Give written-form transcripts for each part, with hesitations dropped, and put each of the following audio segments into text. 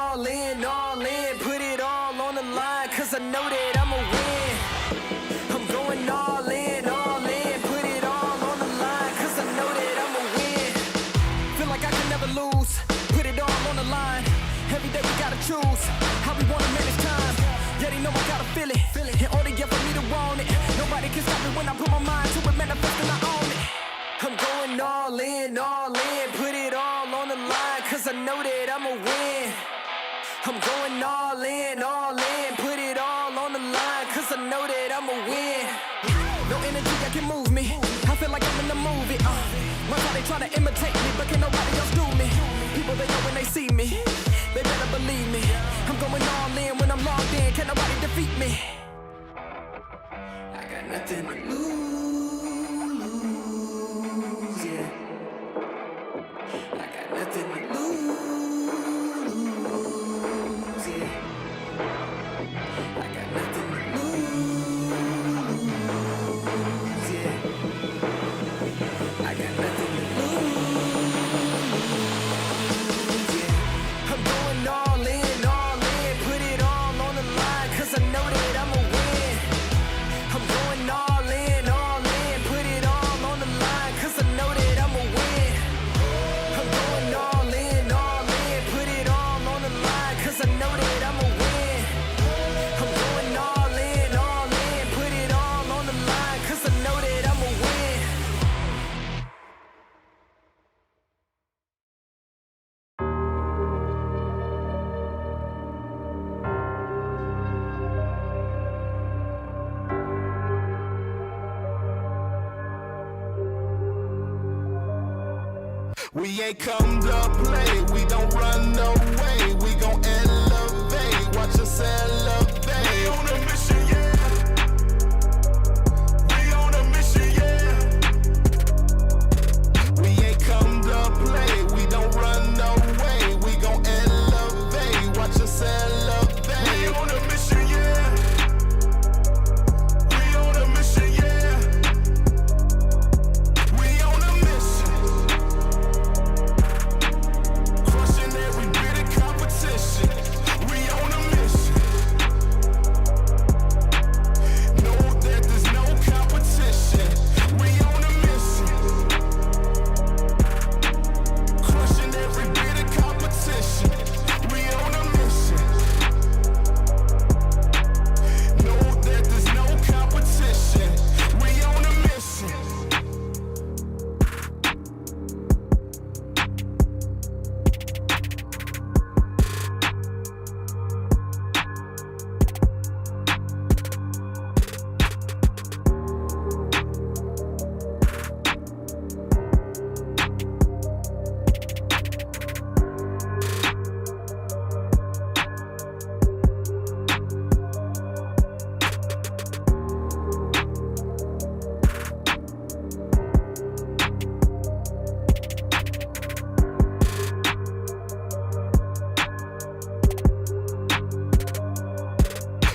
all in, put it all on the line, cause I know that I'ma win. I'm going all in, put it all on the line, cause I know that I'ma win. Feel like I can never lose, put it all on the line. Every day we gotta choose how we wanna manage time. Yeah, they know I gotta feel it, in order for me to want it. Nobody can stop it when I put my mind to it, manifest and I own it. I'm going all in, put it all on the line, cause I know that I'ma win. I'm going all in, put it all on the line, cause I know that I'ma win. No energy that can move me, I feel like I'm in the movie. One time they try to imitate me, but can nobody else do me. People they know when they see me, they better believe me. I'm going all in when I'm logged in, can't nobody defeat me. I got nothing to lose, yeah. I got nothing to lose, yeah. I got nothing to lose, yeah. I got nothing to lose, yeah. I'm going all in, put it all on the line, cause I know that I'ma win. I'm going all in, put it all on the line, cause I know that I'ma win. I'm going all in, put it all on the line, cause I know that I'ma win. I'm going all in, put it all on the line, cause I know that I'ma win. We ain't come to play, we don't run away, we gon' elevate, watch us elevate. We on a mission, yeah. We on a mission, yeah. We ain't come to play, we don't run away, we gon' elevate, watch us elevate. We on a mission, yeah. We on a mission, yeah. We on a mission. Crushing every bit of competition. We on a mission. Know that there's no competition. We on a mission. Crushing every bit of competition. We on a mission. Know that there's no competition. We on a mission.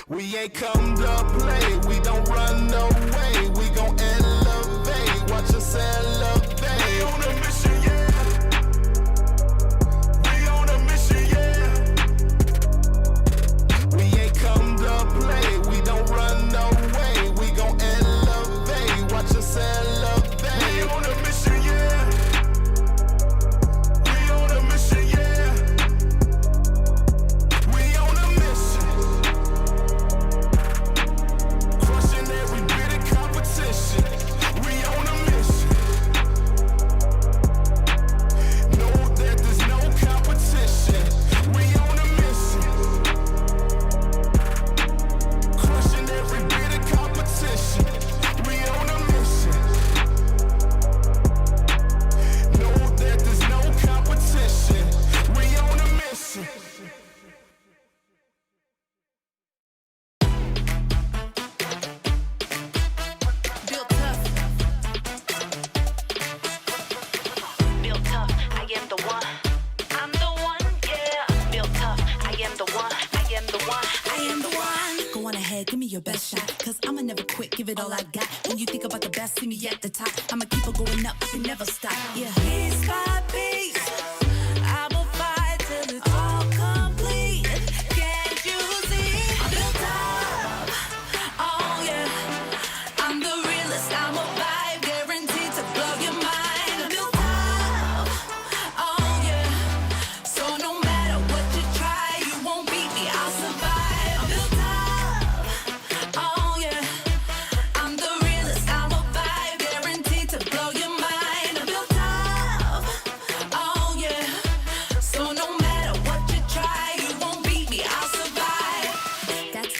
We ain't come to play, we don't run away, we gon' elevate, watch us elevate. We on a mission, yeah. We on a mission, yeah. We ain't come to play, we don't run away, we gon' elevate, watch us elevate. We on a mission, yeah. We on a mission, yeah. We on a mission. Crushing every bit of competition. We on a mission. Know that there's no competition. We on a mission. Crushing every bit of competition. We on a mission. Know that there's no competition. We on a mission. Built tough. Built tough, I am the one. I'm the one, yeah. Built tough, I am the one. I am the one. I am the one. Go on ahead, give me your best shot. Cause I'ma never quit, give it all I got. When you think about the best, see me at the top. I'ma keep on going up, and never stop. Yeah. Piece by piece, I will fight till it's all complete.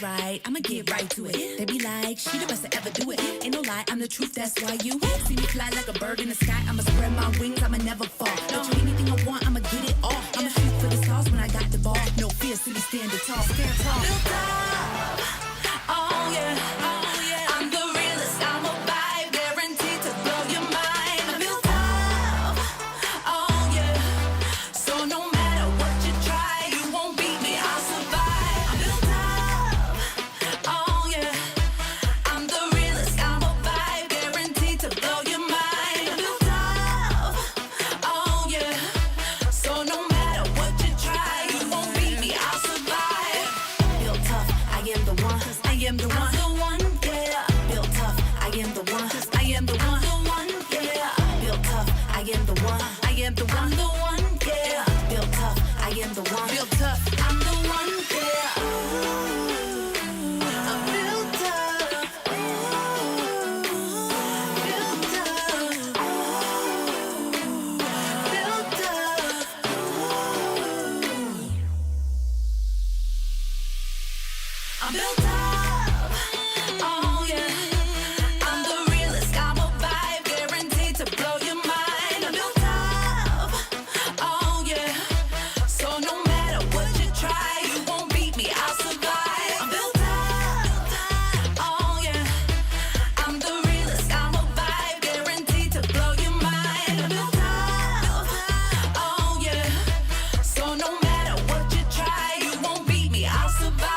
that's right. I'ma get right to it. They be like, she the best to ever do it. Ain't no lie, I'm the truth, that's why you see me fly like a bird in the sky. I'ma spread my wings, I'ma never fall. Don't you anything I want, I'ma get it all. I'ma shoot for the stars when I got the ball. No fear, city standing tall, stand tall. Built up, oh yeah, oh yeah. I'm the realest, I'm a vibe, guaranteed to blow your mind. I'm built up, oh yeah. So no matter what you try, you won't beat me, I'll survive. I'm built up, oh yeah. I'm the realest, I'm a vibe, guaranteed to blow your mind. I'm built up, oh yeah. So no matter what you try, you won't beat me, I'll survive. Built tough, I am the one, I am the one, yeah. Built tough, I am the one, I am the one, yeah. Built tough, I am the one, I am the one, yeah. Built tough, I am the one, built tough, I'm the one, yeah. I'm built tough, built tough, built tough. I'm built up, oh yeah. I'm the realest, I'm a vibe, guaranteed to blow your mind. I'm built up, oh yeah. So no matter what you try, you won't beat me, I'll survive. I'm built up, oh yeah. I'm the realest, I'm a vibe, guaranteed to blow your mind. I'm built up, oh yeah. So no matter what you try, you won't beat me, I'll survive.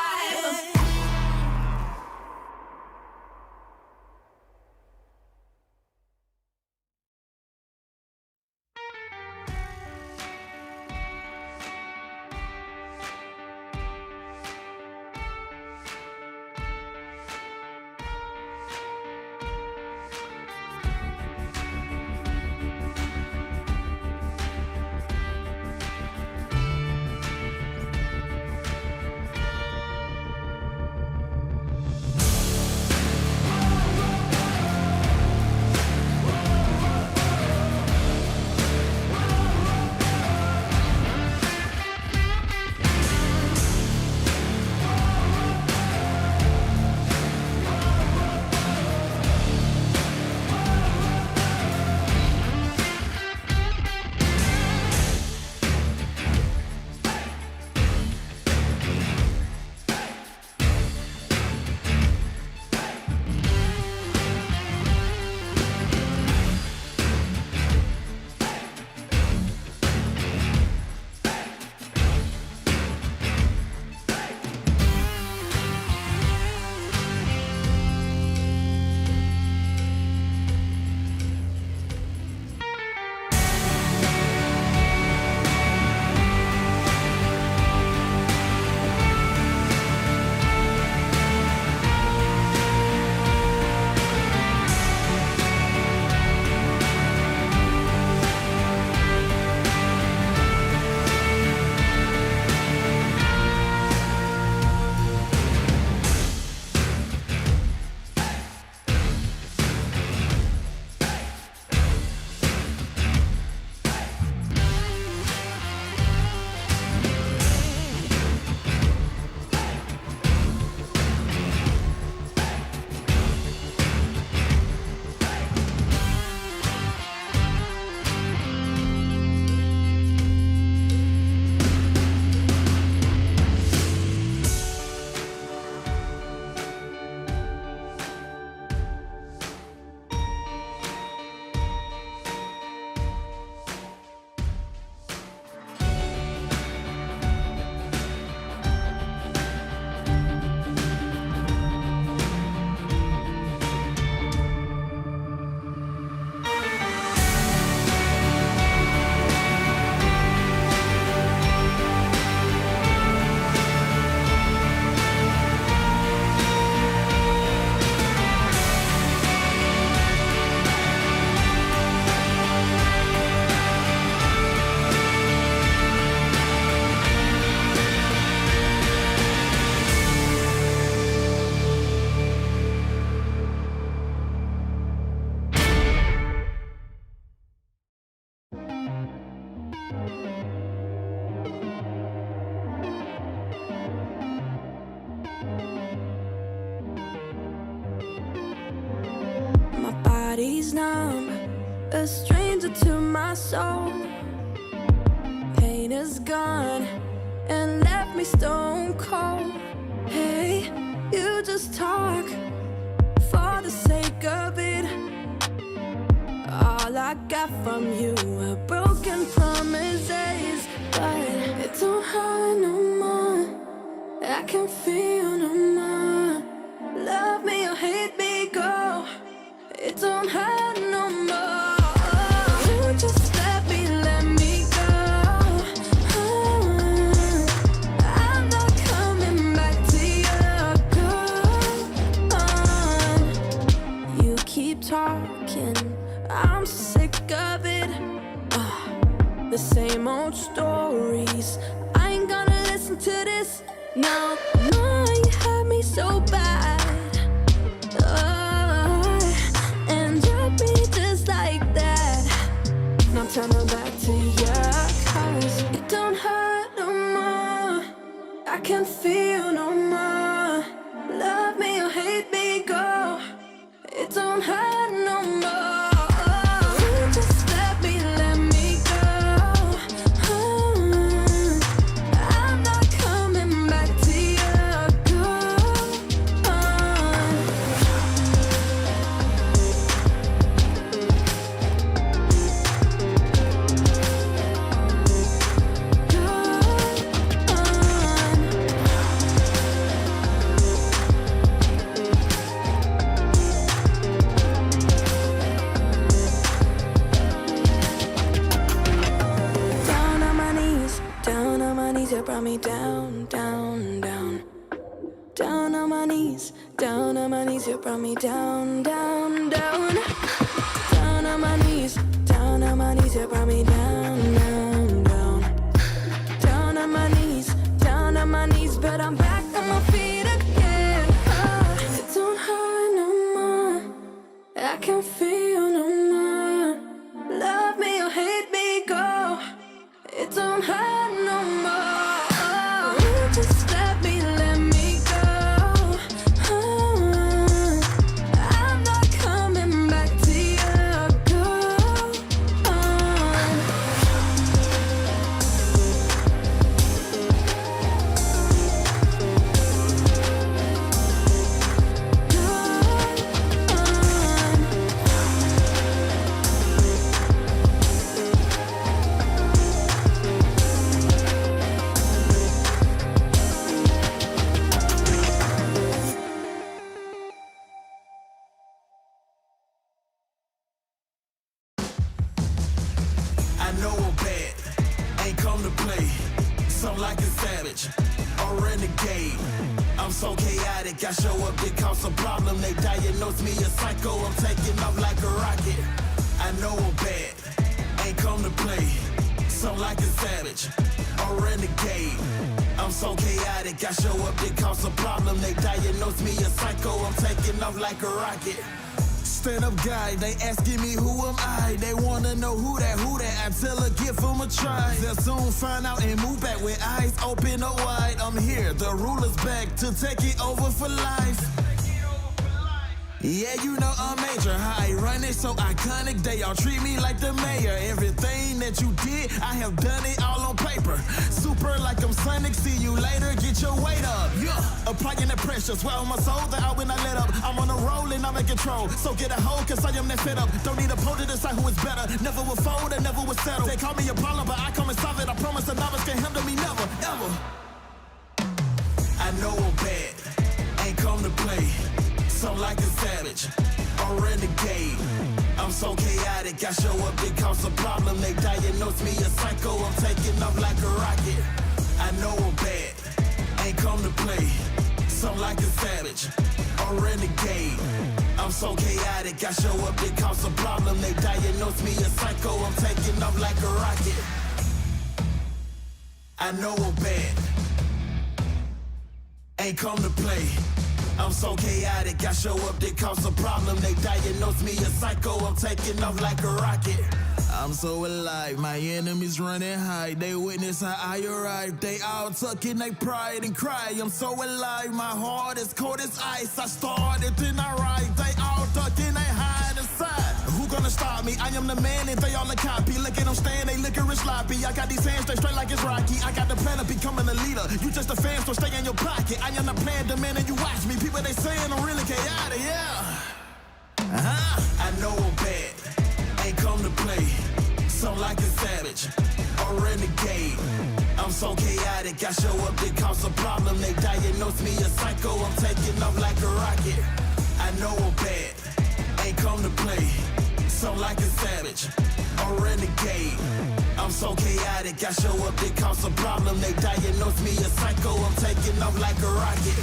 numb, a stranger to my soul. Pain is gone and left me stone cold. Hey, you just talk for the sake of it. All I got from you are broken promises, but it don't hurt no more. I can feel no more. Love me or hate me, go. It don't hurt no more. You just let me go. I'm not coming back to you. Go on. You keep talking, I'm sick of it. The same old stories. I ain't gonna listen to this. No, no, you had me so bad. And you'll be just like that. Now turn her back to you, 'cause it don't hurt no more. I can feel no more. Love me or hate me, go. It don't hurt no more. You just let me go. I'm not coming back to you. Go on. You brought me down, down, down. Down on my knees, down on my knees. You brought me down, down, down. Down on my knees, down on my knees. You brought me down, down, down. Down on my knees, down on my knees. But I'm back on my feet again. It don't hurt no more. I can feel no more. Love me or hate me, go. It don't hurt no more. Just let me go. I'm not coming back to you. Go on. I know I'm bad, ain't come to play. Some like a savage, a renegade. I'm so chaotic, I show up, it cause a problem. They diagnose me a psycho, I'm taking off like a rocket. I know I'm bad, ain't come to play. Some like a savage, a renegade. I'm so chaotic, I show up, it cause a problem. They diagnose me a psycho, I'm taking off like a rocket. Stand-up guy, they asking me who am I. They wanna know who that, I tell her give them a try. They'll soon find out and move back with eyes open or wide. I'm here, the ruler's back to take it over for life. Yeah, you know I'm major, how I run it so iconic. They all treat me like the mayor. Everything that you did, I have done it all on paper. Super like I'm Sonic, see you later, get your weight up. Yeah, applying the pressure, swear on my soul that I will not let up. I'm on a roll and I'm in control, so get a hold cause I am that fed up. Don't need a poll to decide who is better. Never will fold and never will settle. They call me a problem, but I come and solve it. I promise the novice can handle me never, ever. I know I'm bad, ain't come to play. I'm like a savage, a renegade. I'm so chaotic, I show up, it cause a problem. They diagnose me a psycho, I'm taking off like a rocket. I know I'm bad, ain't come to play. Some like a savage, a renegade. I'm so chaotic, I show up, it cause a problem. They diagnose me a psycho, I'm taking off like a rocket. I know I'm bad, ain't come to play. I'm so chaotic, I show up, they cause a problem. They diagnose me a psycho, I'm taking off like a rocket. I'm so alive, my enemies running high. They witness how I arrive. They all tuck in their pride and cry. I'm so alive, my heart is cold as ice. I started, then I rise. They all duck and they hide inside. Who tryna stop me. I am the man and they all a copy. Look at them stand, they licorice sloppy. I got these hands straight like it's Rocky. I got the plan of becoming a leader. You just a fan, so stay in your pocket. I am the plan, the man, and you watch me. People they saying I'm really chaotic, yeah. I know I'm bad, ain't come to play. So like a savage, a renegade. I'm so chaotic, I show up, they cause a problem. They diagnose me a psycho, I'm taking off like a rocket. I know I'm bad, ain't come to play. So like a savage, a renegade. I'm so chaotic, I show up, they cause a problem. They diagnose me a psycho, I'm taking off like a rocket.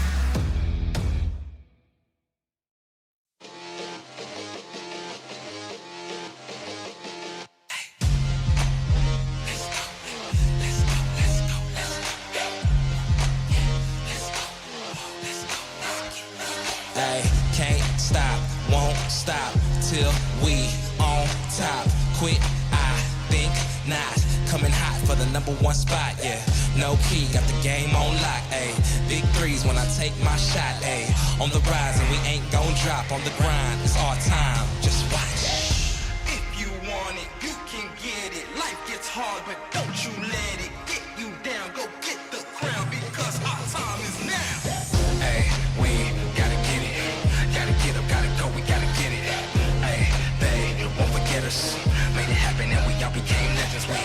Ay, can't stop, won't stop till we on top. Quit, I think not. Coming hot for the #1 spot, yeah. No key, got the game on lock, ayy. Big threes when I take my shot, ayy. On the rise and we ain't gon' drop on the grind. It's our time, just watch. If you want it, you can get it. Life gets hard, but don't you let it get you down. Go get the crown because our time is now. Ayy, we gotta get it. Gotta get up, gotta go, we gotta get it. Ayy, they won't forget us. Made it happen and we all became legends. We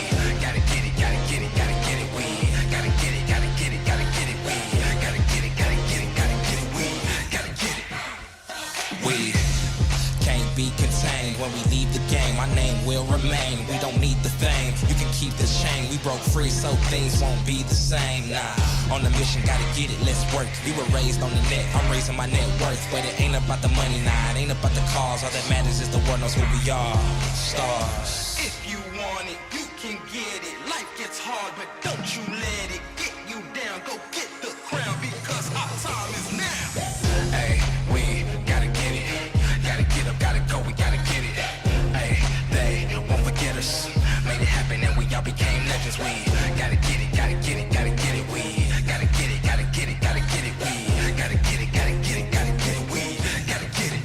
gotta get it, gotta get it, gotta get it. We gotta get it, gotta get it, gotta get it. We gotta get it, gotta get it, gotta get it. We gotta get it. We can't be contained when we leave the game. My name will remain. We don't need the fame. You can keep this chain. We broke free, so things won't be the same. Nah, on the mission, gotta get it. Let's work. We were raised on the net. I'm raising my net worth, but it ain't about the money. Nah, it ain't about the cause. All that matters is the world knows who we are. Stars. If you want it, you can get it. Life gets hard, but don't you let it get you down. Go get the crown because our time is now. Hey, we gotta get it. Gotta get up, gotta go, we gotta get it. Hey, they won't forget us. Made it happen and we all became legends. We gotta get it, gotta get it, gotta get it. We gotta get it, gotta get it, gotta get it. We gotta get it, gotta get it, gotta get it. We gotta get it.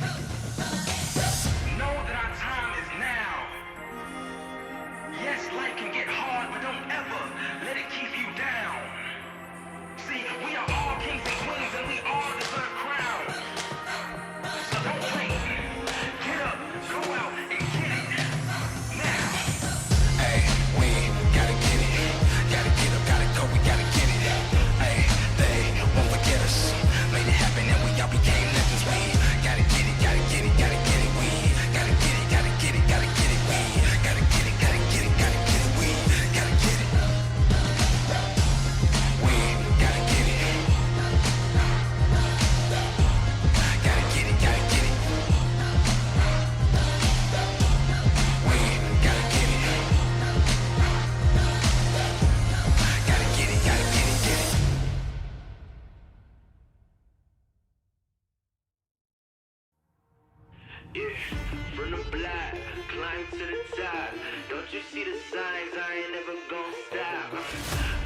Know that our time is now. Yes, life can get hard, but don't ever let it keep you down. See, we are all kings and queens and we all deserve crowns. So don't wait. Get up, go out and get it. Now. Hey, we gotta get it. Gotta get up, gotta go, we gotta get it. Hey, they won't forget us. Made it happen and we all became legends. We gotta get it, gotta get it, gotta get it. We gotta get it, gotta get it, gotta get it. We gotta get it, gotta get it, gotta get it. We gotta get it. We gotta get it. Gotta get it, gotta get it. We gotta get it. Gotta get it, gotta get it, get it. Yeah, from the block, climb to the top. Don't you see the signs? I ain't never gonna stop.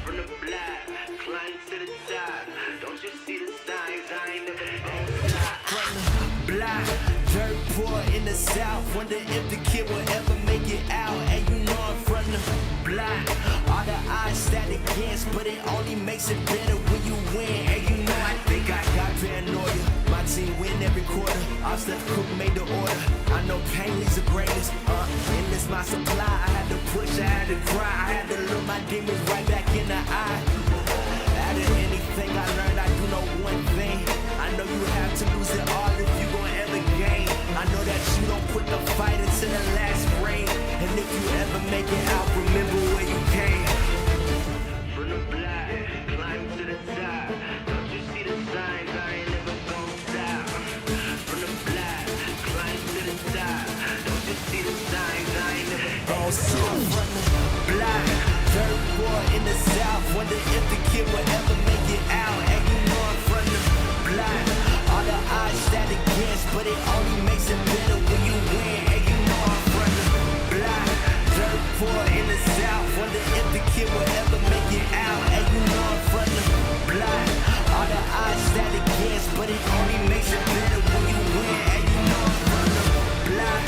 From the block, climb to the top. Don't you see the signs? I ain't never gonna stop. From the block, dirt poor in the south. Wonder if the kid will ever make it out. And you know I'm from the block. All the odds stacked against, but it only makes it better when you win. And you know I think I got paranoia. My team win every quarter. Our Steph Cook made the order. I know pain leads the greatest. And it's my supply. I had to push, I had to cry. I had to look my demons right back in the eye. Out of anything I learned, I do know one thing. I know you have to lose it all if you gon' ever gain. I know that you don't put the fight into the last frame. And if you ever make it out, remember where you came. From the block, climb to the top. Don't you see the signs? I ain't never gonna stop. From the block, climb to the top. Don't you see the signs? I ain't never gonna stop. From the block, dirt poor in the south. Wonder if the kid will ever make it out. And you know I'm from the block. All the odds stacked against, but it only makes it better when you win. And you know I'm from the block. Dirt poor in the south. Wonder if the kid will ever make it out. And you know I'm from the block. All the odds stacked against, but it only makes it better when you win. And you know I'm from the block.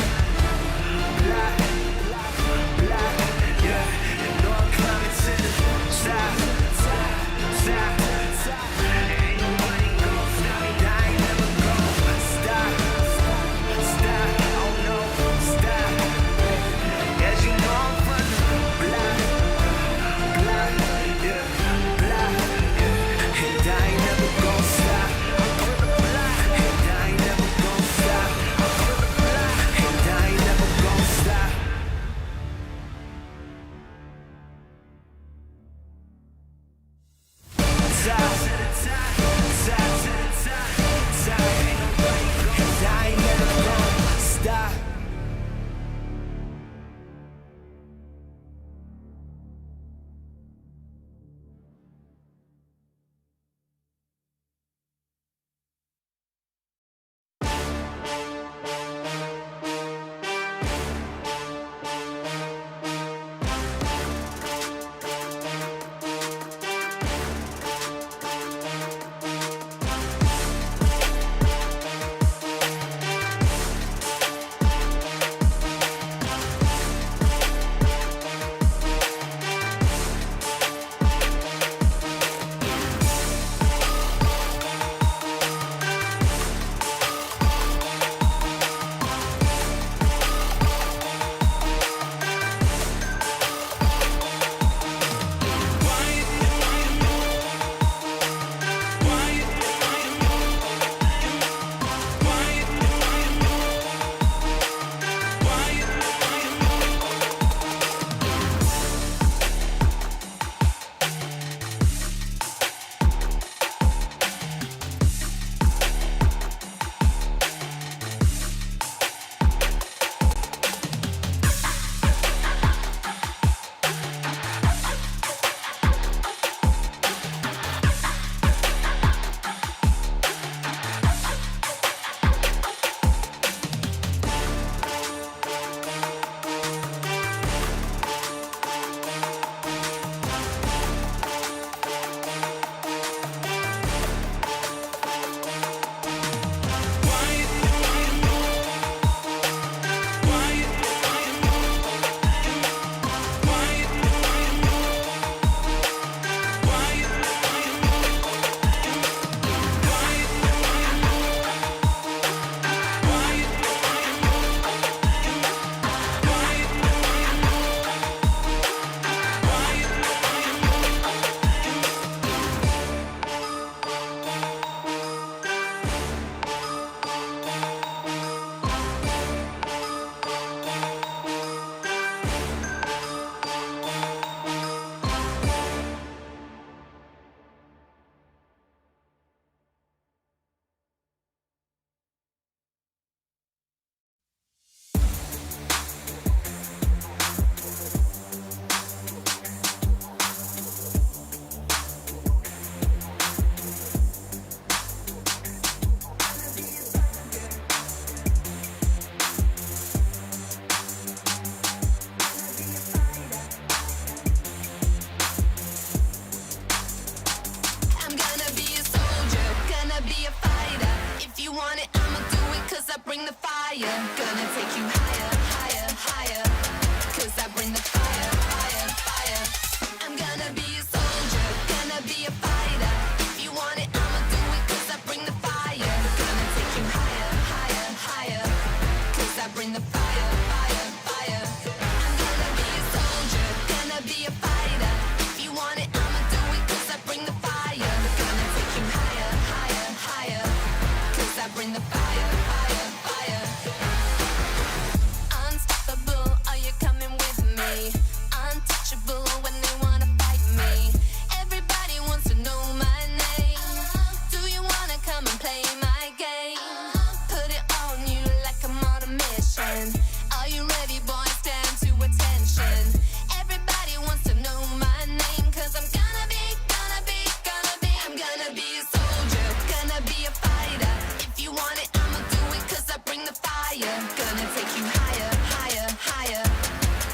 bring the fire. Gonna take you higher, higher, higher. 'Cause I bring the fire, fire, fire. I'm gonna be a soldier, gonna be a fighter. If you want it, I'ma do it 'cause I bring the fire. Gonna take you higher, higher, higher. 'Cause I bring the fire, fire, fire. I'm gonna be a soldier, gonna be a fighter. If you want it, I'ma do it 'cause I bring the fire. Gonna take you higher, higher, higher. 'Cause I bring the fire, fire, fire. Unstoppable, are you coming with me? Untouchable when they wanna fight me. Everybody wants to know my name. Do you wanna come and play my game? Put it on you like I'm on a mission. Are you ready, boys? Stand to attention. Everybody wants to know my name. 'Cause I'm gonna be I'm gonna be a soldier, gonna be a fighter. If you want it, I'ma do it 'cause I bring the fire. Gonna take you higher, higher, higher.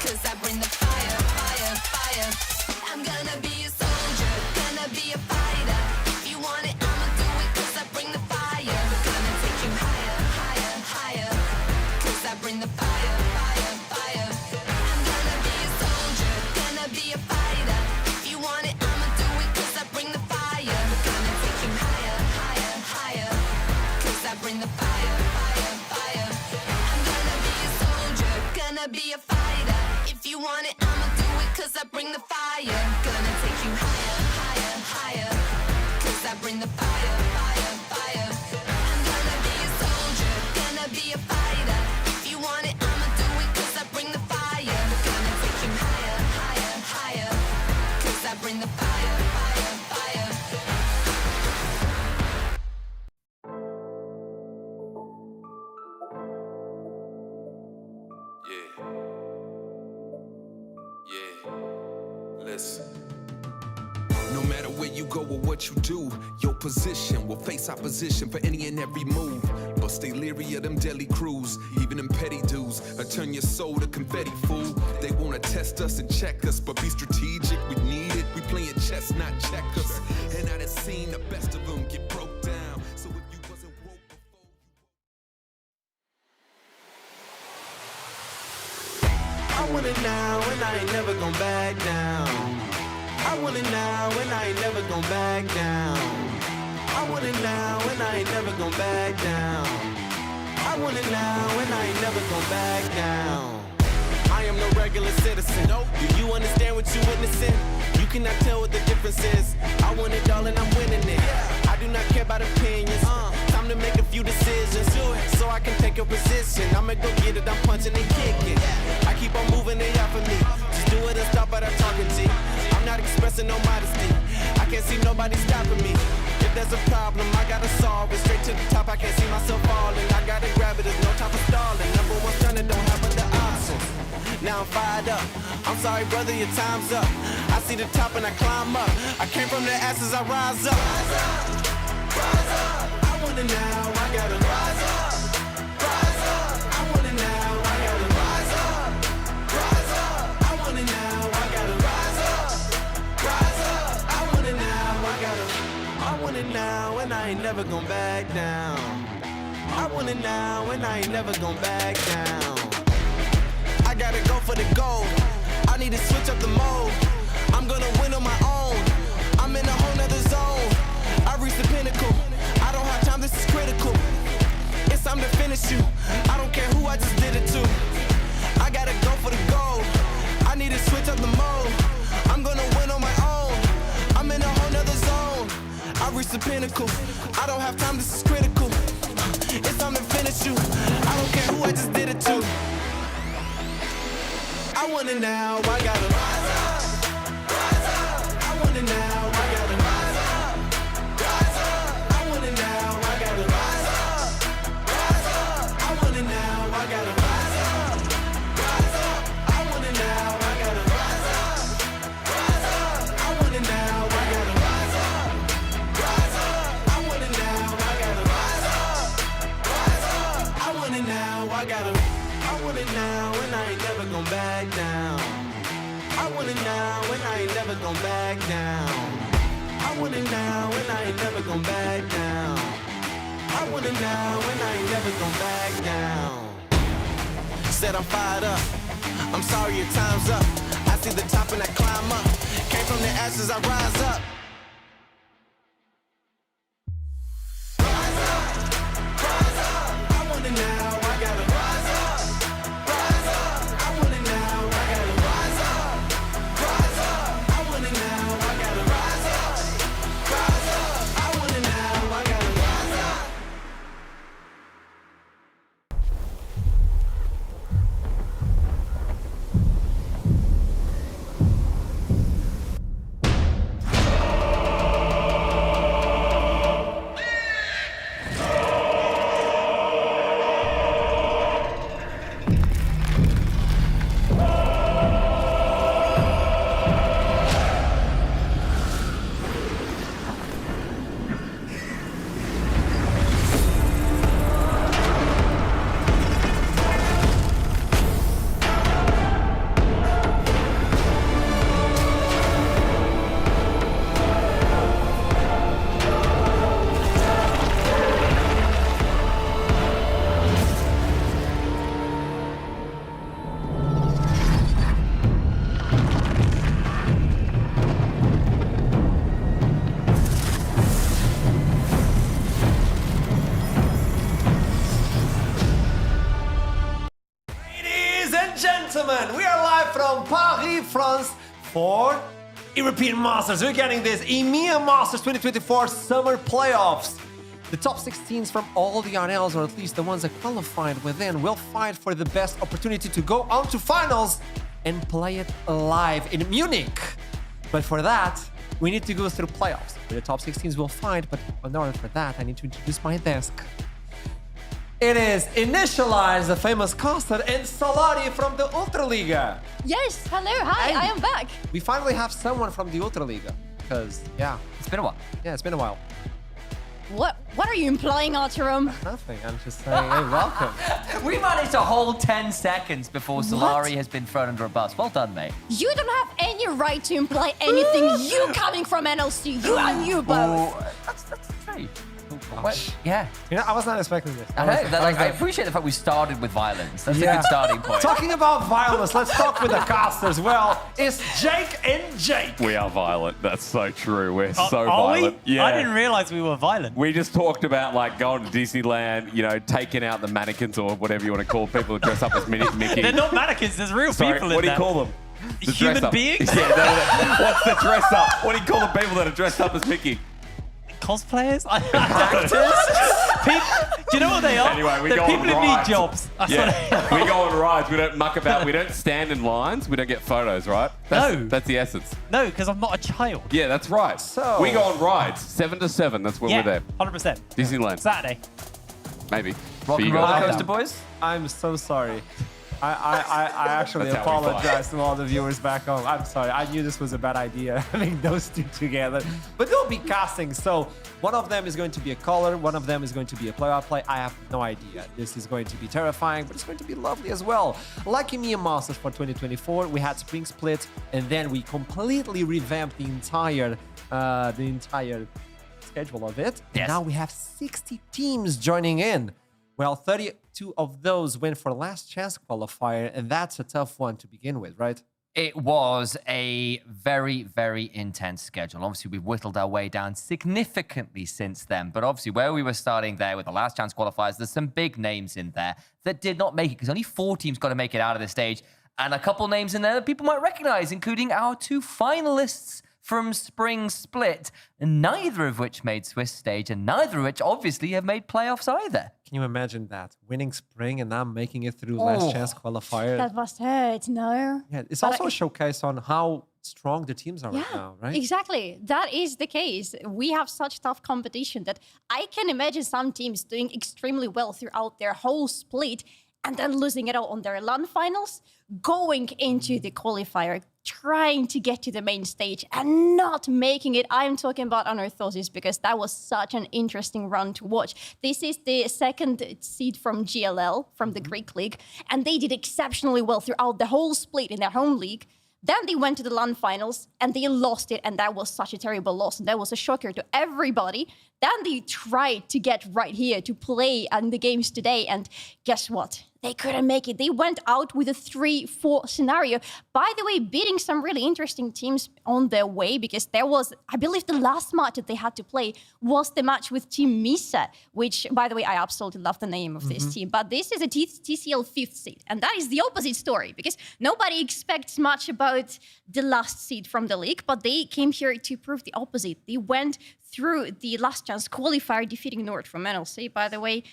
'Cause I bring the fire, fire, fire. I'm gonna be a soldier, gonna be a fighter. If you want it, I'ma do it 'cause I bring the fire. Gonna take you higher, higher, higher. 'Cause I bring the fire, fire, fire. I'm gonna be a soldier, gonna be a fighter. If you want it, I'ma do it 'cause I bring the fire. Gonna take you higher, higher, higher. 'Cause I bring the fire, fire, fire. I'm gonna be a soldier, gonna be a fighter. If you want it, I'ma do it 'cause I bring the fire. Gonna take you higher, higher, higher. 'Cause I bring the fire, fire, fire. I'm gonna be a soldier, gonna be a fighter. If you want it, I'ma do it 'cause I bring the fire. Gonna take you higher, higher, higher. 'Cause I bring the fire, fire, fire. Listen. No matter where you go or what you do, your position will face opposition for any and every move. But stay leery of them deadly crews, even them petty dudes. Turn your soul to confetti, fool. They wanna test us and check us, but be strategic, we need it. We playing chess, not checkers. And I done seen the best of them get broke down. So if you wasn't woke before I want it now and I ain't never gon' back down. I want it now and I ain't never gon' back down. I want it now and I ain't never gon' back down. I want it now and I ain't never gon' back down. I am no regular citizen. Do you understand what you're witnessing? You cannot tell what the difference is. I want it all and I'm winning it. I do not care about opinions. Time to make a few decisions so I can take your position. I'ma go get it, I'm punching and kicking. I keep on moving, they out for me. Just do it and stop at our talking G. I'm not expressing no modesty. I can't see nobody stopping me. If there's a problem, I gotta solve it. Straight to the top, I can't see myself falling. I gotta grab it, there's no time for stalling. Number one son, it don't have other options. Now I'm fired up. I'm sorry, brother, your time's up. I see the top and I climb up. I came from the ashes, I rise up. Rise up, rise up. I want it now, I gotta rise up. Rise up. I want it now, I gotta rise up. Rise up. I want it now, I gotta rise up. Rise up. I want it now, I want it now, and I ain't never gon' back down. I want it now, and I ain't never gon' back down. I gotta go for the gold. I need to switch up the mode. I'm gonna win on my own. I'm in a whole nother zone. I reached the pinnacle. I don't have time, this is critical. It's time to finish you. I don't care who I just did it to. I gotta go for the gold. I need to switch up the mode. I'm gonna win on my own. I'm in a whole nother zone. I reached the pinnacle. I don't have time, this is critical. It's time to finish you. I don't care who I just did it to. I want it now, I gotta rise up, rise up. I want it now, I gotta rise up, rise up. I want it now, I gotta rise up, rise up. I want it now, I gotta rise up, rise up. I want it now, I gotta rise up, rise up. I want it now, I gotta rise up, rise up. I want it now, I gotta rise up, rise up. I want it now, I want it now, and I ain't never gon' back down. I want it now, and I ain't never gon' back down. I want it now, and I ain't never gon' back down. I want it now, and I ain't never gonna back down. Said I'm fired up. I'm sorry your time's up. I see the top and I climb up. Came from the ashes, I rise up. Rise up, I want it now, I gotta rise up. Rise up, I want it now, I gotta rise up. Rise up, I want it now, I gotta rise up. Rise up, I want it now, I gotta rise up. Ladies and gentlemen, we are live from Paris, France for European Masters. We're getting this EMEA Masters 2024 Summer Playoffs. The top 16s from all the RLs, or at least the ones that qualified within, will fight for the best opportunity to go on to finals and play it live in Munich. But for that, we need to go through playoffs. The top 16s will fight, but in order for that, I need to introduce my desk. It is Initialize, the famous caster, and Salari from the Ultraliga. Yes, hello, hi, I am back. We finally have someone from the Ultraliga. Because, yeah. It's been a while. Yeah, it's been a while. What are you implying, Arturum? Nothing, I'm just saying, hey, welcome. We managed to hold 10 seconds before Solari has been thrown under a bus. Well done, mate. You don't have any right to imply anything. You coming from NLC, you and you both. Oh, that's true. Oh, What? Yeah. You know, I was not expecting this. I know. I appreciate the fact we started with violence. That's a good starting point. Talking about violence, let's talk with the casters. Well, it's Jake and Jake. We are violent. That's so true. We're so Are violent. we? Yeah. I didn't realize we were violent. We just talked about like going to Disneyland, you know, taking out the mannequins or whatever you want to call people who dress up as Mickey. They're not mannequins. There's real Sorry, people in what do you there. call them? The Human dress up. beings? Yeah, what's the dress up? What do you call the people that are dressed up as Mickey? Cosplayers? Actors? Do you know what they are? Anyway, we They're go on people who need rides. jobs. That's Yeah, what they are. we go on rides. We don't muck about. We don't stand in lines. We don't get photos, right? No. That's the essence. No, because I'm not a child. Yeah, that's right. So- we go on rides, 7 to 7. That's when Yeah, we're there. 100%. Disneyland. Saturday. Maybe. Rock For you and roller guys. coaster, boys. I'm so sorry. I actually That's how we apologize to all the viewers back home. I'm sorry. I knew this was a bad idea, having those two together. But they'll be casting. So one of them is going to be a caller. One of them is going to be a play-by-play. I have no idea. This is going to be terrifying, but it's going to be lovely as well. Like EMEA Masters for 2024, we had Spring Split, and then we completely revamped the entire schedule of it. And Yes. now we have 60 teams joining in. Well, 32 of those went for last chance qualifier, and that's a tough one to begin with, right? It was a very, very intense schedule. Obviously, we've whittled our way down significantly since then. But obviously, where we were starting there with the last chance qualifiers, there's some big names in there that did not make it because only 4 teams got to make it out of this stage. And a couple names in there that people might recognize, including our 2 finalists from Spring Split, neither of which made Swiss stage, and neither of which obviously have made playoffs either. Can you imagine that? Winning Spring and now making it through last chance qualifier. That must hurt, no? Yeah, it's But also a showcase on how strong the teams are right now, right? Exactly. That is the case. We have such tough competition that I can imagine some teams doing extremely well throughout their whole split and then losing it all on their LAN finals, going into the qualifier, trying to get to the main stage and not making it. I'm talking about Anorthosis because that was such an interesting run to watch. This is the second seed from GLL, from the Greek league, and they did exceptionally well throughout the whole split in their home league. Then they went to the LAN finals and they lost it, and that was such a terrible loss. And that was a shocker to everybody. Then they tried to get right here to play in the games today, and guess what? They couldn't make it. They went out with a 3-4 scenario. By the way, beating some really interesting teams on their way, because there was, I believe the last match that they had to play was the match with Team Misa, which, by the way, I absolutely love the name of this team. But this is a TCL 5th seed, and that is the opposite story, because nobody expects much about the last seed from the league, but they came here to prove the opposite. They went through the last chance qualifier, defeating Nord from NLC, by the way.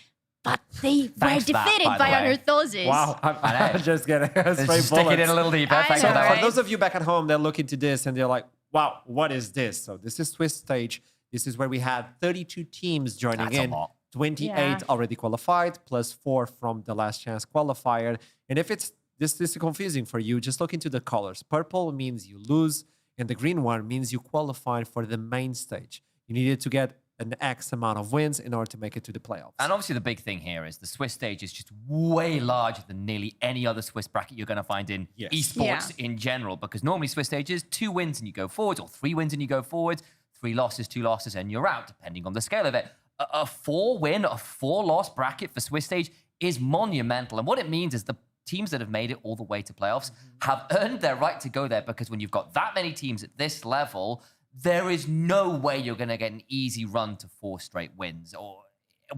But they were defeated by Anorthosis. Wow, I'm just getting straight Stick it in a little deeper. Thank you, So by the for way. those of you back at home, they're looking to this and they're like, wow, what is this? So this is Swiss stage. This is where we had 32 teams joining That's a in. lot. 28 already qualified, plus 4 from the last chance qualifier. And if it's this is confusing for you, just look into the colors. Purple means you lose, and the green one means you qualified for the main stage. You needed to get an X amount of wins in order to make it to the playoffs. And obviously the big thing here is the Swiss stage is just way larger than nearly any other Swiss bracket you're going to find in esports in general, because normally Swiss stage is 2 wins and you go forwards, or 3 wins and you go forwards, 3 losses, 2 losses, and you're out, depending on the scale of it. A 4-win, a 4-loss bracket for Swiss stage is monumental. And what it means is the teams that have made it all the way to playoffs have earned their right to go there, because when you've got that many teams at this level, there is no way you're going to get an easy run to 4 straight wins, or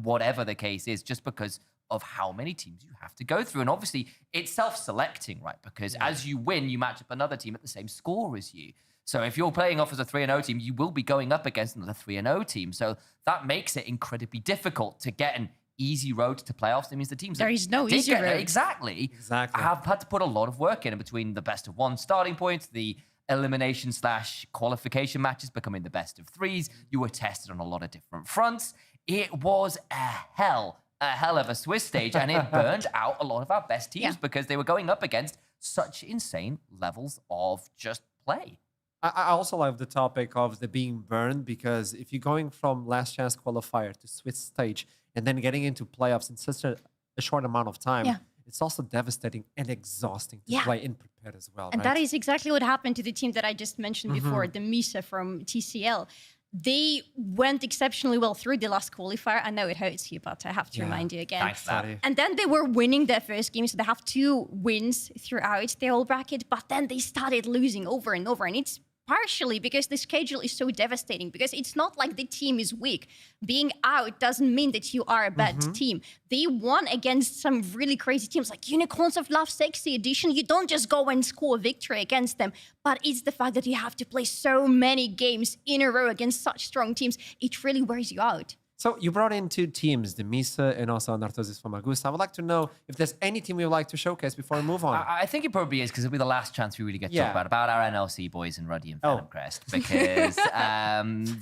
whatever the case is, just because of how many teams you have to go through. And obviously, it's self-selecting, right? Because as you win, you match up another team at the same score as you. So if you're playing off as a 3-0 team, you will be going up against another 3-0 team. So that makes it incredibly difficult to get an easy road to playoffs. That means the teams There is no easy road. Exactly. Have had to put a lot of work in between the best of 1 starting points, the elimination/qualification matches becoming the best of 3s. You were tested on a lot of different fronts. It was a hell of a Swiss stage, and it burned out a lot of our best teams because they were going up against such insane levels of just play. I also love the topic of the being burned, because if you're going from last chance qualifier to Swiss stage and then getting into playoffs in such a short amount of time, it's also devastating and exhausting to play and prepare as well. And that is exactly what happened to the team that I just mentioned before, the Misa from TCL. They went exceptionally well through the last qualifier. I know it hurts you, but I have to remind you again. Thanks, Daddy. And then they were winning their first game, so they have 2 wins throughout their whole bracket, but then they started losing over and over, and it's partially because the schedule is so devastating, because it's not like the team is weak. Being out doesn't mean that you are a bad team. They won against some really crazy teams like Unicorns of Love Sexy Edition. You don't just go and score a victory against them, but it's the fact that you have to play so many games in a row against such strong teams. It really wears you out. So you brought in 2 teams, the Misa and also Anorthosis from Augusta. I would like to know if there's any team you would like to showcase before we move on. I think it probably is, because it'll be the last chance we really get to talk about our NLC boys and Ruddy and Venom Crest, because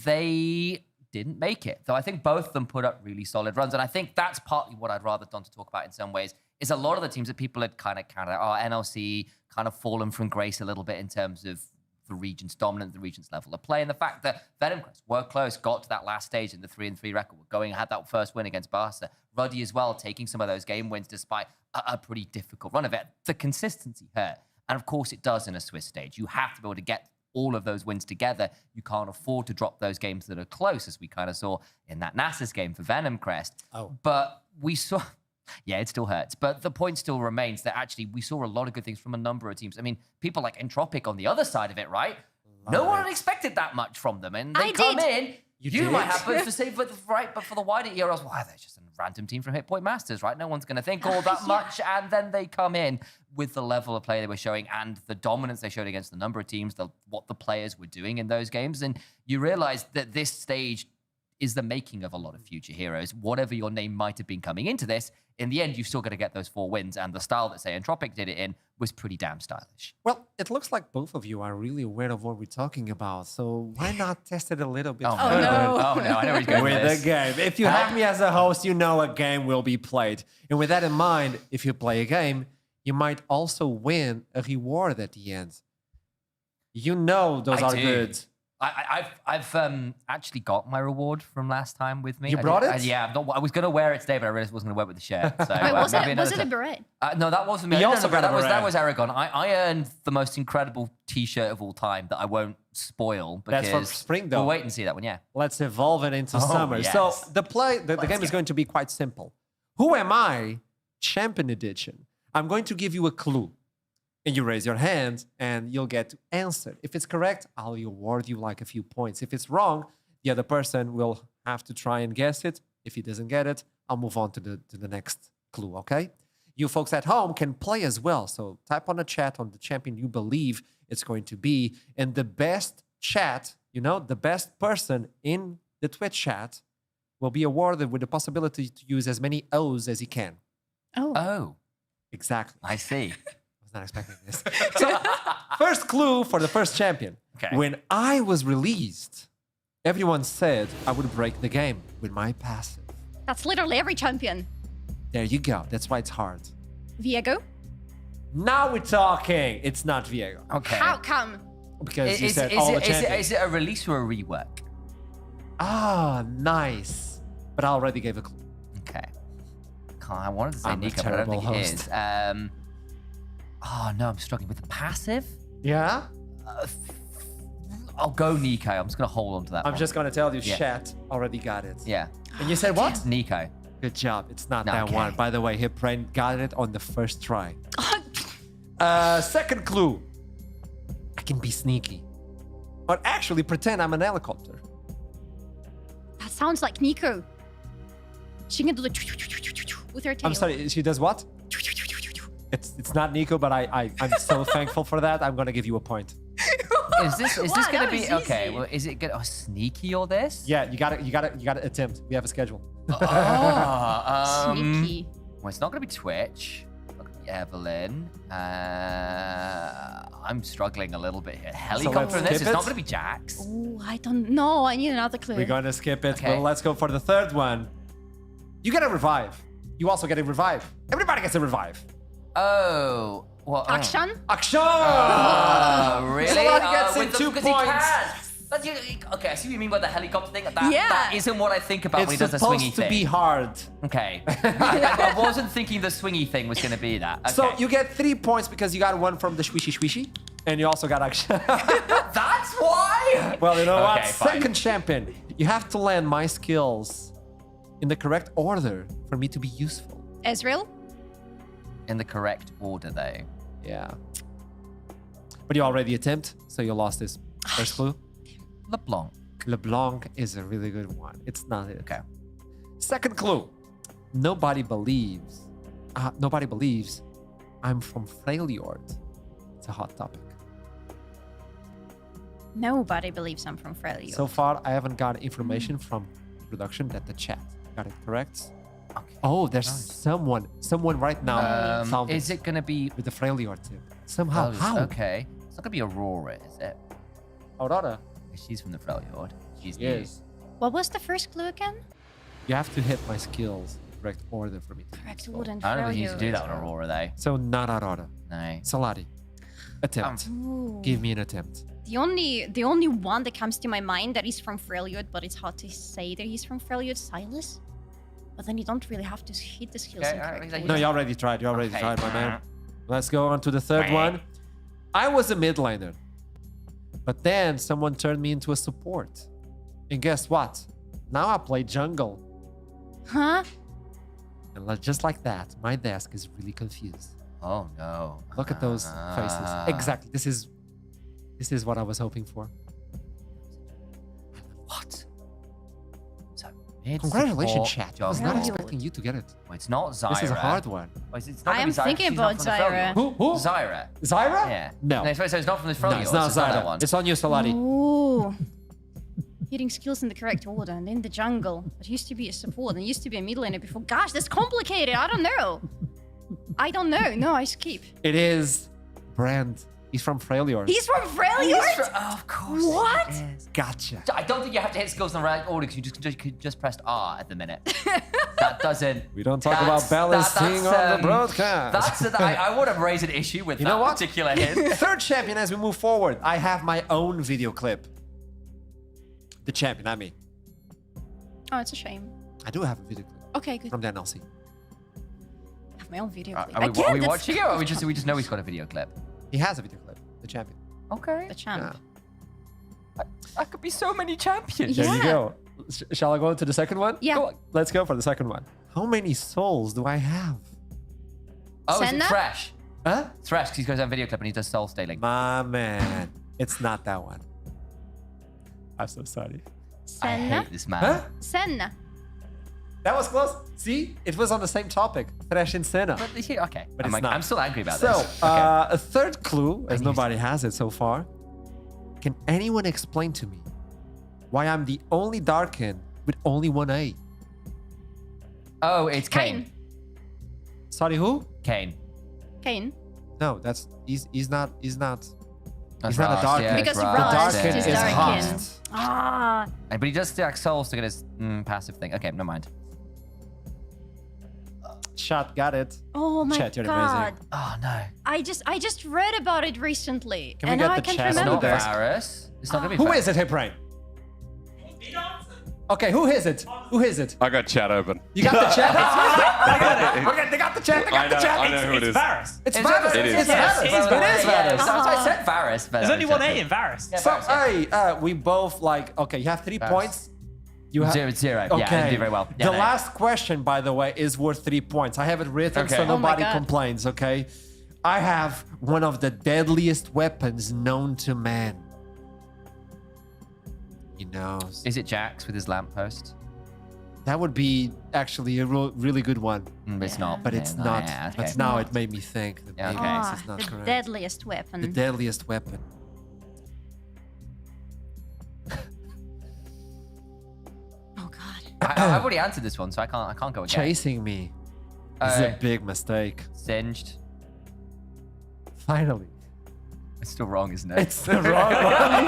they didn't make it. Though I think both of them put up really solid runs, and I think that's partly what I'd rather Don to talk about in some ways, is a lot of the teams that people had kind of counted, NLC kind of fallen from grace a little bit in terms of the region's dominant, the region's level of play, and the fact that Venom Crest were close, got to that last stage in the 3-3 record, had that first win against Barca. Ruddy as well, taking some of those game wins despite a pretty difficult run of it. The consistency hurt, and of course it does in a Swiss stage. You have to be able to get all of those wins together. You can't afford to drop those games that are close, as we kind of saw in that Nasus game for Venom Crest. But we saw... Yeah, it still hurts. But the point still remains that actually we saw a lot of good things from a number of teams. I mean, people like Entropic on the other side of it, right? No one expected that much from them. And they come in. You might have, but for the wider ERLs, they're just a random team from Hit Point Masters, right? No one's going to think all that much. And then they come in with the level of play they were showing and the dominance they showed against the number of teams, what the players were doing in those games. And you realize that this stage is the making of a lot of future heroes. Whatever your name might have been coming into this, in the end, you've still got to get those 4 wins, and the style that, say, Entropic did it in was pretty damn stylish. Well, it looks like both of you are really aware of what we're talking about, so why not test it a little bit further? No, I know where he's going with this. The game. If you have me as a host, you know a game will be played. And with that in mind, if you play a game, you might also win a reward at the end. You know those are good. I've actually got my reward from last time with me. You brought it? Yeah, I was going to wear it today, but I realized I wasn't going to wear it with the shirt. So, Wait, was maybe it? Was another it a time. beret? No, that wasn't me. He No, also no, got a that beret. was Aragon. I earned the most incredible T-shirt of all time that I won't spoil because That's for spring, though. We'll wait and see that one. Yeah. Let's evolve it into Oh, summer. yes. So the game is going to be quite simple. Who am I? Champion edition. I'm going to give you a clue. And you raise your hand and you'll get to answer. If it's correct, I'll award you like a few points. If it's wrong, the other person will have to try and guess it. If he doesn't get it, I'll move on to the next clue, okay? You folks at home can play as well. So type on the chat on the champion you believe it's going to be. And the best chat, the best person in the Twitch chat will be awarded with the possibility to use as many O's as he can. Oh, Exactly. I see. Not expecting this. So, first clue for the first champion. Okay. When I was released, everyone said I would break the game with my passive. That's literally every champion. There you go. That's why it's hard. Viego? Now we're talking. It's not Viego. Okay. How come? Because you said all the champions. Is it a release or a rework? Ah, nice. But I already gave a clue. Okay. I wanted to say I'm a Nico, but I don't terrible think it host. is. Oh no, I'm struggling with the passive. Yeah? I'll go Nico. I'm just gonna hold on to that. I'm one. just going to tell you, Yeah. chat already got it. Yeah. And you said what? Nico. Good job. It's not that Okay. one. By the way, Hip Brain got it on the first try. Second clue. I can be sneaky. Or actually pretend I'm an helicopter. That sounds like Nico. She can do the with her tail. I'm sorry, she does what? It's not Nico, but I'm so thankful for that. I'm gonna give you a point. Is this Wow, gonna that be was okay? easy. Well, is it good? Oh, sneaky or this? Yeah, you gotta attempt. We have a schedule. Sneaky. Well, it's not gonna be Twitch. It's not gonna be Evelyn. I'm struggling a little bit here. Helicopter in this. skip It's not it? gonna be Jax. Oh, I don't know. I need another clue. We're gonna skip it. Okay. But let's go for the third one. You get a revive. You also get a revive. Everybody gets a revive. Oh. Well, Action? Action! really? Somebody gets with in the- 2 because he points. can. But okay, I see what you mean by the helicopter thing. That Yeah. isn't what I think about when he It's does the supposed swingy to thing. be hard. Okay. I wasn't thinking the swingy thing was going to be that. Okay. So you get 3 points because you got one from the swishy swishy, and you also got action. That's why? Well, you know what? Okay, fine. Second champion. You have to land my skills in the correct order for me to be useful. Ezreal? In the correct order, though. Yeah. But you already attempt, so you lost this first clue. LeBlanc. LeBlanc is a really good one. It's not it. Okay. Second clue. Nobody believes I'm from Freljord. It's a hot topic. Nobody believes I'm from Freljord. So far, I haven't got information from production that the chat got it correct. Okay. Oh, there's someone right now found Is it going to be... with the Freljord tip. Somehow. Oh, How? Okay. It's not going to be Aurora, is it? Aurora. She's from the Freljord. She's Yes. What was the first clue again? You have to hit my skills in the correct order for me. Correct wood and new. I don't think you need to do Freljord. that with Aurora, though. So not Aurora. No. Salari. Attempt. Ooh. Give me an attempt. The only one that comes to my mind that is from Freljord, but it's hard to say that he's from Freljord, Silas. But then you don't really have to hit the skills Okay, in alright, correct like- No, order. you already tried. You already Okay. tried, my man. Let's go on to the third one. I was a mid laner. But then someone turned me into a support. And guess what? Now I play jungle. Huh? And just like that, my desk is really confused. Oh, no. Look at those faces. Exactly. This is what I was hoping for. What? So, mid Congratulations, support chat. I was not Freljord. expecting you to get it. Well, it's not Zyra. This is a hard one. Oh, it's not I gonna am be Zyra, thinking she's not about from the Zyra. Freljord. Who? Zyra. Zyra? Yeah. No. So it's not from the No, Freljord. it's not that Zyra. one. It's on you, Salari. Ooh. Hitting skills in the correct order and in the jungle. It used to be a support and it used to be a mid laner before. Gosh, that's complicated. I don't know. I don't know. No, I skip. It is Brand. He's from Freljord. He's from Freljord? Oh, of course. What? it is. Gotcha. I don't think you have to hit skills in the right order because you could just pressed R at the minute. That doesn't. We don't talk about balancing on the broadcast. I want to raise an issue with You that know what? particular hint. Third champion as we move forward. I have my own video clip. The champion, I mean. Oh, it's a shame. I do have a video clip Okay, good. from the NLC. I have my own video clip. Are we Again, that's- watching it, or we just know he's got a video clip? He has a video clip. The champion. Okay. The champ. Yeah. That could be so many champions. There you Yeah. go. Shall I go into the second one? Yeah. Go on. Let's go for the second one. How many souls do I have? Oh, is it Senna? Thresh? Huh? Thresh, because he goes on video clip and he does soul stealing. My man. It's not that one. I'm so sorry. I Senna. hate this man. Huh? Senna. That was close. See? It was on the same topic. Thresh and Senna. But okay, But it's not. I'm still angry about So, this. Okay. a third clue, as knew nobody has it so far. Can anyone explain to me why I'm the only Darkin with only one A? Oh, it's Kane. Sorry, who? Kane. Kane. No, that's he's not That's he's not a Rust, Darkin. yeah, Because it's Rust Darkin is is Darkin. Host. Ah. But he does stack souls to get his passive thing. Okay, never mind. Shot, got it. Oh my Chat, you're god. amazing. Oh no. I just read about it recently. Can we and get now the I can't chat on It's the not remember. desk? Varus. It's not gonna be Who Varus. is it, Hey Brain? Okay, who is it? Who is it? I got chat open. You got the chat? Okay, they got the chat. They got the chat. I know who it is. Varus. It's It's Varus. Varus. It is. It's Varus. It is It is Varus. Varus. That's why I said Varus. There's only one A in Varus. Yeah, So, Varus, yeah. hey, we both like. Okay, you have 3 Varus. points. You have 0-0. Okay. Yeah, I didn't do very well. Yeah, the no. last question, by the way, is worth 3 points. I have it written Okay. so Oh my nobody God. complains. Okay, I have one of the deadliest weapons known to man. He knows. Is it Jax with his lamppost? That would be actually a really good one, But it's not. but Yeah, it's no, not. yeah, okay. But now it made me think that Yeah, maybe okay. this Ah, is not the correct. deadliest weapon. The deadliest weapon. Oh god. I've already answered this one, so I can't go again. Chasing me is a big mistake. Singed. Finally. It's still wrong, isn't it? It's the wrong one.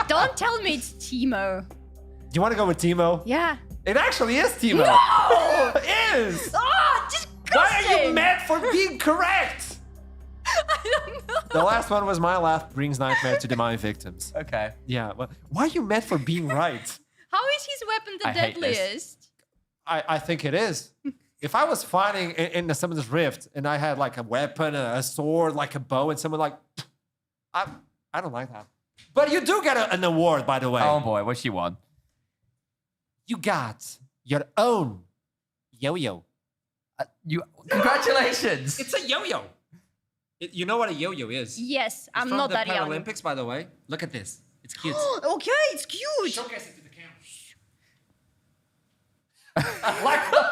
Don't tell me it's Timo. You want to go with Timo? Yeah. It actually is Timo. No! It is. Ah, disgusting. Why are you mad for being correct? I don't know. The last one was my laugh brings nightmare to the mine victims. Okay. Yeah. Well, why are you mad for being right? How is his weapon the I hate this. deadliest? I think it is. If I was fighting in the Summoner's Rift and I had like a weapon, a sword, like a bow, and someone like, I don't like that. But you do get an award, by the way. Oh boy, what she won? You got your own yo-yo. Congratulations. It's a yo-yo. You know what a yo-yo is? Yes, I'm From not the that young. Paralympics, by the way. Look at this. It's cute. Okay, it's cute. Showcase it to the camera. Like the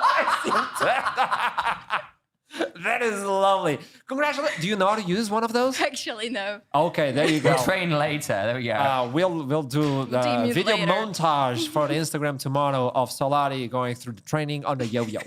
That is lovely. Congratulations. Do you know how to use one of those? Actually, no. Okay, there you go. We'll train later. There we go. We'll do the Team it video later. montage for the Instagram tomorrow of Solari going through the training on the yo-yo.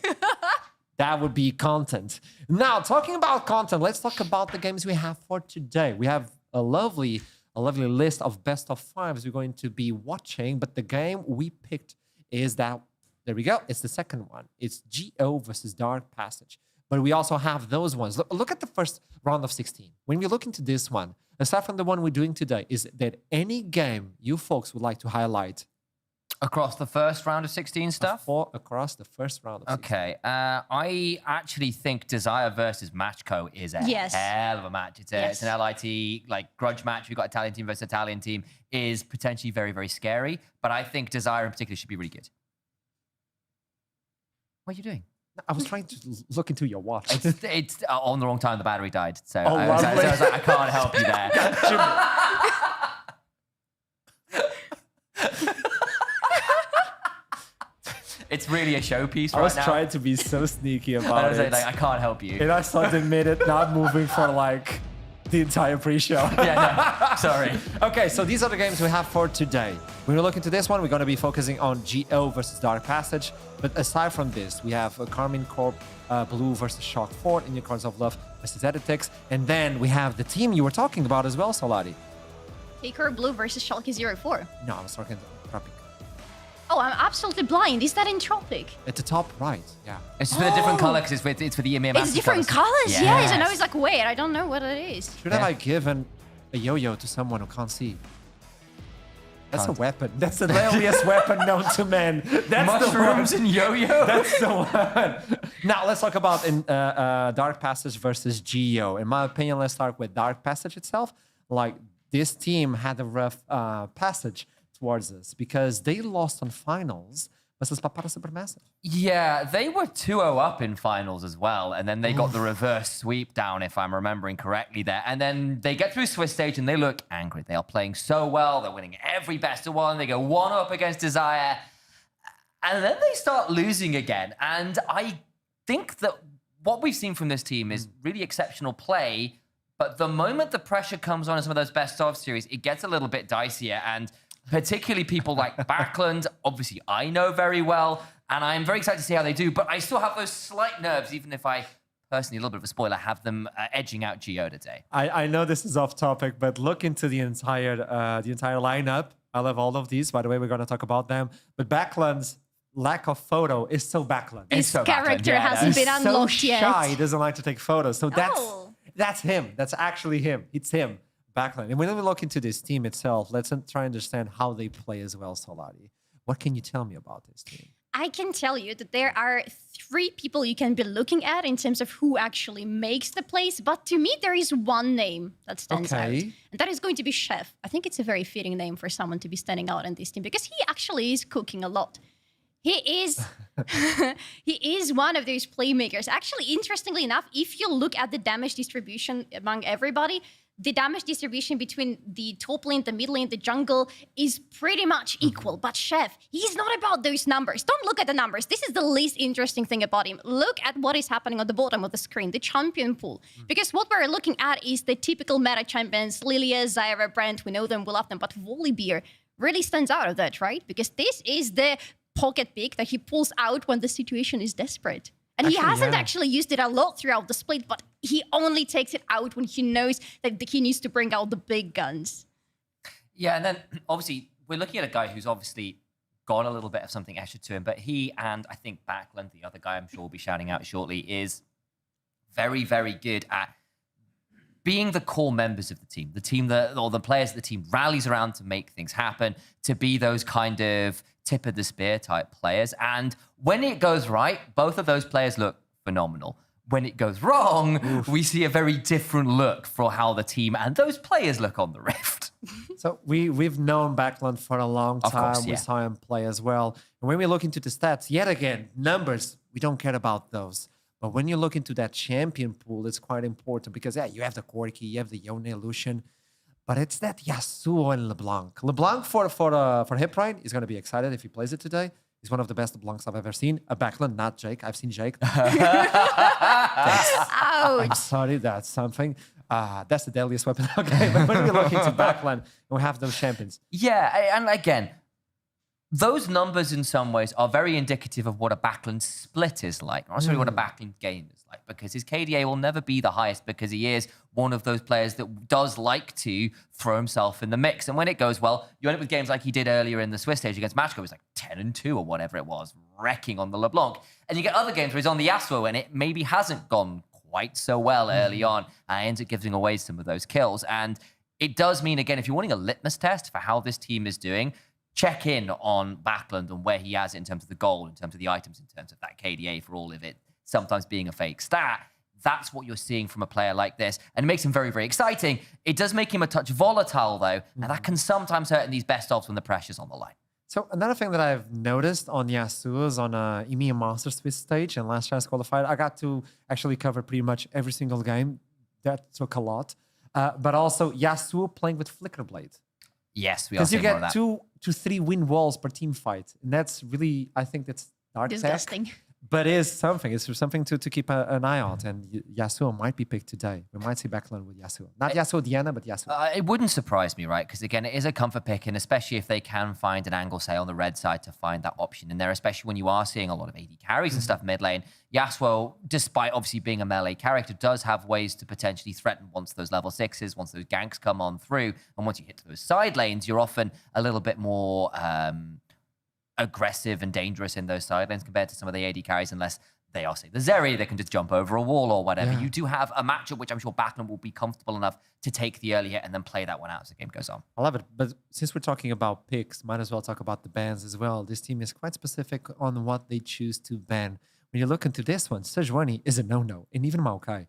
That would be content. Now, talking about content, let's talk about the games we have for today. We have a lovely list of best of fives we're going to be watching, but the game we picked is that, there we go, it's the second one. It's GO versus Dark Passage. But we also have those ones. Look at the first round of 16. When we look into this one, aside from the one we're doing today, is there any game you folks would like to highlight? Across the first round of 16 stuff? For across the first round of 16. Okay. I actually think Desire versus Matchco is a Yes. hell of a match. It's Yes. an LIT like grudge match. We've got Italian team versus Italian team is potentially very, very scary. But I think Desire in particular should be really good. What are you doing? I was trying to look into your watch. It's on the wrong time. The battery died. So Oh, I was lovely. like, I can't help you there. It's really a showpiece I right was now. trying to be so sneaky And I about was it. like, I can't help you. And I saw the minute not moving for like the entire pre-show. Yeah, no, sorry. Okay, so these are the games we have for today. When we look into this one, we're going to be focusing on GO versus Dark Passage. But aside from this, we have Carmine Corp Blue versus Shock 4, in your Cards of Love versus Editix. And then we have the team you were talking about as well, Solari. Taker Blue versus Schalke 04. No, I was talking Tropic. Oh, I'm absolutely blind. Is that in Tropic? At the top right, yeah. It's just with a different color because it's for the EMEA It's Masters different colours. colors. Yes. And I was like, wait, I don't know what it is. Should have I given a yo-yo to someone who can't see? That's a weapon. That's the deadliest weapon known to man. That's Mushrooms the one. and yo-yo. That's the one. Now let's talk about Dark Passage versus Geo. In my opinion, let's start with Dark Passage itself. Like this team had a rough passage towards us because they lost on finals versus Papara Supermassive. Yeah, they were 2-0 up in finals as well, and then they got the reverse sweep down, if I'm remembering correctly there. And then they get through Swiss stage and they look angry. They are playing so well. They're winning every best of one. They go 1 up against Desire, and then they start losing again. And I think that what we've seen from this team is really exceptional play, but the moment the pressure comes on in some of those best of series, it gets a little bit dicier. And particularly people like Backland, obviously I know very well, and I'm very excited to see how they do, but I still have those slight nerves, even if I personally, a little bit of a spoiler, have them edging out Geo today. I know this is off topic, but look into the entire lineup. I love all of these. By the way, we're going to talk about them. But Backland's lack of photo is so Backland. His so character Backland, hasn't been He's so unlocked yet. shy. He doesn't like to take photos. So Oh. that's him. That's actually him. It's him. Backland. And when we look into this team itself, let's try and understand how they play as well, Solari. What can you tell me about this team? I can tell you that there are 3 people you can be looking at in terms of who actually makes the plays. But to me, there is one name that stands out. And that is going to be Chef. I think it's a very fitting name for someone to be standing out in this team because he actually is cooking a lot. He is he is one of those playmakers. Actually, interestingly enough, if you look at the damage distribution among everybody, the damage distribution between the top lane, the mid lane, the jungle is pretty much equal. But Chef, he's not about those numbers. Don't look at the numbers. This is the least interesting thing about him. Look at what is happening on the bottom of the screen, the champion pool. Because what we're looking at is the typical meta champions, Lilia, Zyra, Brand, we know them, we love them. But Volibear really stands out of that, right? Because this is the pocket pick that he pulls out when the situation is desperate. And he hasn't actually used it a lot throughout the split, but he only takes it out when he knows that he needs to bring out the big guns. Yeah, and then obviously we're looking at a guy who's obviously got a little bit of something extra to him, but he and I think Backland, the other guy I'm sure will be shouting out shortly, is very, very good at being the core members of the team that, or the players of the team rallies around to make things happen, to be those kind of tip of the spear type players. And when it goes right, both of those players look phenomenal. When it goes wrong, we see a very different look for how the team and those players look on the Rift. So we've known Backland for a long time. Of course, yeah. We saw him play as well. And when we look into the stats, yet again, numbers, we don't care about those. But when you look into that champion pool, it's quite important because, yeah, you have the Corki, you have the Yone Lucian, but it's that Yasuo and LeBlanc. LeBlanc for Hipride is going to be excited if he plays it today. He's one of the best LeBlancs I've ever seen. A Backland, not Jake. I've seen Jake. I'm sorry, that's something. That's the deadliest weapon. Okay, but when we look into Backland, we have those champions. Yeah, and again, those numbers in some ways are very indicative of what a Backland split is like, not necessarily what a Backland game is like, because his KDA will never be the highest because he is one of those players that does like to throw himself in the mix. And when it goes well, you end up with games like he did earlier in the Swiss stage against Matchko. It was like 10-2 or whatever it was, wrecking on the LeBlanc. And you get other games where he's on the Yasuo and it maybe hasn't gone quite so well early on. And ends up giving away some of those kills. And it does mean, again, if you're wanting a litmus test for how this team is doing, check in on Backland and where he has it in terms of the goal, in terms of the items, in terms of that KDA for all of it, sometimes being a fake stat. That's what you're seeing from a player like this. And it makes him very, very exciting. It does make him a touch volatile, though, and that can sometimes hurt in these best-ofs when the pressure's on the line. So another thing that I've noticed on Yasuo's on EMEA Masters Swiss stage and last chance qualified, I got to actually cover pretty much every single game. That took a lot. But also Yasuo playing with Flicker Blade. Yes, we are because you seeing more of get that. 2 to 3 win walls per team fight, and that's really, I think that's dark Disgusting. tech, but is something. It's something to keep an eye out. And Yasuo might be picked today. We might see Backland with Yasuo, not Yasuo Diana, but Yasuo. It wouldn't surprise me, right? Because again, it is a comfort pick, and especially if they can find an angle, say on the red side, to find that option in there, especially when you are seeing a lot of AD carries and stuff mid lane. Yasuo, despite obviously being a melee character, does have ways to potentially threaten once those level 6s, once those ganks come on through, and once you hit those side lanes, you're often a little bit more aggressive and dangerous in those side lanes compared to some of the AD carries, unless they are, say, the Zeri, they can just jump over a wall or whatever. You do have a matchup which I'm sure Backlund will be comfortable enough to take the early hit and then play that one out as the game goes on. I love it. But since we're talking about picks, might as well talk about the bans as well. This team is quite specific on what they choose to ban. When you look into this one, Sejuani is a no-no, and even Maokai.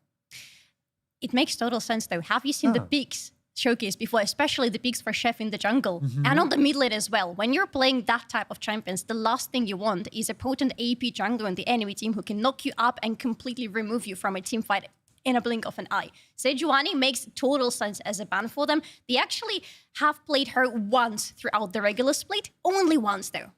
It makes total sense, though. Have you seen the picks showcase before, especially the picks for Chef in the jungle and on the mid lane as well? When you're playing that type of champions, the last thing you want is a potent AP jungler on the enemy team who can knock you up and completely remove you from a team fight in a blink of an eye. Sejuani makes total sense as a ban for them. They actually have played her once throughout the regular split, only once though.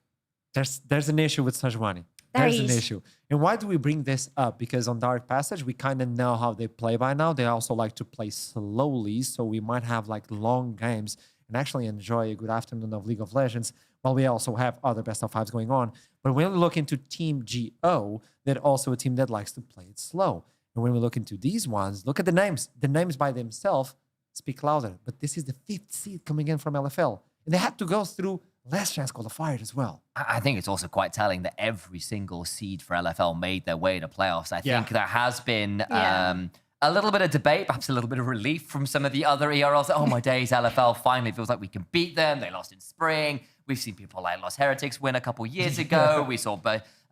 There's an issue with Sejuani. There's an issue. And why do we bring this up? Because on Dark Passage, we kind of know how they play by now. They also like to play slowly, so we might have like long games and actually enjoy a good afternoon of League of Legends, while we also have other best of fives going on. But when we look into Team GO, they're also a team that likes to play it slow. And when we look into these ones, look at the names. The names by themselves speak louder. But this is the 5th seed coming in from LFL. And they had to go through last chance qualifiers as well. I think it's also quite telling that every single seed for LFL made their way to playoffs. I think there has been a little bit of debate, perhaps a little bit of relief from some of the other ERLs. Oh my days, LFL finally feels like we can beat them. They lost in spring. We've seen people like Lost Heretics win a couple years ago. We saw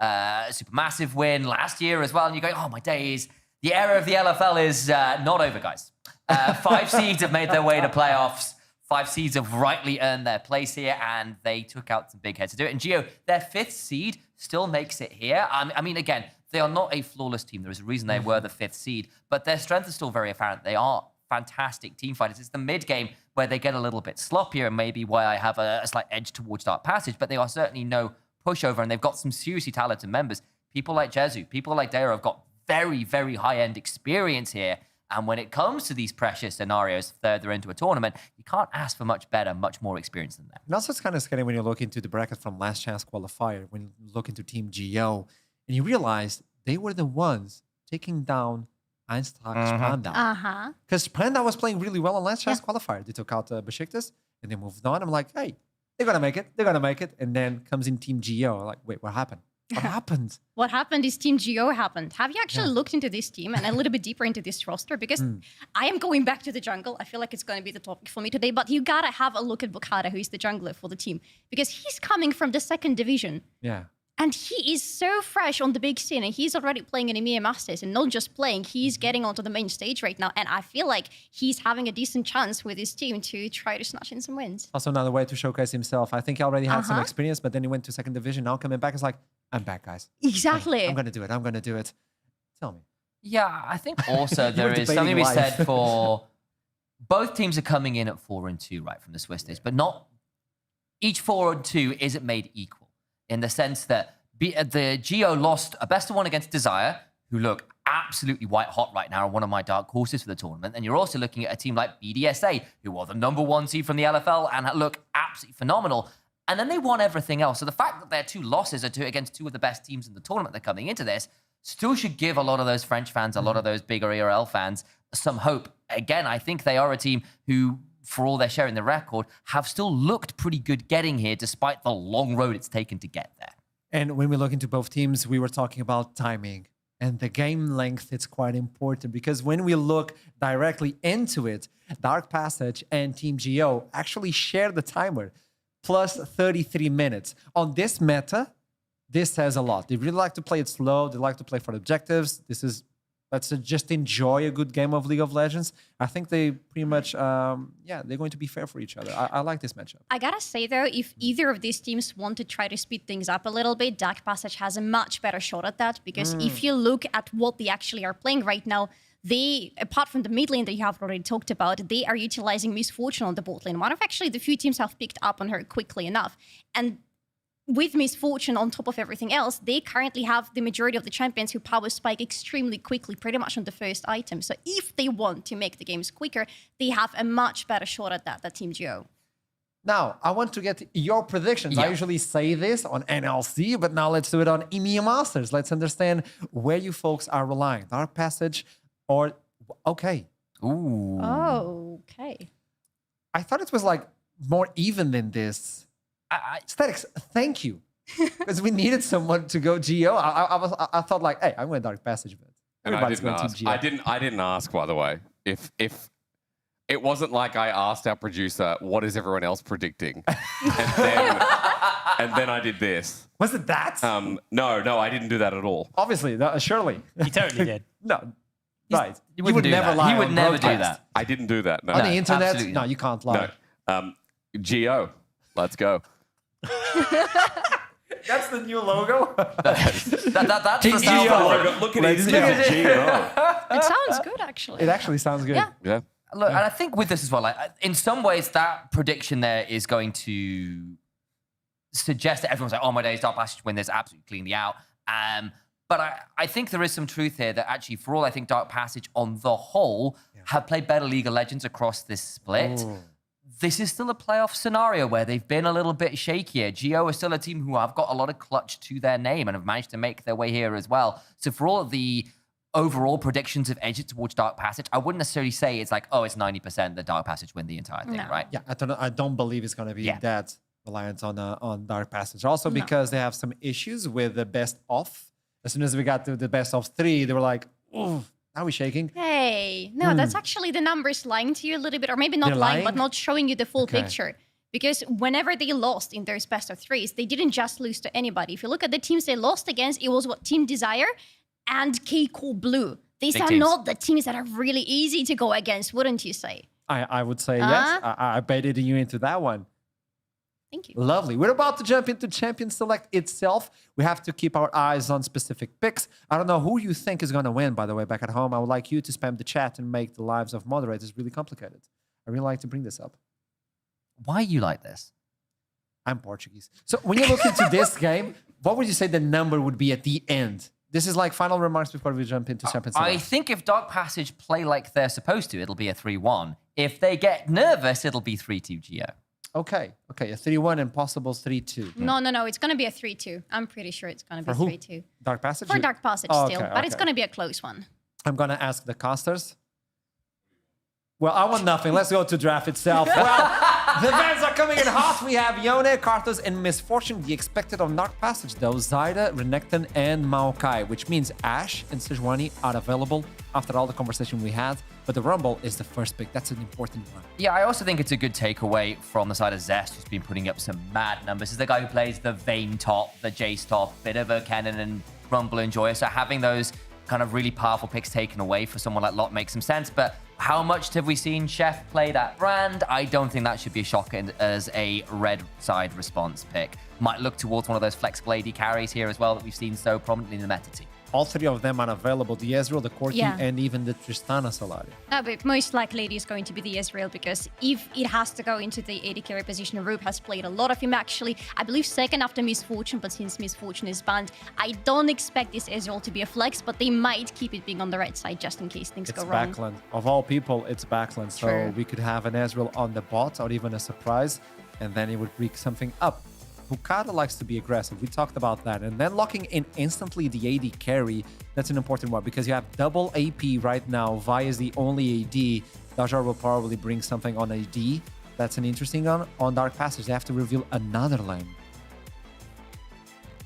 Supermassive win last year as well. And you go, oh my days, the era of the LFL is not over, guys. 5 seeds have made their way to playoffs. 5 seeds have rightly earned their place here, and they took out some big heads to do it. And Gio, their 5th seed still makes it here. I mean, again, they are not a flawless team. There is a reason they were the 5th seed, but their strength is still very apparent. They are fantastic team fighters. It's the mid game where they get a little bit sloppier, and maybe why I have a slight edge towards Dark Passage, but they are certainly no pushover, and they've got some seriously talented members. People like Jezu, people like Dara have got very, very high-end experience here. And when it comes to these precious scenarios further into a tournament, you can't ask for much better, much more experience than that. And also it's kind of scary when you look into the bracket from last chance qualifier, when you look into Team GO, and you realize they were the ones taking down Einstrak's Spandau. Because Spandau was playing really well on last chance qualifier. They took out Besiktas, and they moved on. I'm like, hey, they're going to make it. They're going to make it. And then comes in Team GO. Like, wait, what happened? What happened? What happened is Team GO happened. Have you actually looked into this team and a little bit deeper into this roster? Because I am going back to the jungle. I feel like it's going to be the topic for me today. But you got to have a look at Bukara, who is the jungler for the team. Because he's coming from the 2nd division. Yeah. And he is so fresh on the big scene. And he's already playing in EMEA Masters. And not just playing, he's getting onto the main stage right now. And I feel like he's having a decent chance with his team to try to snatch in some wins. Also another way to showcase himself. I think he already had some experience, but then he went to 2nd division. Now coming back, it's like, I'm back, guys. Exactly. I'm going to do it. I'm going to do it. Tell me. Yeah, I think also there is something to be said for both teams are coming in at 4-2, right, from the Swiss days, but not each 4-2 isn't made equal in the sense that the GO lost a best of 1 against Desire, who look absolutely white hot right now, are one of my dark horses for the tournament. And you're also looking at a team like BDSA, who are the #1 seed from the LFL and look absolutely phenomenal. And then they won everything else. So the fact that their 2 losses are against 2 of the best teams in the tournament that are coming into this still should give a lot of those French fans, a lot of those bigger ERL fans, some hope. Again, I think they are a team who, for all they're sharing the record, have still looked pretty good getting here despite the long road it's taken to get there. And when we look into both teams, we were talking about timing. And the game length, it's quite important because when we look directly into it, Dark Passage and Team GO actually share the timer, plus 33 minutes. On this meta, this says a lot. They really like to play it slow. They like to play for objectives. Let's just enjoy a good game of League of Legends. I think they pretty much, they're going to be fair for each other. I like this matchup. I gotta say, though, if either of these teams want to try to speed things up a little bit, Dark Passage has a much better shot at that. Because if you look at what they actually are playing right now, they, apart from the mid lane that you have already talked about, they are utilizing Misfortune on the bot lane. One of actually the few teams have picked up on her quickly enough. And with Misfortune on top of everything else, they currently have the majority of the champions who power spike extremely quickly, pretty much on the first item. So if they want to make the games quicker, they have a much better shot at that Team GO. Now, I want to get your predictions. I usually say this on NLC, but now let's do it on EMEA Masters. Let's understand where you folks are relying. Dark Passage or okay. Ooh. Oh, okay. I thought it was like more even than this. Statics, thank you. Because we needed someone to go GO. I thought like, hey, I'm going Dark Passage, but And I everybody's didn't going ask. Team GO. I didn't ask, by the way. If it wasn't like I asked our producer, what is everyone else predicting? and then I did this. Was it that? No, I didn't do that at all. Obviously, surely. He totally did. No. Right. He You would do never that. lie He would on never do broadcast. that. I didn't do that. No. On the internet? absolutely No, not. you can't lie. No. GO. Let's go. That's the new logo. That's the sound. Look at Let's his go. GO. It sounds good, actually. It actually sounds good. Yeah. Yeah. Look, and I think with this as well, like, in some ways, that prediction there is going to suggest that everyone's like, oh, my days, Dark Passage win this absolutely cleanly out. But I think there is some truth here that actually, for all I think Dark Passage on the whole have played better League of Legends across this split. This is still a playoff scenario where they've been a little bit shakier. GO is still a team who have got a lot of clutch to their name and have managed to make their way here as well. So for all of the overall predictions of edge it towards Dark Passage, I wouldn't necessarily say it's like, oh, it's 90% that Dark Passage win the entire thing, No. right? Yeah, I don't believe it's going to be Yeah. that reliant on Dark Passage. Also because they have some issues with the best of. As soon as we got to the best of 3, they were like, ooh, now we're shaking. Hey, no, that's actually the numbers lying to you a little bit, or maybe not They're lying, but lying? not showing you the full Okay. picture. Because whenever they lost in those best of 3s, they didn't just lose to anybody. If you look at the teams they lost against, it was what Team Desire and K-Cool Blue. These Big are teams. not the teams that are really easy to go against, wouldn't you say? I would say yes. I baited you into that one. Thank you. Lovely. We're about to jump into Champion Select itself. We have to keep our eyes on specific picks. I don't know who you think is going to win, by the way, back at home. I would like you to spam the chat and make the lives of moderators really complicated. I really like to bring this up. Why are you like this? I'm Portuguese. So when you look into this game, what would you say the number would be at the end? This is like final remarks before we jump into Champion Select. I think if Dark Passage play like they're supposed to, it'll be a 3-1. If they get nervous, it'll be 3-2 GO. Okay, a 3-1 and possible 3-2. No. It's going to be a 3-2. I'm pretty sure it's going to For be who? 3-2. Dark Passage? For Dark Passage Oh, still, okay, but it's okay. going to be a close one. I'm going to ask the casters. Well, I want nothing. Let's go to draft itself. Well, the fans are coming in hot. We have Yone, Karthus, and Misfortune. The expected on Dark Passage, though, Zyda, Renekton, and Maokai, which means Ashe and Sejuani are available after all the conversation we had. But the Rumble is the first pick. That's an important one. Yeah, I also think it's a good takeaway from the side of Zest, who's been putting up some mad numbers. This is the guy who plays the Vayne top, the Jace top, bit of a Kennen and Rumble enjoyer. So having those kind of really powerful picks taken away for someone like Lot makes some sense. But how much have we seen Chef play that brand? I don't think that should be a shock as a red side response pick. Might look towards one of those flexible AD carries here as well that we've seen so prominently in the meta team. All 3 of them are available. The Ezreal, the Corki, Yeah. and even the Tristana Solari. No, but most likely it is going to be the Israel, because if it has to go into the AD carry position, Rube has played a lot of him actually. I believe second after Misfortune, but since Misfortune is banned, I don't expect this Israel to be a flex, but they might keep it being on the right side just in case things It's go wrong. backland. Of all people, it's backland. So True. we could have an Ezreal on the bot or even a surprise, and then it would break something up. Bukata likes to be aggressive. We talked about that. And then locking in instantly the AD carry, that's an important one because you have double AP right now. Vi is the only AD. Dajar will probably bring something on AD. That's an interesting one. On Dark Passage, they have to reveal another lane.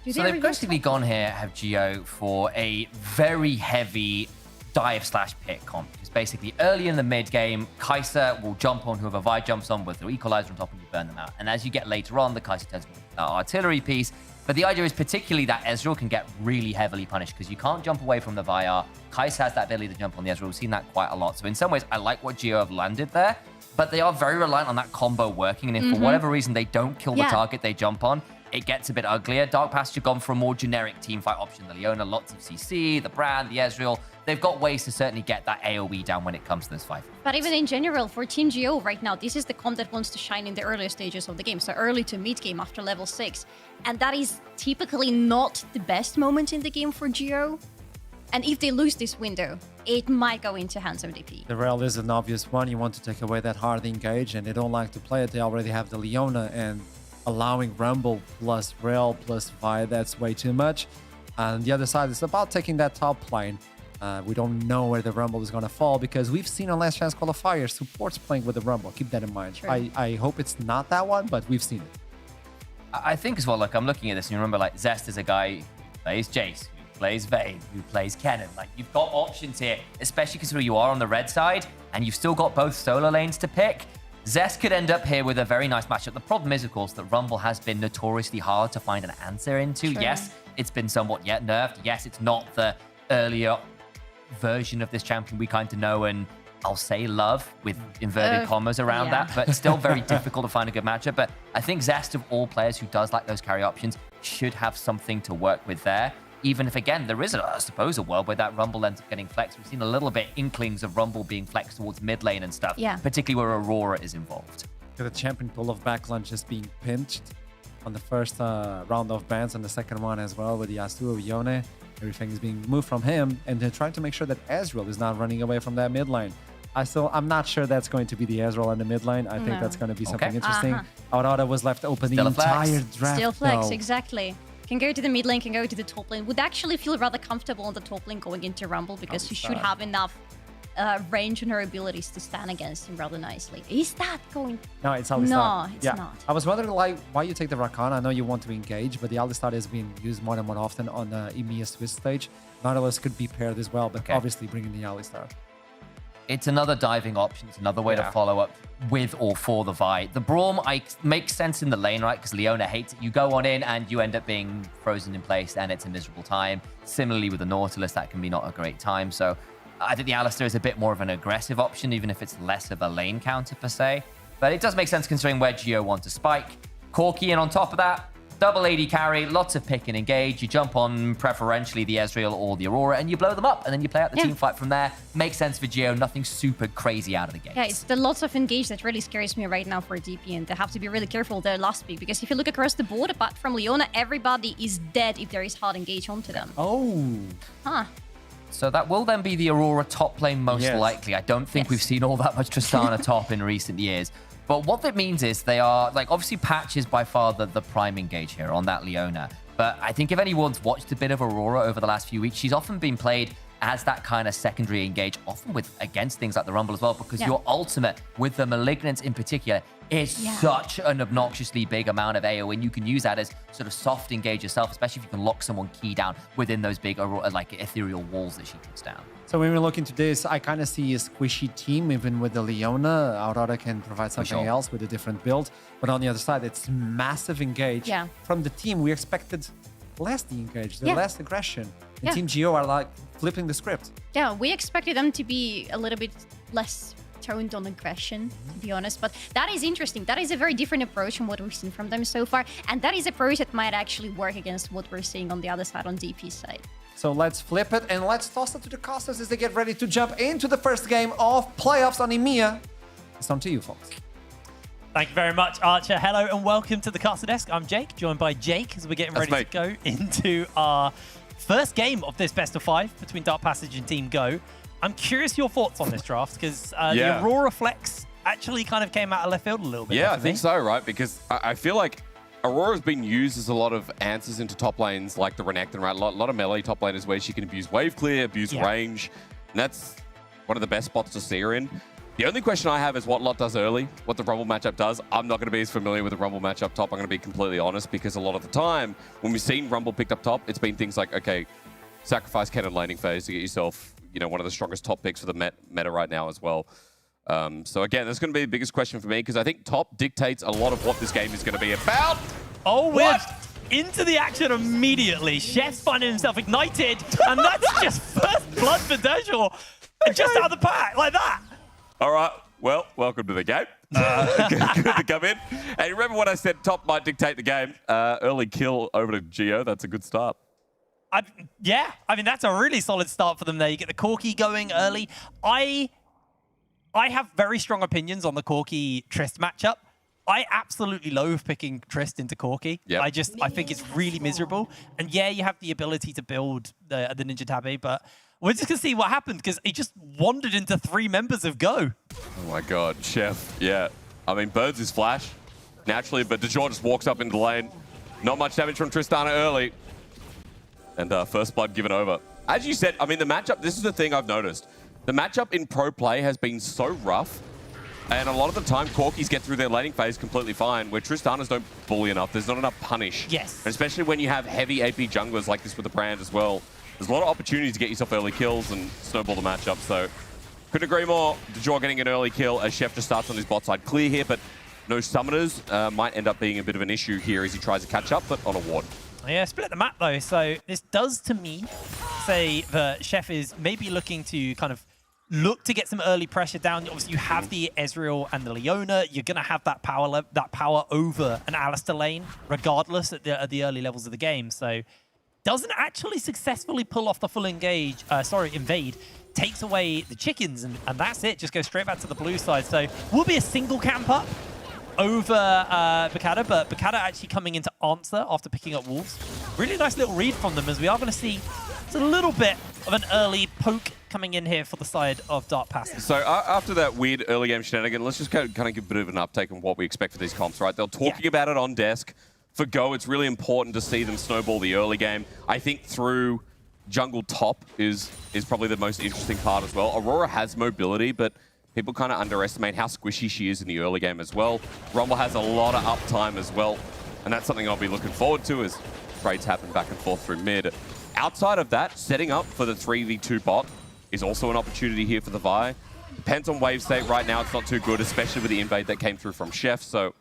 Do So they they've reveal basically gone here, have Geo, for a very heavy dive/pick comp. Because basically early in the mid game, Kai'Sa will jump on whoever Vi jumps on with the equalizer on top and you burn them out. And as you get later on, the Kai'Sa turns into that artillery piece. But the idea is particularly that Ezreal can get really heavily punished because you can't jump away from the Viar. Kai'Sa has that ability to jump on the Ezreal. We've seen that quite a lot. So in some ways, I like what Geo have landed there. But they are very reliant on that combo working. And if for whatever reason they don't kill the Yeah. target they jump on, it gets a bit uglier. Dark Passage have gone for a more generic teamfight option. The Leona, lots of CC, the Brand, the Ezreal. They've got ways to certainly get that AoE down when it comes to this fight. But even in general, for Team Geo right now, this is the comp that wants to shine in the earlier stages of the game. So early to mid game after level 6. And that is typically not the best moment in the game for Geo. And if they lose this window, it might go into hands of DP. The Rel is an obvious one. You want to take away that hard engage, and they don't like to play it. They already have the Leona, and allowing Rumble plus Rel plus Vi, that's way too much. And the other side is about taking that top lane. We don't know where the Rumble is going to fall because we've seen on Last Chance Qualifiers supports playing with the Rumble. Keep that in mind. True. I hope it's not that one, but we've seen it. I think as well, look, I'm looking at this and you remember like Zest is a guy who plays Jace, who plays Vayne, who plays Kennen. Like you've got options here, especially considering you are on the red side and you've still got both solo lanes to pick. Zest could end up here with a very nice matchup. The problem is, of course, that Rumble has been notoriously hard to find an answer into. True. Yes, it's been somewhat yet nerfed. Yes, it's not the earlier version of this champion we kind of know and I'll say love with inverted commas around that, but still very difficult to find a good matchup. But I think Zest, of all players who does like those carry options, should have something to work with there. Even if, again, there is, I suppose, a world where that Rumble ends up getting flexed. We've seen a little bit inklings of Rumble being flexed towards mid lane and stuff, particularly where Aurora is involved. The champion pool of backline just being pinched on the first round of bans and the second one as well with the Yasuo Yone. Everything is being moved from him, and they're trying to make sure that Ezreal is not running away from that mid lane. I'm not sure that's going to be the Ezreal in the mid lane. I think that's going to be something interesting. Aurora was left open the entire draft. Still flex, exactly. Can go to the mid lane, can go to the top lane. Would actually feel rather comfortable on the top lane going into Rumble because she should have enough range in her abilities to stand against him rather nicely. Is that going? No, it's Alistar. No, it's not. I was wondering like why you take the Rakan. I know you want to engage, but the Alistar is being used more and more often on the EMEA Swiss stage. Nautilus could be paired as well, but obviously bringing the Alistar. It's another diving option. It's another way to follow up with or for the Vi. The Braum makes sense in the lane, right? Because Leona hates it. You go on in and you end up being frozen in place and it's a miserable time. Similarly with the Nautilus, that can be not a great time. So I think the Alistar is a bit more of an aggressive option, even if it's less of a lane counter per se. But it does make sense considering where Geo wants to spike. Corki, and on top of that, double AD carry, lots of pick and engage. You jump on preferentially the Ezreal or the Aurora and you blow them up and then you play out the team fight from there. Makes sense for Geo, nothing super crazy out of the gate. Yeah, it's the lots of engage that really scares me right now for DP, and they have to be really careful there last pick because if you look across the board, apart from Leona, everybody is dead if there is hard engage onto them. Oh. Huh. So that will then be the Aurora top lane most likely. I don't think we've seen all that much Tristana top in recent years. But what that means is they are, like, obviously Patch is by far the prime engage here on that Leona. But I think if anyone's watched a bit of Aurora over the last few weeks, she's often been played as that kind of secondary engage, often against things like the Rumble as well, because your ultimate, with the Malignance in particular, is such an obnoxiously big amount of AoE, and you can use that as sort of soft engage yourself, especially if you can lock someone key down within those big, like, ethereal walls that she puts down. So when we look into this, I kind of see a squishy team, even with the Leona. Aurora can provide something else with a different build. But on the other side, it's massive engage. Yeah. From the team, we expected less the engage, less aggression. And Team Geo are like flipping the script. Yeah, we expected them to be a little bit less toned on aggression, to be honest. But that is interesting. That is a very different approach from what we've seen from them so far. And that is an approach that might actually work against what we're seeing on the other side, on DP's side. So let's flip it and let's toss it to the casters as they get ready to jump into the first game of playoffs on EMEA. It's on to you, folks. Thank you very much, Archer. Hello and welcome to the caster desk. I'm Jake, joined by Jake as we're getting ready to go into our first game of this best of 5 between Dark Passage and Team Go. I'm curious your thoughts on this draft because the Aurora Flex actually kind of came out of left field a little bit. Yeah, I think so, right? Because I feel like Aurora's been used as a lot of answers into top lanes like the Renekton, right? A lot of melee top laners where she can abuse wave clear, abuse range, and that's one of the best spots to see her in. The only question I have is what Lot does early, what the Rumble matchup does. I'm not going to be as familiar with the Rumble matchup top, I'm going to be completely honest, because a lot of the time, when we've seen Rumble picked up top, it's been things like, okay, sacrifice Kennen laning phase to get yourself, you know, one of the strongest top picks for the meta right now as well. So again, that's going to be the biggest question for me, because I think top dictates a lot of what this game is going to be about. Oh, we're into the action immediately. Chef's finding himself ignited, and that's just first blood for Dejor. Just out of the pack, like that. All right, well, welcome to the game. Good to come in. And remember when I said top might dictate the game? Early kill over to Geo, that's a good start. Yeah, I mean, that's a really solid start for them there. You get the Corki going early. I have very strong opinions on the Corki Trist matchup. I absolutely loathe picking Trist into Corki. Yep. I think it's really miserable. And yeah, you have the ability to build the Ninja Tabby, but we're just going to see what happens because he just wandered into 3 members of Go. Oh my God, Chef. Yeah. I mean, burns his flash naturally, but Dejor just walks up into the lane. Not much damage from Tristana early. And first blood given over. As you said, I mean, the matchup, this is the thing I've noticed. The matchup in pro play has been so rough And a lot of the time, Corkies get through their laning phase completely fine, where Tristanas don't bully enough. There's not enough punish. Yes. And especially when you have heavy AP junglers like this with the brand as well. There's a lot of opportunities to get yourself early kills and snowball the matchup. So couldn't agree more. DeJour getting an early kill as Chef just starts on his bot side clear here, but no summoners might end up being a bit of an issue here as he tries to catch up, but on a ward. Yeah, split the map though. So this does to me say that Chef is maybe looking to kind of look to get some early pressure down. Obviously, you have the Ezreal and the Leona. You're going to have that power over an Alistar lane, regardless at the early levels of the game. So doesn't actually successfully pull off the full invade. Takes away the chickens, and that's it. Just goes straight back to the blue side. So will be a single camp up over Bacada, but Bacada actually coming into answer after picking up Wolves. Really nice little read from them, as we are going to see it's a little bit of an early poke coming in here for the side of Dark Passage. So after that weird early game shenanigan, let's just kind of give a bit of an uptake on what we expect for these comps, right? They're talking about it on desk. For Go, it's really important to see them snowball the early game. I think through jungle top is probably the most interesting part as well. Aurora has mobility, but people kind of underestimate how squishy she is in the early game as well. Rumble has a lot of uptime as well, and that's something I'll be looking forward to as trades happen back and forth through mid. Outside of that, setting up for the 3v2 bot is also an opportunity here for the Vi. Depends on wave state. Right now, it's not too good, especially with the invade that came through from Chef. So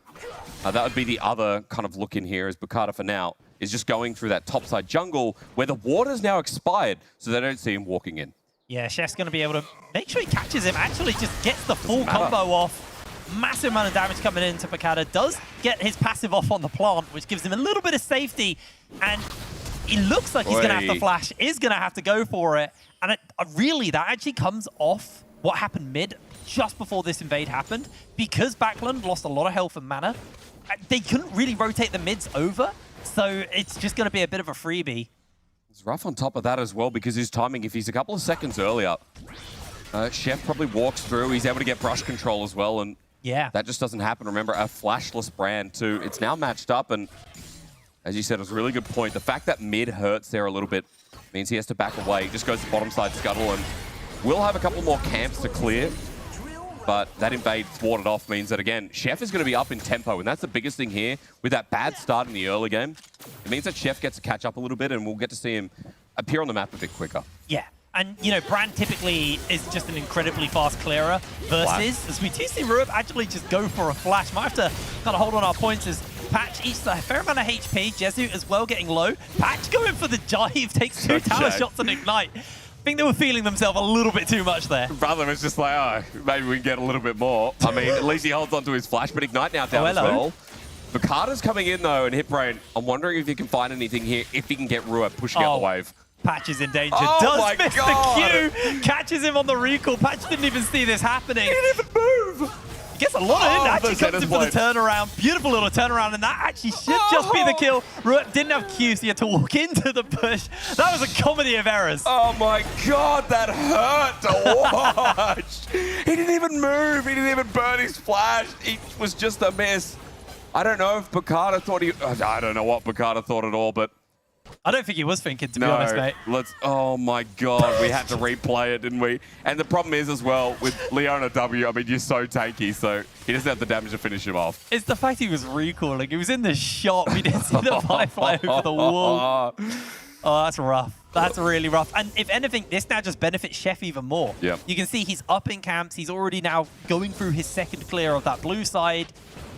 that would be the other kind of look in here, as Bacada for now is just going through that topside jungle where the water's now expired, so they don't see him walking in. Yeah, Chef's going to be able to make sure he catches him, actually just gets the full combo off. Massive amount of damage coming into Bacada. Does get his passive off on the plant, which gives him a little bit of safety. And he looks like he's going to have to flash, is going to have to go for it. And really, that actually comes off what happened mid just before this invade happened. Because Backland lost a lot of health and mana, they couldn't really rotate the mids over. So it's just going to be a bit of a freebie. It's rough on top of that as well, because his timing, if he's a couple of seconds earlier, Chef probably walks through. He's able to get brush control as well, and that just doesn't happen. Remember, a flashless brand too. It's now matched up, and as you said, it was a really good point. The fact that mid hurts there a little bit means he has to back away. He just goes to bottom side scuttle, and we'll have a couple more camps to clear. But that invade thwarted off means that, again, Chef is going to be up in tempo, and that's the biggest thing here. With that bad start in the early game, it means that Chef gets to catch up a little bit, and we'll get to see him appear on the map a bit quicker. Yeah, and, you know, Brand typically is just an incredibly fast clearer versus, as we do see Ruab actually just go for a flash. Might have to kind of hold on our points as Patch eats a fair amount of HP. Jesu as well getting low. Patch going for the dive, takes two tower shots and Ignite. I think they were feeling themselves a little bit too much there. Brother was just like, oh, maybe we can get a little bit more. I mean, at least he holds onto his flash, but Ignite now down as well. Bacada's coming in, though, and Hitbrain, I'm wondering if he can find anything here, if he can get Ruab pushing out the wave. Patch is in danger. Does miss the Q. Catches him on the recall. Patch didn't even see this happening. He didn't even move. Gets a lot of it. Actually comes in for the turnaround. Beautiful little turnaround, and that actually should just be the kill. Ruab didn't have Q, so he had to walk into the push. That was a comedy of errors. Oh my god, that hurt to watch. He didn't even move. He didn't even burn his flash. It was just a miss. I don't know if Bacada thought I don't know what Bacada thought at all, but I don't think he was thinking, to be honest, mate. Oh my god, we had to replay it, didn't we? And the problem is as well, with Leona W, I mean, you're so tanky, so he doesn't have the damage to finish him off. It's the fact he was recalling. He was in the shot. We didn't see the fly over the wall. Oh, that's rough. That's really rough. And if anything, this now just benefits Chef even more. Yeah. You can see he's up in camps. He's already now going through his second clear of that blue side.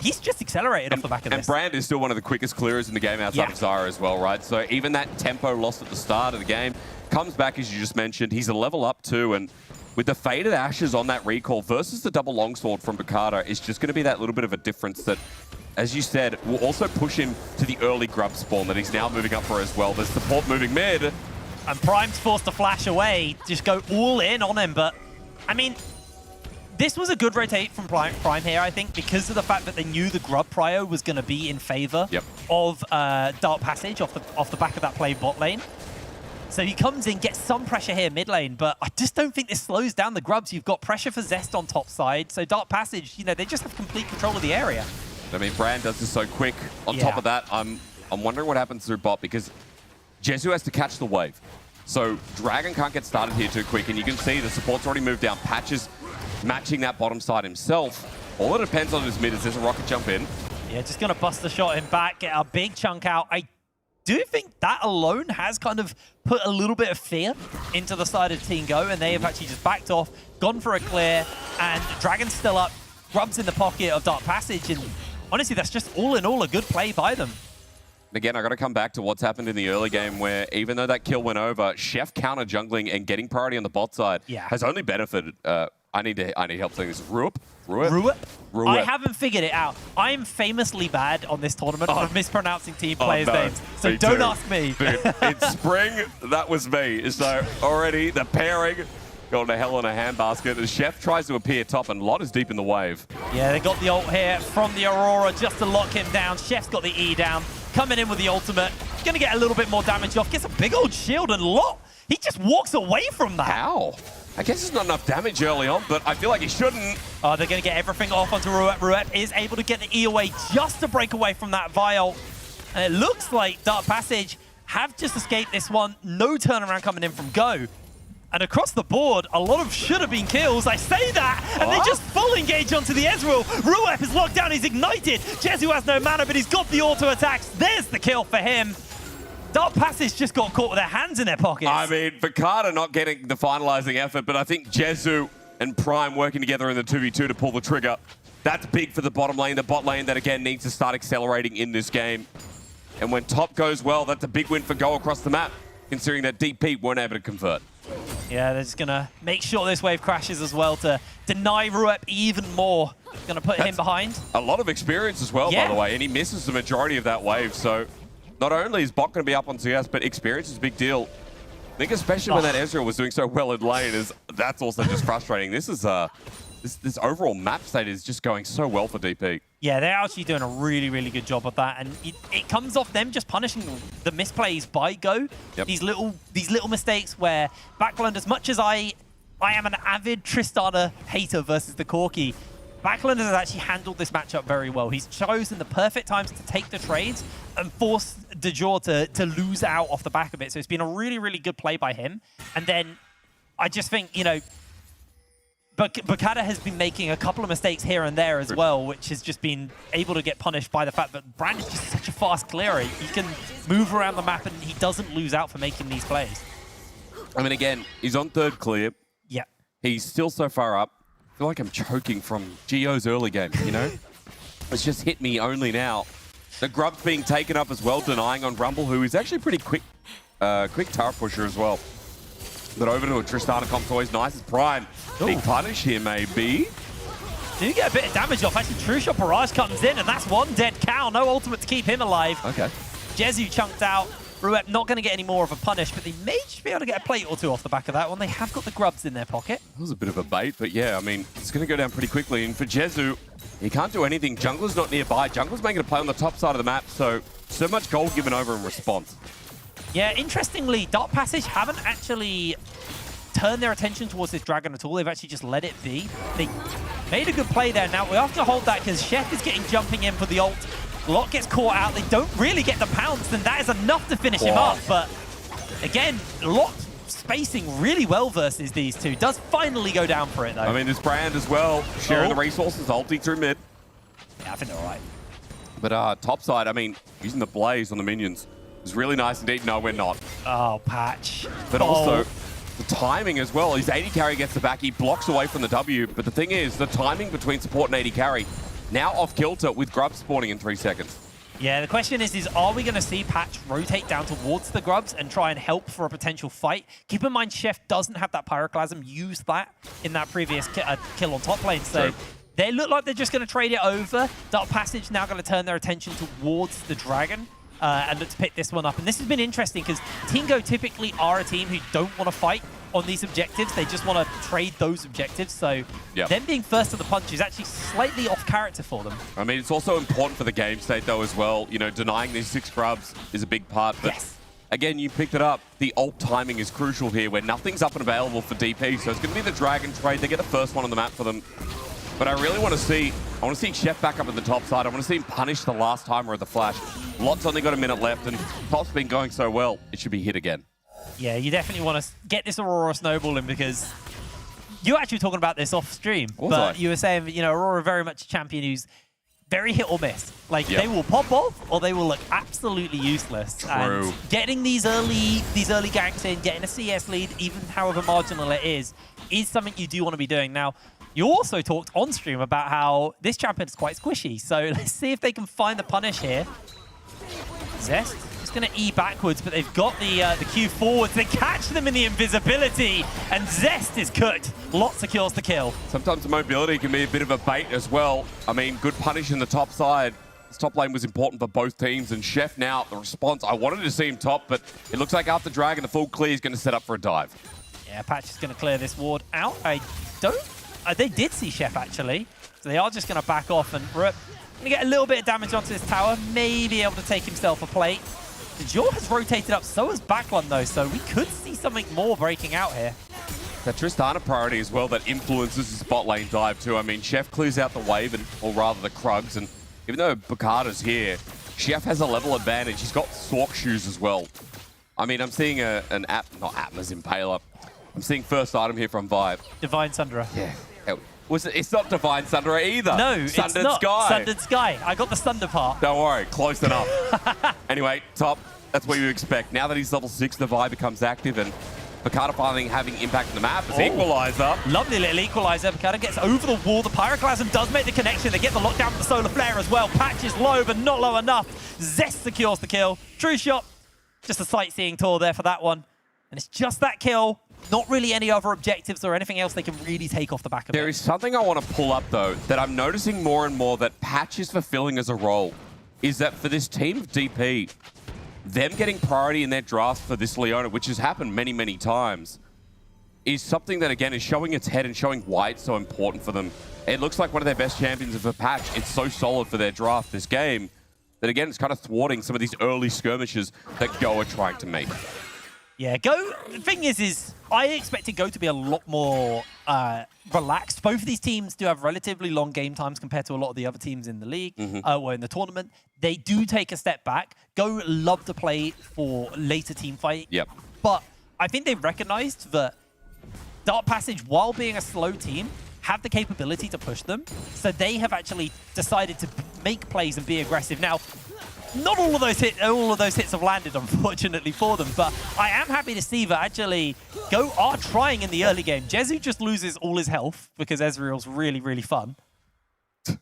He's just accelerated off the back of this. And Brand is still one of the quickest clearers in the game outside of Zyra as well, right? So even that tempo lost at the start of the game comes back, as you just mentioned. He's a level up too, and with the Faded Ashes on that recall versus the double longsword from Bacada, it's just going to be that little bit of a difference that, as you said, will also push him to the early grub spawn that he's now moving up for as well. There's support moving mid. And Prime's forced to flash away, just go all in on him, but, I mean, this was a good rotate from Prime here, I think, because of the fact that they knew the Grub Prio was going to be in favor of Dark Passage off the back of that play bot lane. So he comes in, gets some pressure here mid lane, but I just don't think this slows down the Grubs. You've got pressure for Zest on top side, so Dark Passage, you know, they just have complete control of the area. I mean, Brand does this so quick. On top of that, I'm wondering what happens through bot, because Jesu has to catch the wave. So Dragon can't get started here too quick, and you can see the support's already moved down. Patches matching that bottom side himself. All that depends on his mid is there's a rocket jump in. Yeah, just going to bust the shot in back, get a big chunk out. I do think that alone has kind of put a little bit of fear into the side of Team Go, and they have actually just backed off, gone for a clear, and Dragon's still up, Grub's in the pocket of Dark Passage, and honestly, that's just all in all a good play by them. Again, I got to come back to what's happened in the early game where even though that kill went over, Chef counter jungling and getting priority on the bot side has only benefited. I need help saying this. Ruep? I haven't figured it out. I am famously bad on this tournament for mispronouncing team players' names, so don't ask me. Dude, in spring, that was me. So already the pairing going to hell in a handbasket as Chef tries to appear top and Lot is deep in the wave. Yeah, they got the ult here from the Aurora just to lock him down. Chef's got the E down, coming in with the ultimate. Gonna get a little bit more damage off, gets a big old shield, and Lot, he just walks away from that. How? I guess it's not enough damage early on, but I feel like he shouldn't. Oh, they're going to get everything off onto Ruep. Ruep is able to get the E away just to break away from that Vial. And it looks like Dark Passage have just escaped this one. No turnaround coming in from Go. And across the board, a lot of should have been kills. I say that, and they just full engage onto the Ezreal. Ruep is locked down, he's ignited. Jezu has no mana, but he's got the auto attacks. There's the kill for him. Dark Passage just got caught with their hands in their pockets. I mean, Vakada not getting the finalizing effort, but I think Jezu and Prime working together in the 2v2 to pull the trigger. That's big for the bottom lane, the bot lane that again needs to start accelerating in this game. And when top goes well, that's a big win for Go across the map, considering that DP weren't able to convert. Yeah, they're just going to make sure this wave crashes as well to deny Ruep even more. Going to put him behind. A lot of experience as well, by the way, and he misses the majority of that wave, so not only is bot going to be up on CS, but experience is a big deal. I think especially when that Ezreal was doing so well in lane, that's also just frustrating. This is this overall map state is just going so well for DP. Yeah, they're actually doing a really, really good job of that, and it comes off them just punishing the misplays by Go. Yep. These little mistakes where Backland, as much as I am an avid Tristana hater versus the Corki, Backland has actually handled this matchup very well. He's chosen the perfect times to take the trades and force DeJour to lose out off the back of it. So it's been a really, really good play by him. And then I just think, you know, Bakada has been making a couple of mistakes here and there as well, which has just been able to get punished by the fact that Brand is just such a fast clearer. He can move around the map and he doesn't lose out for making these plays. I mean, again, he's on third clear. Yeah. He's still so far up. I feel like I'm choking from Geo's early game, you know? It's just hit me only now. The Grub's being taken up as well, denying on Rumble, who is actually pretty quick turret pusher as well. But over to a Tristana comp toys, nice as Prime. Big punish here, maybe. Do get a bit of damage off. Actually, True Shot Barrage comes in, and that's one dead cow. No ultimate to keep him alive. Okay. Jezu chunked out. Ruep not going to get any more of a punish, but they may just be able to get a plate or two off the back of that one. They have got the Grubs in their pocket. That was a bit of a bait, but yeah, I mean, it's going to go down pretty quickly. And for Jezu, he can't do anything. Jungler's not nearby. Jungler's making a play on the top side of the map, so much gold given over in response. Yeah, interestingly, Dark Passage haven't actually turned their attention towards this dragon at all. They've actually just let it be. They made a good play there. Now, we have to hold that because Chef is getting jumping in for the ult. Lot gets caught out. They don't really get the pounce, and that is enough to finish him up. But again, Lot spacing really well versus these two. Does finally go down for it, though. I mean, this Brand as well, sharing the resources, ulti through mid. Yeah, I think they're all right. But top side, I mean, using the blaze on the minions is really nice indeed. No, we're not. Oh, Patch. But also, the timing as well. His 80 carry gets the back. He blocks away from the W. But the thing is, the timing between support and 80 carry now off kilter with Grubs spawning in 3 seconds. Yeah, the question is are we going to see Patch rotate down towards the Grubs and try and help for a potential fight? Keep in mind, Chef doesn't have that Pyroclasm. Used that in that previous kill on top lane. So they look like they're just going to trade it over. Dark Passage now going to turn their attention towards the Dragon and look to pick this one up. And this has been interesting because Team Go typically are a team who don't want to fight on these objectives. They just want to trade those objectives. So them being first to the punch is actually slightly off character for them. I mean, it's also important for the game state though as well. You know, denying these 6 Grubs is a big part. But again, you picked it up. The ult timing is crucial here where nothing's up and available for DP. So it's going to be the Dragon trade. They get the first one on the map for them. But I really want to see, Chef back up at the top side. I want to see him punish the last timer of the flash. Lot's only got a minute left and Top's been going so well, it should be hit again. Yeah, you definitely want to get this Aurora snowballing because You were actually talking about this off stream, but you were saying, you know, Aurora very much a champion who's very hit or miss. Like they will pop off or they will look absolutely useless. True. And getting these early ganks in, getting a CS lead, even however marginal it is something you do want to be doing. Now, you also talked on stream about how this champion is quite squishy. So let's see if they can find the punish here. Zest is going to E backwards, but they've got the Q forwards. They catch them in the invisibility, and Zest is cooked. Lots of kills to kill. Sometimes the mobility can be a bit of a bait as well. I mean, good punish in the top side. This top lane was important for both teams, and Chef now, the response, I wanted to see him top, but it looks like after Dragon, the full clear is going to set up for a dive. Yeah, Patch is going to clear this ward out. They did see Chef, actually. So they are just going to back off, and Rup going to get a little bit of damage onto his tower, maybe able to take himself a plate. Dejor has rotated up, so has Backlund, though, so we could see something more breaking out here. That Tristana priority as well that influences the spot lane dive too. I mean, Chef clears out the wave, or rather the Krugs, and even though Bakada's here, Chef has a level advantage. He's got Sork shoes as well. I mean, I'm seeing not Atma's Impaler. I'm seeing first item here from Vibe. Divine Sundra. Yeah. It's not Divine Sundra either. No, it's not. Sky. Sundered Sky. I got the Sunder part. Don't worry, close enough. Anyway, top. That's what you expect. Now that he's level 6, the Vibe becomes active, and Bakada finally having impact on the map as equalizer. Lovely little equalizer. Bakada gets over the wall. The Pyroclasm does make the connection. They get the lockdown with the Solar Flare as well. Patch is low, but not low enough. Zest secures the kill. True shot. Just a sightseeing tour there for that one. And it's just that kill. Not really any other objectives or anything else they can really take off the back of it. There is something I want to pull up, though, that I'm noticing more and more that Patch is fulfilling as a role, is that for this team of DP, them getting priority in their draft for this Leona, which has happened many, many times, is something that, again, is showing its head and showing why it's so important for them. It looks like one of their best champions of a Patch. It's so solid for their draft this game that, again, it's kind of thwarting some of these early skirmishes that Go are trying to make. Yeah, Go, the thing is I expected Go to be a lot more relaxed. Both of these teams do have relatively long game times compared to a lot of the other teams in the league or in the tournament. They do take a step back. Go love to play for later team fight. Yep. But I think they've recognized that Dark Passage, while being a slow team, have the capability to push them. So they have actually decided to make plays and be aggressive. Now, not all of those hits have landed, unfortunately, for them. But I am happy to see that actually Go are trying in the early game. Jezu just loses all his health because Ezreal's really, really fun.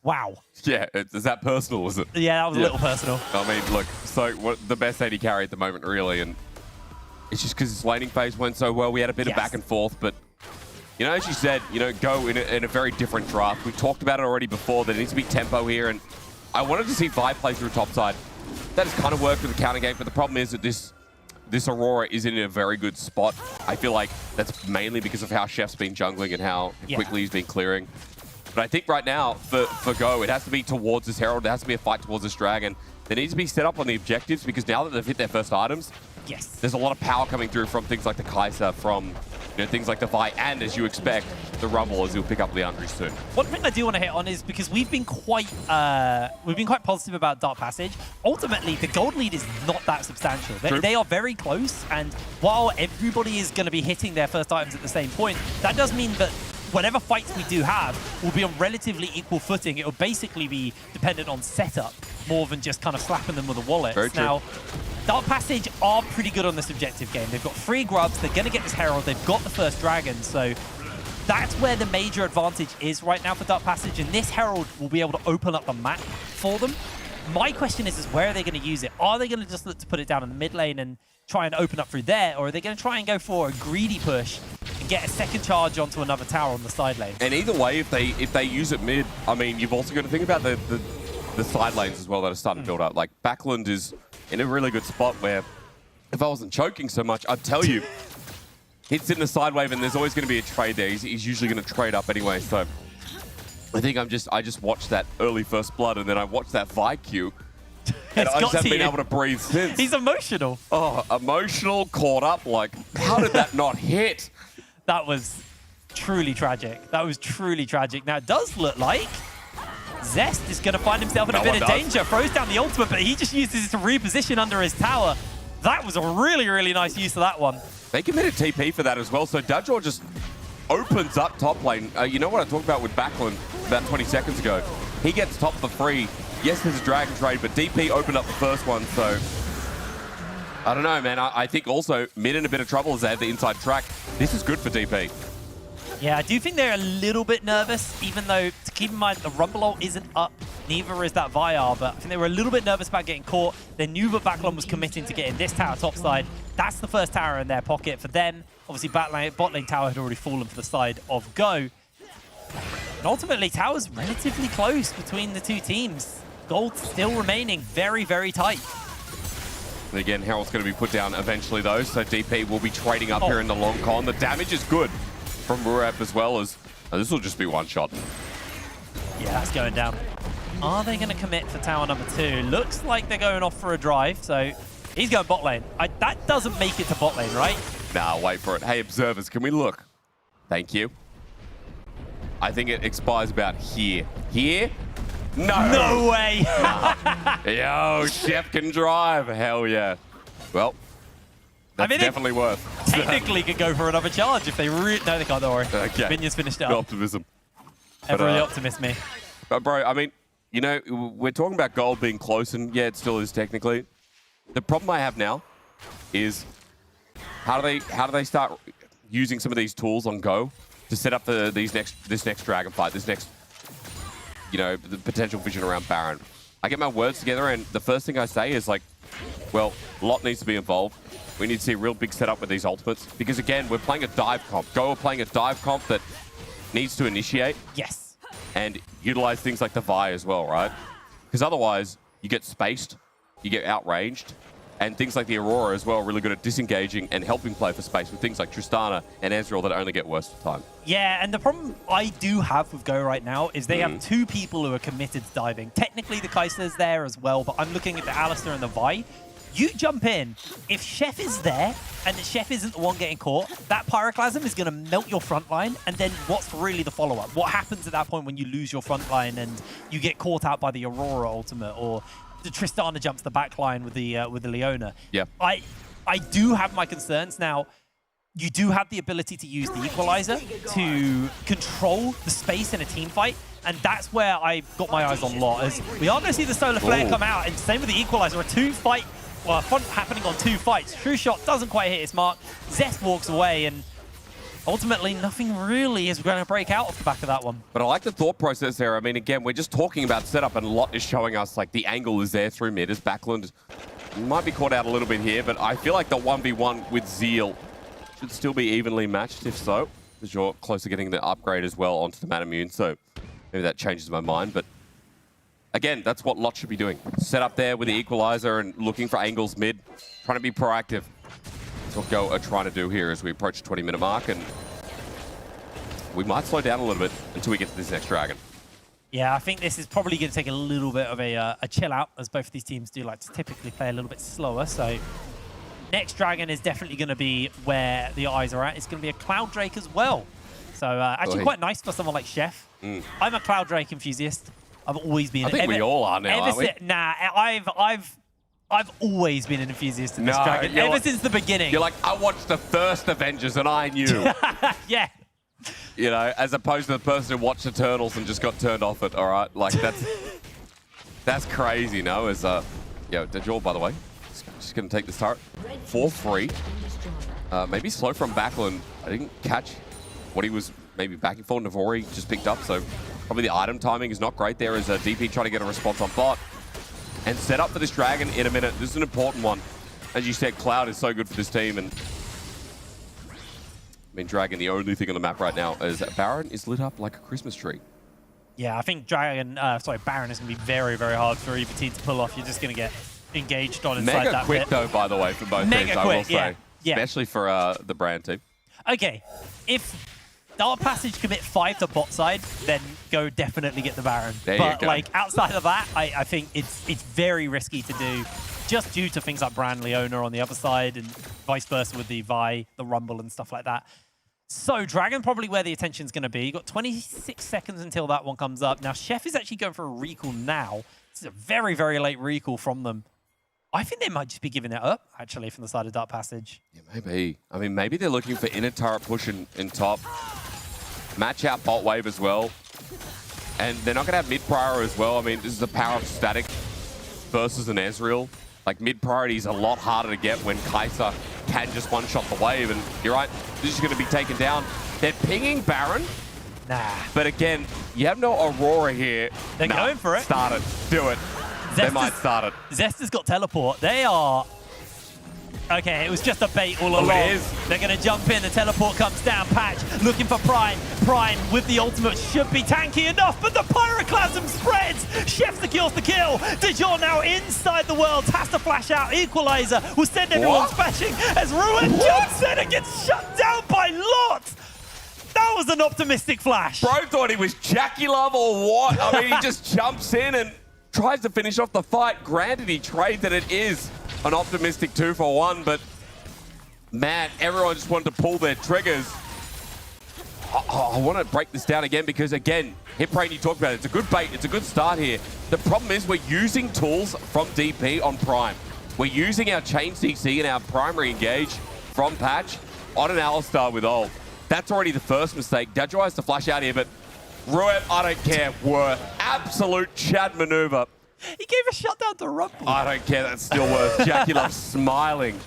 Wow. Yeah, is that personal, was it? Yeah, that was a little personal. I mean, look, so the best AD carry at the moment, really, and it's just because his laning phase went so well. We had a bit of back and forth, but, you know, as you said, you know, Go in a very different draft. We talked about it already before. There needs to be tempo here, and I wanted to see Vi play through top side. That has kind of worked with the counter game, but the problem is that this Aurora is in a very good spot. I feel like that's mainly because of how Chef's been jungling and how quickly he's been clearing. But I think right now, for Go, it has to be towards this Herald. There has to be a fight towards this Dragon. They need to be set up on the objectives because now that they've hit their first items, there's a lot of power coming through from things like the Kai'Sa, from things like the Vi, and as you expect, the Rumble, as he'll pick up Leandri soon. One thing I do want to hit on is because we've been quite positive about Dark Passage. Ultimately, the gold lead is not that substantial. They are very close, and while everybody is going to be hitting their first items at the same point, that does mean that whatever fights we do have will be on relatively equal footing. It will basically be dependent on setup more than just kind of slapping them with a wallet. Now, Dark Passage are pretty good on this objective game. They've got 3 grubs. They're going to get this Herald. They've got the first Dragon. So that's where the major advantage is right now for Dark Passage. And this Herald will be able to open up the map for them. My question is where are they going to use it? Are they going to just look to put it down in the mid lane and try and open up through there? Or are they going to try and go for a greedy push and get a second charge onto another tower on the side lane? And either way, if they use it mid, I mean, you've also got to think about the side lanes as well that are starting to build up. Like, Backlund is in a really good spot where if I wasn't choking so much, I'd tell you, hits in the side wave and there's always going to be a trade there. He's usually going to trade up anyway. So I think I just watched that early first blood and then I watched that Vi Q. And I just haven't been able to breathe since. He's emotional. Oh, emotional, caught up. Like, how did that not hit? That was truly tragic. That was truly tragic. Now, it does look like Zest is going to find himself in a bit of danger. Throws down the ultimate, but he just uses it to reposition under his tower. That was a really, really nice use of that one. They committed TP for that as well. So Dajor just opens up top lane. You know what I talked about with Backlund about 20 seconds ago? He gets top for free. Yes, there's a Dragon trade, but DP opened up the first one, so... I don't know, man. I think also mid in a bit of trouble as they have the inside track. This is good for DP. Yeah, I do think they're a little bit nervous, even though, to keep in mind, the Rumble ult isn't up. Neither is that Vyar, but I think they were a little bit nervous about getting caught. They knew that Backlund was committing to getting this tower topside. That's the first tower in their pocket for them. Obviously, bot lane tower had already fallen for the side of Go. And ultimately, tower's relatively close between the two teams. Gold still remaining very, very tight. And again, Herald's going to be put down eventually, though, so DP will be trading up here in the long con. The damage is good from Ruep as well as... this will just be one shot. Yeah, that's going down. Are they going to commit for tower number 2? Looks like they're going off for a drive, so he's going bot lane. That doesn't make it to bot lane, right? Nah, wait for it. Hey, observers, can we look? Thank you. I think it expires about here. Here? No! No way! Yo, Chef can drive. Hell yeah. Well, that's definitely worth. Technically could go for another charge if they really... No, they can't, don't worry. Okay. Minions finished it Good up. optimism. Ever really optimist me. But bro, I mean, you know, we're talking about gold being close, and yeah, it still is technically. The problem I have now is how do they start using some of these tools on Go to set up for this next dragon fight, this next, you know, the potential vision around Baron. I get my words together, and the first thing I say is like, well, Lot needs to be involved. We need to see a real big setup with these ultimates, because again, we're playing a dive comp. Go are playing a dive comp that needs to initiate. Yes. And utilize things like the Vi as well, right? Because otherwise, you get spaced, you get outranged, and things like the Aurora as well are really good at disengaging and helping play for space with things like Tristana and Ezreal that only get worse with time. Yeah, and the problem I do have with Go right now is they have two people who are committed to diving. Technically, the Kaiser's there as well, but I'm looking at the Alistar and the Vi. You jump in. If Chef is there and the Chef isn't the one getting caught, that Pyroclasm is going to melt your front line, and then what's really the follow-up? What happens at that point when you lose your front line and you get caught out by the Aurora ultimate, or the Tristana jumps the back line with the Leona? Yeah. I do have my concerns. Now, you do have the ability to use the Equalizer to control the space in a team fight, and that's where I got my eyes on Lot, as we are going to see the Solar Flare come out, and same with the Equalizer, a two-fight, well, fun happening on 2 fights. True Shot doesn't quite hit its mark. Zest walks away, and ultimately nothing really is going to break out off the back of that one. But I like the thought process there. I mean, again, we're just talking about setup, and Lot is showing us like the angle is there through mid, as Backlund might be caught out a little bit here, but I feel like the 1v1 with Zeal should still be evenly matched, if so, because you're close to getting the upgrade as well onto the Manamune, so maybe that changes my mind, but again, that's what Lot should be doing. Set up there with the Equalizer and looking for angles mid, trying to be proactive. That's what Go are trying to do here as we approach the 20-minute mark, and we might slow down a little bit until we get to this next dragon. Yeah, I think this is probably going to take a little bit of a chill out, as both of these teams do like to typically play a little bit slower. So next dragon is definitely going to be where the eyes are at. It's going to be a Cloud Drake as well. So actually quite nice for someone like Chef. I'm a Cloud Drake enthusiast. I've always been. I think we all are now, aren't we? Nah, I've always been an enthusiast in this dragon, ever since the beginning. You're like, I watched the first Avengers and I knew. Yeah. You know, as opposed to the person who watched Eternals and just got turned off it, all right? Like, that's crazy, no? As, yo, Dajor, by the way, just going to take this turret for free. Maybe slow from Backlund. I didn't catch what he was maybe backing for. Navori just picked up, so probably the item timing is not great there as DP trying to get a response on bot. And set up for this dragon in a minute. This is an important one. As you said, Cloud is so good for this team, and I mean, Dragon, the only thing on the map right now is that Baron is lit up like a Christmas tree. Yeah, I think Baron is going to be very, very hard for either team to pull off. You're just going to get engaged on inside Mega that quick, bit. though, by the way, for both teams, I will say. Yeah. Especially for the Brand team. Okay, if Dark Passage commit 5 to bot side, then Go definitely get the Baron. But like outside of that, I think it's very risky to do, just due to things like Brand Leona on the other side and vice versa with the Vi, the Rumble and stuff like that. So Dragon probably where the attention's going to be. You've got 26 seconds until that one comes up. Now Chef is actually going for a recall now. This is a very, very late recall from them. I think they might just be giving it up, actually, from the side of Dark Passage. Yeah, maybe. I mean, maybe they're looking for inner turret push in top. match out bot wave as well. And they're not going to have mid-prior as well. I mean, this is the power of static versus an Ezreal. Like, mid-priority is a lot harder to get when Kai'Sa can just one-shot the wave. And you're right, this is going to be taken down. They're pinging Baron. Nah. But again, you have no Aurora here. They're going for it. Start it. Do it. They might start it. Zest has got teleport. They are... Okay, it was just a bait all along. It is. They're going to jump in. The teleport comes down. Patch looking for Prime. Prime with the ultimate should be tanky enough, but the Pyroclasm spreads. Chef secures the kill. Dijon now inside the world. Has to flash out. Equalizer will send everyone splashing as Ruin jumps in and gets shut down by Lot. That was an optimistic flash. Bro thought he was Jackie Love or what? I mean, he just jumps in and tries to finish off the fight. Granted, he trades that it is an optimistic 2-for-1, but man, everyone just wanted to pull their triggers. I want to break this down again because, again, Hitbrain, you talked about it. It's a good bait. It's a good start here. The problem is we're using tools from DP on Prime. We're using our chain CC and our primary engage from Patch on an Alistar with ult. That's already the first mistake. Dadro has to flash out here, but Ruet, I don't care. Worth. Absolute Chad maneuver. He gave a shutdown to Rumble. I don't care. That's still worth. Jackie Love's smiling.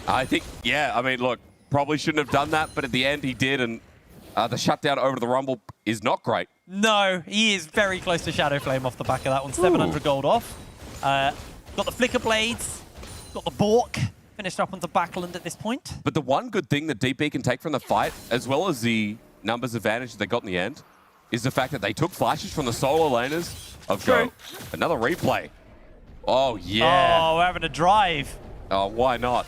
I think, yeah, I mean, look, probably shouldn't have done that, but at the end he did, and the shutdown over to the Rumble is not great. No, he is very close to Shadow Flame off the back of that one. 700 gold off. Got the Flicker Blades, got the Bork. Finished up onto Backland at this point. But the one good thing that DP can take from the fight, as well as the numbers advantage that they got in the end, is the fact that they took flashes from the solo laners of Go. Another replay. Oh, yeah. Oh, we're having a drive. Oh, why not?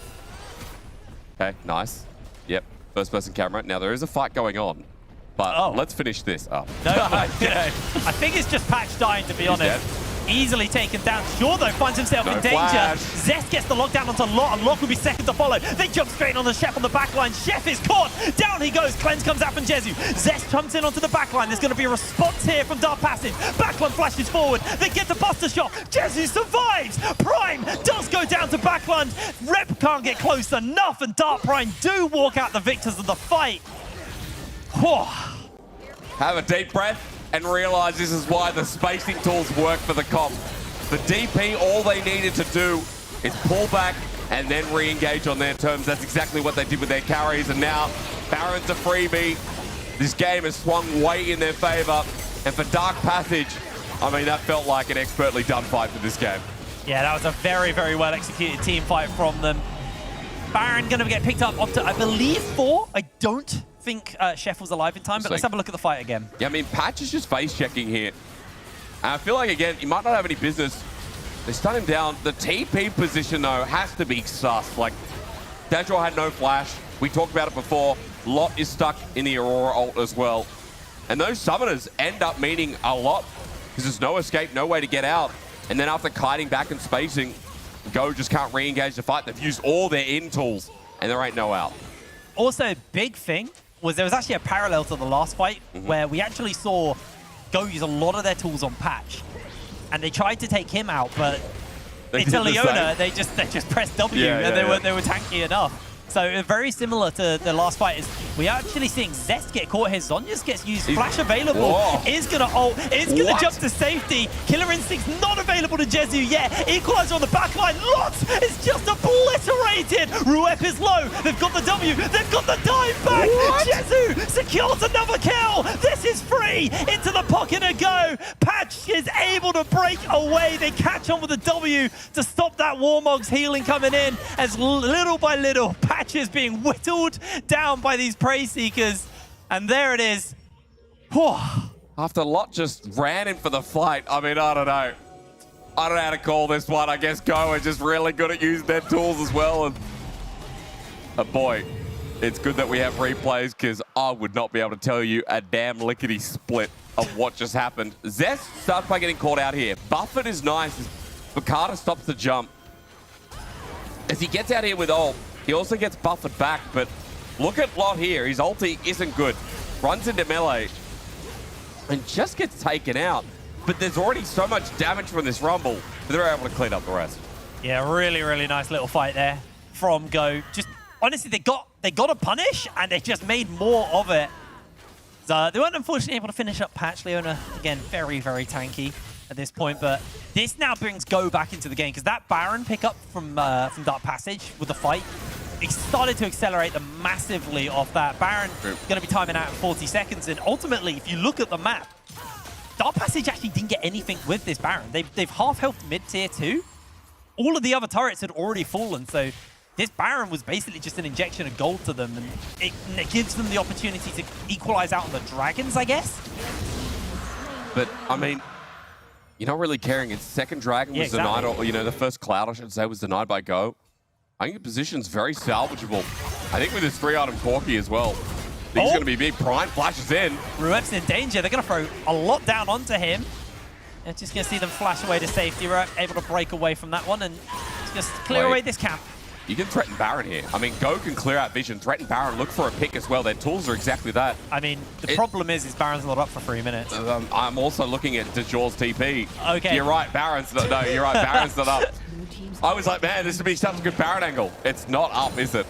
Okay, nice. Yep, first-person camera. Now, there is a fight going on, but let's finish this up. No, I think it's just Patch dying, to be honest. Dead. Easily taken down. Shaw, though, finds himself in danger. Flash. Zest gets the lockdown onto Lot, and Lot will be second to follow. They jump straight on the Chef on the backline. Chef is caught. Down he goes. Cleanse comes out from Jezu. Zest jumps in onto the backline. There's going to be a response here from Dark Passage. Backline flashes forward. They get the Buster Shot. Jezu survives. Prime does go down to backline. Rep can't get close enough, and Dark Prime do walk out the victors of the fight. Whew. Have a deep breath and realize this is why the spacing tools work for the comp. The DP, all they needed to do is pull back and then re-engage on their terms. That's exactly what they did with their carries, and now Baron's a freebie. This game has swung way in their favor, and for Dark Passage, I mean, that felt like an expertly done fight for this game. Yeah, that was a very, very well executed team fight from them. Baron going to get picked up onto, I believe, 4. I don't think Chef was alive in time, but let's have a look at the fight again. Yeah, I mean, Patch is just face checking here. And I feel like, again, he might not have any business. They stun him down. The TP position, though, has to be sus. Like, Dadro had no flash. We talked about it before. Lot is stuck in the Aurora ult as well. And those summoners end up meaning a lot because there's no escape, no way to get out. And then after kiting back and spacing, Go just can't re-engage the fight. They've used all their in tools, and there ain't no out. Also, big thing was there was actually a parallel to the last fight where we actually saw Go use a lot of their tools on Patch, and they tried to take him out, but it's a Leona. They just pressed W and they were tanky enough. So very similar to the last fight is we are actually seeing Zest get caught here. Zhonya's gets used. Flash available. Is going to ult. Is going to jump to safety. Killer Instinct's not available to Jezu yet. Equalizer on the backline. Lots is just obliterated. Ruep is low. They've got the W. They've got the dive back. Jezu secures another kill. This is free. Into the pocket and Go. Patch is able to break away. They catch on with the W to stop that Warmog's healing coming in as little by little Patch is being whittled down by these Prey Seekers. And there it is. Whew. After Lot just ran in for the fight, I mean, I don't know. I don't know how to call this one. I guess Go are just really good at using their tools as well. And boy, it's good that we have replays because I would not be able to tell you a damn lickety split of what just happened. Zest starts by getting caught out here. Buffett is nice as Bakata stops the jump. As he gets out here with ult, he also gets buffered back, but look at Lot here. His ulti isn't good. Runs into melee and just gets taken out. But there's already so much damage from this Rumble that they're able to clean up the rest. Yeah, really, really nice little fight there from Go. Just honestly, they got a punish and they just made more of it. They weren't unfortunately able to finish up Patch. Leona, again, very, very tanky at this point, but this now brings Go back into the game because that Baron pickup from Dark Passage with the fight, it started to accelerate them massively off that. Baron going to be timing out in 40 seconds, and ultimately, if you look at the map, Dark Passage actually didn't get anything with this Baron. They've half-healthed mid-tier 2. All of the other turrets had already fallen, so this Baron was basically just an injection of gold to them, and it gives them the opportunity to equalize out on the Dragons, I guess. But, I mean, you're not really caring. Its second Dragon was denied, or, you know, the first Cloud, I should say, was denied by Go. I think the position's very salvageable. I think with his 3-item Corki as well. I think he's going to be big. Prime flashes in. Ruep's in danger. They're going to throw a lot down onto him. And just going to see them flash away to safety. Ruep able to break away from that one and just clear away this camp. You can threaten Baron here. I mean, Go can clear out vision, threaten Baron, look for a pick as well. Their tools are exactly that. I mean, the problem is Baron's not up for 3 minutes. I'm also looking at DeJour's TP. Okay. You're right, Baron's not, no, you're right, Baron's not up. I was like, man, this would be such a good Baron angle. It's not up, is it?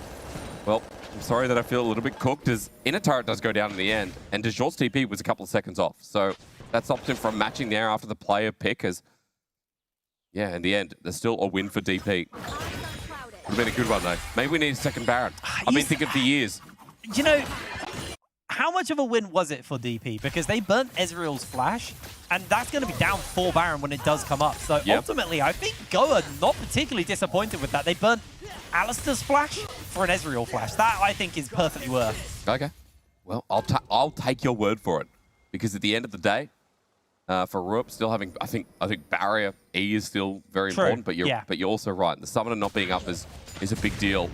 Well, I'm sorry that I feel a little bit cooked as Inner Turret does go down in the end, and DeJour's TP was a couple of seconds off. So that stops him from matching there after the player pick as, yeah, in the end, there's still a win for DP. Would have been a good one, though. Maybe we need a second Baron. I've been thinking for years. You know, how much of a win was it for DP? Because they burnt Ezreal's flash, and that's going to be down 4 Baron when it does come up. So ultimately, I think Go are not particularly disappointed with that. They burnt Alistair's flash for an Ezreal flash. That, I think, is perfectly worth. Okay. Well, I'll take your word for it. Because at the end of the day, for Ruep, still having, I think barrier E is still very important, but you're also right. The summoner not being up is a big deal.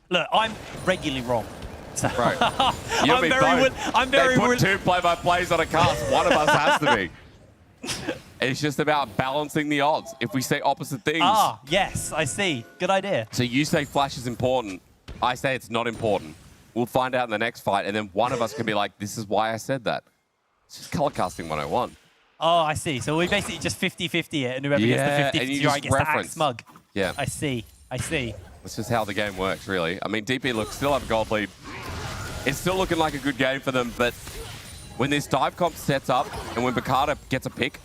Look, I'm regularly wrong. So right. I'm very They put 2 play-by-plays on a cast. One of us has to be. It's just about balancing the odds. If we say opposite things. Ah, yes, I see. Good idea. So you say flash is important. I say it's not important. We'll find out in the next fight, and then one of us can be like, this is why I said that. It's just color casting 101. Oh, I see. So we basically just 50-50 it, and whoever gets the 50-50 right gets to act smug. Yeah. I see. That's just how the game works, really. I mean, DP still have a gold lead. It's still looking like a good game for them, but when this dive comp sets up, and when Bakata gets a pick,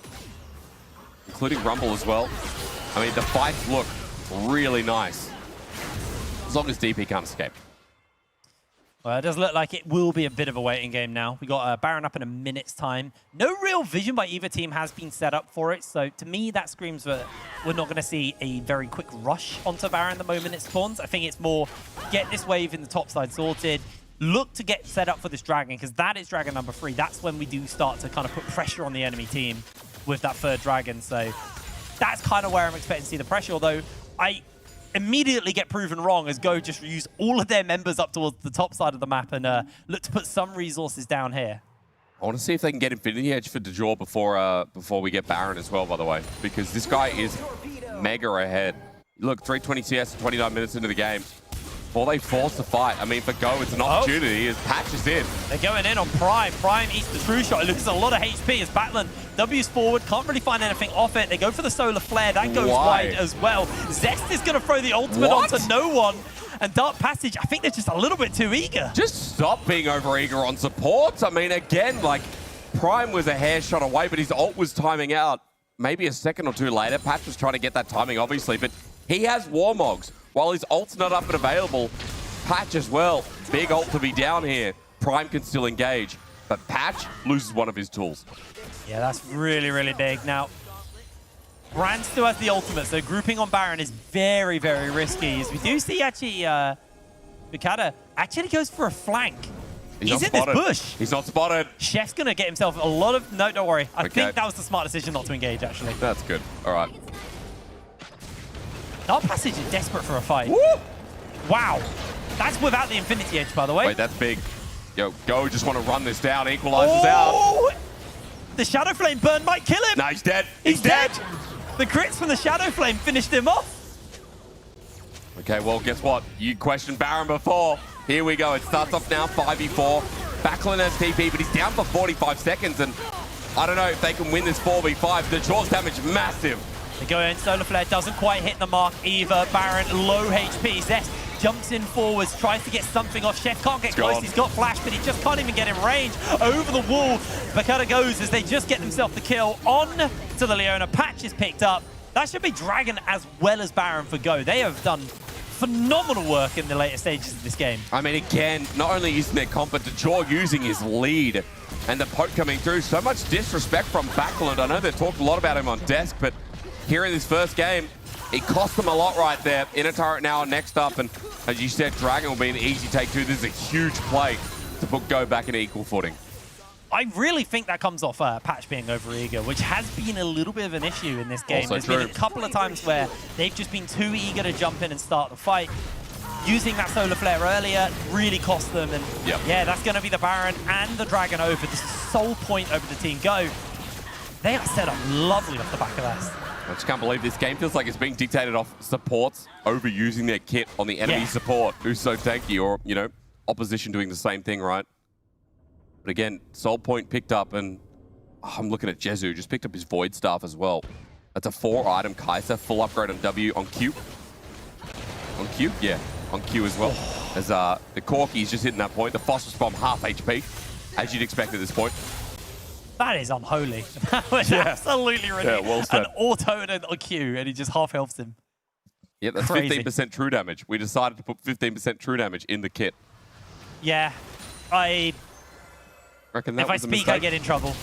including Rumble as well, I mean, the fights look really nice. As long as DP can't escape. Well, it does look like it will be a bit of a waiting game now. We got Baron up in a minute's time. No real vision by either team has been set up for it. So to me, that screams that we're not going to see a very quick rush onto Baron the moment it spawns. I think it's more get this wave in the top side sorted. Look to get set up for this dragon, because that is dragon number 3. That's when we do start to kind of put pressure on the enemy team with that 3rd dragon. So that's kind of where I'm expecting to see the pressure, although I immediately get proven wrong as Go just use all of their members up towards the top side of the map and look to put some resources down here. I want to see if they can get Infinity Edge for DeJour before we get Baron as well, by the way, because this guy is mega ahead. Look, 320 CS, 29 minutes into the game. Before they force the fight, I mean, for Go, it's an opportunity as Patch is in. They're going in on Prime. Prime eats the true shot. It loses a lot of HP as Battlan W's forward. Can't really find anything off it. They go for the solar flare. That goes wide as well. Zest is going to throw the ultimate onto no one. And Dark Passage, I think they're just a little bit too eager. Just stop being over-eager on supports. I mean, again, like, Prime was a hair shot away, but his ult was timing out maybe a second or 2 later. Patch was trying to get that timing, obviously, but he has Warmogs. While his ult's not up and available, Patch as well. Big ult to be down here. Prime can still engage, but Patch loses one of his tools. Yeah, that's really, really big. Now, Brand still has the ultimate, so grouping on Baron is very, very risky. As we do see, actually, Mikata actually goes for a flank. He's in this bush. He's not spotted. Chef's going to get himself a lot of... No, don't worry. I think that was the smart decision not to engage, actually. That's good. All right. Dark Passage is desperate for a fight. Woo! Wow. That's without the Infinity Edge, by the way. Wait, that's big. Yo, Go just want to run this down. Equalizes out. The Shadow Flame burn might kill him. No, he's dead. He's dead. The crits from the Shadow Flame finished him off. Okay, well, guess what? You questioned Baron before. Here we go. It starts off now, 5v4. Backlund has TP, but he's down for 45 seconds, and I don't know if they can win this 4v5. The Jaws damage massive. They go in, Solar Flare doesn't quite hit the mark either. Baron, low HP. Zest jumps in forwards, tries to get something off. Chef can't get close. He's got flash, but he just can't even get in range. Over the wall, Bakata goes as they just get themselves the kill. On to the Leona. Patch is picked up. That should be Dragon as well as Baron for Go. They have done phenomenal work in the later stages of this game. I mean, again, not only using their comp, but Dejor using his lead and the poke coming through. So much disrespect from Backland. I know they've talked a lot about him on desk, but here in this first game, it cost them a lot right there. Inner turret now next up, and as you said, Dragon will be an easy take too. This is a huge play to put Go back in equal footing. I really think that comes off Patch being overeager, which has been a little bit of an issue in this game. Also There's true. been a couple of times where they've just been too eager to jump in and start the fight. Using that solar flare earlier really cost them, and yeah, that's going to be the Baron and the Dragon over. This is sole point over the Team Go. They are set up lovely off the back of that. I just can't believe this game feels like it's being dictated off supports overusing their kit on the enemy support who's so tanky, or, you know, opposition doing the same thing, right? But again, Soul Point picked up, and I'm looking at Jezu, just picked up his Void Staff as well. That's a 4-item Kai'Sa, full upgrade on W, on Q. On Q? Yeah, on Q as well. As the Corki's just hitting that point, the Phosphorus Bomb half HP, as you'd expect at this point. That is unholy. That was absolutely ridiculous. Yeah, well said. An auto and a Q, and he just half healths him. Yeah, that's Crazy. 15% true damage. We decided to put 15% true damage in the kit. Yeah, Reckon that if I was a speak, mistake? I get in trouble.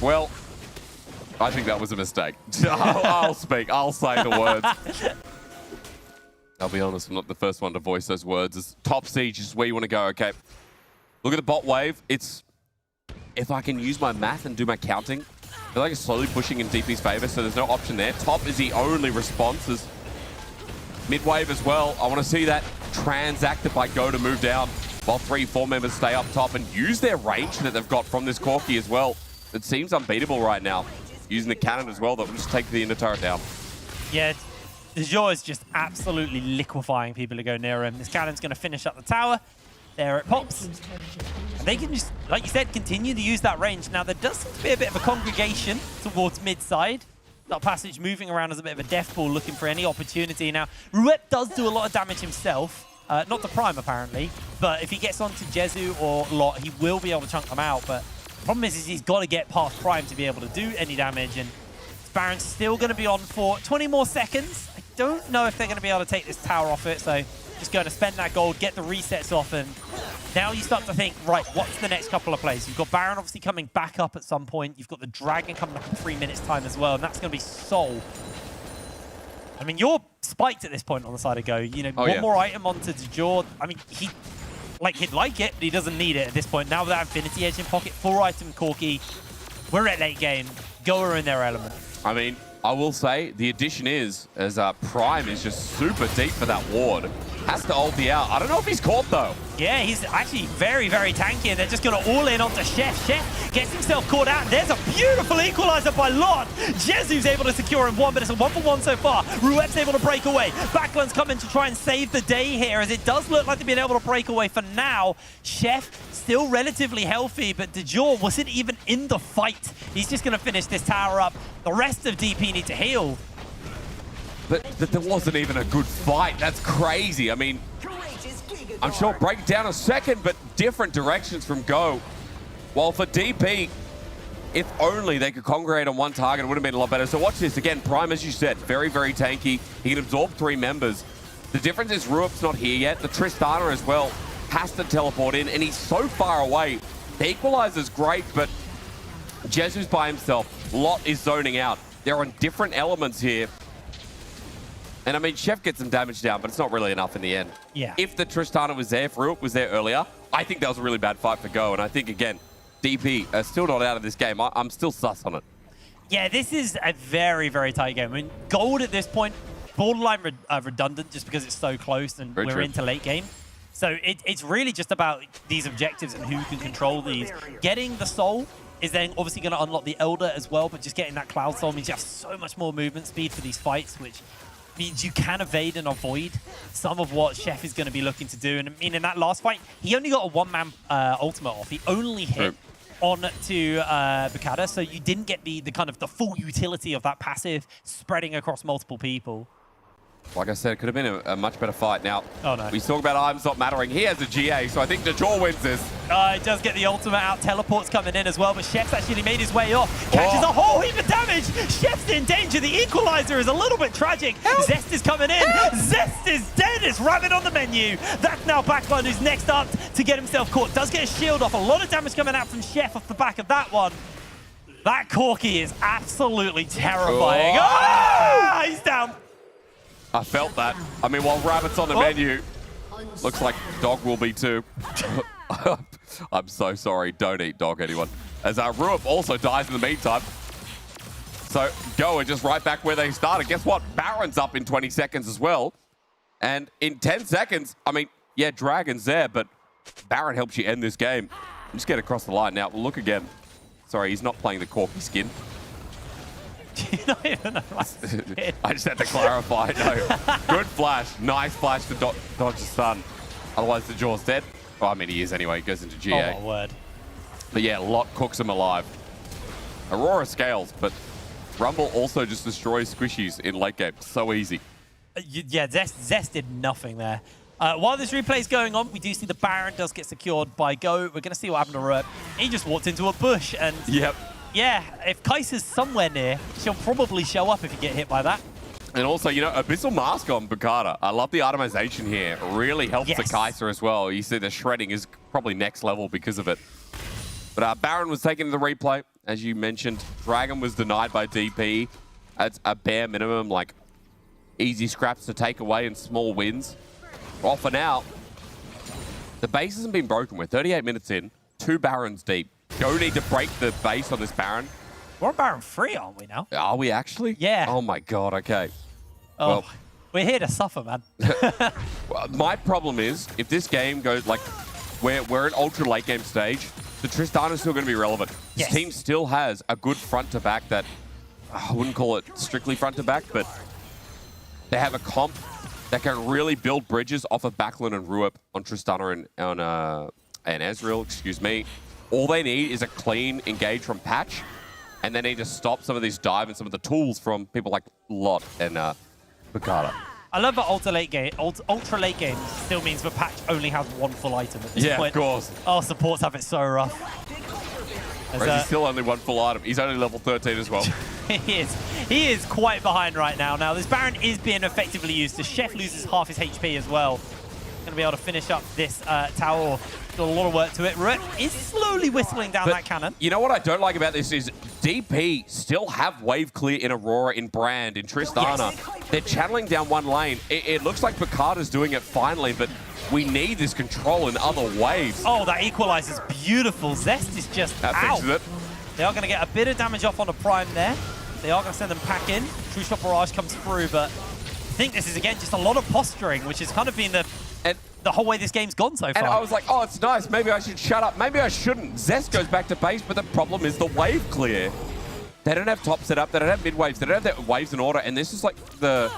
Well, I think that was a mistake. I'll speak. I'll say the words. I'll be honest, I'm not the first one to voice those words. It's top siege is where you want to go, okay? Look at the bot wave. It's... If I can use my math and do my counting, I feel like it's slowly pushing in DP's favor, so there's no option there. Top is the only response. Is mid-wave as well. I want to see that transacted by Go to move down, while 3-4 members stay up top and use their range that they've got from this Corki as well. It seems unbeatable right now. Using the cannon as well, that will just take the inner turret down. Yeah, Dejor is just absolutely liquefying people to go near him. This cannon's going to finish up the tower. There it pops. And they can just, like you said, continue to use that range. Now, there does seem to be a bit of a congregation towards mid-side. That Passage moving around as a bit of a death ball, looking for any opportunity. Now, Ruep does do a lot of damage himself. Not to Prime, apparently. But if he gets onto Jezu or Lot, he will be able to chunk them out. But the problem is he's got to get past Prime to be able to do any damage. And Baron's still going to be on for 20 more seconds. I don't know if they're going to be able to take this tower off it. So just going to spend that gold, get the resets off, and now you start to think, right, what's the next couple of plays? You've got Baron obviously coming back up at some point. You've got the Dragon coming up in 3 minutes' time as well, and that's going to be Soul. I mean, you're spiked at this point on the side of Go. You know, one more item onto Dejor. I mean, he'd like it, but he doesn't need it at this point. Now with that Infinity Edge in pocket, 4-item Corki, we're at late game. Go are in their element. I mean, I will say the addition is, as Prime is just super deep for that ward. Has to ulti out. I don't know if he's caught, though. Yeah, he's actually very, very tanky, and they're just going to all in onto Chef. Chef gets himself caught out. There's a beautiful equalizer by Lot. Jezu's able to secure him one, but it's a 1-for-1 so far. Ruep's able to break away. Backland's coming to try and save the day here, as it does look like they've been able to break away for now. Chef still relatively healthy, but Dejor wasn't even in the fight. He's just going to finish this tower up. The rest of DP need to heal. But there wasn't even a good fight. That's crazy. I mean, I'm sure break down a second, but different directions from Go. While for DP, if only they could congregate on one target, it would have been a lot better. So watch this. Again, Prime, as you said, very, very tanky. He can absorb 3 members. The difference is Ruep's not here yet. The Tristana as well has to teleport in, and he's so far away. The equalizer's great, but Jezu's by himself. Lot is zoning out. They're on different elements here. And I mean, Chef gets some damage down, but it's not really enough in the end. Yeah. If the Tristana was there, if Ruep was there earlier, I think that was a really bad fight for Go. And I think, again, DP are still not out of this game. I'm still sus on it. Yeah, this is a very, very tight game. I mean, gold at this point, borderline redundant just because it's so close and we're into late game. So it's really just about these objectives and who can control these. Getting the soul is then obviously going to unlock the Elder as well, but just getting that Cloud Soul means you have so much more movement speed for these fights, which means you can evade and avoid some of what Chef is going to be looking to do. And I mean, in that last fight, he only got a one-man ultimate off. He only hit on to Bakata, so you didn't get the kind of the full utility of that passive spreading across multiple people. Like I said, it could have been a much better fight. Now, Oh, no. we talk about items not mattering. He has a GA, so I think Najor wins this. He does get the ultimate out. Teleport's coming in as well, but Chef's actually made his way off. Catches a whole heap of damage. Chef's in danger. The equalizer is a little bit tragic. Zest is coming in. Zest is dead. It's Rabbit on the menu. That's now Backline, who's next up to get himself caught. Does get a shield off. A lot of damage coming out from Chef off the back of that one. That Corki is absolutely terrifying. Ah, he's down. I felt that. I mean, while Rabbit's on the menu, looks like Dog will be too. I'm so sorry. Don't eat Dog, anyone. As Ruip also dies in the meantime. So Go are just right back where they started. Guess what? Baron's up in 20 seconds as well. And in 10 seconds, I mean, yeah, Dragon's there, but Baron helps you end this game. Just get across the line. Now, look again. Sorry, he's not playing the Corki skin. Not even a right skin. I just had to clarify. No. Good flash. Nice flash to dodge the stun. Otherwise, the Jaw's dead. Well, I mean, he is anyway. He goes into GA. Oh, my word. But yeah, Lot cooks him alive. Aurora scales, but Rumble also just destroys squishies in late game. So easy. Yeah, Zest did nothing there. While this replay is going on, we do see the Baron does get secured by Go. We're going to see what happened to Ruip. He just walked into a bush and... Yep. Yeah, if Kaiser's somewhere near, she'll probably show up if you get hit by that. And also, you know, Abyssal Mask on Bukata. I love the itemization here. It really helps the Kaiser as well. You see the shredding is probably next level because of it. But Baron was taken to the replay. As you mentioned, Dragon was denied by DP. That's a bare minimum, like, easy scraps to take away and small wins. Well, for now, the base hasn't been broken. We're 38 minutes in, 2 Barons deep. Go need to break the base on this Baron. We're on Baron 3, aren't we now? Are we actually? Yeah. Oh my god, okay. Oh, well, we're here to suffer, man. well, my problem is, if this game goes, like, we're in ultra late game stage, the Tristana is still going to be relevant. This team still has a good front to back that, I wouldn't call it strictly front to back, but they have a comp that can really build bridges off of Backlund and Ruip on Tristana and Ezreal, excuse me. All they need is a clean engage from Patch, and they need to stop some of these dive and some of the tools from people like Lot and Bukata. I love that ultra late game still means the Patch only has 1 full item at this point. Yeah, of course. Our supports have it so rough. He's still only 1 full item. He's only level 13 as well. He is quite behind right now. Now, this Baron is being effectively used. The Chef loses half his HP as well. Going to be able to finish up this tower. Got a lot of work to it. Ruip is slowly whistling down that cannon. You know what I don't like about this is DP still have wave clear in Aurora, in Brand, in Tristana. Yes. They're channeling down one lane. It looks like Picard's doing it finally, but we need this control in other waves. Oh, that equalizer's beautiful. Zest is just out. It. They are going to get a bit of damage off on the Prime there. They are going to send them pack in. True Shot Barrage comes through, but I think this is, again, just a lot of posturing, which has kind of been the whole way this game's gone so far. And I was like, oh, it's nice. Maybe I should shut up. Maybe I shouldn't. Zest goes back to base, but the problem is the wave clear. They don't have top set up. They don't have mid waves. They don't have their waves in order. And this is like the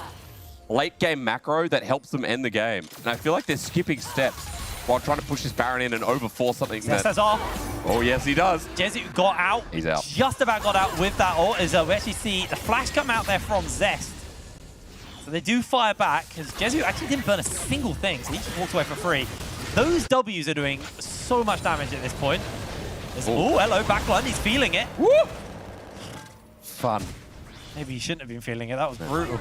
late game macro that helps them end the game. And I feel like they're skipping steps while trying to push this Baron in and overforce something. Zest has off. Oh, yes, he does. Jezu got out. He's out. Just about got out with that ult. As we actually see the flash come out there from Zest. So they do fire back, because Jezu actually didn't burn a single thing, so he just walked away for free. Those Ws are doing so much damage at this point. Oh, hello, Backline. He's feeling it. Woo! Fun. Maybe he shouldn't have been feeling it. That was brutal.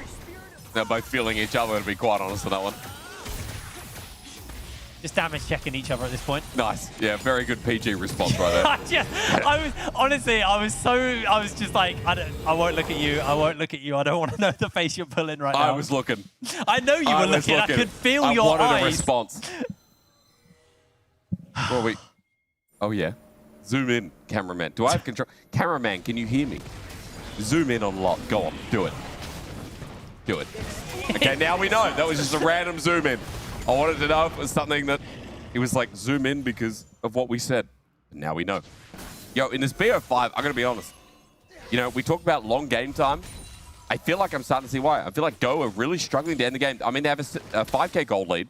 They're both feeling each other, to be quite honest on that one. Just damage checking each other at this point. Nice. Yeah, very good PG response right there. I was just like, I won't look at you. I won't look at you. I don't want to know the face you're pulling right now. I was looking. I know you were looking. I could feel your eyes. I wanted a response. Well, oh, yeah. Zoom in, cameraman. Do I have control? Cameraman, can you hear me? Zoom in on Lot. Go on. Do it. Do it. Okay, now we know. That was just a random zoom in. I wanted to know if it was something that it was like zoom in because of what we said. Now we know. Yo, in this BO5, I'm going to be honest. You know, we talk about long game time. I feel like I'm starting to see why. I feel like Go are really struggling to end the game. I mean, they have a 5k gold lead.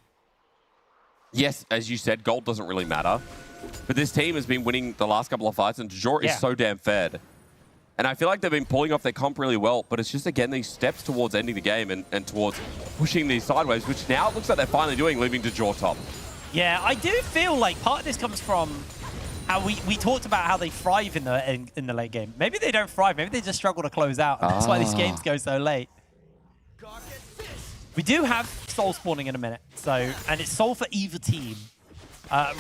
Yes, as you said, gold doesn't really matter. But this team has been winning the last couple of fights, and Dejor is so damn fed. And I feel like they've been pulling off their comp really well, but it's just, again, these steps towards ending the game and towards pushing these sideways, which now it looks like they're finally doing, leaving to draw top. Yeah, I do feel like part of this comes from how we talked about how they thrive in the late game. Maybe they don't thrive. Maybe they just struggle to close out. And that's why these games go so late. We do have Soul spawning in a minute, and it's Soul for either team.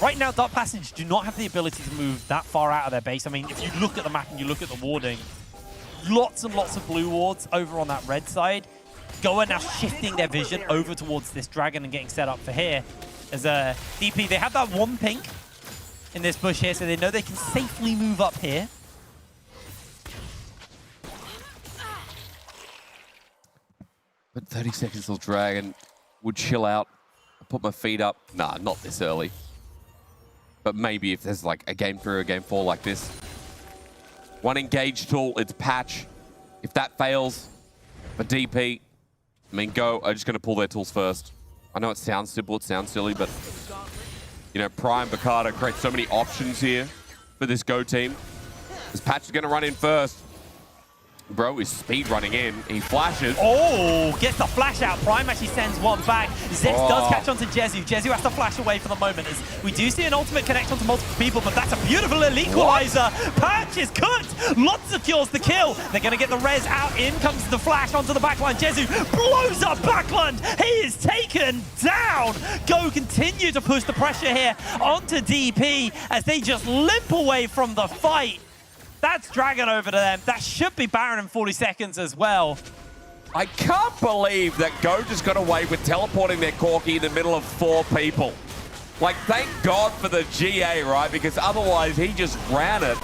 Right now, Dark Passage do not have the ability to move that far out of their base. I mean, if you look at the map and you look at the warding, lots and lots of blue wards over on that red side. Goa now shifting their vision over towards this dragon and getting set up for here. As a DP, they have that one pink in this bush here, so they know they can safely move up here. But 30 seconds till dragon would chill out. Put my feet up. Nah, not this early. But maybe if there's like a game 3 or game 4 like this. One engage tool, it's patch. If that fails for DP, I mean, Go are just going to pull their tools first. I know it sounds simple, it sounds silly, but you know, Prime, Bacata create so many options here for this Go team. This patch is going to run in first. Bro is speed running in. He flashes. Oh, gets the flash out. Prime actually sends one back. Zest does catch onto Jezu. Jezu has to flash away for the moment as we do see an ultimate connect onto multiple people, but that's a beautiful equalizer. Patch is cooked. Lots of kills to kill. They're going to get the res out. In comes the flash onto the backline. Jezu blows up backline. He is taken down. Go continue to push the pressure here onto DP as they just limp away from the fight. That's Dragon over to them. That should be Baron in 40 seconds as well. I can't believe that Go just got away with teleporting their Corki in the middle of 4 people. Like, thank God for the GA, right? Because otherwise, he just ran it.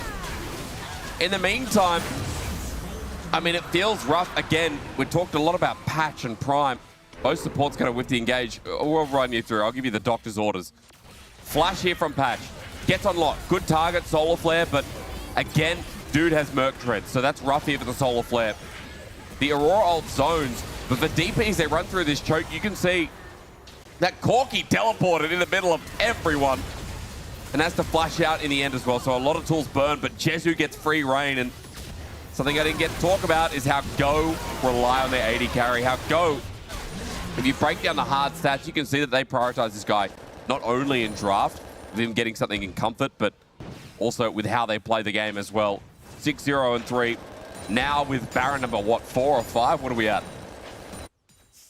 In the meantime, I mean, it feels rough. Again, we talked a lot about Patch and Prime. Both supports going to whip the engage. We'll run you through. I'll give you the doctor's orders. Flash here from Patch. Gets unlocked. Good target, Solar Flare, but again, dude has Merc Tread, so that's rough here for the Solar Flare. The Aurora ult zones, but for DPs, they run through this choke. You can see that Corki teleported in the middle of everyone and has to flash out in the end as well. So a lot of tools burn, but Jezu gets free reign. And something I didn't get to talk about is how Go rely on their AD carry. How Go, if you break down the hard stats, you can see that they prioritize this guy not only in draft, with him getting something in comfort, but also with how they play the game as well. 6-0 and 3. Now with Baron number, what, 4 or 5? What are we at?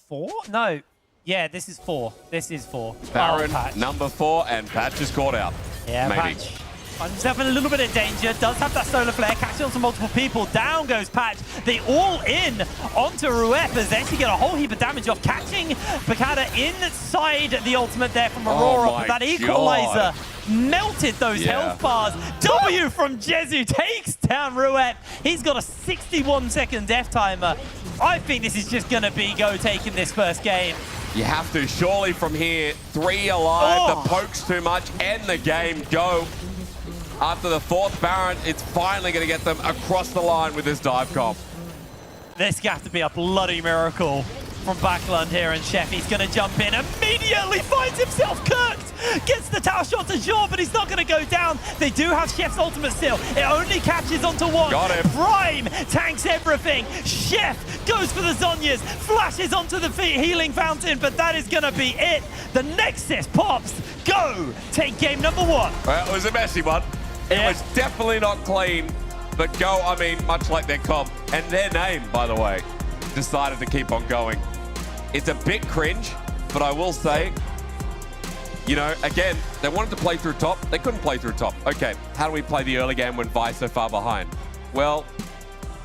4? No. Yeah, this is 4. This is 4. Baron number 4, and Patch is caught out. Yeah, maybe. Patch finds himself in a little bit of danger. Does have that Solar Flare. Catching onto multiple people. Down goes Patch. They all in onto Ruep as they actually get a whole heap of damage off. Catching Bacata inside the ultimate there from Aurora. Oh but that equalizer melted those health bars. W from Jezu takes down Ruep. He's got a 61-second death timer. I think this is just going to be Go taking this first game. You have to, surely from here. 3 alive, the poke's too much, end the game, Go. After the 4th Baron, it's finally going to get them across the line with this dive comp. This got to be a bloody miracle from Backlund here, and Chef, he's going to jump in, immediately finds himself cooked, gets the tower shot to Jaw, but he's not going to go down. They do have Chef's ultimate still. It only catches onto one. Got him. Prime tanks everything. Chef goes for the Zonyas, flashes onto the healing fountain, but that is going to be it. The Nexus pops. Go take game number 1. Well, it was a messy one. It was definitely not clean, but Go, I mean, much like their comp, and their name, by the way, decided to keep on going. It's a bit cringe, but I will say, you know, again, they wanted to play through top. They couldn't play through top. Okay, how do we play the early game when Vi's so far behind? Well,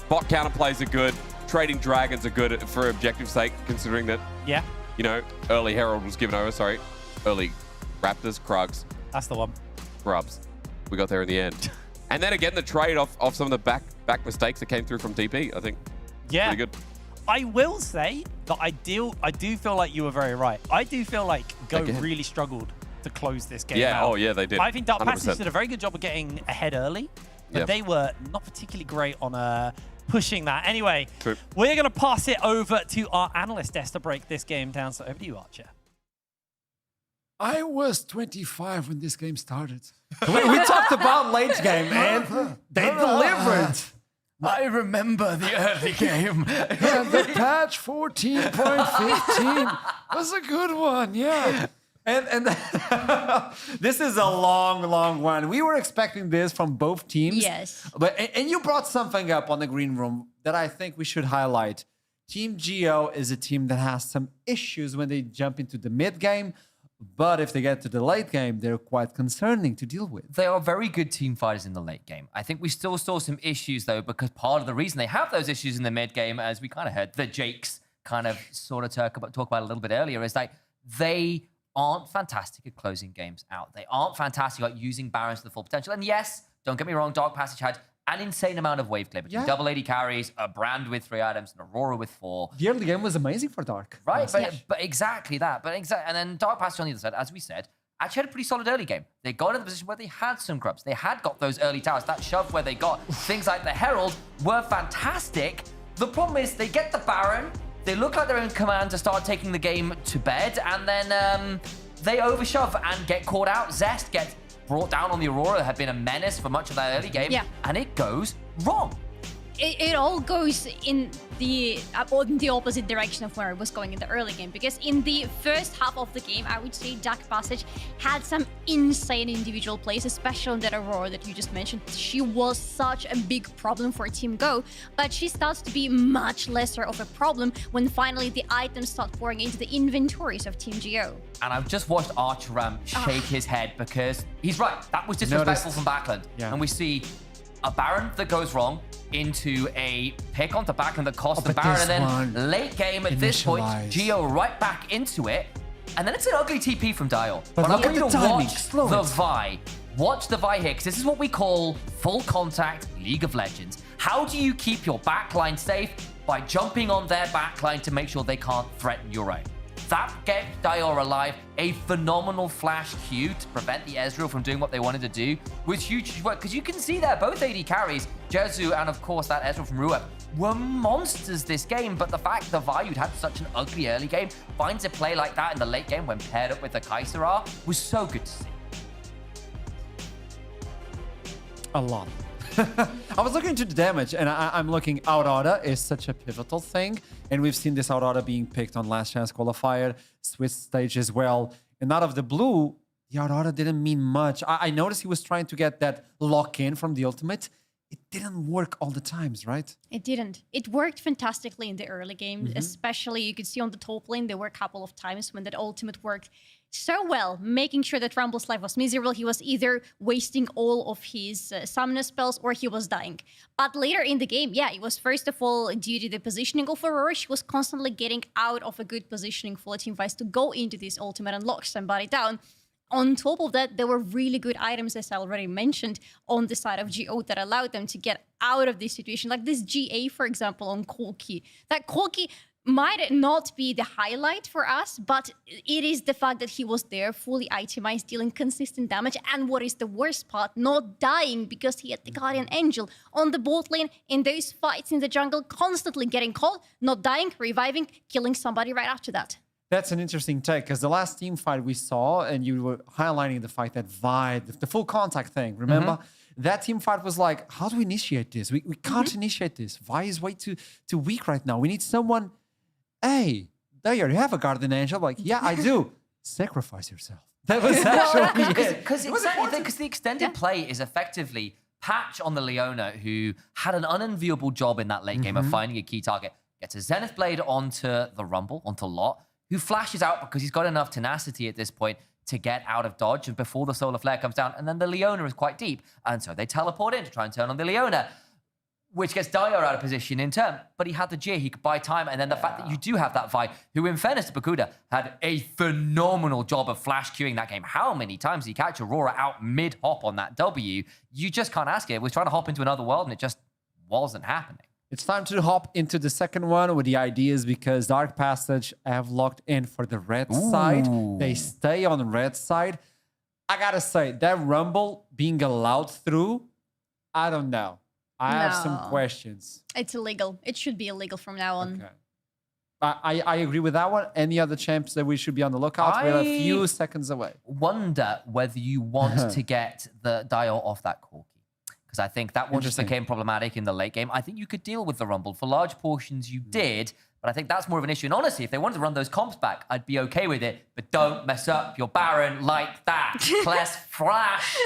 bot counterplays are good. Trading dragons are good for objective sake, considering that, you know, early Herald was given over, early Raptors, Krugs. That's the one. Grubs. We got there in the end. And then again, the trade off some of the back mistakes that came through from TP, I think. Yeah. Pretty good. I will say that I do feel like you were very right. I do feel like Go really struggled to close this game out. Oh yeah, they did. I think Dark 100%. Passage did a very good job of getting ahead early, but they were not particularly great on pushing that. Anyway, we're going to pass it over to our analyst desk to break this game down. So over to you, Archer. I was 25 when this game started. We talked about late game, and they delivered. I remember the early game. Yeah, the patch 14.15 was a good one. Yeah. And this is a long one. We were expecting this from both teams. Yes. But and you brought something up on the green room that I think we should highlight. Team Geo is a team that has some issues when they jump into the mid game, but if they get to the late game, they're quite concerning to deal with. They are very good team fighters in the late game. I think we still saw some issues, though, because part of the reason they have those issues in the mid game, as we kind of heard the Jakes kind of sort of talk about a little bit earlier, is like they aren't fantastic at closing games out. They aren't fantastic at using Barons to the full potential. And yes, don't get me wrong, Dark Passage had an insane amount of wave clear between double AD carries, a Brand with 3 items, and Aurora with 4. The early game was amazing for Dark. Right, but exactly that. And then Dark Passage on the other side, as we said, actually had a pretty solid early game. They got in the position where they had some grubs. They had got those early towers. That shove where they got things like the Herald were fantastic. The problem is they get the Baron, they look like they're in command to start taking the game to bed, and then they overshove and get caught out. Zest gets brought down on the Aurora, had been a menace for much of that early game, and it goes wrong. It all goes in the opposite direction of where it was going in the early game, because in the first half of the game, I would say Dark Passage had some insane individual plays, especially on that Aurora that you just mentioned. She was such a big problem for Team Go, but she starts to be much lesser of a problem when finally the items start pouring into the inventories of Team Geo. And I've just watched Archeram shake his head because he's right. That was disrespectful from Backland. And we see a Baron that goes wrong into a pick onto Backland that costs the Baron, and then late game at this point, Geo right back into it, and then it's an ugly TP from Dial. But I look want at you the to timing. watch Slow the it. Vi. Watch the Vi here, because this is what we call full contact League of Legends. How do you keep your backline safe? By jumping on their backline to make sure they can't threaten your own. That kept Dior alive. A phenomenal flash Q to prevent the Ezreal from doing what they wanted to do was huge work. Because you can see there, both AD carries, Jezu and of course that Ezreal from Ruep, were monsters this game. But the fact the Valued had such an ugly early game, finds a play like that in the late game when paired up with the Kaisara was so good to see. A lot. I was looking into the damage, and I'm looking Aurora is such a pivotal thing, and we've seen this Aurora being picked on Last Chance Qualifier, Swiss stage as well, and out of the blue, the Aurora didn't mean much. I noticed he was trying to get that lock-in from the ultimate. It didn't work all the times, right? It didn't. It worked fantastically in the early game, especially you could see on the top lane, there were a couple of times when that ultimate worked so well, making sure that Rumble's life was miserable. He was either wasting all of his summoner spells or he was dying. But later in the game, it was first of all due to the positioning of Aurora. She was constantly getting out of a good positioning for Team Vice to go into this ultimate and lock somebody down. On top of that, there were really good items, as I already mentioned, on the side of GO that allowed them to get out of this situation. Like this GA, for example, on Corki. That Corki might not be the highlight for us, but it is the fact that he was there, fully itemized, dealing consistent damage, and what is the worst part, not dying because he had the Guardian Angel on the bot lane in those fights in the jungle, constantly getting caught, not dying, reviving, killing somebody right after that. That's an interesting take, because the last team fight we saw, and you were highlighting the fact that Vi, the full contact thing, remember? That team fight was like, how do we initiate this? We can't initiate this. Vi is way too weak right now. We need someone... Hey, there you have a Guardian Angel. Like, yeah, I do. Sacrifice yourself. That was actually because the extended play is effectively Patch on the Leona, who had an unenviable job in that late game of finding a key target, gets a Zenith Blade onto the Rumble, onto Lot, who flashes out because he's got enough tenacity at this point to get out of dodge and before the Solar Flare comes down, and then the Leona is quite deep, and so they teleport in to try and turn on the Leona, which gets Dyer out of position in turn. But he had the G, he could buy time, and then the fact that you do have that Vi, who in fairness to Bakuda, had a phenomenal job of flash queuing that game. How many times did he catch Aurora out mid-hop on that W? You just can't ask it. It was trying to hop into another world, and it just wasn't happening. It's time to hop into the second one with the ideas, because Dark Passage have locked in for the red side. They stay on the red side. I gotta say, that Rumble being allowed through, I don't know. I have some questions. It's illegal. It should be illegal from now on. Okay. I agree with that one. Any other champs that we should be on the lookout? We're a few seconds away. Wonder whether you want to get the dial off that Corki. because I think that one just became problematic in the late game. I think you could deal with the Rumble. For large portions, you did, but I think that's more of an issue. And honestly, if they wanted to run those comps back, I'd be okay with it, but don't mess up your Baron like that. Kless flash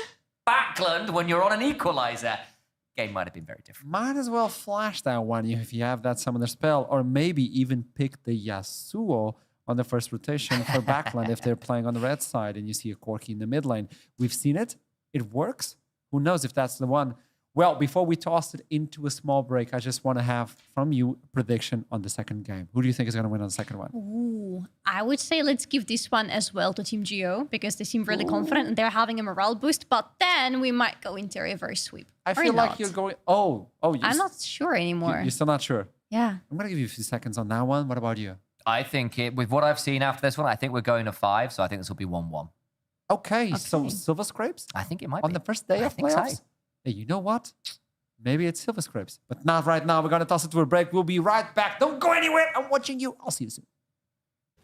Backland when you're on an equalizer. Game might have been very different. Might as well flash that one if you have that summoner spell, or maybe even pick the Yasuo on the first rotation for backline if they're playing on the red side and you see a Corki in the mid lane. We've seen it. It works. Who knows if that's the one? Well, before we toss it into a small break, I just want to have from you a prediction on the second game. Who do you think is going to win on the second one? Ooh, I would say let's give this one as well to Team Geo because they seem really confident and they're having a morale boost. But then we might go into a reverse sweep. I feel like you're going. I'm not sure anymore. You're still not sure. Yeah. I'm going to give you a few seconds on that one. What about you? I think with what I've seen after this one, I think we're going to 5. So I think this will be 1-1. Okay. So Silver Scrapes? I think it might on be. the first day of playoffs? So. Hey, you know what? Maybe it's Silver Scrapes, but not right now. We're going to toss it to a break. We'll be right back. Don't go anywhere. I'm watching you. I'll see you soon.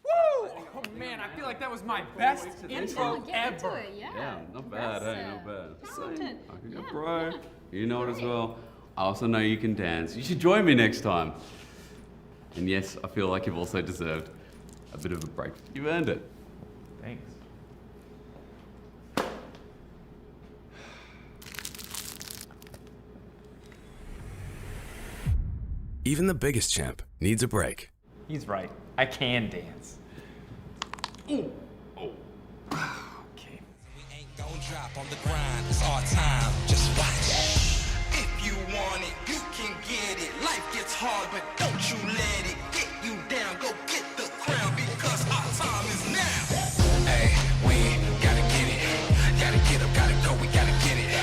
Woo! Oh man, I feel like that was my best intro ever. Yeah, not bad, hey, not bad. Yeah, bro. You know it as well. I also know you can dance. You should join me next time. And yes, I feel like you've also deserved a bit of a break. You've earned it. Thanks. Even the biggest champ needs a break. He's right. I can dance. Ooh. Oh. Okay. We ain't gon' drop on the grind. It's our time. Just watch. If you want it, you can get it. Life gets hard, but don't you let it get you down. Go get the crown because our time is now. Hey, we gotta get it. Gotta get up, gotta go. We gotta get it.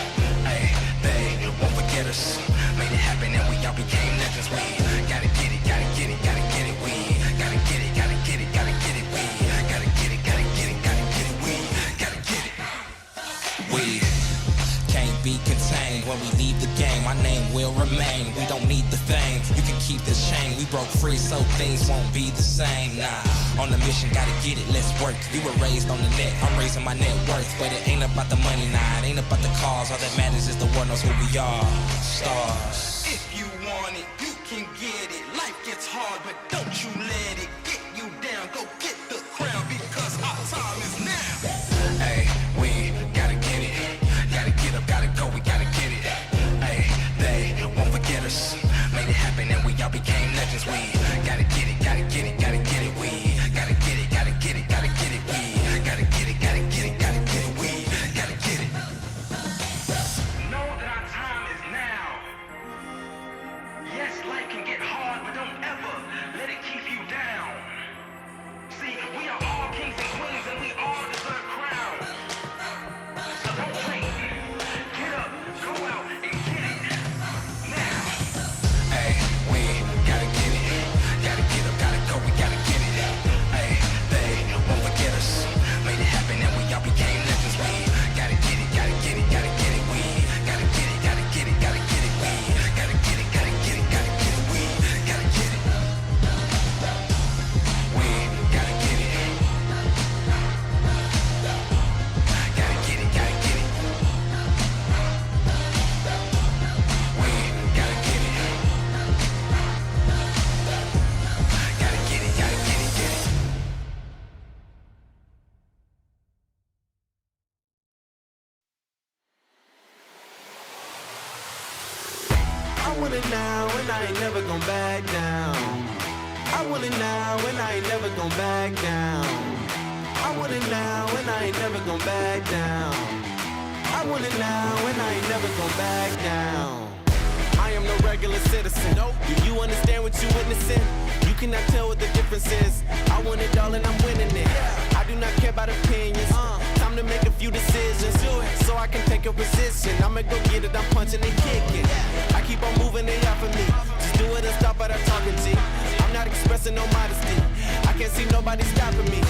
Hey, they won't forget us. Made it happen and we all became legends. We gotta get it, gotta get it, gotta get it. We gotta get it, gotta get it, gotta get it. We gotta get it, gotta get it, gotta get it. We gotta get it. We can't be contained when we leave the game. My name will remain. We don't need the fame. You can keep this chain. We broke free so things won't be the same. Nah, on the mission, gotta get it. Let's work. You were raised on the net. I'm raising my net worth, but it ain't about the money. Nah, it ain't about the cause. All that matters is the world knows who we are. Stars. If you want it, you can get it. Life gets hard, but don't you let it get you down. Go get the crown because our time is now. Hey, we gotta get it. Gotta get up, gotta go, we gotta get it. Hey, they won't forget us. Made it happen and we all became legends. We gotta get it, gotta get it, gotta get it. We gotta get it, gotta get it, gotta get it. We gotta get it, gotta get it, gotta get it. We gotta get it. Know that our time is now. Yes, life can get hard, but don't ever let it keep you down. See, we are all kings and queens and we all deserve crowns. So don't wait. Get up, go out and get it. Now. Hey, we gotta get it. Gotta get up, gotta go, we gotta get it. Hey, they won't forget us. Made it happen and we all became legends. We gotta get it, gotta get it, gotta get it. We gotta get it, gotta get it, gotta get it. We gotta get it, gotta get it, gotta get it. We gotta get it. We gotta get it. Gotta get it, gotta get it. We gotta get it. Gotta get it, gotta get it, get it. I want it now and I ain't never gon' back down. I want it now and I ain't never gon' back down. I want it now and I ain't never gon' back down. I want it now and I ain't never gon' back down. I am no regular citizen. Nope. Do you understand what you're witnessing? You cannot tell what the difference is. I want it all and I'm winning it. I do not care about opinions. Time to make a few decisions so I can take a position. I'ma go get it, I'm punching and kicking. I keep on moving, they off of me. Just do it and stop without talking to. I'm not expressing no modesty. I can't see nobody stopping me.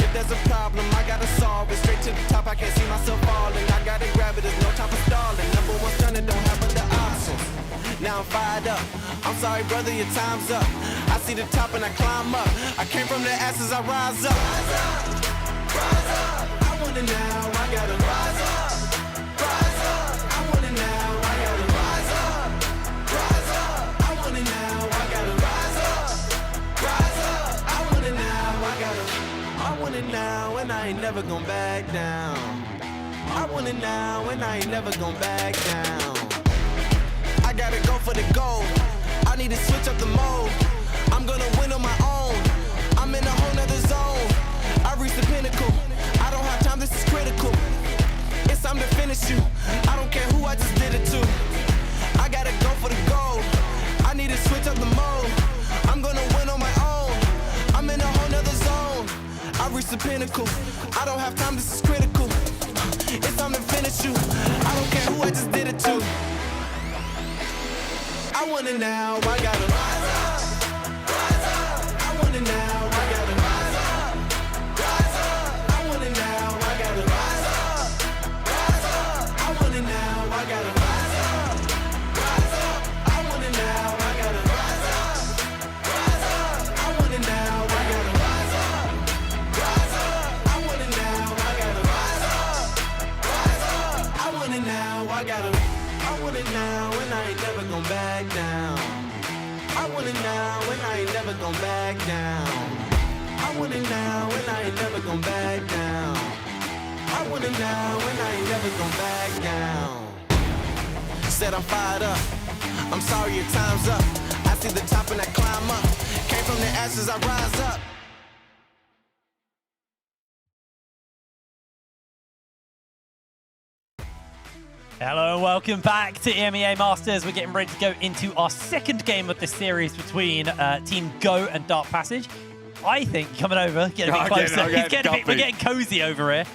If there's a problem, I gotta solve it. Straight to the top, I can't see myself falling. I gotta grab it, there's no time for stalling. Number one stunner, don't have other options. Now I'm fired up. I'm sorry, brother, your time's up. I see the top and I climb up. I came from the ashes, I rise up. Rise up, rise up. I want it now, I gotta rise up. Rise up. I want it now, I gotta ain't never gonna back down. I want it now and I ain't never gonna back down. I gotta go for the gold. I need to switch up the mode. I'm gonna win on my own. I'm in a whole nother zone. I reached the pinnacle. I don't have time, this is critical. It's time to finish you. I don't care who I just did it to. I gotta go for the gold. I need to switch up the mode. I'm gonna win on my own. I'm in a whole nother zone. I reached the pinnacle. I don't have time, this is critical. It's time to finish you. I don't care who I just did it to. I want it now, I gotta rise up. Rise up. I want it now, I gotta rise up. Rise up. I want it now, I gotta rise up. Rise up. I want it now, I gotta rise up. Rise up. I want it now, I gotta rise up. Rise up. I want it now, I gotta rise up. Rise up. I want it now, I gotta rise up. Rise up. I want it now, I gotta. I want it now and I ain't never gonna back down. I want it now and I ain't never gonna back down. I want it now and I ain't never gonna back down. I want it now and I ain't never gonna back down. Said I'm fired up. I'm sorry your time's up. I see the top and I climb up. Came from the ashes, I rise up. Hello and welcome back to EMEA Masters. We're getting ready to go into our second game of this series between Team Go and Dark Passage. I think coming over, getting a bit closer. We're getting cozy over here.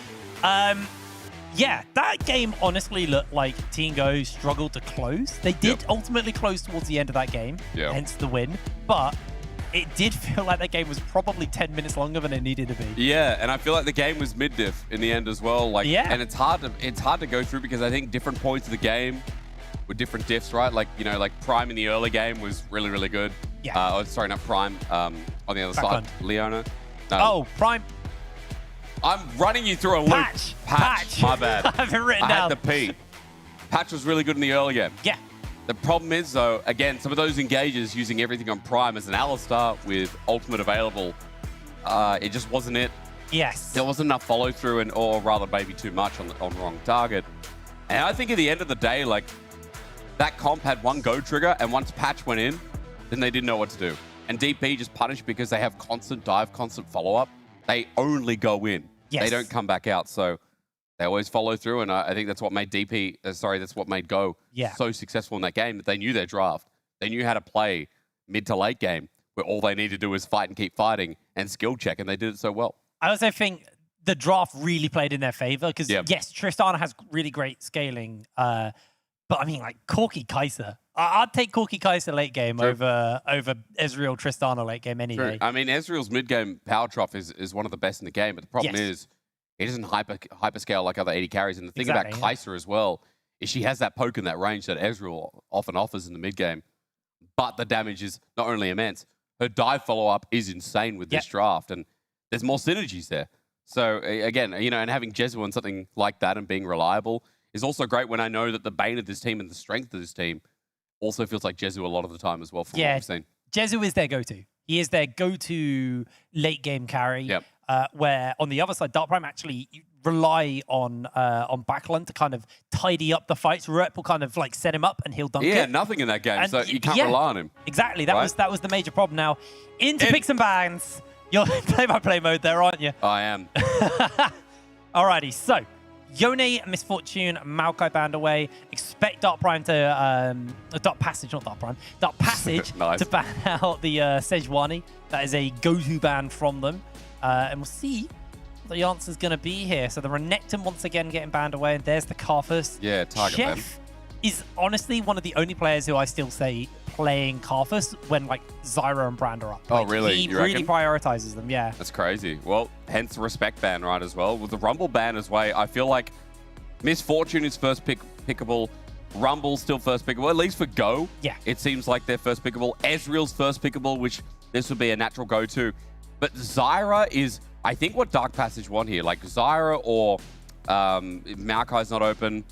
Yeah, that game honestly looked like Team Go struggled to close. They did ultimately close towards the end of that game, hence the win. But it did feel like that game was probably 10 minutes longer than it needed to be. Yeah, and I feel like the game was mid-diff in the end as well. Like, and it's hard to go through because I think different points of the game were different diffs, right? Like, you know, like Prime in the early game was really, really good. Yeah. Sorry, not Prime. On the other side, Leona. Oh, Prime. I'm running you through a loop. Patch. My bad. I have it written I down. had the P. Patch was really good in the early game. Yeah. The problem is, though, again, some of those engages using everything on Prime as an Alistar with Ultimate available, it just wasn't it. Yes. There wasn't enough follow-through, or rather maybe too much on wrong target. And I think at the end of the day, like, that comp had one go trigger, and once Patch went in, then they didn't know what to do. And DP just punished because they have constant dive, constant follow-up. They only go in. Yes. They don't come back out, so they always follow through, and I think that's what made that's what made Go so successful in that game, that they knew their draft. They knew how to play mid to late game, where all they need to do is fight and keep fighting and skill check, and they did it so well. I also think the draft really played in their favor, because yes, Tristana has really great scaling, but I mean, like, Corki Kai'Sa. I'd take Corki Kai'Sa late game over Ezreal Tristana late game any day. I mean, Ezreal's mid game power drop is one of the best in the game, but the problem is, he doesn't hyperscale like other AD carries. And the thing about Kai'Sa as well is she has that poke in that range that Ezreal often offers in the mid game. But the damage is not only immense, her dive follow-up is insane with this draft. And there's more synergies there. So again, you know, and having Jezu on something like that and being reliable is also great when I know that the bane of this team and the strength of this team also feels like Jezu a lot of the time as well from what we've seen. Jezu is their go-to. He is their go-to late game carry. Where on the other side, Dark Prime actually rely on backline to kind of tidy up the fights. Rep will kind of like set him up and he'll dunk it. Yeah, nothing in that game, and so you can't rely on him. Exactly, that was the major problem. Now, into picks and bans. You're play-by-play mode there, aren't you? I am. Alrighty, so Yone, Misfortune, Maokai banned away. Expect Dark Prime to Dark Passage to ban out the Sejuani. That is a go-to ban from them. And we'll see what the answer's going to be here. So the Renekton once again getting banned away, and there's the Karthus. Yeah, target them. Chef is honestly one of the only players who I still say playing Karthus when like Zyra and Brand are up. Oh, really? He really prioritizes them, yeah. That's crazy. Well, hence the respect ban, right, as well. With the Rumble ban as well, I feel like Misfortune is first pickable. Rumble's still first pickable, at least for Go. Yeah. It seems like they're first pickable. Ezreal's first pickable, which this would be a natural go-to. But Zyra is, I think, what Dark Passage want here. Like Zyra or if Maokai's not open,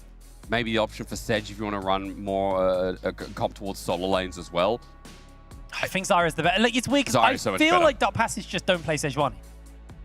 maybe the option for Sedge if you want to run more a comp towards solo lanes as well. I think Zyra's the best. Like, it's weird because I feel like Dark Passage just don't play Sejuani.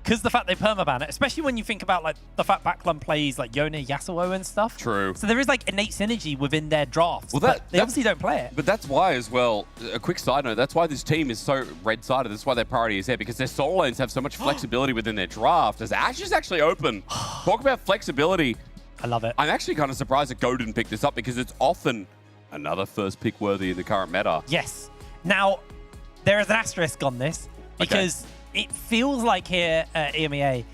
because the fact they permaban it, especially when you think about like the fact Backlund plays like Yone, Yasuo and stuff. True. So there is like innate synergy within their drafts. Well, but they obviously don't play it. But that's why as well, a quick side note, that's why this team is so red-sided. That's why their priority is there, because their solo lanes have so much flexibility within their draft. As Ashe is actually open. Talk about flexibility. I love it. I'm actually kind of surprised that Go didn't pick this up, because it's often another first pick worthy in the current meta. Yes. Now, there is an asterisk on this, because it feels like here at EMEA,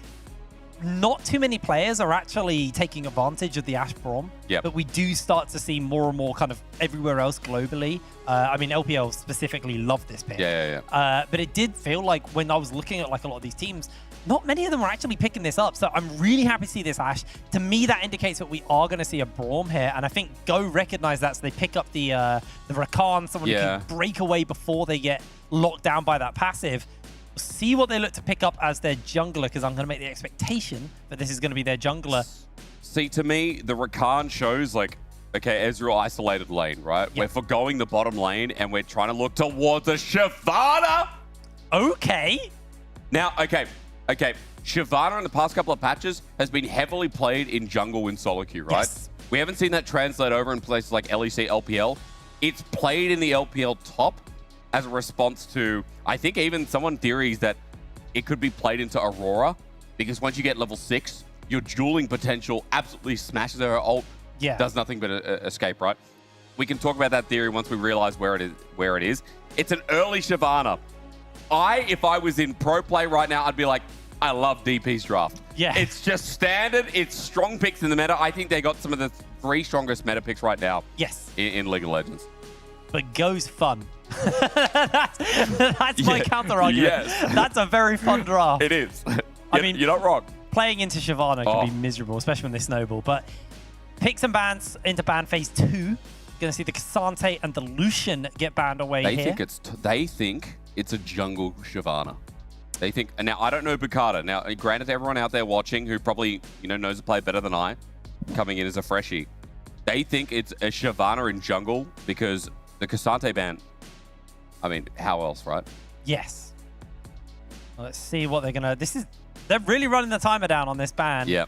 not too many players are actually taking advantage of the Ashe Braum, but we do start to see more and more kind of everywhere else globally. I mean, LPL specifically love this pick. But it did feel like when I was looking at like a lot of these teams, not many of them were actually picking this up. So I'm really happy to see this Ashe. To me, that indicates that we are going to see a Braum here. And I think Go recognize that, so they pick up the Rakan, someone who can break away before they get locked down by that passive. See what they look to pick up as their jungler, because I'm going to make the expectation that this is going to be their jungler. See, to me, the Rakan shows like, okay, Ezreal isolated lane, right? We're forgoing the bottom lane and we're trying to look towards a Shyvana. Okay. Now, okay. Shyvana in the past couple of patches has been heavily played in jungle in solo queue, right? Yes. We haven't seen that translate over in places like LEC, LPL. It's played in the LPL top as a response to, I think even someone theories that it could be played into Aurora, because once you get level 6, your dueling potential absolutely smashes her ult. Does nothing but escape, right? We can talk about that theory once we realize where it is. It's an early Shyvana. If I was in pro play right now, I'd be like, I love DP's draft. Yeah. It's just standard. It's strong picks in the meta. I think they got some of the 3 strongest meta picks right now. Yes. In League of Legends. But Go's fun. that's my counter argument. Yes. That's a very fun draft. It is. I mean, you're not wrong. Playing into Shyvana can be miserable, especially when they snowball. But picks and bans into ban phase 2. Going to see the Cassante and the Lucian get banned away here. They think it's a jungle Shyvana. They think, and now I don't know Bukata. Now, granted, everyone out there watching who probably knows the play better than I, coming in as a freshie, they think it's a Shyvana in jungle because the Cassante ban. I mean, how else, right? Yes. Well, let's see what they're gonna. They're really running the timer down on this ban. Yeah.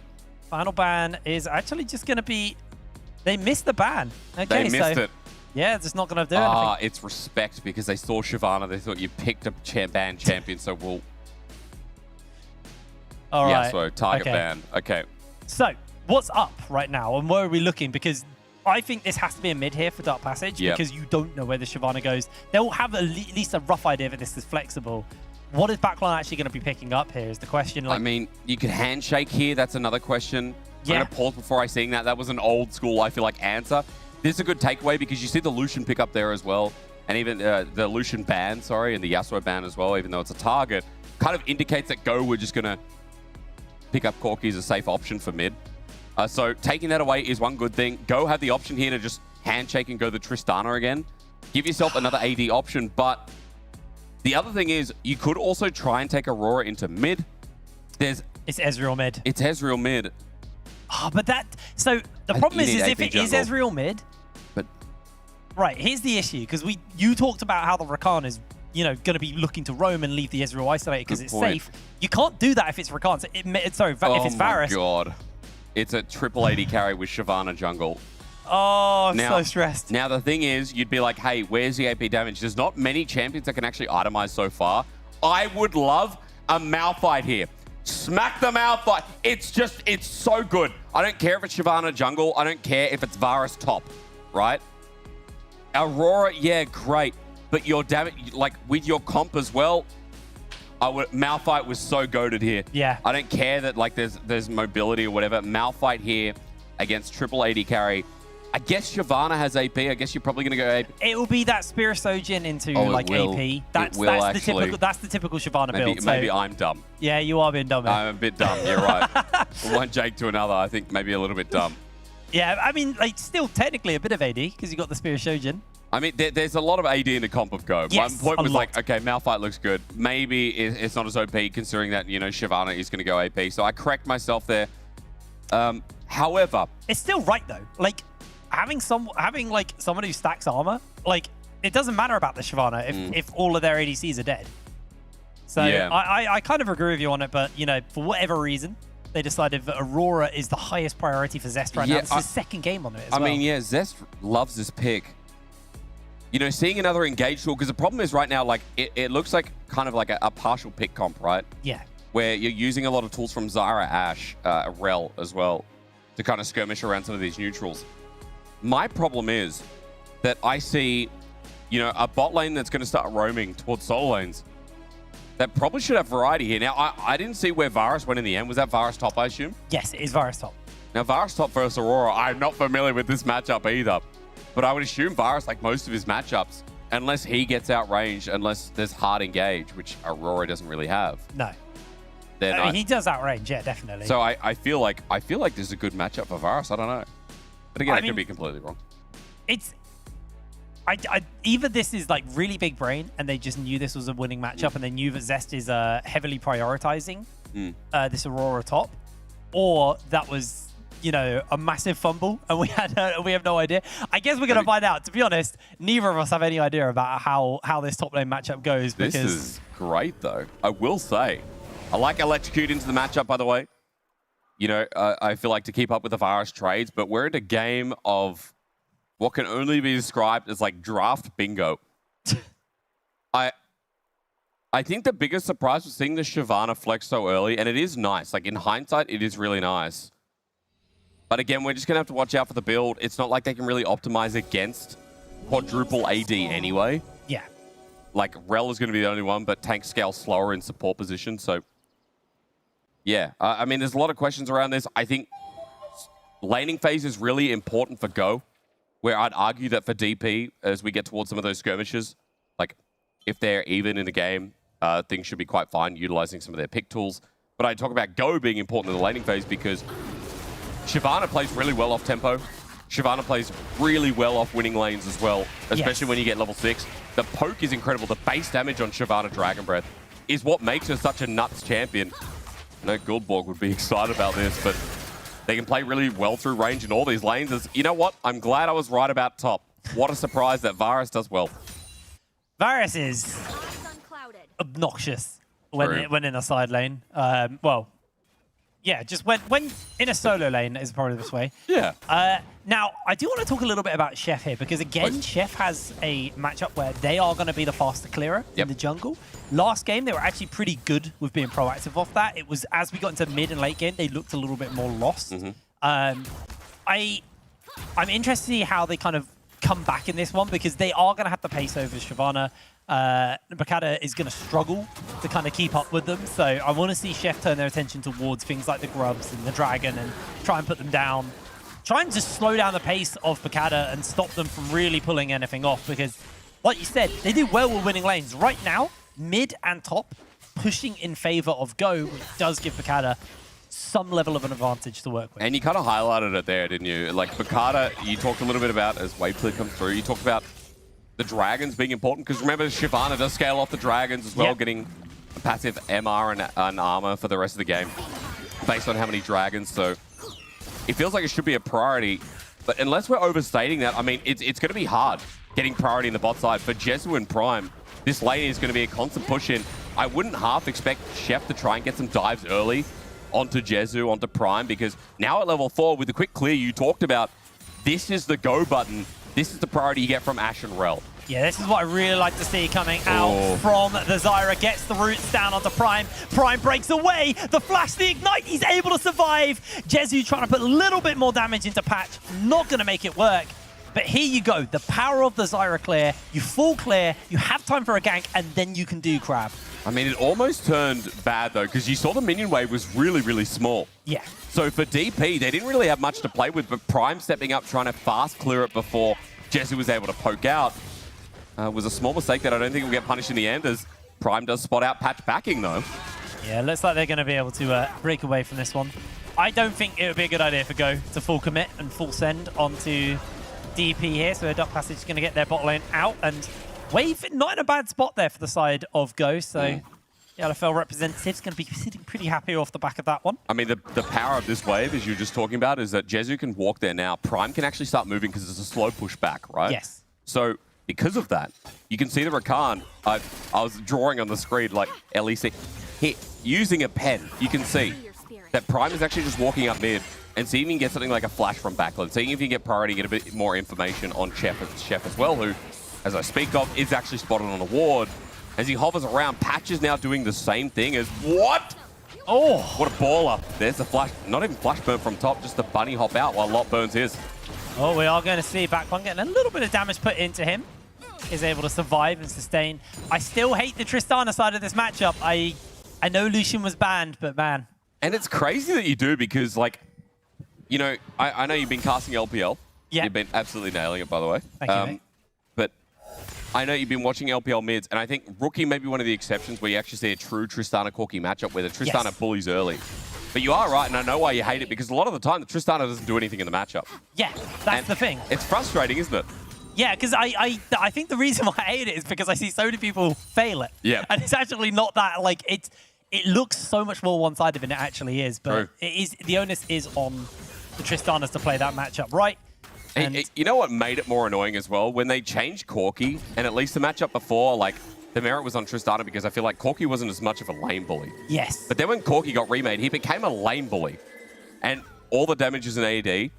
Final ban is actually just gonna be. They missed the ban. Okay, they missed it. Yeah, it's just not gonna do anything. It's respect because they saw Shyvana. They thought you picked a ban champion, so we'll. All right. Yasuo, target ban. Okay. So, what's up right now, and where are we looking? Because I think this has to be a mid here for Dark Passage, because you don't know where the Shyvana goes. They'll have at least a rough idea that this is flexible. What is Backline actually going to be picking up here is the question. I mean, you could handshake here. That's another question. I'm going to pause before I sing that. That was an old school, I feel like, answer. This is a good takeaway because you see the Lucian pick up there as well. And even the Lucian ban, and the Yasuo ban as well, even though it's a target, kind of indicates that Go were just going to pick up Corki as a safe option for mid. So taking that away is one good thing. Go have the option here to just handshake and go the Tristana again. Give yourself another AD option, but the other thing is you could also try and take Aurora into mid. It's Ezreal mid. It's Ezreal mid. But so the problem is if it is Ezreal mid, but right, here's the issue, because you talked about how the Rakan is going to be looking to roam and leave the Ezreal isolated because it's safe. You can't do that if it's Rakan. So if it's Varus. Oh my god. It's a triple AD carry with Shyvana jungle. Oh, I'm so stressed. Now, the thing is, you'd be like, hey, where's the AP damage? There's not many champions that can actually itemize so far. I would love a Malphite here. Smack the Malphite. It's so good. I don't care if it's Shyvana jungle. I don't care if it's Varus top, right? Aurora, yeah, great. But your damage, like with your comp as well, Malphite was so goated here. Yeah. I don't care that like there's mobility or whatever. Malphite here against triple AD carry. I guess Shyvana has AP. I guess you're probably going to go AP. It will be that Spirit Sojin into AP. That's the typical Shyvana build. Maybe I'm dumb. Yeah, you are being dumb. I'm a bit dumb. You're right. One Jake to another. I think maybe a little bit dumb. Yeah, I mean, like still technically a bit of AD because you got the Spirit Sojin. I mean, there's a lot of AD in the comp of Go. Yes, my point was like, okay, Malphite looks good. Maybe it's not as OP considering that, Shyvana is going to go AP. So I correct myself there. However, it's still right though. Like having like someone who stacks armor, like it doesn't matter about the Shyvana if all of their ADCs are dead. So Yeah. I kind of agree with you on it, but, you know, for whatever reason, they decided that Aurora is the highest priority for Zest right now. This is his second game on it as well. I mean, yeah, Zest loves this pick. You know, seeing another engage tool, because the problem is right now, like, it looks like kind of like a partial pick comp, right? Yeah. Where you're using a lot of tools from Zyra, Ashe, Rel as well, to kind of skirmish around some of these neutrals. My problem is that I see, you know, a bot lane that's going to start roaming towards solo lanes. That probably should have variety here. Now, I didn't see where Varus went in the end. Was that Varus top, I assume? Yes, it is Varus top. Now, Varus top versus Aurora, I'm not familiar with this matchup either. But I would assume Varus, like most of his matchups, unless he gets outranged, unless there's hard engage, which Aurora doesn't really have. No. Then I mean, he does outrange, yeah, definitely. So I feel like this is a good matchup for Varus. I don't know. But again, I could be completely wrong. It's... either this is like really big brain and they just knew this was a winning matchup and they knew that Zest is heavily prioritizing this Aurora top, or that was, you know, a massive fumble and we have no idea. I guess we're going to find out. To be honest, neither of us have any idea about how this top lane matchup goes. This is great, though. I will say. I like Electrocute into the matchup, by the way. You know, I feel like to keep up with the Varus trades, but we're in a game of what can only be described as like draft bingo. I think the biggest surprise was seeing the Shyvana flex so early, and it is nice. Like in hindsight, it is really nice. But again, we're just going to have to watch out for the build. It's not like they can really optimize against quadruple AD anyway. Yeah. Like Rel is going to be the only one, but tank scale slower in support position. So yeah, I mean, there's a lot of questions around this. I think laning phase is really important for Go, where I'd argue that for DP, as we get towards some of those skirmishes, like if they're even in the game, things should be quite fine utilizing some of their pick tools. But I talk about Go being important in the laning phase because Shyvana plays really well off tempo. Shyvana plays really well off winning lanes as well, especially when you get level 6. The poke is incredible. The base damage on Shyvana Dragon Breath is what makes her such a nuts champion. I know Guildborg would be excited about this, but they can play really well through range in all these lanes. You know what? I'm glad I was right about top. What a surprise that Varus does well. Varus is obnoxious when in a side lane. Well, yeah, just when in a solo lane is probably this way. Yeah. Now, I do want to talk a little bit about Chef here, because again, Chef has a matchup where they are going to be the faster clearer in the jungle. Last game, they were actually pretty good with being proactive off that. It was, as we got into mid and late game, they looked a little bit more lost. I'm interested to see how they kind of come back in this one, because they are going to have the pace over Shyvana. Bakada is going to struggle to kind of keep up with them. So I want to see Chef turn their attention towards things like the Grubs and the Dragon and try and put them down. Try and just slow down the pace of Bakada and stop them from really pulling anything off, because, like you said, they do well with winning lanes. Right now, mid and top pushing in favor of Go, which does give Bakada some level of an advantage to work with. And you kind of highlighted it there, didn't you? Like Bakada, you talked a little bit about as wave clear comes through. You talked about the dragons being important, because remember, Shyvana does scale off the dragons as well, getting a passive MR and armor for the rest of the game based on how many dragons. So it feels like it should be a priority, but unless we're overstating that, I mean, it's going to be hard getting priority in the bot side. For Jezu and Prime, this lane is going to be a constant push in. I wouldn't half expect Chef to try and get some dives early onto Jezu, onto Prime, because now at level 4, with the quick clear you talked about, this is the go button. This is the priority you get from Ashe and Rel. Yeah, this is what I really like to see coming out from the Zyra. Gets the roots down onto Prime. Prime breaks away. The flash, the ignite, he's able to survive. Jezu trying to put a little bit more damage into Patch. Not going to make it work. But here you go. The power of the Zyra clear. You full clear. You have time for a gank, and then you can do Crab. I mean, it almost turned bad, though, because you saw the minion wave was really, really small. Yeah. So for DP, they didn't really have much to play with, but Prime stepping up, trying to fast clear it before Jezu was able to poke out. Was a small mistake that I don't think will get punished in the end, as Prime does spot out Patch backing, though. Yeah, looks like they're going to be able to break away from this one. I don't think it would be a good idea for Go to full commit and full send onto DP here, so Dark Passage is going to get their bot lane out, and Wave not in a bad spot there for the side of Go, so the LFL representative's going to be sitting pretty happy off the back of that one. I mean, the power of this wave, as you were just talking about, is that Jezu can walk there now. Prime can actually start moving because it's a slow pushback, right? Yes. So because of that. You can see the Rakan. I was drawing on the screen like LEC. Using a pen, you can see that Prime is actually just walking up mid and seeing if you can get something like a flash from backline, seeing if you can get priority, get a bit more information on Chef as well, who, as I speak of, is actually spotted on a ward. As he hovers around, Patch is now doing the same thing as what? Oh, what a baller. There's the flash, not even flash burn from top, just the bunny hop out while Lot burns his. Oh, we are going to see Backbone getting a little bit of damage put into him. Is able to survive and sustain. I still hate the Tristana side of this matchup. I know Lucian was banned, but man. And it's crazy that you do because, like, you know, I know you've been casting LPL. Yeah. You've been absolutely nailing it, by the way. Thank you, mate. But I know you've been watching LPL mids, and I think Rookie may be one of the exceptions where you actually see a true Tristana-Corki matchup where the Tristana bullies early. But you are right, and I know why you hate it, because a lot of the time, the Tristana doesn't do anything in the matchup. Yeah, that's the thing. It's frustrating, isn't it? Yeah, because I think the reason why I hate it is because I see so many people fail it. Yeah. And it's actually not that, like, it looks so much more one-sided than it actually is. But it is, the onus is on the Tristanas to play that matchup right. And you know what made it more annoying as well? When they changed Corki, and at least the matchup before, like, the merit was on Tristana because I feel like Corki wasn't as much of a lane bully. Yes. But then when Corki got remade, he became a lane bully. And all the damage is in AD.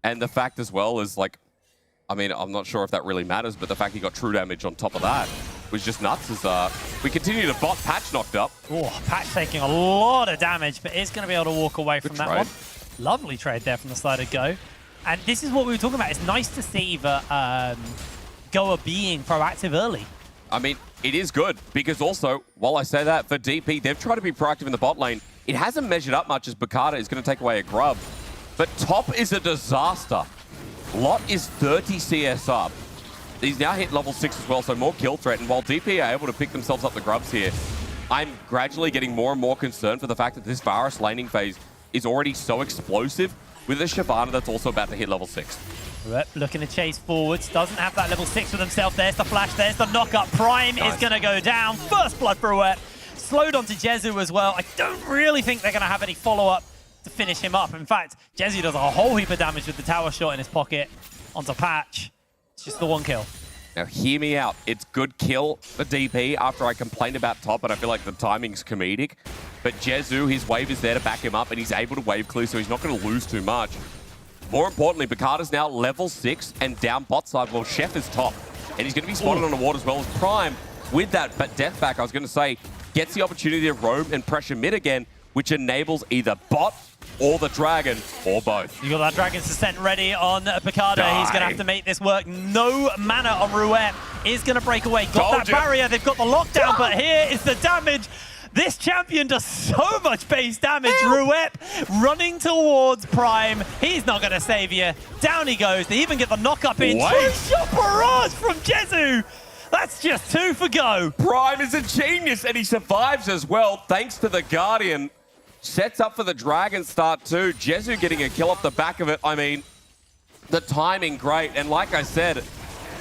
And the fact as well is, like, I mean, I'm not sure if that really matters, but the fact he got true damage on top of that was just nuts as we continue to bot. Patch knocked up. Oh, Patch taking a lot of damage, but is going to be able to walk away from that one. Lovely trade there from the side of Go. And this is what we were talking about. It's nice to see that Go are being proactive early. I mean, it is good because also, while I say that, for DP, they've tried to be proactive in the bot lane. It hasn't measured up much as Bakata is going to take away a grub. But top is a disaster. Lot is 30 CS up. He's now hit level 6 as well, so more kill threat. And while DP are able to pick themselves up the grubs here, I'm gradually getting more and more concerned for the fact that this Varus laning phase is already so explosive with a Shyvana that's also about to hit level 6. Rep looking to chase forwards. Doesn't have that level 6 with himself. There's the flash. There's the knock-up. Prime is going to go down. First blood for Rep. Slowed onto Jezu as well. I don't really think they're going to have any follow-up to finish him up. In fact, Jezu does a whole heap of damage with the tower shot in his pocket onto Patch. It's just the one kill. Now, hear me out. It's good kill for DP after I complained about top, and I feel like the timing's comedic. But Jezu, his wave is there to back him up, and he's able to wave clear, so he's not going to lose too much. More importantly, Bakata's now level 6 and down bot side, while Chef is top. And he's going to be spotted on the ward as well as Prime. With that but death back, I was going to say, gets the opportunity to roam and pressure mid again, which enables either bot or the dragon, or both. You got that Dragon's Descent ready on Bakata. He's going to have to make this work. No mana on Ruet. Is going to break away. Got that barrier. They've got the lockdown, but here is the damage. This champion does so much base damage. Ruet running towards Prime. He's not going to save you. Down he goes. They even get the knock-up in. True shot barrage from Jezu. That's just 2 for Go. Prime is a genius, and he survives as well, thanks to the Guardian. Sets up for the Dragon start too. Jezu getting a kill off the back of it. I mean, the timing great. And like I said,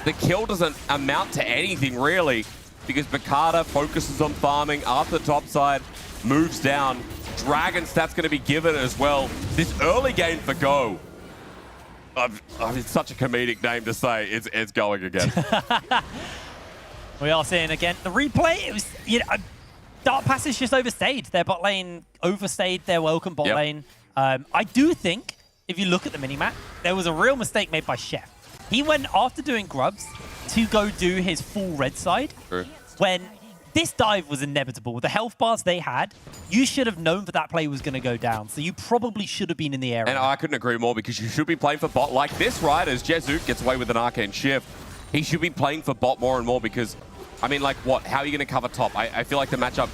the kill doesn't amount to anything really because Bakata focuses on farming after the top side, moves down. Dragon stats going to be given as well. This early game for Go. It's such a comedic name to say. It's going again. We are seeing again the replay. It was, you know, Dark Passage just overstayed. Their bot lane overstayed their welcome bot lane. I do think, if you look at the minimap, there was a real mistake made by Chef. He went after doing grubs to go do his full red side. True. When this dive was inevitable. With the health bars they had, you should have known that play was going to go down. So you probably should have been in the area. And I couldn't agree more because you should be playing for bot like this, right? As Jezu gets away with an arcane shift. He should be playing for bot more and more because, I mean, like what? How are you going to cover top? I feel like the matchup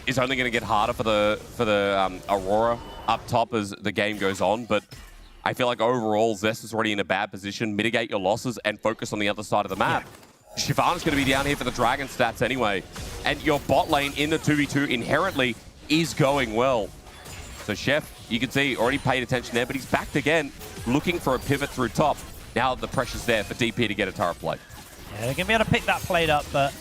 is only going to get harder for the Aurora up top as the game goes on. But I feel like overall, Zest is already in a bad position. Mitigate your losses and focus on the other side of the map. Yeah. Shyvana's going to be down here for the Dragon stats anyway. And your bot lane in the 2v2 inherently is going well. So Chef, you can see, already paid attention there, but he's backed again, looking for a pivot through top. Now the pressure's there for DP to get a turret plate. Yeah, they're going to be able to pick that plate up, but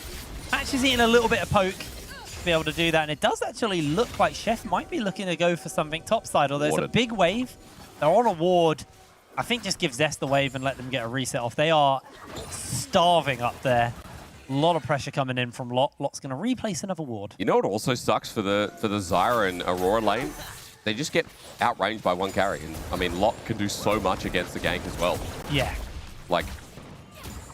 Patch is eating a little bit of poke to be able to do that. And it does actually look like Chef might be looking to go for something topside, although there's a big wave. They're on a ward. I think just give Zest the wave and let them get a reset off. They are starving up there. A lot of pressure coming in from Lot. Lot's going to replace another ward. You know what also sucks for the Zyra and Aurora lane? They just get outranged by one carry. And I mean, Lot can do so much against the gank as well. Yeah. Like,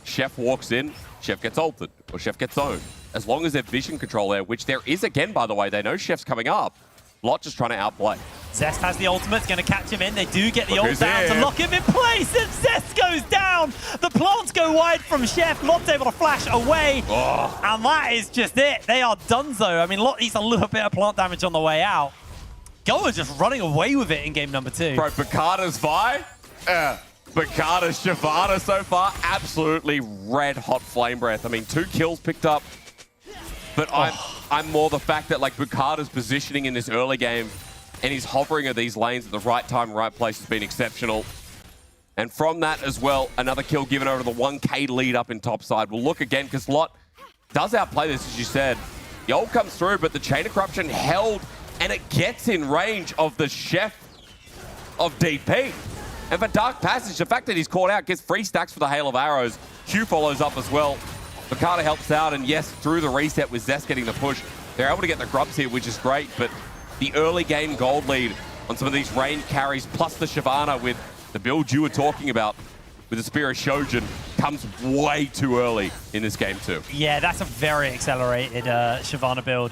Chef walks in, Chef gets ulted, or Chef gets zoned. As long as there's vision control there, which there is again, by the way, they know Chef's coming up. Lot just trying to outplay. Zest has the ultimate, it's going to catch him in. They do get the ult down to lock him in place, and Zest goes down. The plants go wide from Chef. Lot's able to flash away, and that is just it. They are donezo. I mean, Lot eats a little bit of plant damage on the way out. Goa just running away with it in game number 2. Bro, Bakata's Vi, Bakata's Shyvana so far, absolutely red hot flame breath. I mean, 2 kills picked up, but I'm more the fact that like Bakata's positioning in this early game and he's hovering at these lanes at the right time, right place has been exceptional. And from that as well, another kill given over to the 1K lead up in top side. We'll look again because Lot does outplay this, as you said. The ult comes through, but the Chain of Corruption held, and it gets in range of the Chef of DP. And for Dark Passage, the fact that he's caught out gets free stacks for the Hail of Arrows. Q follows up as well. Bakata helps out, and yes, through the reset with Zest getting the push, they're able to get the grubs here, which is great, but the early game gold lead on some of these range carries, plus the Shyvana with the build you were talking about with the Spear of Shojin, comes way too early in this game too. Yeah, that's a very accelerated Shyvana build.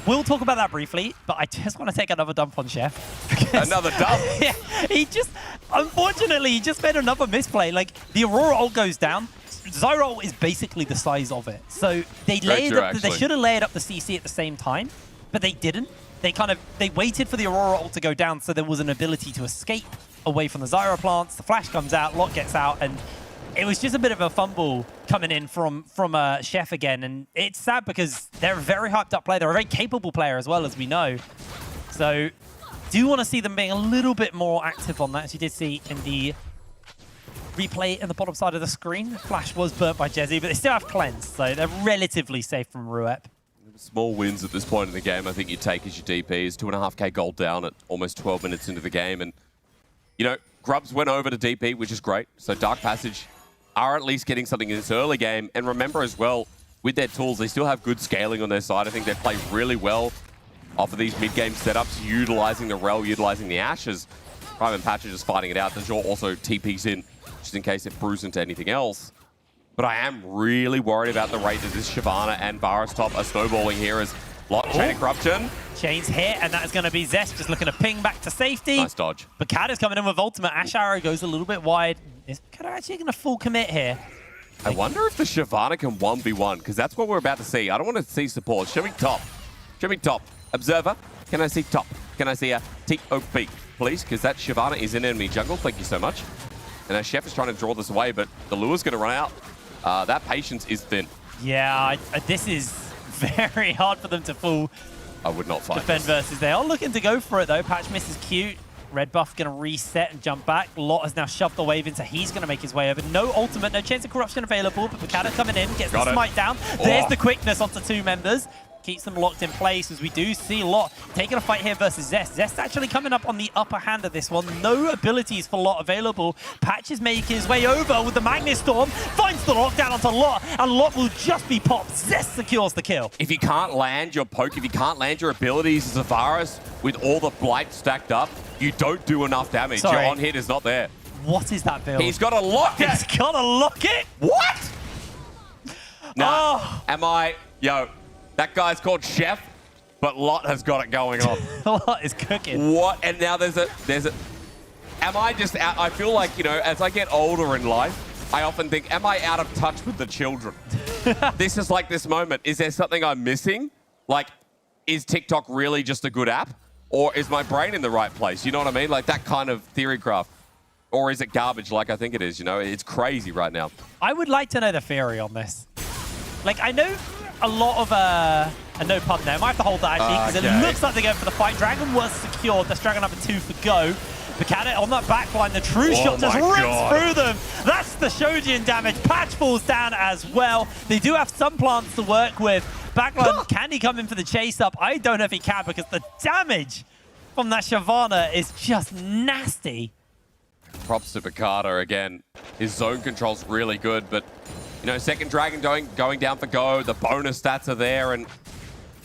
We'll talk about that briefly, but I just want to take another dump on Chef. Another dump? Yeah, unfortunately, he just made another misplay. Like, the Aurora ult goes down. Zyra ult is basically the size of it. So they should have layered up the CC at the same time, but they didn't. They waited for the Aurora ult to go down so there was an ability to escape away from the Zyra plants. The flash comes out, Lot gets out, and it was just a bit of a fumble coming in from Chef again. And it's sad because they're a very hyped up player. They're a very capable player as well, as we know. So do want to see them being a little bit more active on that, as you did see in the replay in the bottom side of the screen. Flash was burnt by Jezzy, but they still have cleanse, so they're relatively safe from Ruep. Small wins at this point in the game, I think you take as your DPs. 2.5k gold down at almost 12 minutes into the game. And, you know, Grubs went over to DP, which is great. So Dark Passage are at least getting something in this early game. And remember as well, with their tools, they still have good scaling on their side. I think they play really well off of these mid-game setups, utilizing the Rel, utilizing the Ashes. Prime and Patch are just fighting it out. Dejor also TPs in, just in case it brews into anything else. But I am really worried about the rate that this Shyvana and Varus top are snowballing here as Lot Chain of Corruption. Chain's hit, and that is going to be Zest just looking to ping back to safety. Nice dodge. Bakata's coming in with ultimate. Ash Arrow goes a little bit wide. Is Bakata actually going to full commit here? I wonder if the Shyvana can 1v1, because that's what we're about to see. I don't want to see support. Show me top. Show me top. Observer, can I see top? Can I see a TOP, please? Because that Shyvana is in enemy jungle. Thank you so much. And our Chef is trying to draw this away, but the lure's going to run out. That patience is thin. Yeah, this is very hard for them to full I would not fight defend versus. They are looking to go for it, though. Patch misses cute. Red buff going to reset and jump back. Lot has now shoved the wave in, so he's going to make his way over. No ultimate, no chance of corruption available, but Bakata coming in, gets the smite down. There's the quickness onto 2 members. Keeps them locked in place, as we do see Lot taking a fight here versus Zest. Zest actually coming up on the upper hand of this one. No abilities for Lot available. Patch is making his way over with the Magnet Storm. Finds the lockdown onto Lot, and Lot will just be popped. Zest secures the kill. If you can't land your poke, if you can't land your abilities as a Varus with all the blight stacked up, you don't do enough damage. Sorry. Your on-hit is not there. What is that build? He's got a locket! He's got a locket? What? No. Am I... Yo... That guy's called Chef, but Lot has got it going on. Lot is cooking. What? And now there's a... Am I just out? I feel like, you know, as I get older in life, I often think, am I out of touch with the children? This is like this moment. Is there something I'm missing? Like, is TikTok really just a good app? Or is my brain in the right place? You know what I mean? Like that kind of theory craft. Or is it garbage like I think it is? You know, it's crazy right now. I would like to know the theory on this. Like, I know a lot of a no pun there. I might have to hold that actually, because it looks like they're going for the fight. Dragon was secured. That's Dragon number 2 for go. Bakata on that backline. The true shot just rips through them. That's the Shojin damage. Patch falls down as well. They do have some plants to work with. Backline, can he come in for the chase up? I don't know if he can, because the damage from that Shyvana is just nasty. Props to Bukata again. His zone control's really good, but you know, second Dragon going down for Go. The bonus stats are there, and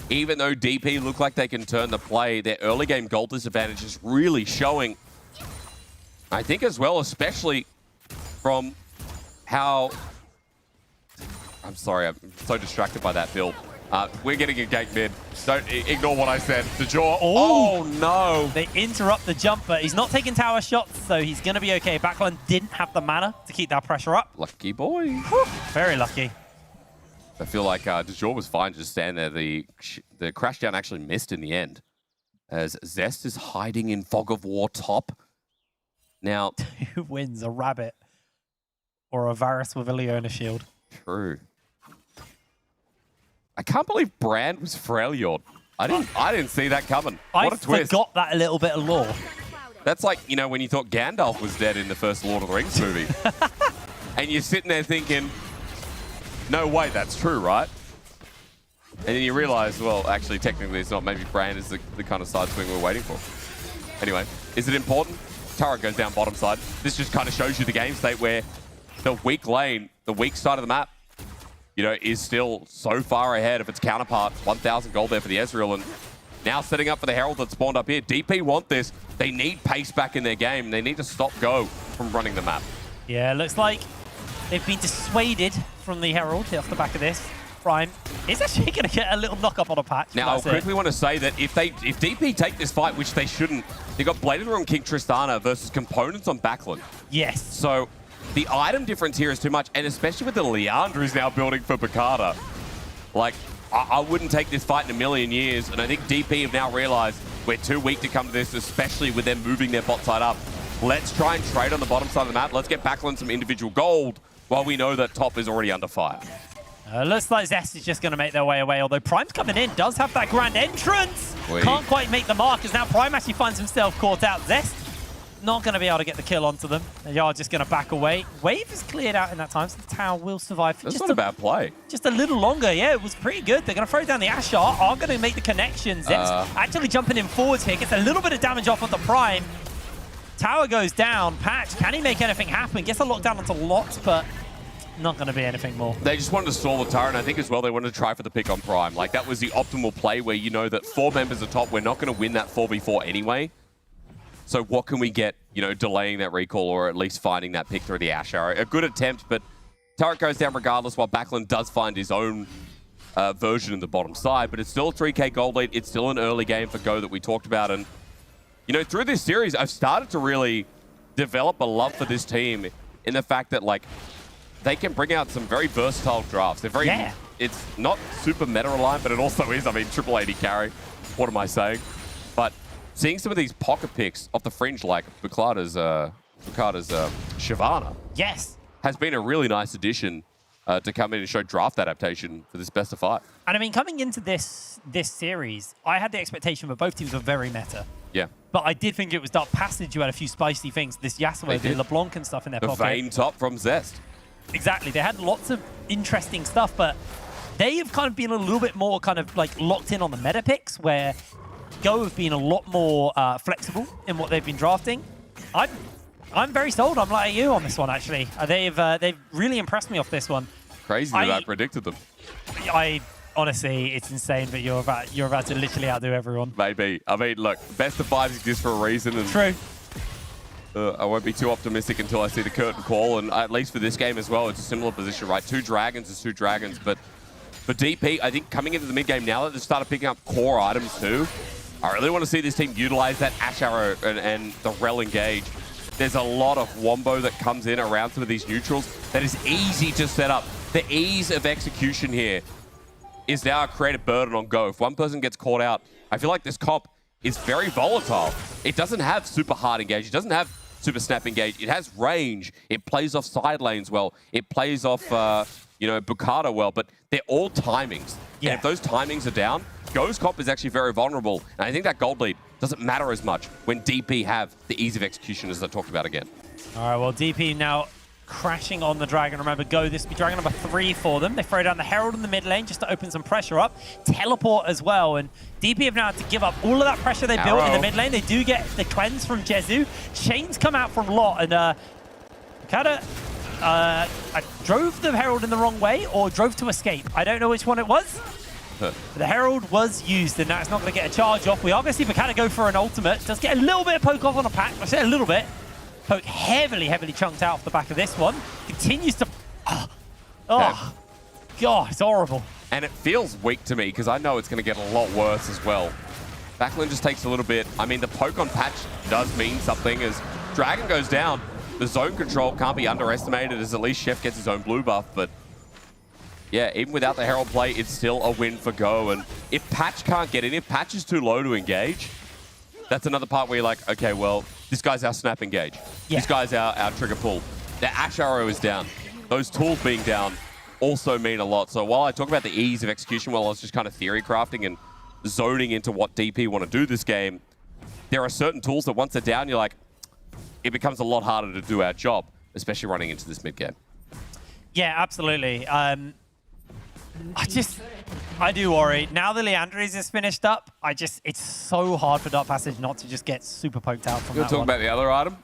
even though DP look like they can turn the play, their early game gold disadvantage is really showing. I think as well, especially from how... I'm sorry, I'm so distracted by that build. We're getting a gank mid. Don't ignore what I said. The jaw. Oh, no. They interrupt the jumper. He's not taking tower shots, so he's going to be okay. Backline didn't have the mana to keep that pressure up. Lucky boy. Whew, very lucky. I feel like Dejor was fine just standing there. The crashdown actually missed in the end, as Zest is hiding in Fog of War top. Now, who wins, a rabbit or a Varus with a Leona shield? True. I can't believe Brand was Freljord. I didn't see that coming. What a twist. I forgot that little bit of lore. That's like, you know, when you thought Gandalf was dead in the first Lord of the Rings movie. And you're sitting there thinking, no, wait, that's true, right? And then you realize, well, actually, technically it's not. Maybe Brand is the kind of side swing we're waiting for. Anyway, is it important? Tara goes down bottom side. This just kind of shows you the game state where the weak lane, the weak side of the map, you know, is still so far ahead of its counterpart. 1,000 gold there for the Ezreal, and now setting up for the Herald that spawned up here. DP want this. They need pace back in their game. They need to stop Go from running the map. Yeah, looks like they've been dissuaded from the Herald off the back of this. Prime is actually going to get a little knock-up on a patch. Now, I quickly want to say that if DP take this fight, which they shouldn't, they got Bladed on King Tristana versus Components on Backland. Yes. So the item difference here is too much, and especially with the Leandra is now building for Bukata. Like, I wouldn't take this fight in a million years, and I think DP have now realized we're too weak to come to this, especially with them moving their bot side up. Let's try and trade on the bottom side of the map. Let's get Backland some individual gold while we know that top is already under fire. Looks like Zest is just going to make their way away, although Prime's coming in, does have that grand entrance. Can't quite make the mark, as now Prime actually finds himself caught out. Zest not going to be able to get the kill onto them. They are just going to back away. Wave is cleared out in that time, so the tower will survive. That's not a bad play. Just a little longer. Yeah, it was pretty good. They're going to throw down the Ashar, are going to make the connection. Zest actually jumping in forwards here, gets a little bit of damage off of the Prime. Tower goes down. Patch, can he make anything happen? Gets a lockdown onto Lot, but not going to be anything more. They just wanted to stall the tower, and I think as well they wanted to try for the pick on Prime. Like, that was the optimal play where you know that 4 members are top. We're not going to win that 4v4 anyway. So what can we get, you know, delaying that recall or at least finding that pick through the Ash Arrow? A good attempt, but turret goes down regardless, while Backland does find his own version in the bottom side. But it's still a 3k gold lead. It's still an early game for Go that we talked about. And, you know, through this series, I've started to really develop a love for this team in the fact that, like, they can bring out some very versatile drafts. They're very, it's not super meta aligned, but it also is. I mean, triple AD carry. What am I saying? But seeing some of these pocket picks off the fringe, like Bukata's Shyvana, yes, has been a really nice addition to come in and show draft adaptation for this best of 5. And I mean, coming into this series, I had the expectation that both teams were very meta. Yeah. But I did think it was Dark Passage who had a few spicy things. This Yasuo, the LeBlanc and stuff in their pocket. The Vayne top from Zest. Exactly. They had lots of interesting stuff, but they have kind of been a little bit more kind of like locked in on the meta picks, where Go have been a lot more flexible in what they've been drafting. I'm very sold. I'm like you on this one, actually. They've really impressed me off this one. Crazy that I predicted them. Honestly, it's insane that you're about to literally outdo everyone. Maybe. I mean, look, best of 5 exists for a reason. And true. I won't be too optimistic until I see the curtain call, and at least for this game as well, it's a similar position, right? 2 dragons is 2 dragons, but for DP, I think coming into the mid game now that they've started picking up core items too, I really want to see this team utilize that Ash Arrow and the Rel engage. There's a lot of wombo that comes in around some of these neutrals that is easy to set up. The ease of execution here is now a creative burden on Go. If one person gets caught out, I feel like this comp is very volatile. It doesn't have super hard engage. It doesn't have super snap engage. It has range. It plays off side lanes well. It plays off, you know, Bukata well, but they're all timings. Yeah. And if those timings are down, Go's comp is actually very vulnerable. And I think that gold lead doesn't matter as much when DP have the ease of execution as I talked about again. All right, well, DP now crashing on the Dragon. Remember, Go, this will be Dragon number 3 for them. They throw down the Herald in the mid lane just to open some pressure up. Teleport as well, and DP have now had to give up all of that pressure they built in the mid lane. They do get the cleanse from Jezu. Chains come out from Lot, and Bukata drove the Herald in the wrong way or drove to escape. I don't know which one it was. The Herald was used, and that's not going to get a charge off. We are going to see Bukata go for an ultimate. Does get a little bit of poke off on a pack. I say a little bit. Poke heavily chunked out off the back of this one. Continues to... Oh, God, it's horrible. And it feels weak to me because I know it's going to get a lot worse as well. Backline just takes a little bit. I mean, the poke on patch does mean something as Dragon goes down. The zone control can't be underestimated as at least Chef gets his own blue buff, but yeah, even without the Herald play, it's still a win for Go. And if Patch can't get in, if Patch is too low to engage, that's another part where you're like, okay, well, this guy's our snap engage. Yeah. This guy's our trigger pull. The Ash Arrow is down. Those tools being down also mean a lot. So while I talk about the ease of execution, while I was just kind of theory crafting and zoning into what DP want to do this game, there are certain tools that once they're down, you're like, it becomes a lot harder to do our job, especially running into this mid game. Yeah, absolutely. I do worry. Now the Leandres is finished up, it's so hard for Dark Passage not to just get super poked out from that one. We'll talk about the other item.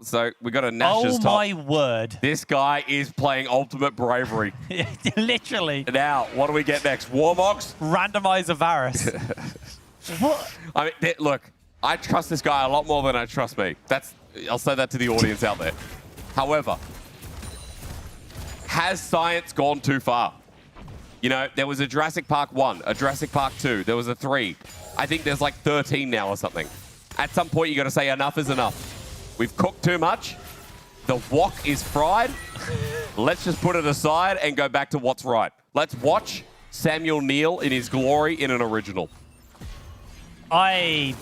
So we got a Nash's top. Oh my word. This guy is playing Ultimate Bravery. Literally. Now, what do we get next? Warmox? Randomizer Varus. What? I mean, look, I trust this guy a lot more than I trust me. I'll say that to the audience out there. However, has science gone too far? You know, there was a Jurassic Park 1, a Jurassic Park 2, there was a 3. I think there's like 13 now or something. At some point, you got to say enough is enough. We've cooked too much. The wok is fried. Let's just put it aside and go back to what's right. Let's watch Samuel Neal in his glory in an original. I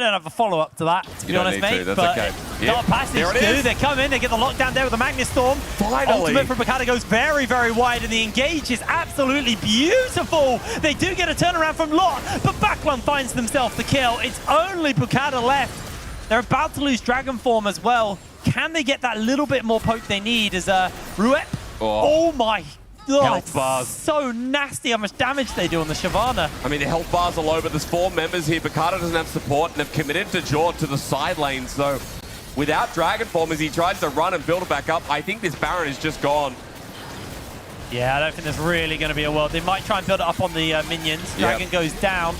don't have a follow-up to that, to be honest, mate. That's but okay. Dark Passage do. They come in, they get the lockdown there with the Magnus Storm. Finally. Ultimate from Bukata goes very, very wide, and the engage is absolutely beautiful. They do get a turnaround from Lot, but Backlund finds themselves the kill. It's only Bukata left. They're about to lose Dragon Form as well. Can they get that little bit more poke they need as Ruep? Oh my God, health bars. So nasty how much damage they do on the Shyvana. I mean, the health bars are low, but there's 4 members here. Bukata doesn't have support, and they've committed to Jord to the side lane. So without Dragon Form, as he tries to run and build it back up, I think this Baron is just gone. Yeah, I don't think there's really going to be a world. They might try and build it up on the minions. Dragon goes down.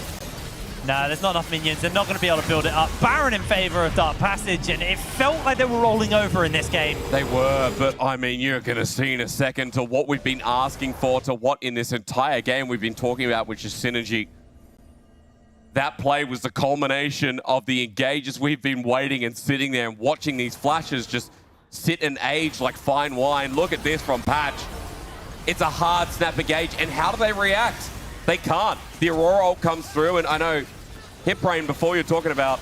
No, there's not enough minions. They're not going to be able to build it up. Baron in favor of Dark Passage, and it felt like they were rolling over in this game. They were, but I mean, you're going to see in a second to what we've been asking for, to what in this entire game we've been talking about, which is synergy. That play was the culmination of the engages we've been waiting and sitting there and watching these flashes just sit and age like fine wine. Look at this from Patch. It's a hard snap engage, and how do they react? They can't. The Aurora ult comes through, and I know Hipbrain, before you're talking about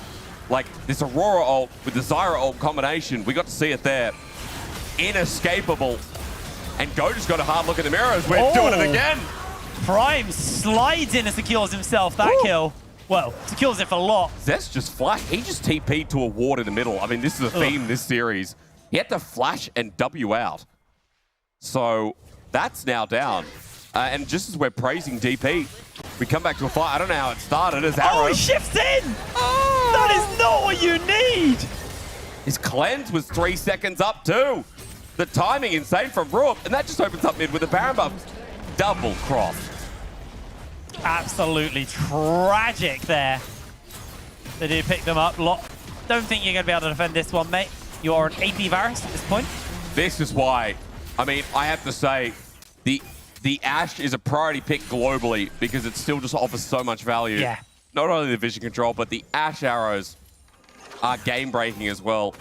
like this Aurora ult with the Zyra ult combination, we got to see it there. Inescapable. And Go just got a hard look at the mirrors. We're doing it again. Prime slides in and secures himself that kill. Well, secures it for Lot. Zest just flashed. He just TP'd to a ward in the middle. I mean, this is a theme this series. He had to flash and W out. So that's now down. And just as we're praising DP, we come back to a fight. I don't know how it started as Arrow. Oh, he shifts in! Oh. That is not what you need! His cleanse was 3 seconds up too. The timing insane from Rook, and that just opens up mid with the Baron buff. Double cross. Absolutely tragic there. They do pick them up. Lot. Don't think you're going to be able to defend this one, mate. You are an AP Varus at this point. This is why, I mean, I have to say, the Ashe is a priority pick globally because it still just offers so much value. Yeah. Not only the vision control, but the Ashe arrows are game-breaking as well.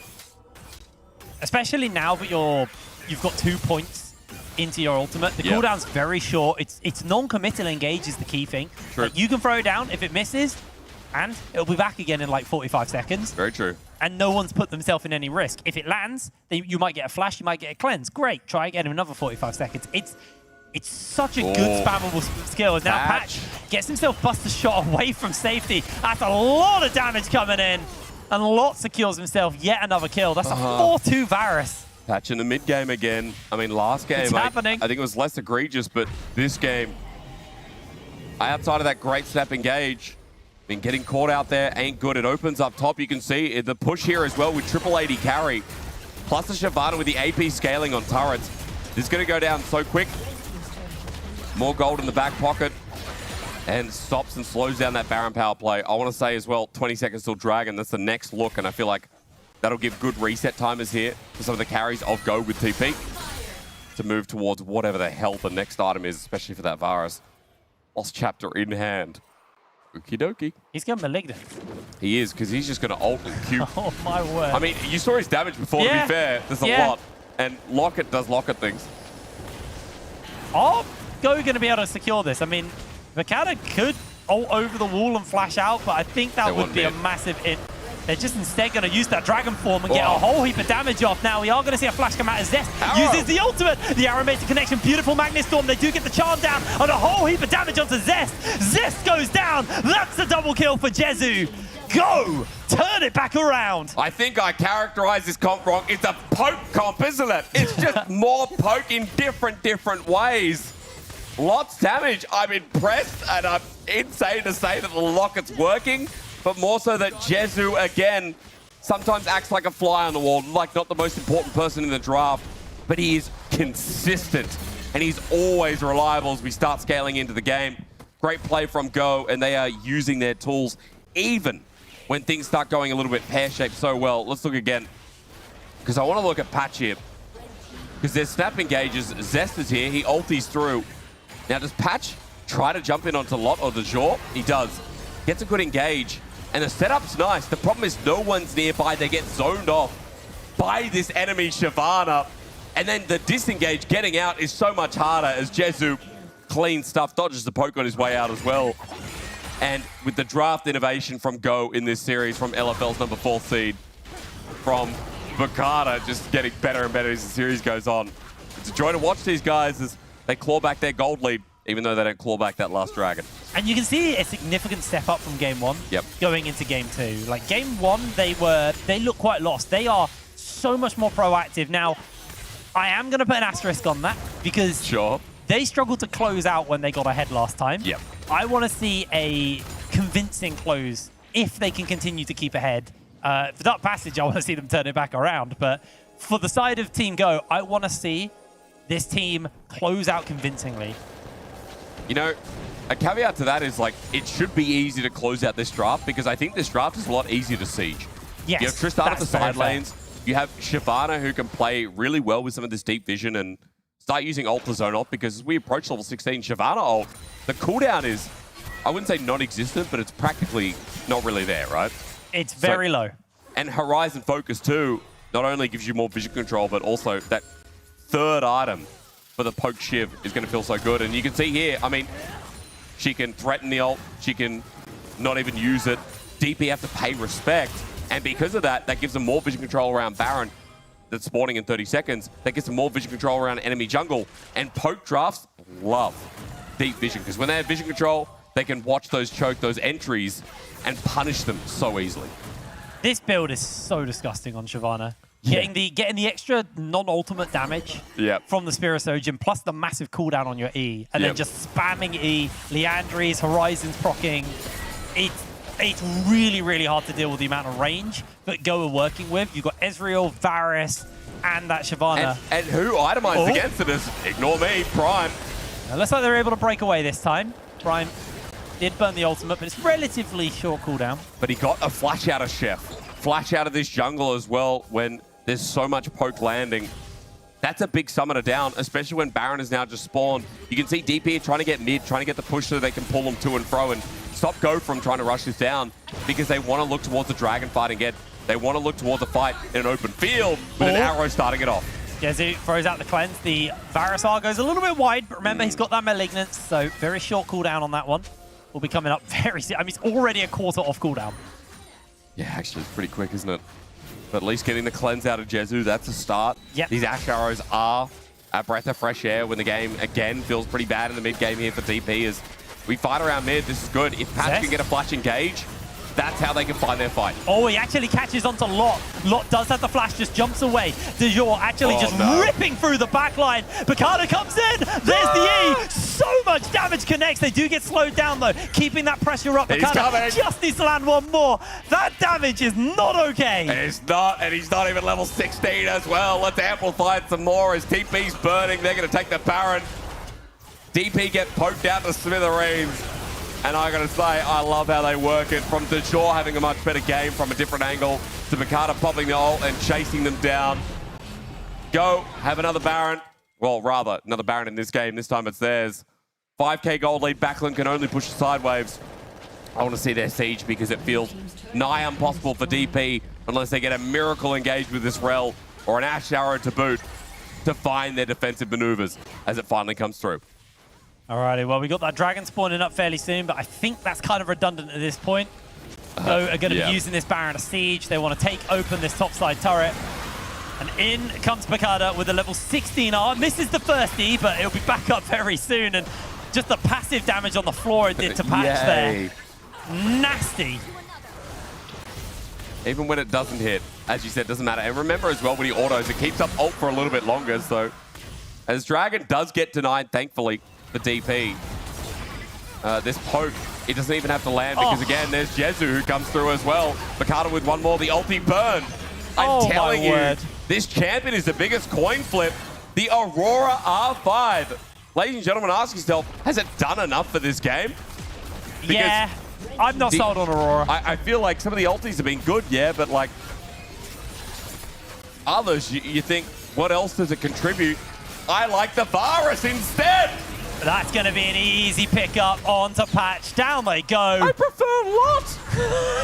Especially now that you've got 2 points into your ultimate. The cooldown's very short. It's non-committal engage is the key thing. True. Like, you can throw it down if it misses, and it'll be back again in like 45 seconds. Very true. And no one's put themselves in any risk. If it lands, then you might get a flash, you might get a cleanse. Great, try again in another 45 seconds. It's such a good spammable skill. As now Patch gets himself Buster shot away from safety. That's a lot of damage coming in. And Lot secures himself yet another kill. That's a 4-2 Varus. Patch in the mid game again. I mean, last game, I think it was less egregious, but this game, outside of that great snap engage, getting caught out there ain't good. It opens up top. You can see the push here as well with triple AD carry, plus the Shyvana with the AP scaling on turrets. This is going to go down so quick. More gold in the back pocket, and stops and slows down that Baron power play. I want to say as well, 20 seconds till Dragon. That's the next look, and I feel like that'll give good reset timers here for some of the carries of Go with TP to move towards whatever the hell the next item is, especially for that Varus. Lost chapter in hand. Okie dokie. He's got Malignant. He is, because he's just going to ult and Q. Oh, my word. I mean, you saw his damage before, to be fair. There's a lot. And Locket does Locket things. Are Go going to be able to secure this? I mean, Vakata could ult over the wall and flash out, but I think that would be a massive hit. They're just instead going to use that Dragon Form and get a whole heap of damage off. Now we are going to see a flash come out as Zest uses the ultimate. The Aromatic connection, beautiful Magnet Storm. They do get the charm down and a whole heap of damage onto Zest. Zest goes down. That's the double kill for Jezu. Go! Turn it back around. I think I characterized this comp wrong. It's a poke comp, isn't it? It's just more poke in different ways. Lots damage. I'm impressed, and I'm insane to say that the Locket's working, but more so that Jezu, again, sometimes acts like a fly on the wall, like not the most important person in the draft, but he is consistent, and he's always reliable as we start scaling into the game. Great play from Go, and they are using their tools even when things start going a little bit pear-shaped so well. Let's look again, because I want to look at Patch here, because there's snap engages. Zest is here. He ulties through. Now, does Patch try to jump in onto Lot or the Jaw? He does. Gets a good engage. And the setup's nice. The problem is no one's nearby. They get zoned off by this enemy Shyvana. And then the disengage getting out is so much harder as Jezu clean stuff, dodges the poke on his way out as well. And with the draft innovation from Go in this series, from LFL's number 4 seed, from Vakata just getting better and better as the series goes on. It's a joy to watch these guys as they claw back their gold lead, even though they don't claw back that last Dragon. And you can see a significant step up from game 1 going into game 2. Like game 1, they look quite lost. They are so much more proactive. Now, I am going to put an asterisk on that because they struggled to close out when they got ahead last time. I want to see a convincing close if they can continue to keep ahead. For Dark Passage, I want to see them turn it back around. But for the side of Team Go, I want to see this team close out convincingly. You know, a caveat to that is, like, it should be easy to close out this draft because I think this draft is a lot easier to siege. Yes, you have Tristan at the side lanes. You have Shyvana who can play really well with some of this deep vision and start using ult to zone off, because as we approach level 16, Shyvana ult, the cooldown is, I wouldn't say non-existent, but it's practically not really there, right? It's very low. And Horizon Focus too not only gives you more vision control, but also that third item for the poke Shiv is going to feel so good. And you can see here, I mean, she can threaten the ult, she can not even use it. DP have to pay respect. And because of that, that gives them more vision control around Baron that's spawning in 30 seconds. That gives them more vision control around enemy jungle. And poke drafts love deep vision, because when they have vision control, they can watch those choke, those entries, and punish them so easily. This build is so disgusting on Shyvana. Getting the extra non-ultimate damage from the Spirisurgeon, plus the massive cooldown on your E, and then just spamming E, Leandries, Horizons procking. It's really, really hard to deal with the amount of range that Go are working with. You've got Ezreal, Varus, and that Shyvana. And who itemized against it is, ignore me, Prime. Now, looks like they're able to break away this time. Prime did burn the ultimate, but it's relatively short cooldown. But he got a flash out of Chef. Flash out of this jungle as well when there's so much poke landing. That's a big summoner down, especially when Baron is now just spawned. You can see DP trying to get mid, trying to get the push so they can pull them to and fro and stop Go from trying to rush this down, because they want to look towards the dragon fight again. They want to look towards a fight in an open field with an arrow starting it off. Jezu throws out the cleanse. The Varus R goes a little bit wide, but remember, he's got that Malignance, so very short cooldown on that one. Will be coming up very soon. I mean, it's already a quarter off cooldown. Yeah, actually, it's pretty quick, isn't it? But at least getting the cleanse out of Jezu, that's a start. These Ash Arrows are a breath of fresh air when the game, again, feels pretty bad in the mid game here for DP as we fight around mid. This is good. If Patch can get a flash engage, That's how they can find their fight. Oh, he actually catches onto Lot. Lot does have the flash, just jumps away. DeJour actually ripping through the back line. Picada comes in. There's the E. So much damage connects. They do get slowed down, though. Keeping that pressure up. Picada just needs to land one more. That damage is not okay. It's not, and he's not even level 16 as well. Let's amplify it some more as TP's burning. They're going to take the Baron. DP get poked out to smithereens. And I gotta say, I love how they work it. From DeJour having a much better game from a different angle to Picada popping the ult and chasing them down. Go, have another Baron. Well, rather, another Baron in this game. This time it's theirs. 5k gold lead. Backlund can only push the side waves. I want to see their siege because it feels nigh impossible for DP unless they get a miracle engaged with this Rel or an Ash Arrow to boot to find their defensive maneuvers as it finally comes through. Alrighty, well, we got that dragon spawning up fairly soon, but I think that's kind of redundant at this point. Go are going to be using this Baron to siege. They want to take open this topside turret. And in comes Picada with a level 16 R. Misses the first E, but it'll be back up very soon. And just the passive damage on the floor it did to Patch there. Nasty. Even when it doesn't hit, as you said, doesn't matter. And remember as well, when he autos, it keeps up ult for a little bit longer. So as Dragon does get denied, thankfully, the DP. This poke, it doesn't even have to land because, again, there's Jezu who comes through as well. Picada with one more, the ulti burn. I'm telling you, this champion is the biggest coin flip. The Aurora R5. Ladies and gentlemen, ask yourself, has it done enough for this game? Because I'm not sold on Aurora. I feel like some of the ultis have been good, but like others, you think, what else does it contribute? I like the Varus instead. That's going to be an easy pickup onto Patch. Down they go. I prefer Lot.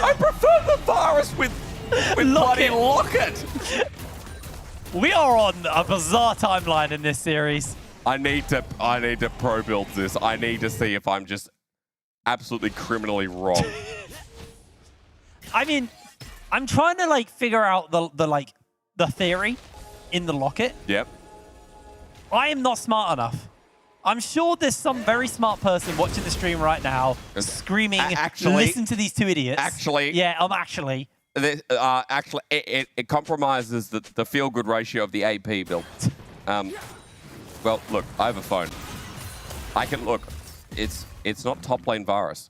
I prefer the Varus with bloody Locket. We are on a bizarre timeline in this series. I need to pro build this. I need to see if I'm just absolutely criminally wrong. I mean, I'm trying to like figure out the theory in the Locket. Yep. I am not smart enough. I'm sure there's some very smart person watching the stream right now screaming, listen to these two idiots. Yeah, actually. Actually, it compromises the feel-good ratio of the AP build. Well, look, I have a phone. I can look. It's not top lane Varus.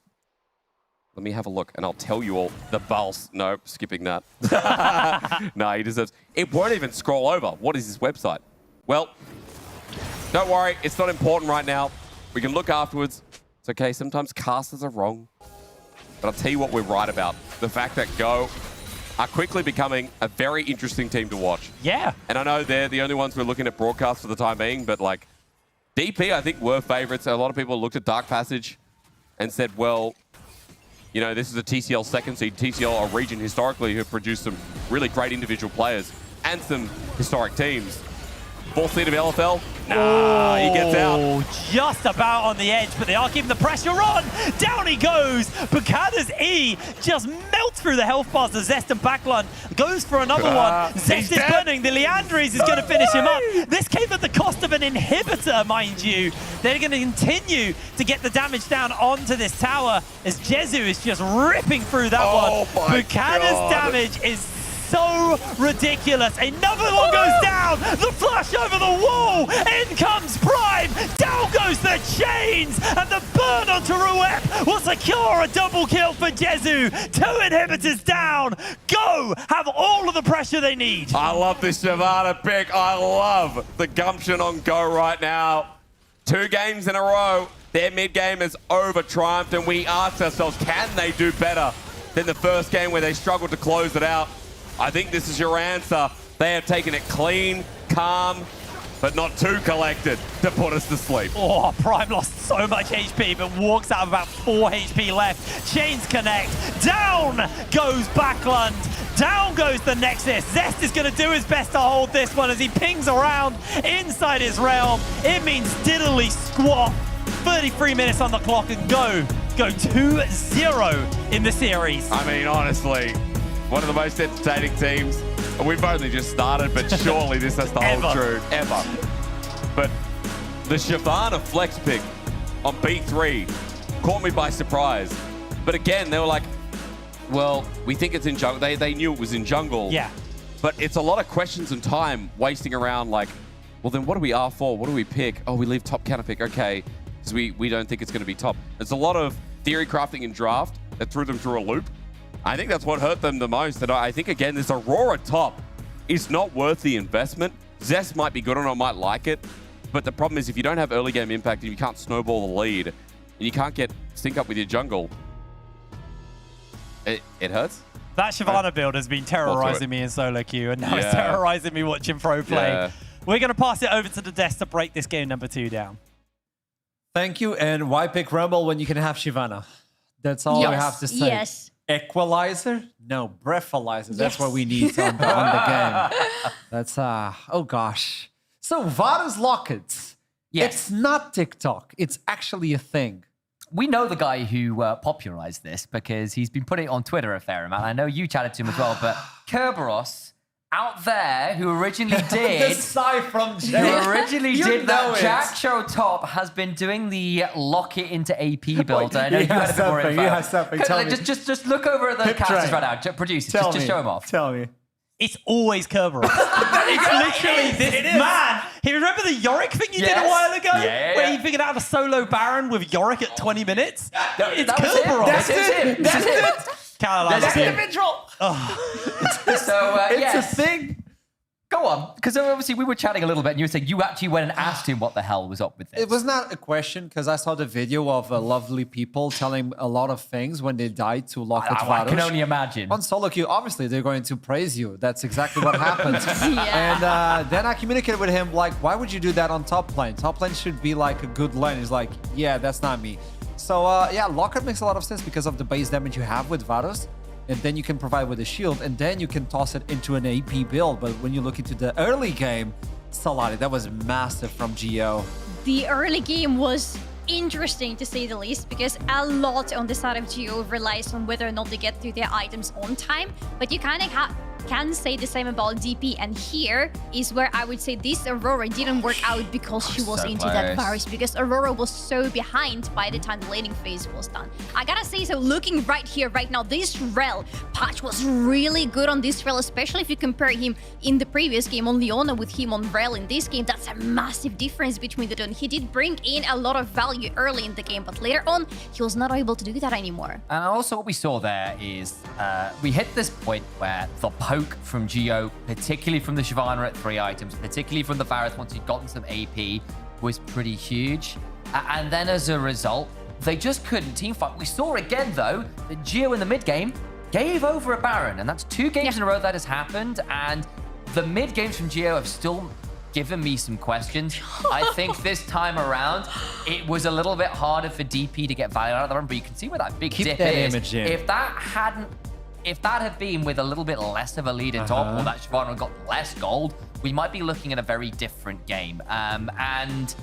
Let me have a look, and I'll tell you all. The Bulls. No, skipping that. No, he deserves... It won't even scroll over. What is his website? Well... Don't worry, it's not important right now. We can look afterwards. It's okay, sometimes casters are wrong. But I'll tell you what we're right about. The fact that Go are quickly becoming a very interesting team to watch. Yeah. And I know they're the only ones we're looking at broadcast for the time being, but like, DP, I think, were favorites. A lot of people looked at Dark Passage and said, well, you know, this is a TCL second seed. TCL, a region historically who have produced some really great individual players and some historic teams. Fourth seed of LFL. Nah, he gets out. Just about on the edge, but they are keeping the pressure on. Down he goes. Picada's E just melts through the health bars. The Zest and Backlund goes for another one. Zest is burning. The Leandries is going to finish him up. This came at the cost of an inhibitor, mind you. They're going to continue to get the damage down onto this tower as Jezu is just ripping through that one. Picada's damage is so ridiculous. Another one goes down. The flash over the wall. In comes Prime. Down goes the chains. And the burn onto Ruep will secure a double kill for Jezu. 2 inhibitors down. Go have all of the pressure they need. I love this Shyvana pick. I love the gumption on Go right now. 2 games in a row. Their mid game is over triumphed. And we ask ourselves, can they do better than the first game where they struggled to close it out? I think this is your answer. They have taken it clean, calm, but not too collected to put us to sleep. Oh, Prime lost so much HP, but walks out of about 4 HP left. Chains connect. Down goes Backlund. Down goes the Nexus. Zest is going to do his best to hold this one as he pings around inside his realm. It means diddly squat. 33 minutes on the clock and go 2-0 in the series. I mean, honestly, one of the most entertaining teams. We've only just started, but surely this has to hold true. Ever. But the Shyvana flex pick on B3 caught me by surprise. But again, they were like, well, we think it's in jungle. They knew it was in jungle. Yeah. But it's a lot of questions and time wasting around like, well, then what do we R for? What do we pick? Oh, we leave top counter pick. Okay. Because we don't think it's going to be top. There's a lot of theory crafting in draft that threw them through a loop. I think that's what hurt them the most. And I think, again, this Aurora top is not worth the investment. Zest might be good on it, might like it. But the problem is if you don't have early game impact and you can't snowball the lead and you can't get sync up with your jungle, it hurts. That Shyvana build has been terrorizing me in solo queue, and now it's terrorizing me watching Pro play. Yeah. We're going to pass it over to the desk to break this game number 2 down. Thank you. And why pick Rumble when you can have Shyvana? That's all we have to say. Yes. Equalizer? No, breathalyzer. That's what we need on the game. That's, oh gosh. So, Varus Lockets. Yes. It's not TikTok. It's actually a thing. We know the guy who popularized this because he's been putting it on Twitter a fair amount. I know you chatted to him as well, but Kerberos out there who originally did... the sigh from Jay. Who originally You did know that it. Jack Show top has been doing the lock it into AP build. I know you had a bit more info. You have something. Tell me. Just look over at the casters right now. Producers, just show him off. Tell me. It's always Kerberos. It's literally this man. Hey, remember the Yorick thing you did a while ago? Where he figured out a solo Baron with Yorick at 20 minutes? It's Kerberos. That's it. Caroline, That's individual. So, It's a thing. Go on, because obviously we were chatting a little bit and you were saying you actually went and asked him what the hell was up with this. It was not a question because I saw the video of lovely people telling a lot of things when they died to Locket Varus. I can only imagine. On solo queue, obviously they're going to praise you. That's exactly what happened. And then I communicated with him like, why would you do that on top lane? Top lane should be like a good lane. He's like, yeah, that's not me. So yeah, Locket makes a lot of sense because of the base damage you have with Varus. And then you can provide with a shield, and then you can toss it into an AP build. But when you look into the early game, Salari, that was massive from Geo. The early game was interesting to say the least because a lot on the side of Geo relies on whether or not they get through their items on time. But you kind of can say the same about DP, and here is where I would say this Aurora didn't work out because she was into that Varus, because Aurora was so behind by the time the laning phase was done. I gotta say, so looking right here, right now, this Rel patch was really good on this Rel, especially if you compare him in the previous game on Leona with him on Rel in this game. That's a massive difference between the two. He did bring in a lot of value early in the game, but later on, he was not able to do that anymore. And also what we saw there is we hit this point where the poke from Geo, particularly from the Shyvana at 3 items, particularly from the Varus once he'd gotten some AP, was pretty huge. And then as a result, they just couldn't teamfight. We saw again, though, that Geo in the mid game gave over a Baron, and that's 2 games in a row that has happened, and the mid games from Geo have still given me some questions. I think this time around, it was a little bit harder for DP to get value out of the run, but you can see where that big dip is. If that had been with a little bit less of a lead in top, or that Shyvana got less gold, we might be looking at a very different game. And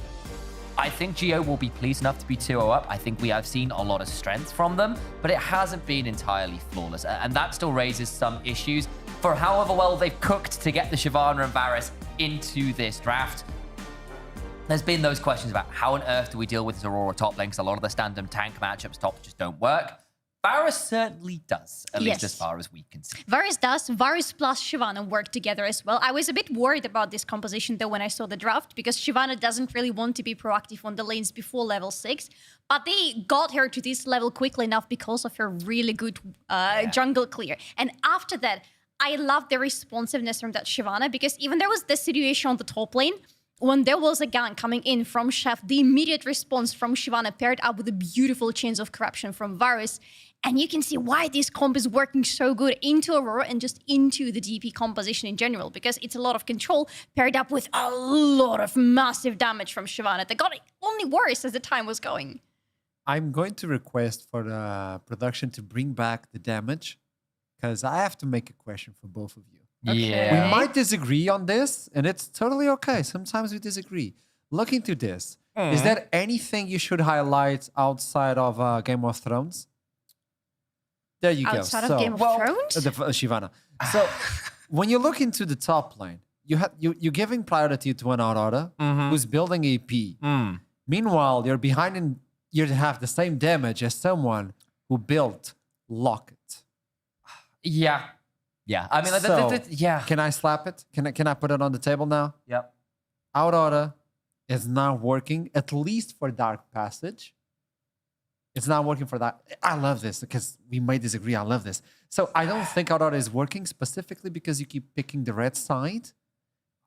I think Geo will be pleased enough to be 2-0 up. I think we have seen a lot of strength from them, but it hasn't been entirely flawless. And that still raises some issues for however well they've cooked to get the Shyvana and Varus into this draft. There's been those questions about how on earth do we deal with this Aurora top lane, because a lot of the standard tank matchups top just don't work. Varus certainly does, at least as far as we can see. Varus does. Varus plus Shyvana work together as well. I was a bit worried about this composition, though, when I saw the draft, because Shyvana doesn't really want to be proactive on the lanes before level 6. But they got her to this level quickly enough because of her really good jungle clear. And after that, I love the responsiveness from that Shyvana, because even there was this situation on the top lane, when there was a gank coming in from Chef, the immediate response from Shyvana paired up with the beautiful chains of corruption from Varus. And you can see why this comp is working so good into Aurora and just into the DP composition in general, because it's a lot of control paired up with a lot of massive damage from Shyvana that got only worse as the time was going. I'm going to request for the production to bring back the damage, because I have to make a question for both of you. Yeah. We might disagree on this, and it's totally okay. Sometimes we disagree. Look into this. Is there anything you should highlight outside of Game of Thrones? There you go. Outside of Game of Thrones? Shyvana. So when you look into the top lane, you're giving priority to an Aurora who's building AP. Meanwhile, you're behind and you have the same damage as someone who built Locket. Yeah. Yeah. I mean, So, Can I slap it? Can I put it on the table now? Yep. Aurora is not working, at least for Dark Passage. It's not working for that. I love this because we might disagree. I love this. So I don't think Aurora is working specifically because you keep picking the red side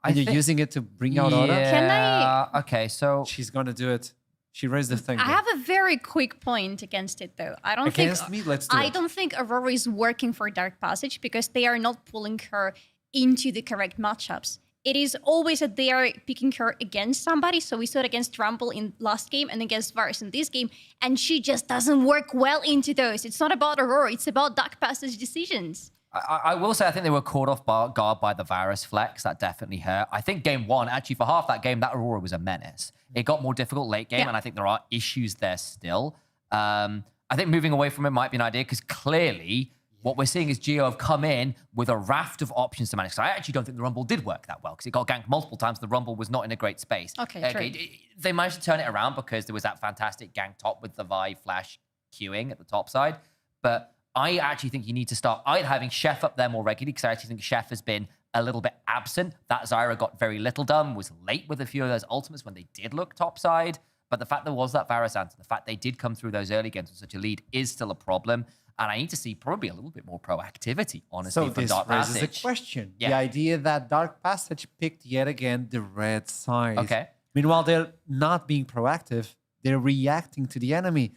and you're using it to bring out Aurora. Can I? Okay, so she's gonna do it. She raised the thing. I have a very quick point against it, though. I don't Against think me? Let's do I it. don't think Aurora is working for Dark Passage because they are not pulling her into the correct matchups. It is always that they are picking her against somebody. So we saw it against Rumble in last game and against Varus in this game, and she just doesn't work well into those. It's not about Aurora; it's about Dark Passage decisions. I will say I think they were caught off guard by the Varus flex. That definitely hurt. I think game one, actually for half that game, that Aurora was a menace. It got more difficult late game, and I think there are issues there still. I think moving away from it might be an idea because clearly what we're seeing is Geo have come in with a raft of options to manage. So I actually don't think the Rumble did work that well because it got ganked multiple times. The Rumble was not in a great space. Okay, true. They managed to turn it around because there was that fantastic gank top with the Vi Flash queuing at the top side. But I actually think you need to start either having Chef up there more regularly because I actually think Chef has been a little bit absent. That Zyra got very little done, was late with a few of those ultimates when they did look topside. But the fact there was that Varus answer, the fact they did come through those early games with such a lead is still a problem. And I need to see probably a little bit more proactivity, honestly, So from this Dark raises Passage. a question. Yeah. The idea that Dark Passage picked yet again the red side. Okay. Meanwhile, they're not being proactive. They're reacting to the enemy.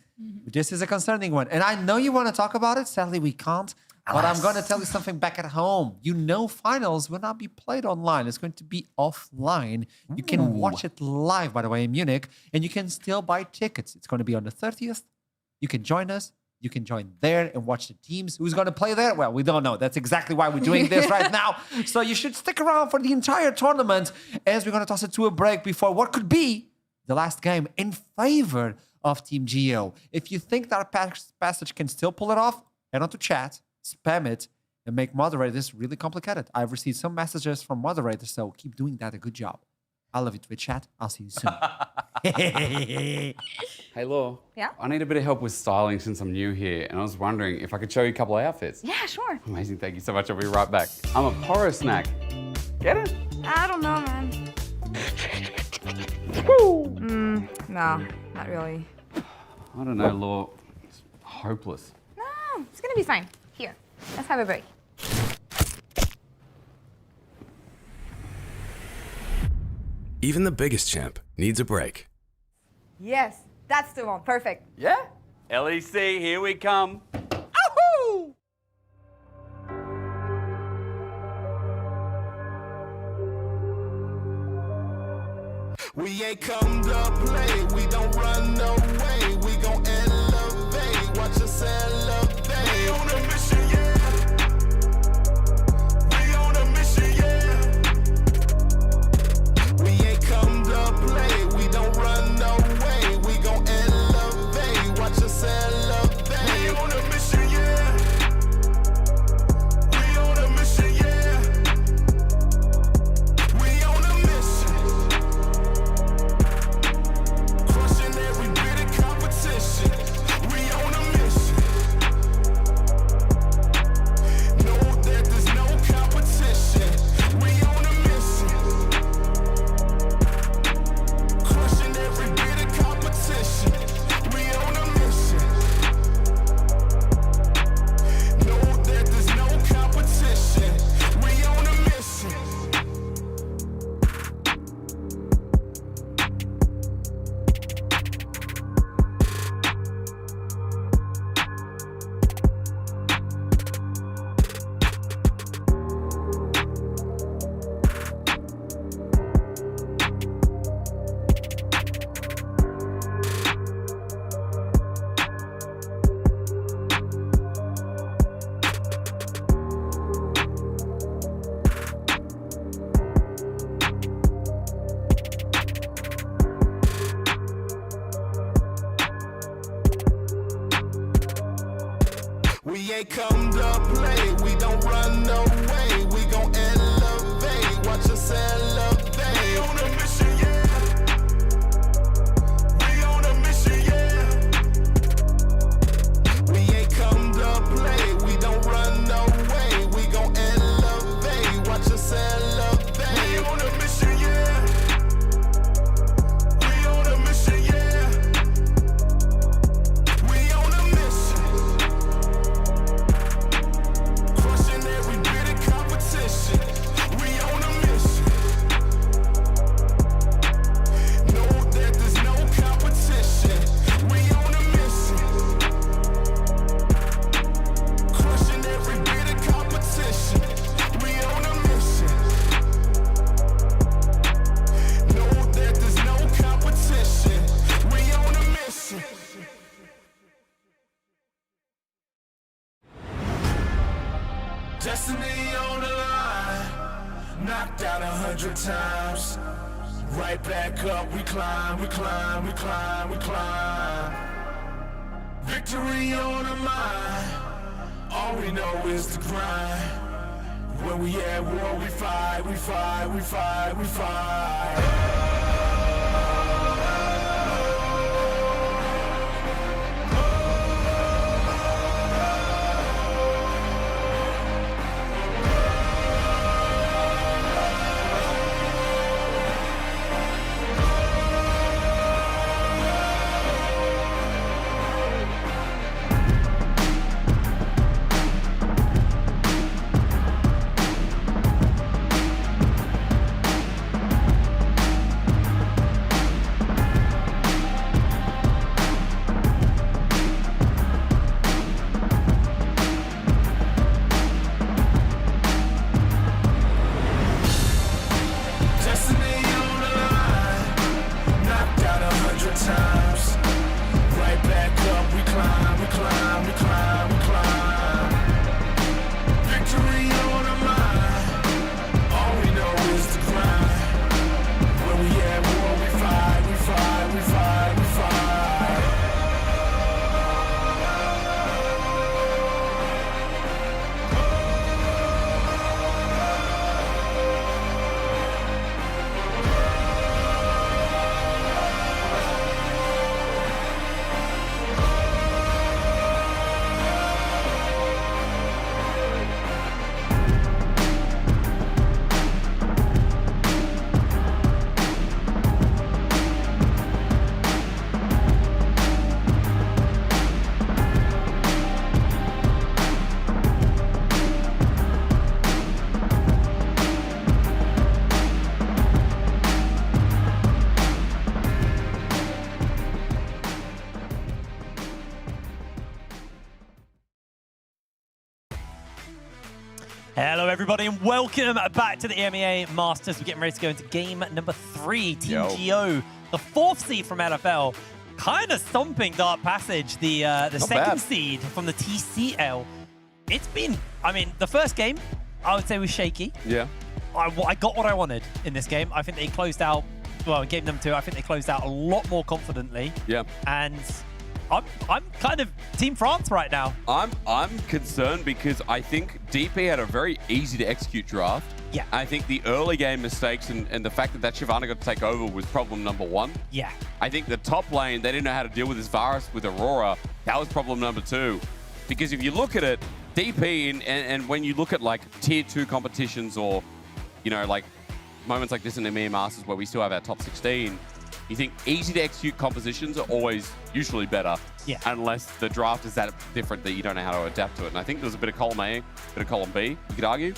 This is a concerning one. And I know you want to talk about it. Sadly, we can't. But I'm going to tell you something back at home. You know finals will not be played online. It's going to be offline. You can watch it live, by the way, in Munich. And you can still buy tickets. It's going to be on the 30th. You can join us. You can join there and watch the teams. Who's going to play there? Well, we don't know. That's exactly why we're doing this right now. So you should stick around for the entire tournament as we're going to toss it to a break before what could be the last game in favor of Team Geo. If you think that Passage can still pull it off, head on to chat, spam it, and make moderators really complicated. I've received some messages from moderators, so keep doing that a good job. I love you, Twitch chat. I'll see you soon. Hey, Law. Yeah? I need a bit of help with styling since I'm new here, and I was wondering if I could show you a couple of outfits. Yeah, sure. Amazing, thank you so much. I'll be right back. I'm a porro snack. Get it? I don't know, man. No, not really. I don't know, Law. It's hopeless. No, it's gonna be fine. Here, let's have a break. Even the biggest champ needs a break. Yes, that's the one. Perfect. Yeah? LEC, here we come. Ahoo! We ain't come to play, we don't run away, we gon' elevate, watch us elevate. We on a mission, yeah. We on a mission, yeah. We ain't come to play, we don't run away, we gon' elevate, watch us elevate. We on a mission, yeah. We on a mission, yeah. We on a mission. Crushing every bit of competition. We on a mission. Know that there's no competition. We on a mission. Crushing every bit of competition. We on a mission. Know that there's no competition. We on a mission. We ain't come to play, we don't run away, we gon' elevate, watch us elevate. We on a mission, yeah. We on a mission, yeah. We ain't come to play, we don't run away, Knocked down 100 times. Right back up, we climb, we climb, we climb, we climb. Victory on our mind. All we know is the grind. When we at war, we fight, we fight, we fight, we fight. Hello, everybody, and welcome back to the EMEA Masters. We're getting ready to go into game number 3. Team GO, the 4th seed from LFL, kind of stomping Dark Passage, the second seed from the TCL. It's been, I mean, the first game, I would say, was shaky. Yeah. I got what I wanted in this game. I think they closed out, well, in game number 2, I think they closed out a lot more confidently. Yeah. And I'm kind of Team France right now. I'm concerned because I think DP had a very easy to execute draft. Yeah. I think the early game mistakes and the fact that Shyvana got to take over was problem number 1. Yeah. I think the top lane, they didn't know how to deal with this virus with Aurora. That was problem number 2. Because if you look at it, DP and when you look at like tier 2 competitions or, you know, like moments like this in the EMEA Masters where we still have our top 16, you think easy to execute compositions are always usually better, unless the draft is that different that you don't know how to adapt to it. And I think there's a bit of column A, a bit of column B, you could argue.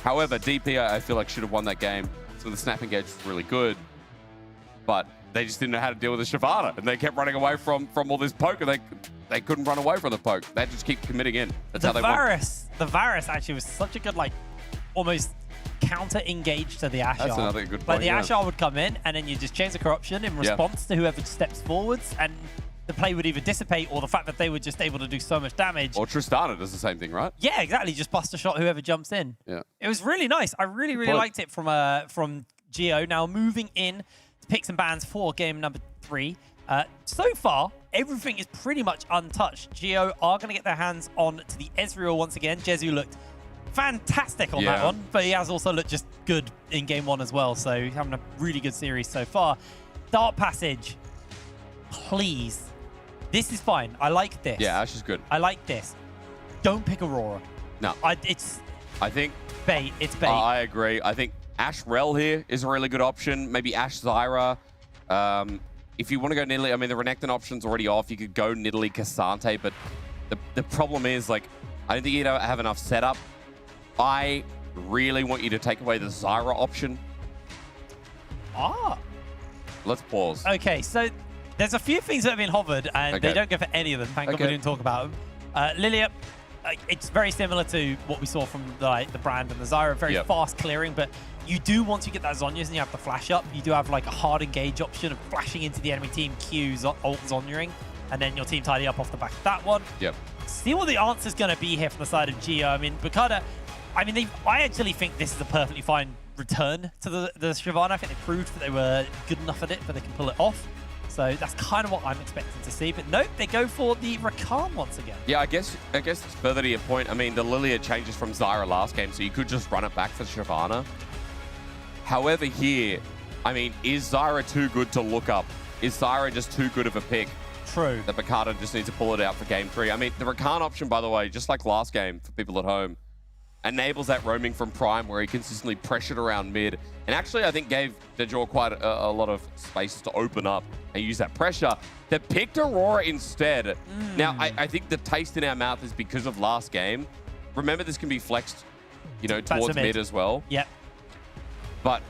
However, DP, I feel like should have won that game. So the snap engage was really good, but they just didn't know how to deal with the Shyvana, and they kept running away from all this poke, and they couldn't run away from the poke. They had to just keep committing in. That's how they won. The Varus actually was such a good, like, almost counter-engage to the Ashar. That's another good point. Like, the Ashar would come in, and then you just change the corruption in response to whoever steps forwards, and the play would either dissipate or the fact that they were just able to do so much damage. Or Tristana does the same thing, right? Yeah, exactly. Just bust a shot whoever jumps in. Yeah. It was really nice. I really, really liked it from Geo. Now, moving in to picks and bans for game number 3. So far, everything is pretty much untouched. Geo are going to get their hands on to the Ezreal once again. Jezu looked fantastic on that one, but he has also looked just good in game 1 as well, so having a really good series so far. Dark Passage, please. This is fine. I like this. Yeah, Ash is good. I like this. Don't pick Aurora. No. I think bait. It's bait. I agree. I think Ash Rel here is a really good option. Maybe Ash Zyra. If you want to go Nidalee, I mean, the Renekton option's already off. You could go Nidalee Cassante, but the problem is, like, I don't think you'd have enough setup. I really want you to take away the Zyra option. Let's pause. Okay, so there's a few things that have been hovered, and they don't go for any of them. Thank God we didn't talk about them. Lilia, it's very similar to what we saw from the Brand and the Zyra. Very fast clearing, but you do, once you get that Zhonya's and you have the flash up, you do have like a hard engage option of flashing into the enemy team, Q, ult Zonyaing, and then your team tidy up off the back of that one. Yep. See what the answer's going to be here from the side of Geo. I mean, Bukada, I mean, I actually think this is a perfectly fine return to the Shyvana. I think they proved that they were good enough at it, but they can pull it off. So that's kind of what I'm expecting to see. But nope, they go for the Rakan once again. Yeah, I guess further to your point, I mean, the Lilia changes from Zyra last game, so you could just run it back for Shyvana. However, here, I mean, is Zyra too good to look up? Is Zyra just too good of a pick? True. That Bakata just needs to pull it out for game 3. I mean, the Rakan option, by the way, just like last game for people at home, enables that roaming from Prime where he consistently pressured around mid. And actually, I think gave Dejor quite a lot of spaces to open up and use that pressure. They picked Aurora instead. Now, I think the taste in our mouth is because of last game. Remember, this can be flexed, you know, towards mid as well. Yep. But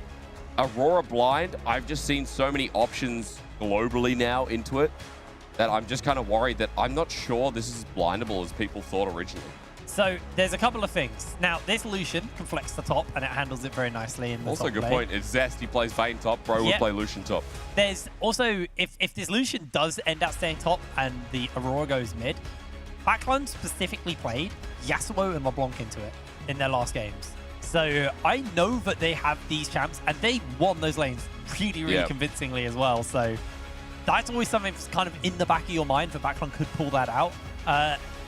Aurora blind, I've just seen so many options globally now into it that I'm just kind of worried that I'm not sure this is as blindable as people thought originally. So there's a couple of things. Now, this Lucian can flex the top, and it handles it very nicely in the Also, top good lane. point. It's Zest. He plays Vayne top. Bro would play Lucian top. There's also, if this Lucian does end up staying top and the Aurora goes mid, Backline specifically played Yasuo and LeBlanc into it in their last games. So I know that they have these champs, and they won those lanes really convincingly as well. So that's always something that's kind of in the back of your mind that Backline could pull that out.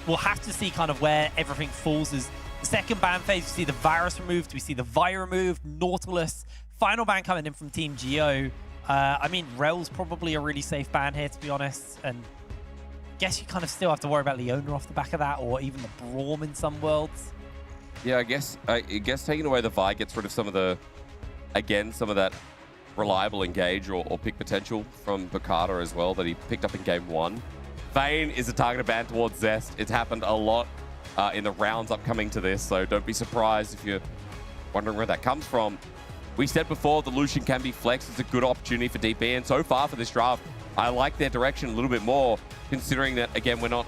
We'll have to see kind of where everything falls as the second ban phase. We see the virus removed, we see the Vi removed, Nautilus, final ban coming in from Team Geo. I mean, Rel's probably a really safe ban here, to be honest. And guess you kind of still have to worry about Leona off the back of that, or even the Braum in some worlds. Yeah, I guess taking away the Vi gets rid of some of the, again, some of that reliable engage or pick potential from Bakata as well that he picked up in game 1. Vayne is a targeted ban towards Zest. It's happened a lot in the rounds upcoming to this, so don't be surprised if you're wondering where that comes from. We said before the Lucian can be flexed. It's a good opportunity for DP, and so far for this draft, I like their direction a little bit more, considering that, again, we're not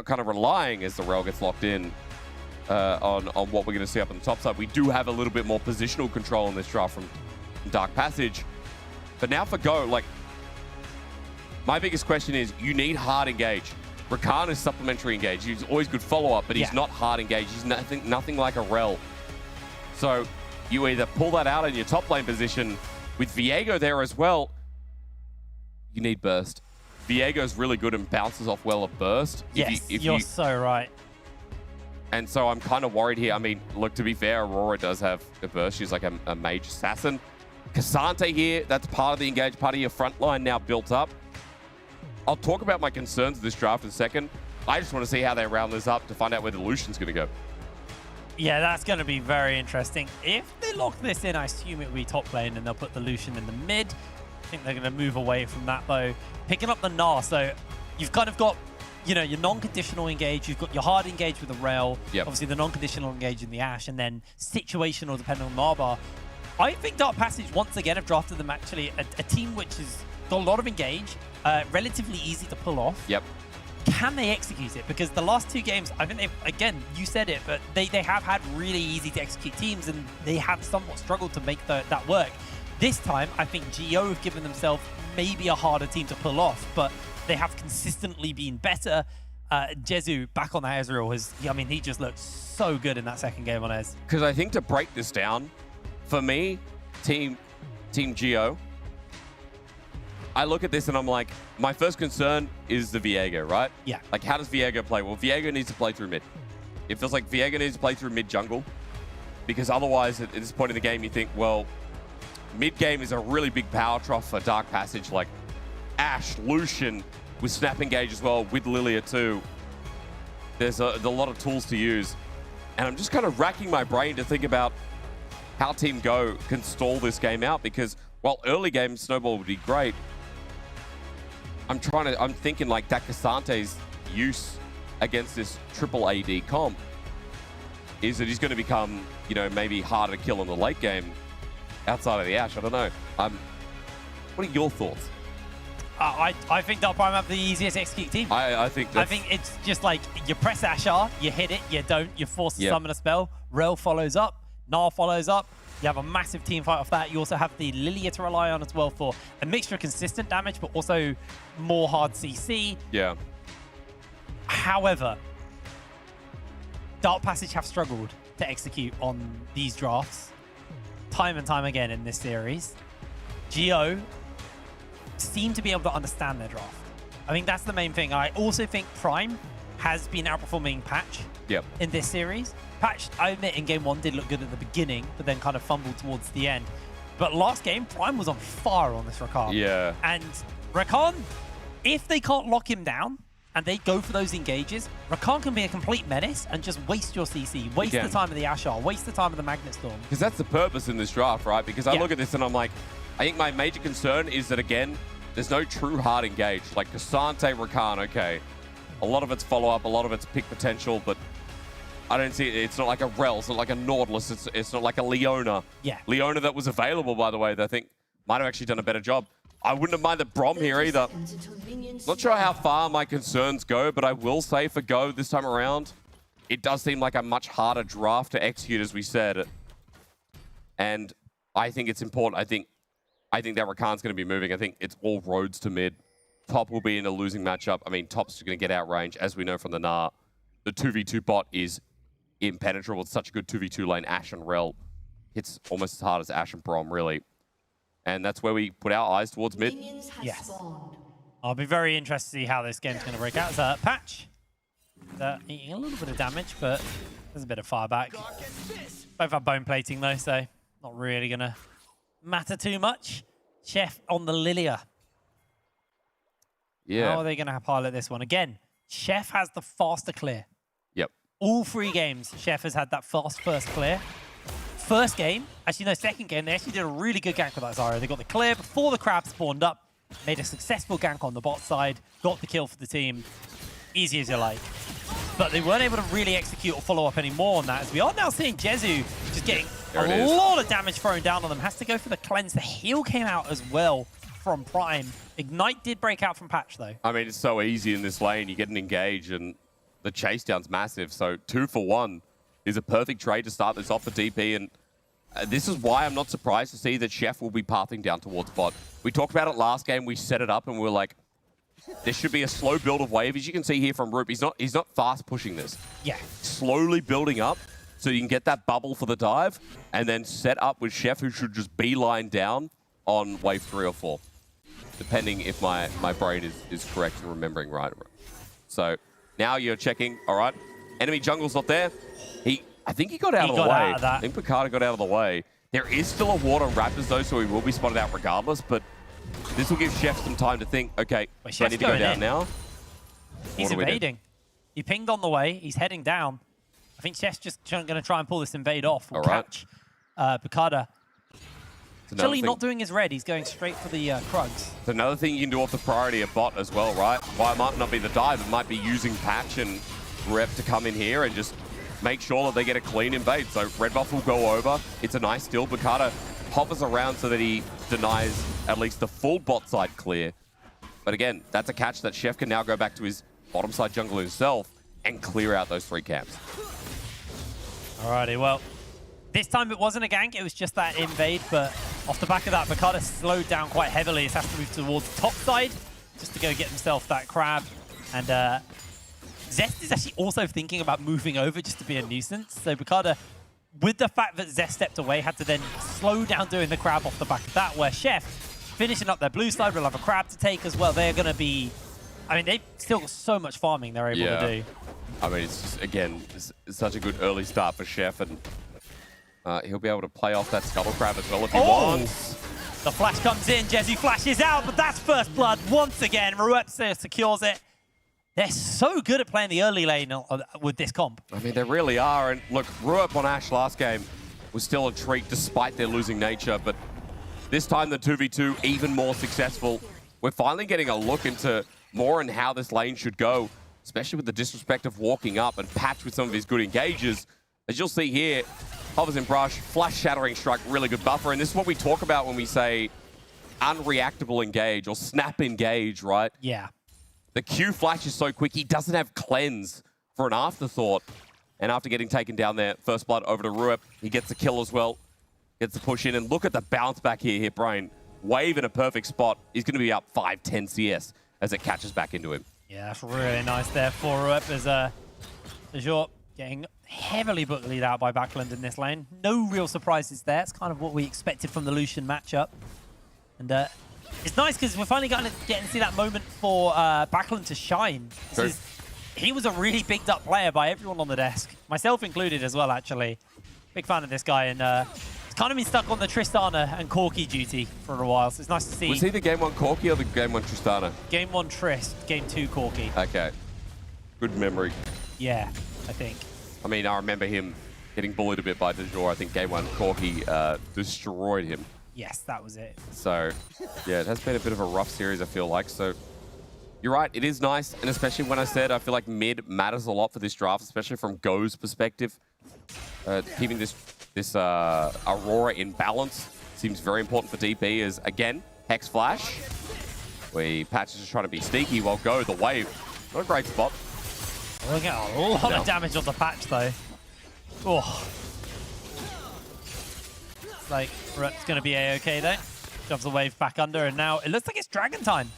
kind of relying as the Rel gets locked in on what we're going to see up on the top side. We do have a little bit more positional control in this draft from Dark Passage. But now for Go, like, my biggest question is, you need hard engage. Rakan is supplementary engage. He's always good follow-up, but he's not hard engage. He's nothing like a Rel. So you either pull that out in your top lane position with Viego there as well. You need burst. Viego's really good and bounces off well at burst. Yes, you're so right. And so I'm kind of worried here. I mean, look, to be fair, Aurora does have a burst. She's like a mage assassin. Cassante here, that's part of the engage, part of your front line now built up. I'll talk about my concerns with this draft in a second. I just want to see how they round this up to find out where the Lucian's going to go. Yeah, that's going to be very interesting. If they lock this in, I assume it will be top lane and they'll put the Lucian in the mid. I think they're going to move away from that, though. Picking up the Gnar, so you've kind of got, you know, your non-conditional engage, you've got your hard engage with the Rail, obviously the non-conditional engage in the Ashe, and then situational depending on Narbar. I think Dark Passage, once again, have drafted them actually a team which has got a lot of engage, relatively easy to pull off. Yep. Can they execute it? Because the last 2 games, I think they've, again, you said it, but they have had really easy to execute teams, and they have somewhat struggled to make that work. This time, I think Geo have given themselves maybe a harder team to pull off, but they have consistently been better. Jezu back on the Ezreal he just looked so good in that second game on Ez. Because I think to break this down, for me, Team Geo, I look at this and I'm like, my first concern is the Viego, right? Yeah. Like, how does Viego play? Well, Viego needs to play through mid. It feels like Viego needs to play through mid jungle, because otherwise, at this point in the game, you think, well, mid game is a really big power trough for Dark Passage, like Ashe, Lucian, with Snap Engage as well, with Lilia too. There's a lot of tools to use. And I'm just kind of racking my brain to think about how Team Go can stall this game out, because while early game Snowball would be great, I'm thinking like that Cassante's use against this triple AD comp is that he's going to become, you know, maybe harder to kill in the late game outside of the Ashe. I don't know. What are your thoughts? I think Dark Prime have the easiest execute team. I think it's just like you press Ashe R, you hit it, you don't, you force to summon a spell, Rel follows up, Gnar follows up. You have a massive team fight off that. You also have the Lilia to rely on as well for a mixture of consistent damage, but also more hard CC. Yeah. However, Dark Passage have struggled to execute on these drafts time and time again in this series. Geo seem to be able to understand their draft. I think that's the main thing. I also think Prime has been outperforming Patch in this series. Patch, I admit, in game 1 did look good at the beginning, but then kind of fumbled towards the end. But last game, Prime was on fire on this Rakan. Yeah. And Rakan, if they can't lock him down and they go for those engages, Rakan can be a complete menace and just waste your CC, waste the time of the Ashar, waste the time of the Magnet Storm. Because that's the purpose in this draft, right? Because I look at this and I'm like, I think my major concern is that, again, there's no true hard engage. Like Cassante, Rakan, okay. A lot of it's follow-up, a lot of it's pick potential, but I don't see it. It's not like a Rel, it's not like a Nautilus, it's not like a Leona. Yeah. Leona that was available, by the way, that I think might have actually done a better job. I wouldn't have minded Brom here either. Not sure how far my concerns go, but I will say for Go this time around, it does seem like a much harder draft to execute, as we said. And I think it's important. I think that Rakan's going to be moving. I think it's all roads to mid. Top will be in a losing matchup. I mean, Top's going to get outrange, as we know from the Gnar. The 2v2 bot is impenetrable. It's such a good 2v2 lane. Ashe and Rel hits almost as hard as Ashe and Brom, really. And that's where we put our eyes towards mid. Yes. I'll be very interested to see how this game's going to break out. It's a Patch. Eating a little bit of damage, but there's a bit of fire back. Both have bone plating, though, so not really going to matter too much. Chef on the Lilia. Yeah. How are they going to pilot this one? Again, Chef has the faster clear. Yep. All 3 games, Chef has had that fast first clear. First game, actually no, second game, they actually did a really good gank with that Zarya. They got the clear before the crab spawned up, made a successful gank on the bot side, got the kill for the team. Easy as you like. But they weren't able to really execute or follow up any more on that, as we are now seeing Jezu just getting a lot of damage thrown down on them. Has to go for the cleanse. The heal came out as well from Prime. Ignite did break out from Patch, though. I mean, it's so easy in this lane. You get an engage, and the chase down's massive. So 2 for 1 is a perfect trade to start this off for DP. And this is why I'm not surprised to see that Chef will be pathing down towards bot. We talked about it last game. We set it up, and we were like, there should be a slow build of wave. As you can see here from Roop, he's not fast pushing this. Yeah. Slowly building up so you can get that bubble for the dive, and then set up with Chef, who should just beeline down on wave 3 or 4. Depending if my brain is correct in remembering right. So now you're checking, all right, enemy jungle's not there. I think he got out of the way. I think Picard got out of the way. There is still a ward on Raptors though, so he will be spotted out regardless, but this will give Chef some time to think, okay, do I need to go down now? He's evading. He pinged on the way, he's heading down. I think Chef's just going to try and pull this invade off. We'll catch Picard. Actually not doing his red, he's going straight for the Krugs. It's another thing you can do off the priority of bot as well, right? Why it might not be the dive, it might be using Patch and Rep to come in here and just make sure that they get a clean invade. So red buff will go over. It's a nice steal. Bukata hovers around so that he denies at least the full bot side clear. But again, that's a catch that Chef can now go back to his bottom side jungle himself and clear out those 3 camps. Alrighty, well, this time it wasn't a gank, it was just that invade, but off the back of that, Bukata slowed down quite heavily. He has to move towards the top side just to go get himself that crab. And Zest is actually also thinking about moving over just to be a nuisance. So Bukata, with the fact that Zest stepped away, had to then slow down doing the crab off the back of that, where Chef, finishing up their blue side, will have a crab to take as well. They're going to be... I mean, they've still got so much farming they're able to do. I mean, it's just, again, it's such a good early start for Chef, and he'll be able to play off that Scuttle Crab as well if he wants. The flash comes in, Jesse flashes out, but that's first blood once again. Ruep secures it. They're so good at playing the early lane with this comp. I mean, they really are. And look, Ruep on Ashe last game was still a treat despite their losing nature, but this time the 2v2 even more successful. We're finally getting a look into more on how this lane should go, especially with the disrespect of walking up and Patch with some of his good engages. As you'll see here, hovers in brush, flash shattering strike, really good buffer. And this is what we talk about when we say unreactable engage or snap engage, right? Yeah. The Q flash is so quick, he doesn't have cleanse for an afterthought. And after getting taken down there, first blood over to Ruep, he gets the kill as well. Gets the push in, and look at the bounce back here, Brain. Wave in a perfect spot. He's going to be up 5-10 CS as it catches back into him. Yeah, that's really nice there for Ruep as Azure getting heavily bullied out by Backland in this lane. No real surprises there. It's kind of what we expected from the Lucian matchup. And it's nice because we're finally getting to see that moment for Backland to shine. He was a really bigged up player by everyone on the desk, myself included as well, actually. Big fan of this guy, and he's kind of been stuck on the Tristana and Corki duty for a while, so it's nice to see. Was he the game 1 Corki or the game 1 Tristana? Game 1 Trist, game 2 Corki. Okay. Good memory. Yeah, I think. I mean, I remember him getting bullied a bit by DeJour. I think game 1 Corki destroyed him. Yes, that was it. So, yeah, it has been a bit of a rough series, I feel like. So, you're right, it is nice, and especially when I said I feel like mid matters a lot for this draft, especially from Go's perspective. Keeping this Aurora in balance seems very important for DP as, again, Hex Flash. Patch is just trying to be sneaky while Go, the wave. Not a great spot. We'll get a lot of damage on the Patch, though. Oh. It's like, it's going to be A-okay, though. Jumps the wave back under, and now it looks like it's Dragon time.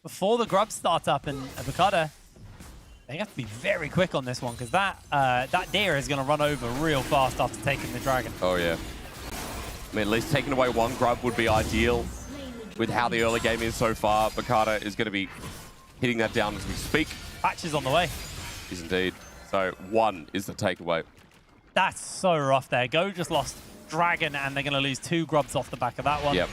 Before the grubs start up, and Avocado, they have to be very quick on this one, because that deer is going to run over real fast after taking the dragon. Oh, yeah. I mean, at least taking away one grub would be ideal with how the early game is so far. Bakata is going to be hitting that down as we speak. Patch is on the way. Is indeed. So 1 is the takeaway. That's so rough there. Go just lost dragon, and they're going to lose 2 grubs off the back of that one. Yep.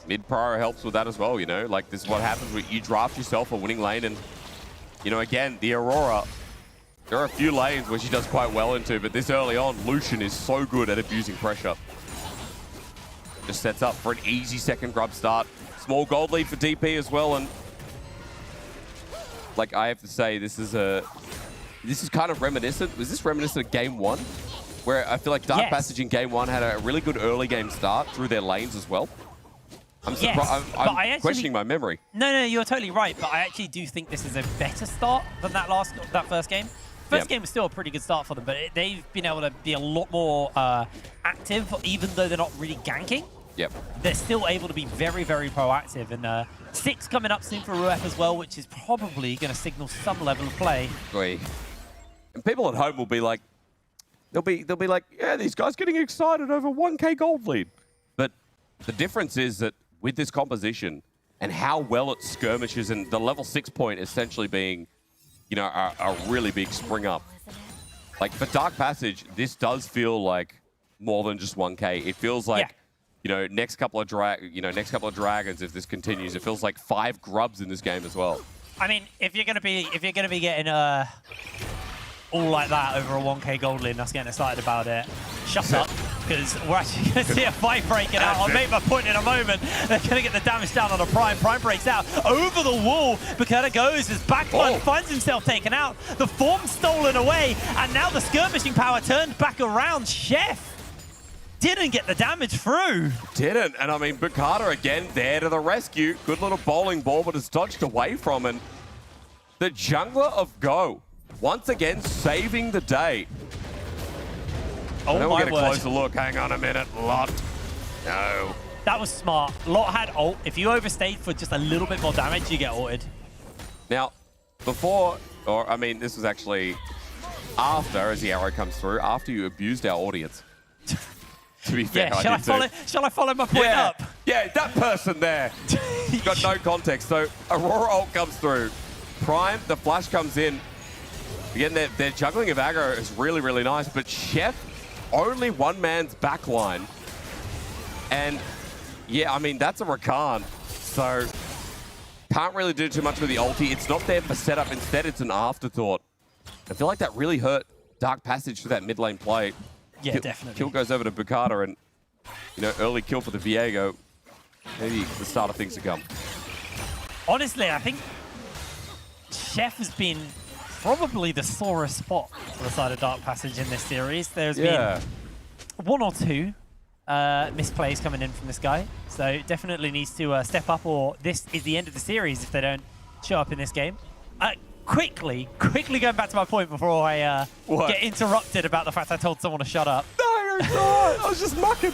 Mid-prior helps with that as well, you know? Like, this is what happens when you draft yourself a winning lane, and, you know, again, the Aurora, there are a few lanes where she does quite well into, but this early on, Lucian is so good at abusing pressure. Just sets up for an easy second grub start. Small gold lead for DP as well, and, like, I have to say, this is kind of reminiscent. Was this reminiscent of Game 1? Where I feel like Dark Passage in Game 1 had a really good early game start through their lanes as well. I'm surprised. I'm questioning my memory. No, you're totally right. But I actually do think this is a better start than that first game. First game was still a pretty good start for them, but they've been able to be a lot more active, even though they're not really ganking. Yep. They're still able to be very, very proactive. And 6 coming up soon for Ruef as well, which is probably going to signal some level of play. And people at home will be like, they'll be like, yeah, these guys getting excited over 1K gold lead. But the difference is that with this composition and how well it skirmishes, and the level 6 point essentially being, you know, a really big spring up. Like for Dark Passage, this does feel like more than just 1K. It feels like, you know, next couple of dragons. If this continues, it feels like 5 grubs in this game as well. I mean, if you're gonna be getting all like that over a 1K gold lead, and us getting excited about it, shut up, because we're actually going to see a fight breaking out. I'll make my point in a moment. They're going to get the damage down on a Prime. Prime breaks out over the wall. Bakata goes as Backbone finds himself taken out. The form stolen away, and now the skirmishing power turned back around. Chef didn't get the damage through. Didn't, and I mean, Bakata again there to the rescue. Good little bowling ball, but it's dodged away from, and the jungler of Go once again saving the day. Oh, we'll my get a closer look. Hang on a minute. Lot. No. That was smart. Lot had ult. If you overstayed for just a little bit more damage, you get ulted. Now, before, or I mean, this was actually after, as the arrow comes through, after you abused our audience. To be fair, shall I follow my point up? Yeah, that person there. Got no context. So, Aurora ult comes through. Prime, the flash comes in. Again, their juggling of aggro is really, really nice, but Chef, only one man's backline. And yeah, I mean, that's a Rakan. So can't really do too much with the ulti. It's not there for setup. Instead, it's an afterthought. I feel like that really hurt Dark Passage for that mid lane play. Yeah, definitely. Kill goes over to Bakata, and, you know, early kill for the Viego. Maybe the start of things to come. Honestly, I think Chef has been probably the sorest spot for the side of Dark Passage in this series. There's been 1 or 2 misplays coming in from this guy. So definitely needs to step up, or this is the end of the series if they don't show up in this game. Quickly going back to my point before I get interrupted about the fact I told someone to shut up. No, I was just mucking.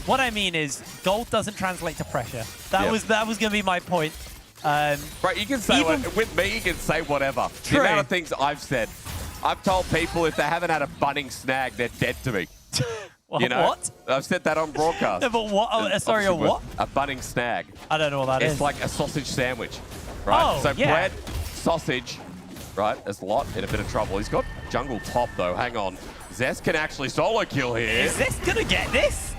What I mean is, gold doesn't translate to pressure. That was going to be my point. Right, you can say with me, you can say whatever. True. The amount of things I've said. I've told people if they haven't had a bunning snag, they're dead to me. You know? What? I've said that on broadcast. No, but what? Oh, sorry, a what? A bunning snag. I don't know what that is. It's like a sausage sandwich, right? Oh, so yeah. bread, sausage, right? There's a lot in a bit of trouble. He's got jungle top, though. Hang on. Zest can actually solo kill here. Is this going to get this?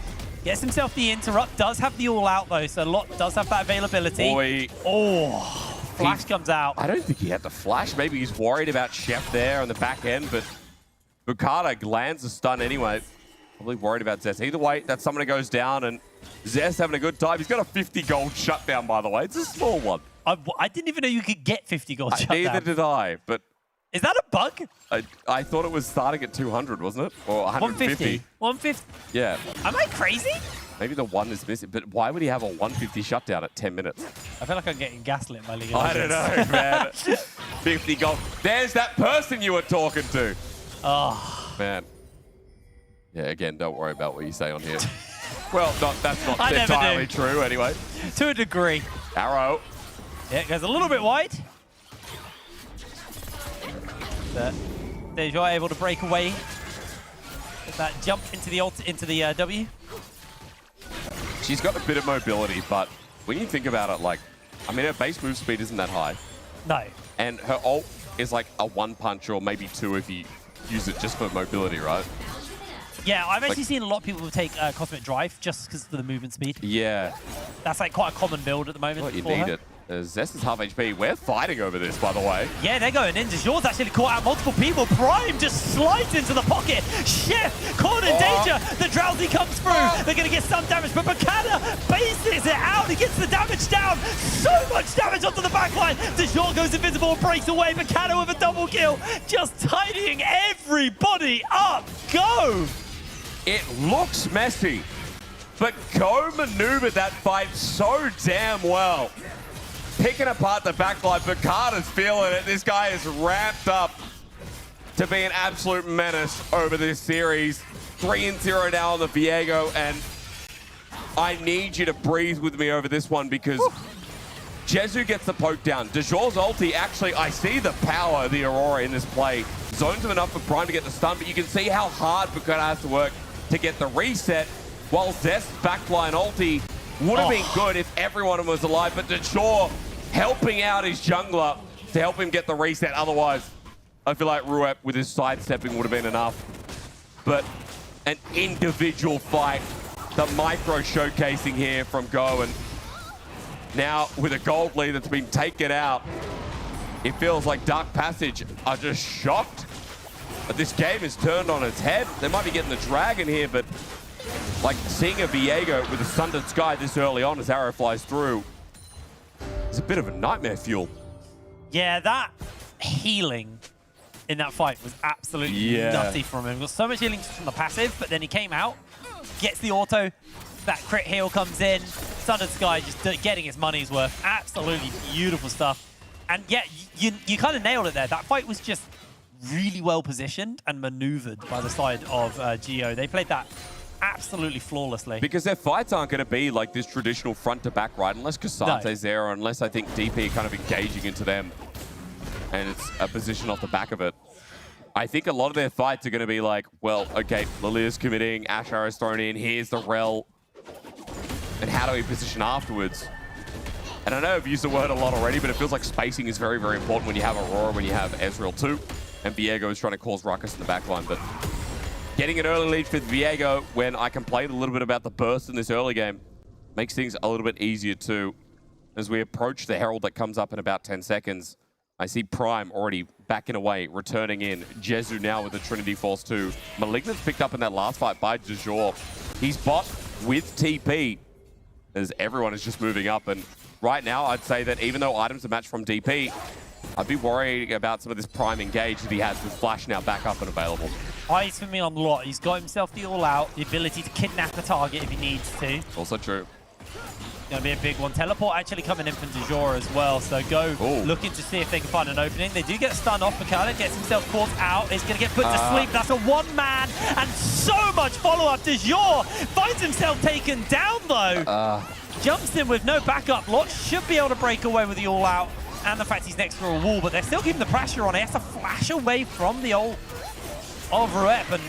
Gets himself the interrupt. Does have the all-out, though, so Lot does have that availability. Boy. Oh, flash comes out. I don't think he had the flash. Maybe he's worried about Chef there on the back end, but Bukata lands a stun anyway. Probably worried about Zest. Either way, that summoner goes down, and Zest having a good time. He's got a 50 gold shutdown, by the way. It's a small one. I didn't even know you could get 50 gold shutdown. Neither did I, but... Is that a bug? I thought it was starting at 200, wasn't it? Or 150. 150? Yeah. Am I crazy? Maybe the one is missing, but why would he have a 150 shutdown at 10 minutes? I feel like I'm getting gaslit by League of I Legends. don't know, man. 50 gold. There's that person you were talking to. Oh. Man. Yeah, again, don't worry about what you say on here. Well, that's not I entirely true anyway. To a degree. Arrow. Yeah, it goes a little bit wide. Deja able to break away. Get that jump into the W. She's got a bit of mobility, but when you think about it, like, I mean, her base move speed isn't that high. No. And her ult is like a one punch or maybe two if you use it just for mobility, right? Yeah, I've actually seen a lot of people take Cosmic Drive just because of the movement speed. Yeah. That's like quite a common build at the moment. Well, you need it. Zest is half HP. We're fighting over this, by the way. Yeah, they're going in. Yours actually caught out multiple people. Prime just slides into the pocket. Chef caught in danger. The Drowsy comes through. They're going to get some damage, but Bacana bases it out. He gets the damage down. So much damage onto the backline. DeJour goes invisible and breaks away. Bacana with a double kill. Just tidying everybody up. Go! It looks messy, but Go maneuvered that fight so damn well. Picking apart the backline, but Carter's feeling it. This guy is ramped up to be an absolute menace over this series. 3-0 now on the Viego, and I need you to breathe with me over this one because Jezu gets the poke down. DeJour's ulti, actually, I see the power of the Aurora in this play. Zones him enough for Prime to get the stun, but you can see how hard Bukata has to work to get the reset, while Zest's backline ulti would have been good if everyone was alive, but DeJour helping out his jungler to help him get the reset. Otherwise, I feel like Ruep with his sidestepping would have been enough. But an individual fight, the micro showcasing here from Go, and now with a gold lead that's been taken out, it feels like Dark Passage are just shocked. But this game is turned on its head. They might be getting the dragon here, but like seeing a Viego with a Sundered Sky this early on as Arrow flies through is a bit of a nightmare fuel. Yeah, that healing in that fight was absolutely nutty from him. Got so much healing from the passive, but then he came out, gets the auto, that crit heal comes in, Sundered Sky just getting his money's worth. Absolutely beautiful stuff. And yeah, you kind of nailed it there. That fight was just really well positioned and maneuvered by the side of Geo. They played that absolutely flawlessly. Because their fights aren't going to be like this traditional front to back, right? Unless Casante's there, or unless I think DP kind of engaging into them and it's a position off the back of it. I think a lot of their fights are going to be like, well, okay, Lilia's committing, Ashar is thrown in, here's the rel, and how do we position afterwards? And I know I've used the word a lot already, but it feels like spacing is very, very important when you have Aurora, when you have Ezreal too, and Viego is trying to cause ruckus in the backline. But getting an early lead for Viego when I complained a little bit about the burst in this early game makes things a little bit easier too. As we approach the Herald that comes up in about 10 seconds, I see Prime already backing away, returning in. Jezu now with the Trinity Force 2. Malignant's picked up in that last fight by DeJour. He's bot with TP as everyone is just moving up. And right now, I'd say that even though items are matched from DP, I'd be worried about some of this Prime engage that he has with Flash now back up and available. Eyes for me on Lot. He's got himself the all-out, the ability to kidnap the target if he needs to. Also true. Going to be a big one. Teleport actually coming in from DeJour as well. So Go looking to see if they can find an opening. They do get a stun off. Mikala gets himself caught out. He's going to get put to sleep. That's a one-man and so much follow-up. DeJour finds himself taken down though. Jumps in with no backup. Lot should be able to break away with the all-out. and the fact he's next to a wall, but they're still keeping the pressure on. He has to flash away from the old Ruep, and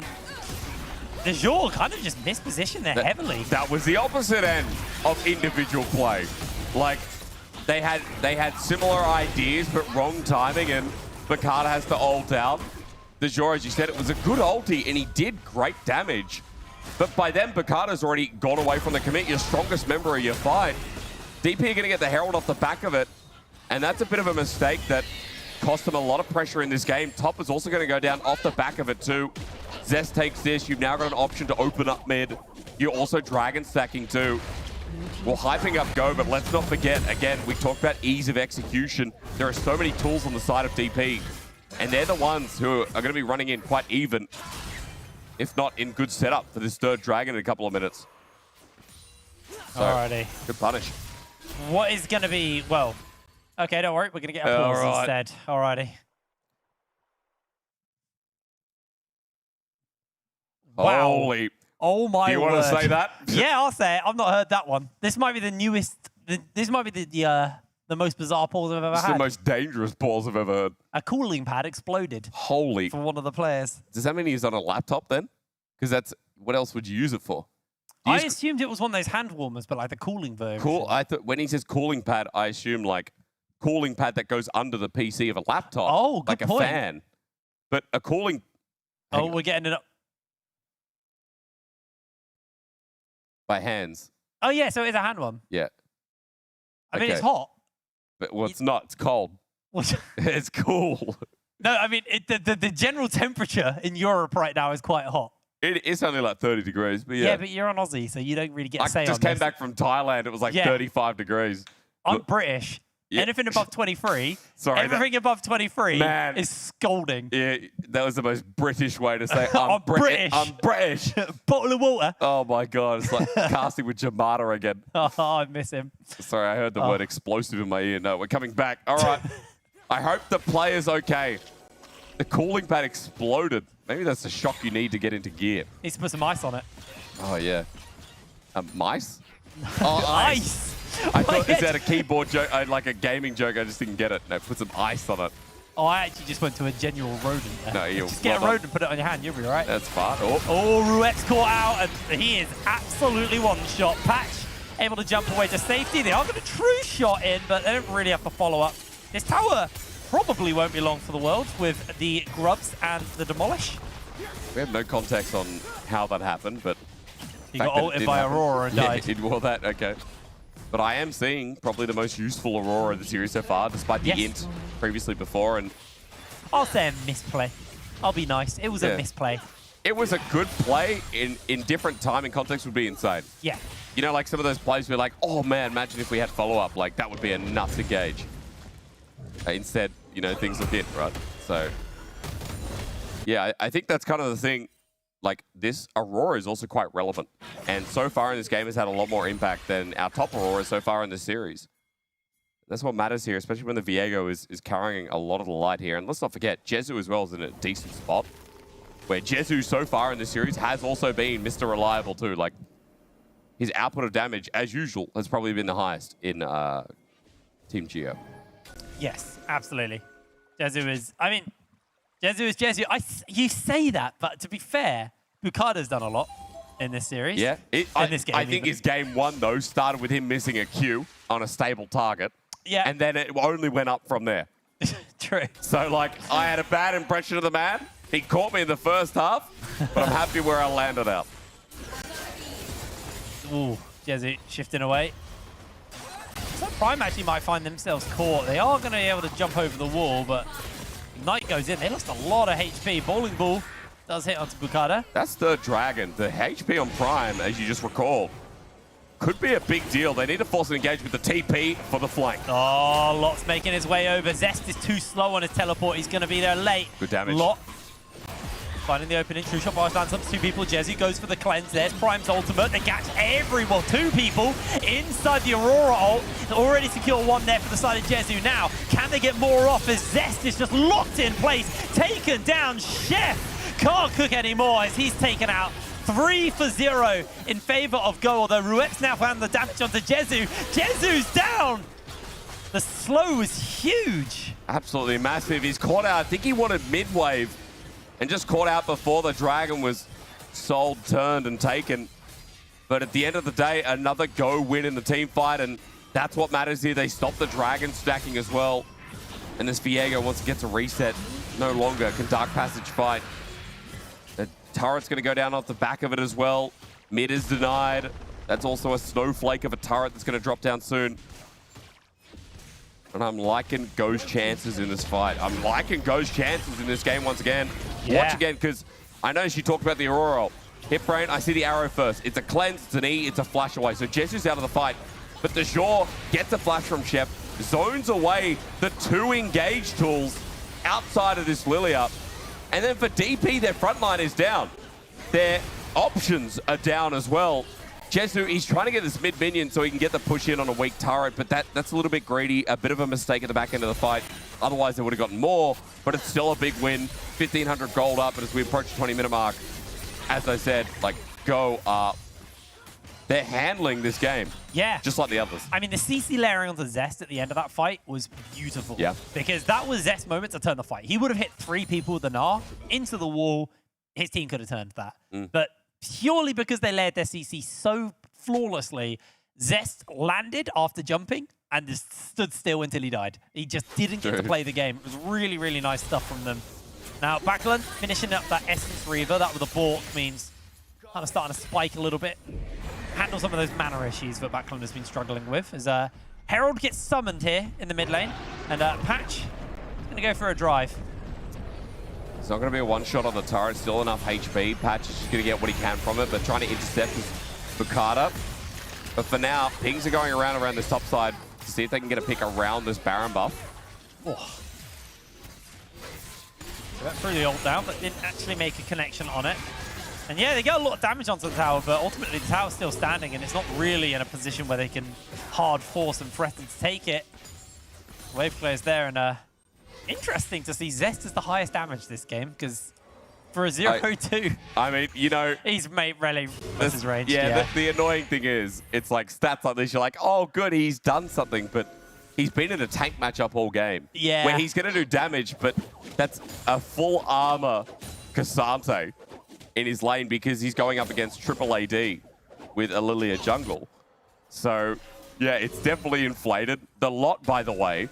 DeJour kind of just mispositioned there heavily. That was the opposite end of individual play. Like, they had similar ideas, but wrong timing, and Bakata has to ult out. DeJour, as you said, it was a good ulti, and he did great damage. But by then, Bakata's already gone away from the commit, your strongest member of your fight. DP are going to get the Herald off the back of it, and that's a bit of a mistake that cost them a lot of pressure in this game. Top is also going to go down off the back of it too. Zest takes this. You've now got an option to open up mid. You're also dragon stacking too. Well, hyping up Go, but let's not forget, again, we talked about ease of execution. There are so many tools on the side of DP, and they're the ones who are going to be running in quite even, if not in good setup for this third dragon in a couple of minutes. So, alrighty. Good punish. What is going to be, well, okay, don't worry. We're going to get applause instead. Alrighty. Wow. Holy. Oh my word. Do you want to say that? Yeah, I'll say it. I've not heard that one. This might be the newest, this might be the most bizarre pause I've ever This is had. the most dangerous pause I've ever heard. A cooling pad exploded. Holy. For one of the players. Does that mean he's on a laptop then? Because that's, what else would you use it for? I assumed it was one of those hand warmers, but like the cooling version. Cool. I thought when he says cooling pad, I assume like cooling pad that goes under the PC of a laptop. Oh, good like point. a fan. But a cooling. Oh, we're getting it up. By hands. Oh, yeah, so it's a hand one. Yeah. I mean, it's hot. But, well, it's not. It's cold. It's cool. No, I mean, the general temperature in Europe right now is quite hot. It's only like 30 degrees, but yeah. Yeah, but you're on Aussie, so you don't really get a say on I just came this. back from Thailand. It was like 35 degrees. I'm British. Yeah. Anything above 23, Sorry, everything above 23 Man. is scolding. Yeah, that was the most British way to say I'm British. I'm British. Bottle of water. Oh my God, it's like casting with Jamada again. Oh, I miss him. Sorry, I heard the word explosive in my ear. No, we're coming back. All right. I hope the player's okay. The cooling pad exploded. Maybe that's the shock you need to get into gear. Needs to put some ice on it. Oh, yeah. Mice? Oh, Ice! I thought, is that a keyboard joke? Like a gaming joke? I just didn't get it. No, put some ice on it. Oh, I actually just went to a genuine rodent there. No, you'll just get a rodent and put it on your hand. You'll be all right. That's fine. Oh, Ruet's caught out, and he is absolutely one shot. Patch able to jump away to safety. They are going to true shot in, but they don't really have to follow up. This tower probably won't be long for the world with the grubs and the demolish. we have no context on how that happened, but... He got ulted by Aurora and died. Yeah, well, that, okay. But I am seeing probably the most useful Aurora of the series so far, despite the int previously before. And I'll say a misplay. I'll be nice. It was a misplay. It was a good play in different time and context would be insane. Yeah. You know, like some of those plays were like, oh man, imagine if we had follow-up. Like, that would be enough to gauge. Instead, you know, things look hit, right? So, yeah, I think that's kind of the thing. Like, this Aurora is also quite relevant. And so far in this game has had a lot more impact than our top Aurora so far in the series. That's what matters here, especially when the Viego is carrying a lot of the light here. And let's not forget, Jezu as well is in a decent spot. Where Jezu so far in the series has also been Mr. Reliable too. Like, his output of damage, as usual, has probably been the highest in Team Geo. Yes, absolutely. Jezu is, I mean, Jezu is Jezu. You say that, but to be fair, Bukada's done a lot in this series. Yeah. In this game, I think his game one, though, started with him missing a Q on a stable target. Yeah. And then it only went up from there. True. So, like, I had a bad impression of the man. He caught me in the first half, but I'm happy where I landed out. Ooh, Jezu shifting away. So Prime actually might find themselves caught. They are going to be able to jump over the wall, but Ignite goes in. They lost a lot of HP. Bowling Ball does hit onto Bukada. That's the Dragon. The HP on Prime, as you just recall, could be a big deal. They need to force an engagement with the TP for the flank. Oh, Lot's making his way over. Zest is too slow on his teleport. He's going to be there late. Good damage. Lot finding the opening. True shot by lands up to two people. Jezu goes for the cleanse. There's Prime's ultimate. They catch everyone. Two people inside the Aurora ult. Already secure one there for the side of Jezu. Now, can they get more off as Zest is just locked in place? Taken down. Chef can't cook anymore as he's taken out. 3 for 0 in favor of Go, although Ruep's now found the damage onto Jezu. Jezu's down! The slow was huge. Absolutely massive. He's caught out. I think he wanted mid-wave and just caught out before the dragon was sold, turned, and taken. But at the end of the day, another go win in the team fight, and that's what matters here. They stop the dragon stacking as well. And this Viego, once it gets a reset, no longer can Dark Passage fight. The turret's going to go down off the back of it as well. Mid is denied. That's also a snowflake of a turret that's going to drop down soon. And I'm liking Go's chances in this fight. I'm liking Go's chances in this game once again. Yeah. Watch again, because I know she talked about the Aurora. Hit brain, I see the arrow first. It's a cleanse, it's an E, it's a flash away. So Jesu's out of the fight. But the Jaw gets a flash from Chef, zones away the 2 engage tools outside of this Lilia. And then for DP, their front line is down. Their options are down as well. Jesu, he's trying to get this mid minion so he can get the push in on a weak turret, but that's a little bit greedy, a bit of a mistake at the back end of the fight. Otherwise, they would have gotten more, but it's still a big win. 1,500 gold up, but as we approach the 20-minute mark, as I said, like, Go up. They're handling this game. Yeah. Just like the others. I mean, the CC layering onto Zest at the end of that fight was beautiful. Yeah. Because that was Zest's moment to turn the fight. He would have hit 3 people with the Gnar into the wall. His team could have turned that. But purely because they layered their CC so flawlessly, Zest landed after jumping and just stood still until he died. He just didn't get to play the game. It was really, really nice stuff from them. Now, Backland finishing up that Essence Reaver. That with a balk means kind of starting to spike a little bit. Handle some of those mana issues that Backland has been struggling with. As Herald gets summoned here in the mid lane. And Patch is going to go for a drive. It's not going to be a one-shot on the turret. Still enough HP. Patch is just going to get what he can from it, but trying to intercept his Bukata. But for now, pings are going around this top side to see if they can get a pick around this Baron buff. Oh. They went through the ult down, but didn't actually make a connection on it. And yeah, they get a lot of damage onto the tower, but ultimately the tower's still standing, and it's not really in a position where they can hard force and threaten to take it. Wave player's there, and interesting to see Zest is the highest damage this game, because for a 0-2, I mean, you know, he's made really versus range. Yeah, the annoying thing is, it's like stats like this, you're like, oh, good, he's done something, but he's been in a tank matchup all game. Yeah. Where he's going to do damage, but that's a full armor Cassante in his lane because he's going up against triple AD with a Lilia jungle. So, yeah, it's definitely inflated. The lot, by the way,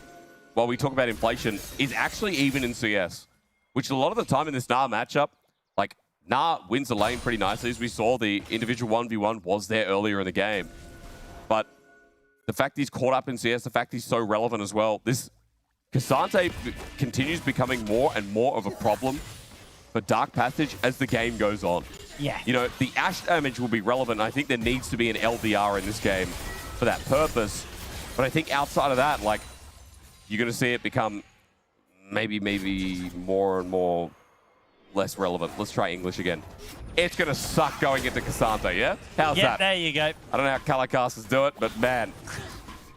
while we talk about inflation, is actually even in CS, which a lot of the time in this Gnar matchup, like, Gnar wins the lane pretty nicely. As we saw, the individual 1v1 was there earlier in the game. But the fact he's caught up in CS, the fact he's so relevant as well, this Cassante continues becoming more and more of a problem for Dark Passage as the game goes on. Yeah. You know, the Ashe damage will be relevant. I think there needs to be an LDR in this game for that purpose. But I think outside of that, like, you're going to see it become maybe more and more less relevant. Let's try English again. It's going to suck going into Cassante, yeah? How's that? There you go. I don't know how Colorcasters do it, but man,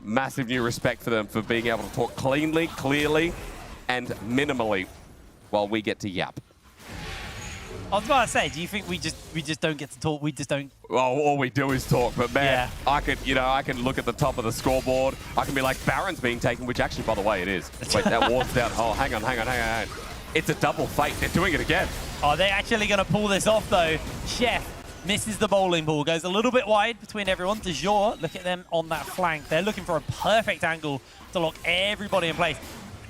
massive new respect for them for being able to talk cleanly, clearly, and minimally while we get to yap. I was about to say, do you think we just don't get to talk? We just don't. Well, all we do is talk. But man, Yeah. I can look at the top of the scoreboard. I can be like, Baron's being taken, which actually, by the way, it is. Wait, that ward's down. Oh, hang on. It's a double fate. They're doing it again. Are they actually going to pull this off though? Chef misses the bowling ball, goes a little bit wide between everyone. De Jure, look at them on that flank. They're looking for a perfect angle to lock everybody in place.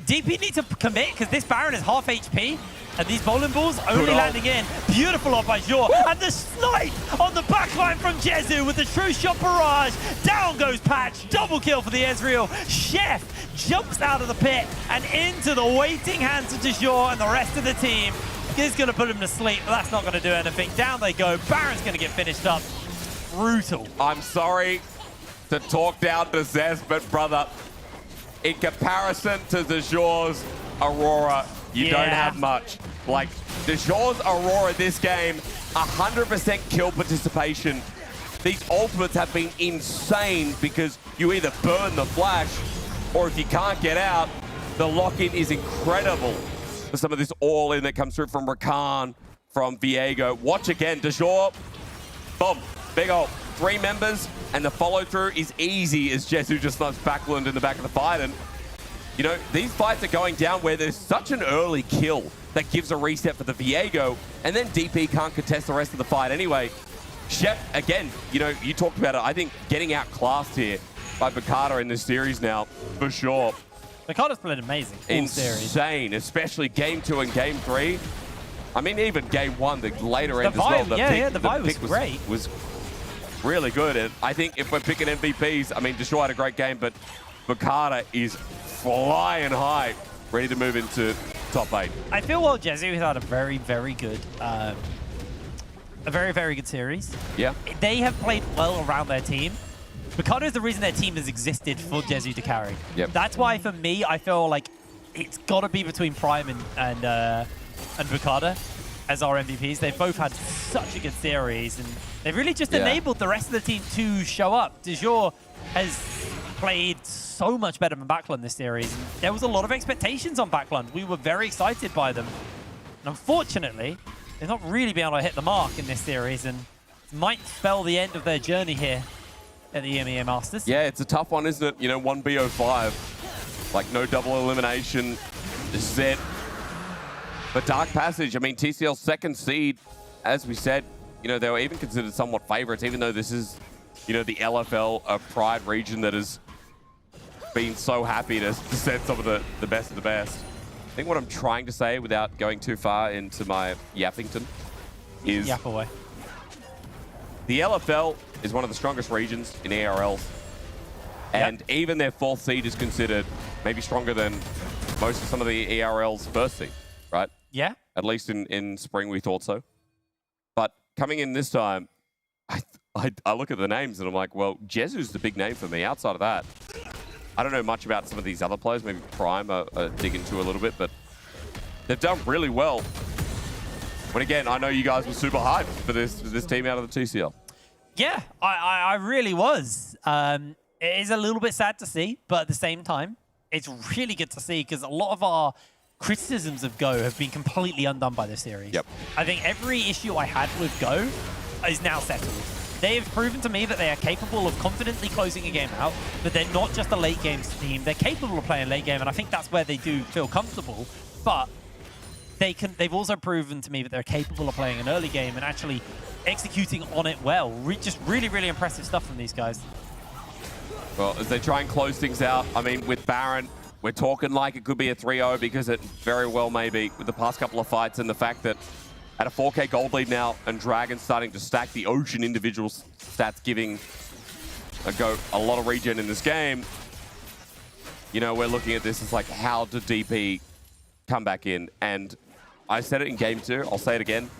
DP need to commit because this Baron is half HP and these bowling balls only landing in. Beautiful off by Jure. And the snipe on the backline from Jesu with the true shot barrage. Down goes Patch. Double kill for the Ezreal. Chef jumps out of the pit and into the waiting hands of De Jure and the rest of the team. Is going to put him to sleep, but that's not going to do anything. Down they go. Baron's going to get finished up. Brutal. I'm sorry to talk down to Zez, but brother, in comparison to De Jure's Aurora, you don't have much. Like, De Jure's Aurora this game, 100% kill participation. These ultimates have been insane because you either burn the flash, or if you can't get out, the lock-in is incredible. For some of this all-in that comes through from Rakan, from Viego. Watch again, De Jure. Boom. Big ult. 3 members, and the follow-through is easy as Jesu just snipes Backlund in the back of the fight. And, you know, these fights are going down where there's such an early kill that gives a reset for the Viego, and then DP can't contest the rest of the fight anyway. Chef, again, you know, you talked about it. I think getting outclassed here by Bakata in this series now, for sure. Bakata's played amazing all series. Insane, especially Game 2 and Game 3. I mean, even Game 1, the later end as well. The vibe was great. Was really good. And I think if we're picking MVPs, I mean, Destroy had a great game, but Bakata is flying high, ready to move into top 8. I feel well, Jesu has had a very, very good, very good series. Yeah. They have played well around their team. Bakata is the reason their team has existed for Jesu to carry. Yep. That's why, for me, I feel like it's got to be between Prime and Bakata as our MVPs. They've both had such a good series, and they've really just enabled the rest of the team to show up. DeJour has played so much better than Backlund this series. And there was a lot of expectations on Backlund. We were very excited by them. And unfortunately, they've not really been able to hit the mark in this series, and might spell the end of their journey here at the EMEA Masters. Yeah, it's a tough one, isn't it? You know, 1 BO5. Like, no double elimination. This is it. But Dark Passage, I mean, TCL's 2nd seed, as we said, you know, they were even considered somewhat favorites, even though this is, you know, the LFL, a Pride region that has been so happy to send some of the best of the best. I think what I'm trying to say, without going too far into my yappington, is... Yap away. The LFL is one of the strongest regions in ERLs. And even their 4th seed is considered maybe stronger than most of some of the ERL's 1st seed, right? Yeah. At least in spring we thought so. But coming in this time, I look at the names and I'm like, well, Jesu's the big name for me. Outside of that, I don't know much about some of these other players. Maybe Prime I dig into a little bit, but they've done really well. But again, I know you guys were super hyped for this team out of the TCL. Yeah, I really was. It is a little bit sad to see, but at the same time, it's really good to see because a lot of our criticisms of Go have been completely undone by this series. Yep. I think every issue I had with Go is now settled. They have proven to me that they are capable of confidently closing a game out, that they're not just a late game team. They're capable of playing late game, and I think that's where they do feel comfortable. But they've also proven to me that they're capable of playing an early game and actually executing on it well. Just really, really impressive stuff from these guys. Well, as they try and close things out, I mean, with Baron, we're talking like it could be a 3-0 because it very well may be with the past couple of fights and the fact that at a 4K gold lead now and Dragon's starting to stack the Ocean individual stats, giving a lot of regen in this game. You know, we're looking at this as like, how did DP come back in? And I said it in Game 2, I'll say it again.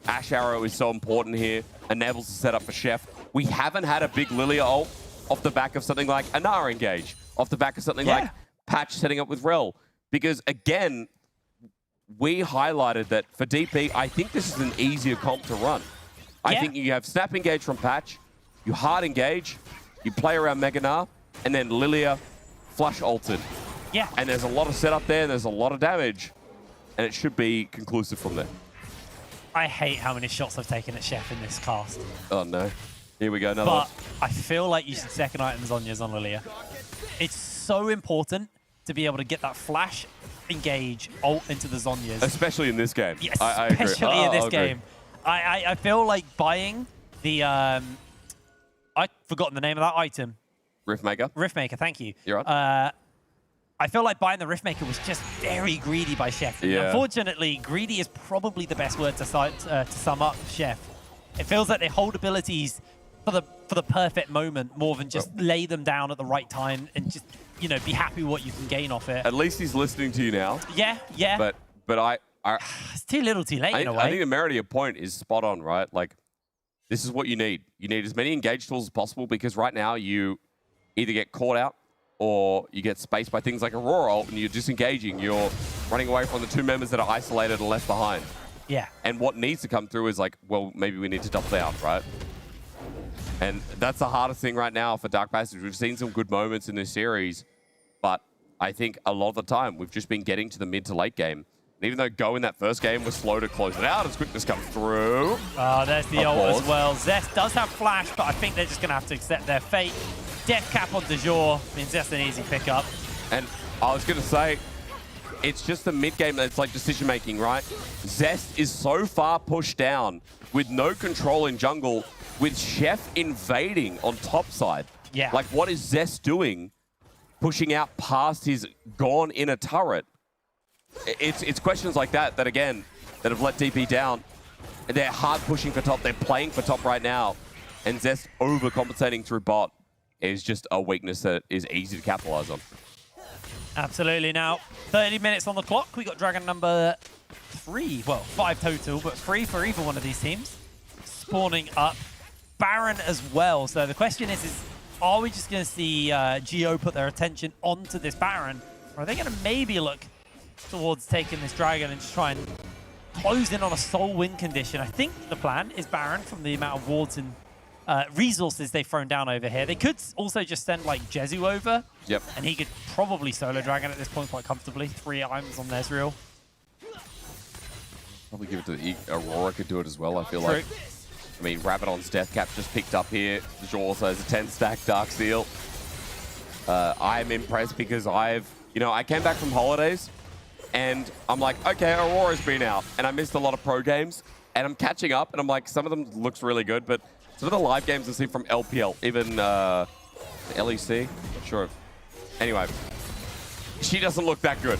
Ash Arrow is so important here, enables the setup for Chef. We haven't had a big Lilia ult off the back of something like Anar engage, off the back of something like Patch setting up with Rel. Because again, we highlighted that for DP, I think this is an easier comp to run. I think you have Snap engage from Patch, you hard engage, you play around Meganar, and then Lilia flush ulted. Yeah. And there's a lot of setup there, there's a lot of damage, and it should be conclusive from there. I hate how many shots I've taken at Chef in this cast. Oh no. Here we go, another one. But I feel like you should second item Zhonya's on Lilia. It's so important to be able to get that flash engage ult into the Zhonya's. Especially in this game. Yes, I agree. especially in this game. I feel like buying the... I've forgotten the name of that item. Riftmaker. Riftmaker, thank you. You're right. I feel like buying the Riftmaker was just very greedy by Chef. Yeah. Unfortunately, greedy is probably the best word to sum up Chef. It feels like they hold abilities for the perfect moment more than just lay them down at the right time and just, you know, be happy with what you can gain off it. At least he's listening to you now. Yeah, yeah. But I it's too little too late in a way. I think the merit of your point is spot on, right? Like, this is what you need. You need as many engage tools as possible because right now you either get caught out or you get spaced by things like Aurora ult and you're disengaging. You're running away from the 2 members that are isolated and left behind. Yeah. And what needs to come through is like, well, maybe we need to double down, right? And that's the hardest thing right now for Dark Passage. We've seen some good moments in this series, but I think a lot of the time we've just been getting to the mid to late game And even though Go in that first game was slow to close it out, as quickness comes through. Oh, there's the ult Applause. as well. Zest does have flash, but I think they're just going to have to accept their fate. Death cap on Dejor means Zest an easy pickup. And I was going to say, it's just the mid-game that's like decision-making, right? Zest is so far pushed down with no control in jungle, with Chef invading on top side. Yeah. Like, what is Zest doing pushing out past his gone inner turret? It's questions like that again, that have let DP down. They're hard pushing for top. They're playing for top right now. And Zest overcompensating through bot is just a weakness that is easy to capitalize on. Absolutely. Now, 30 minutes on the clock. We got Dragon number 3. Well, 5 total, but 3 for either one of these teams. Spawning up. Baron as well. So the question is are we just going to see Geo put their attention onto this Baron? Or are they going to maybe look towards taking this Dragon and just try and close in on a sole win condition? I think the plan is Baron from the amount of wards and resources they've thrown down over here. They could also just send like Jezu over. Yep. And he could probably solo Dragon at this point quite comfortably. 3 items on Ezreal. Probably give it to Aurora could do it as well, I feel True. like. I mean, Rabadon's Death Cap just picked up here. Dejor also has a 10-stack Dark Seal. I'm impressed because I came back from holidays and I'm like, okay, Aurora's been out. And I missed a lot of pro games. And I'm catching up and I'm like, some of them looks really good, but some of the live games I've seen from LPL, even LEC, not sure. Anyway, she doesn't look that good.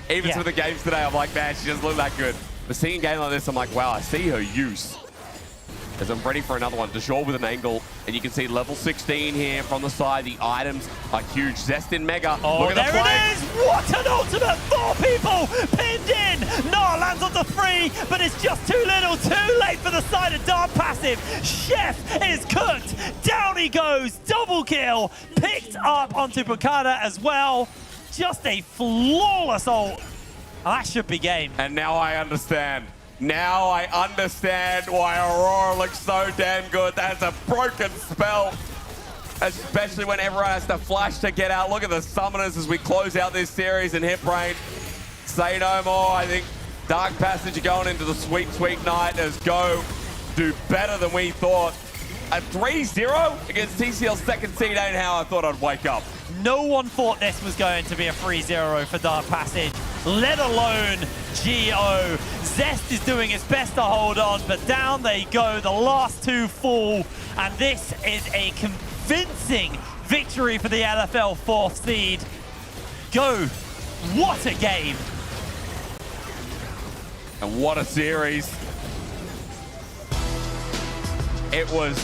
Even some of the games today, I'm like, man, she doesn't look that good. But seeing a game like this, I'm like, wow, I see her use. As I'm ready for another one. Dejor with an angle. And you can see level 16 here from the side. The items are huge. Zest in Mega. Oh, look at there the it is! What an ultimate! 4 people pinned in! Nah lands on the 3, but it's just too little, too late for the side of Dark Passive. Chef is cooked. Down he goes. Double kill. Picked up onto Bukada as well. Just a flawless ult. And that should be game. And now I understand. Now I understand why Aurora looks so damn good. That's a broken spell. Especially when everyone has to flash to get out. Look at the summoners as we close out this series in Hit Brain. Say no more. I think Dark Passage are going into the sweet, sweet night as Go do better than we thought. A 3-0 against TCL's second seed ain't how I thought I'd wake up. No one thought this was going to be a 3-0 for Dark Passage, let alone Geo. Zest is doing its best to hold on, but down they go. The last 2 fall, and this is a convincing victory for the LFL 4th seed. Go, what a game. And what a series. It was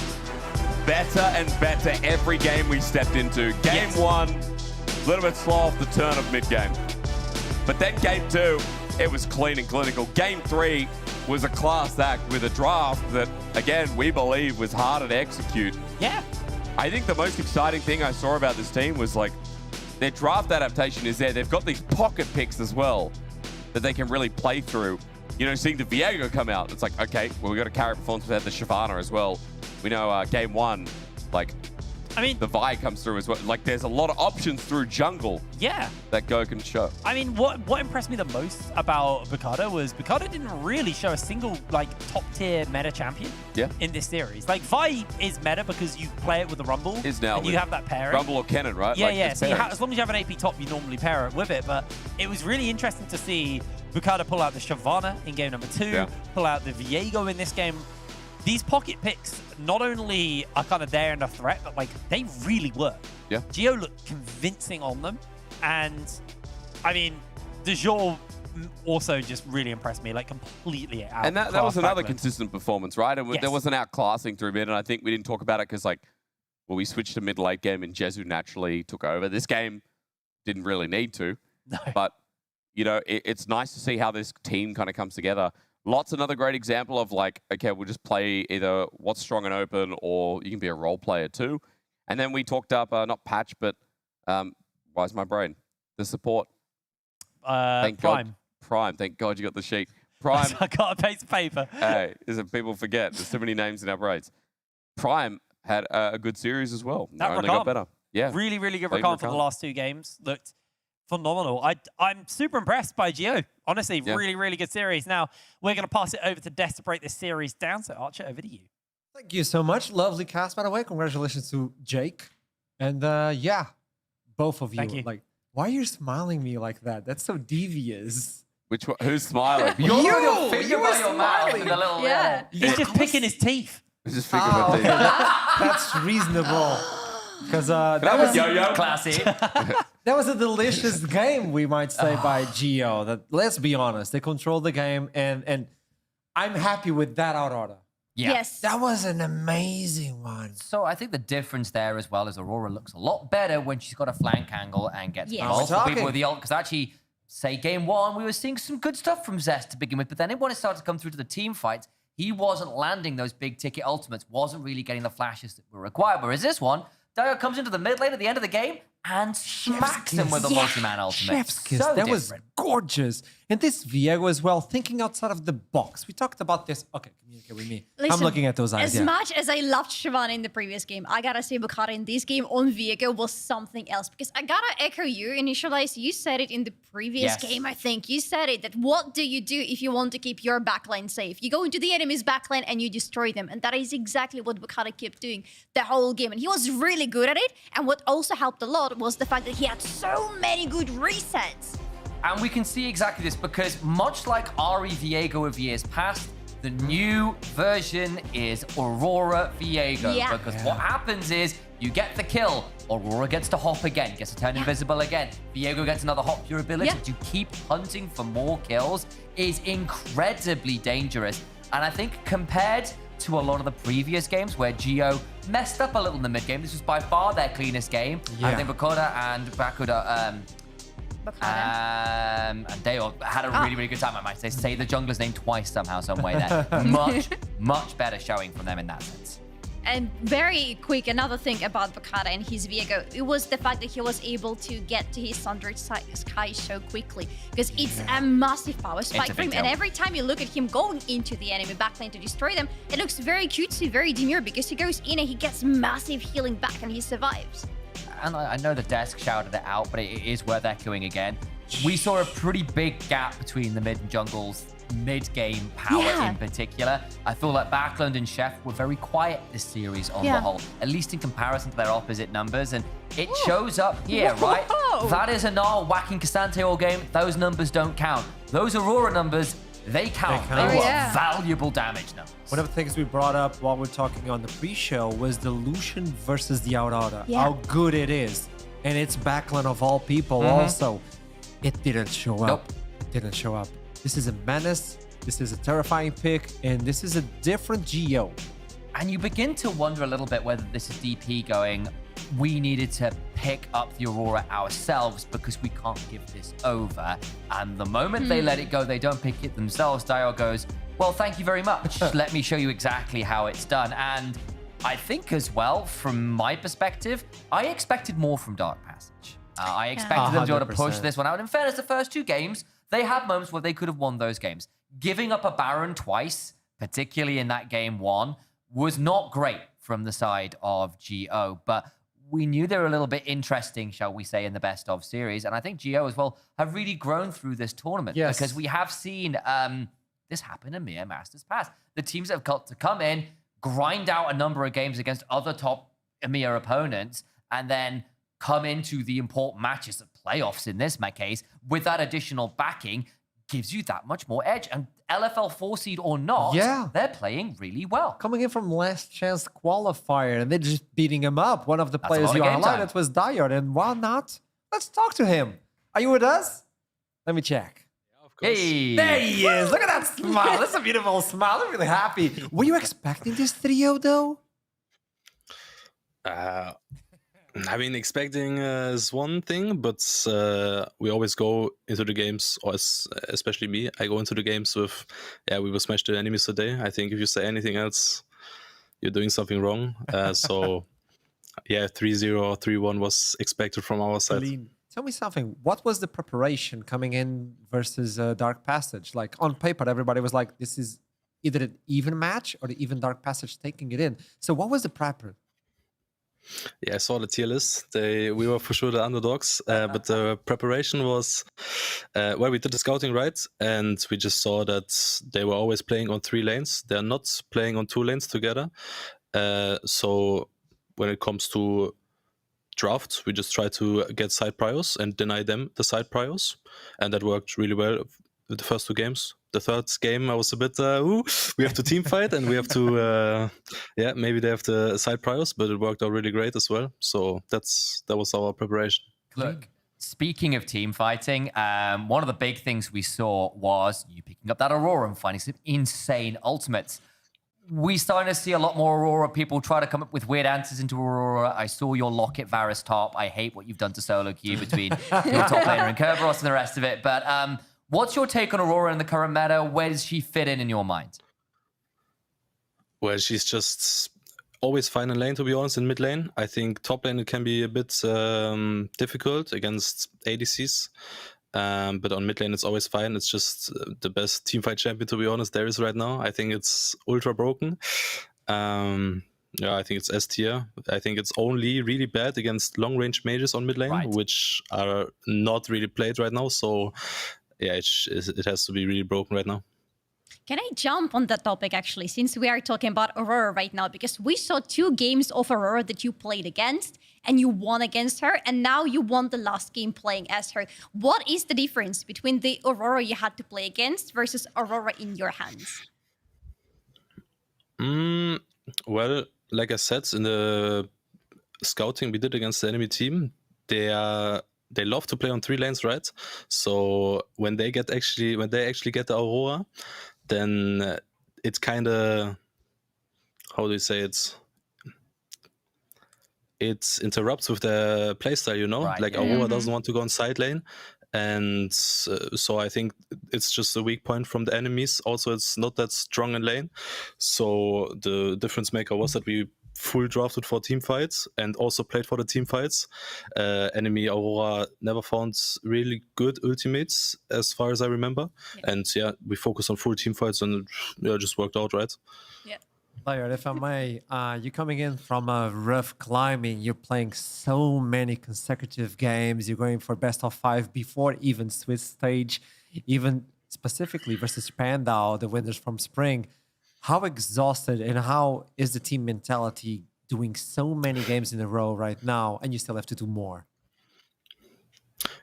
better and better every game we stepped into. Game 1, a little bit slow off the turn of mid-game. But then game 2, it was clean and clinical. Game 3 was a class act with a draft that, again, we believe was harder to execute. Yeah. I think the most exciting thing I saw about this team was like their draft adaptation is there. They've got these pocket picks as well that they can really play through. You know, seeing the Viego come out, it's like, okay, well, we got a carry performance without the Shyvana as well. We know game 1, like, I mean, the Vi comes through as well. Like, there's a lot of options through jungle. Yeah. That Go can show. I mean, what impressed me the most about Bukada was Bukada didn't really show a single, like, top-tier meta champion in this series. Like, Vi is meta because you play it with the Rumble. Is now. And you have that pairing. Rumble or Kennen, right? Yeah, like, yeah. So as long as you have an AP top, you normally pair it with it. But it was really interesting to see Bukada pull out the Shyvana in game number 2, pull out the Viego in this game. These pocket picks not only are kind of there and a threat, but like they really work. Yeah. Geo looked convincing on them. And I mean, Dejor also just really impressed me, like completely out. And that was another consistent performance, right? And there was an outclassing through mid, and I think we didn't talk about it because, like, well, we switched to mid-late game and Jezu naturally took over. This game didn't really need to. No. But, you know, it's nice to see how this team kind of comes together. Lots another great example of like, okay, we'll just play either what's strong and open or you can be a role player too. And then we talked up, not patch, but why's my brain? The support. Prime. God. Prime. Thank God you got the sheet. Prime. I got a piece of paper. Hey, people forget. There's too many names in our brains. Prime had a good series as well. That only got better. Yeah. Really, really good Played Rakan for the last 2 games. Looked phenomenal. I'm super impressed by Geo. Honestly, really, really good series. Now, we're going to pass it over to Des to break this series down. So, Archer, over to you. Thank you so much. Lovely cast, by the way. Congratulations to Jake. And yeah, both of you. Thank you. Like, why are you smiling me like that? That's so devious. Which one? Who's smiling? You're with your finger by your mouth with a little... He's just picking his teeth. He's just picking my teeth. That's reasonable. Because that was yo-yo. Classy. that was a delicious game, we might say, by Geo. That, let's be honest, they controlled the game, and I'm happy with that Aurora. Yeah. Yes. That was an amazing one. So I think the difference there as well is Aurora looks a lot better when she's got a flank angle and gets multiple people with the ult. Because actually, say game one, we were seeing some good stuff from Zest to begin with. But then when it started to come through to the team fights, he wasn't landing those big ticket ultimates, wasn't really getting the flashes that were required. Whereas this one, Dio comes into the mid lane at the end of the game and smacks him with a multi-man ultimate. Chef's kiss. So That was different. gorgeous. And this Viego as well, thinking outside of the box. We talked about this. Okay, communicate with me. I'm looking at those eyes. As much as I loved Shyvana in the previous game, I gotta say Bukata in this game on Viego was something else. Because I gotta echo you, Initialize. You said it in the previous game, I think. You said it, that what do you do if you want to keep your backline safe? You go into the enemy's backline and you destroy them. And that is exactly what Bukata kept doing the whole game. And he was really good at it. And what also helped a lot was the fact that he had so many good resets. And we can see exactly this because much like Ari Viego of years past, the new version is Aurora Viego. Yeah. Because what happens is you get the kill, Aurora gets to hop again, gets to turn invisible again, Viego gets another hop. Your ability to keep hunting for more kills is incredibly dangerous. And I think compared to a lot of the previous games where Geo messed up a little in the mid game, this was by far their cleanest game. I think Bakoda and Bakuda and they all had a really, really good time. I might say the jungler's name twice somehow, some way there. much better showing from them in that sense. And very quick, another thing about Bukata and his Viego, it was the fact that he was able to get to his Sundered Sky so quickly. Because it's a massive power spike for him. And every time you look at him going into the enemy backline to destroy them, it looks very cutesy, very demure, because he goes in and he gets massive healing back and he survives. And I know the desk shouted it out, but it is worth echoing again. We saw a pretty big gap between the mid and jungle's mid-game power in particular. I feel like Backlund and Chef were very quiet this series on the whole, at least in comparison to their opposite numbers. And it shows up here, right? That is a Nile whacking Cassante all game. Those numbers don't count. Those Aurora numbers, they count. They were valuable damage numbers. One of the things we brought up while we're talking on the pre-show was the Lucian versus the Aurora. How good it is. And it's backline of all people also. It didn't show up. It didn't show up. This is a menace. This is a terrifying pick. And this is a different Geo. And you begin to wonder a little bit whether this is DP going, we needed to pick up the Aurora ourselves because we can't give this over. And the moment they let it go, they don't pick it themselves. Dio goes, well, thank you very much. Let me show you exactly how it's done. And I think as well, from my perspective, I expected more from Dark Passage. I expected them to be able to push this one out. In fairness, the first two games, they had moments where they could have won those games. Giving up a Baron twice, particularly in that game one, was not great from the side of GO. But we knew they were a little bit interesting, shall we say, in the best of series. And I think GO as well have really grown through this tournament. Because we have seen this happen in EMEA Masters Pass. The teams that have got to come in, grind out a number of games against other top EMEA opponents, and then come into the important matches, the playoffs in this case, with that additional backing, gives you that much more edge. And LFL 4 seed or not, they're playing really well. Coming in from last chance qualifier, and they're just beating him up. One of the players you highlighted was Diod, and why not? Let's talk to him. Are you with us? Let me check. Yeah, of course. Hey. There he is. Look at that smile. That's a beautiful smile. I'm really happy. Were you expecting this trio, though? I mean, expecting is one thing, but we always go into the games, or especially me, I go into the games with, we will smash the enemies today. I think if you say anything else, you're doing something wrong. So, 3-0 or 3-1 was expected from our side. Tell me something. What was the preparation coming in versus Dark Passage? Like, on paper, everybody was like, this is either an even match or the even Dark Passage taking it in. So what was the prep? Yeah, I saw the tier list. We were for sure the underdogs, but the preparation was well. We did the scouting right, and we just saw that they were always playing on 3 lanes. They're not playing on 2 lanes together. So when it comes to draft, we just try to get side priors and deny them the side priors, and that worked really well with the first 2 games. The third game, I was a bit, we have to team fight and we have to, maybe they have the side priors, but it worked out really great as well. So that was our preparation. Look, speaking of team fighting, one of the big things we saw was you picking up that Aurora and finding some insane ultimates. We starting to see a lot more Aurora. People try to come up with weird answers into Aurora. I saw your Locket Varus top. I hate what you've done to solo queue between your top laner and Kerberos and the rest of it. But what's your take on Aurora in the current meta? Where does she fit in your mind? Well, she's just always fine in lane, to be honest, in mid lane. I think top lane it can be a bit difficult against ADCs. But on mid lane, it's always fine. It's just the best teamfight champion, to be honest, there is right now. I think it's ultra broken. I think it's S tier. I think it's only really bad against long range mages on mid lane, which are not really played right now. So yeah, it has to be really broken right now. Can I jump on that topic, actually, since we are talking about Aurora right now? Because we saw 2 games of Aurora that you played against, and you won against her, and now you won the last game playing as her. What is the difference between the Aurora you had to play against versus Aurora in your hands? Well, like I said, in the scouting we did against the enemy team, they love to play on 3 lanes, right? So when they actually get the Aurora, then it kind of, how do you say it? It interrupts with their playstyle, you know? Right, like yeah. Aurora doesn't want to go on side lane. And so I think it's just a weak point from the enemies. Also, it's not that strong in lane. So the difference maker was that we full drafted for team fights and also played for the team fights. Enemy Aurora never found really good ultimates as far as I remember. Yeah. And yeah, we focused on full team fights and it just worked out, right? Yeah. Player, if I may, you're coming in from a rough climbing. You're playing so many consecutive games. You're going for best of 5 before even Swiss stage, even specifically versus Spandau, the winners from Spring. How exhausted and how is the team mentality doing so many games in a row right now, and you still have to do more?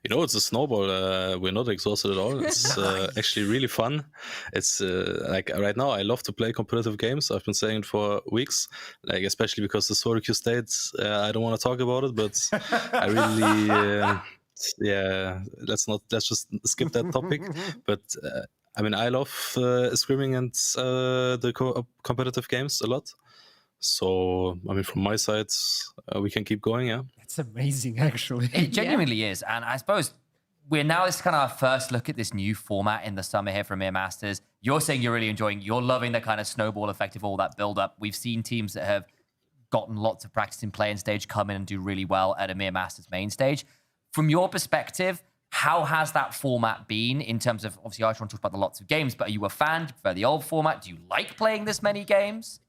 You know, it's a snowball. We're not exhausted at all. It's actually really fun. It's like right now, I love to play competitive games. I've been saying it for weeks, like especially because the solo queue states. I don't want to talk about it, but I really, let's just skip that topic. But I mean, I love scrimming and the competitive games a lot. So, I mean, from my side, we can keep going, yeah. It's amazing, actually. It genuinely is. And I suppose this is kind of our first look at this new format in the summer here from EMEA Masters. You're saying you're really enjoying, you're loving the kind of snowball effect of all that build-up. We've seen teams that have gotten lots of practice in playing stage come in and do really well at EMEA Masters main stage. From your perspective, how has that format been in terms of, obviously, I want to talk about the lots of games, but are you a fan? Do you prefer the old format? Do you like playing this many games?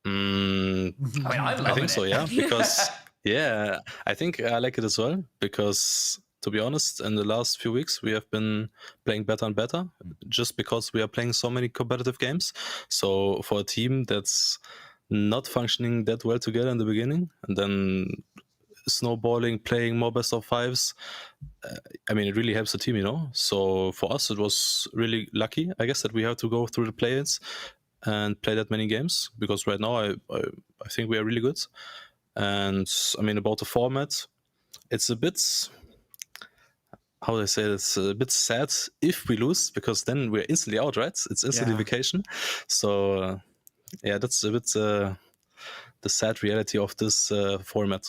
I mean, I think so, yeah. Because, yeah, I think I like it as well. Because, to be honest, in the last few weeks, we have been playing better and better just because we are playing so many competitive games. So, for a team that's not functioning that well together in the beginning, and then snowballing, playing more best of 5s, I mean, it really helps the team, you know? So, for us, it was really lucky, I guess, that we had to go through the play-ins and play that many games, because right now I think we are really good. And I mean, about the format, it's a bit, how do I say it? It's a bit sad if we lose, because then we're instantly out, right? It's instantly vacation. So yeah, that's a bit the sad reality of this format.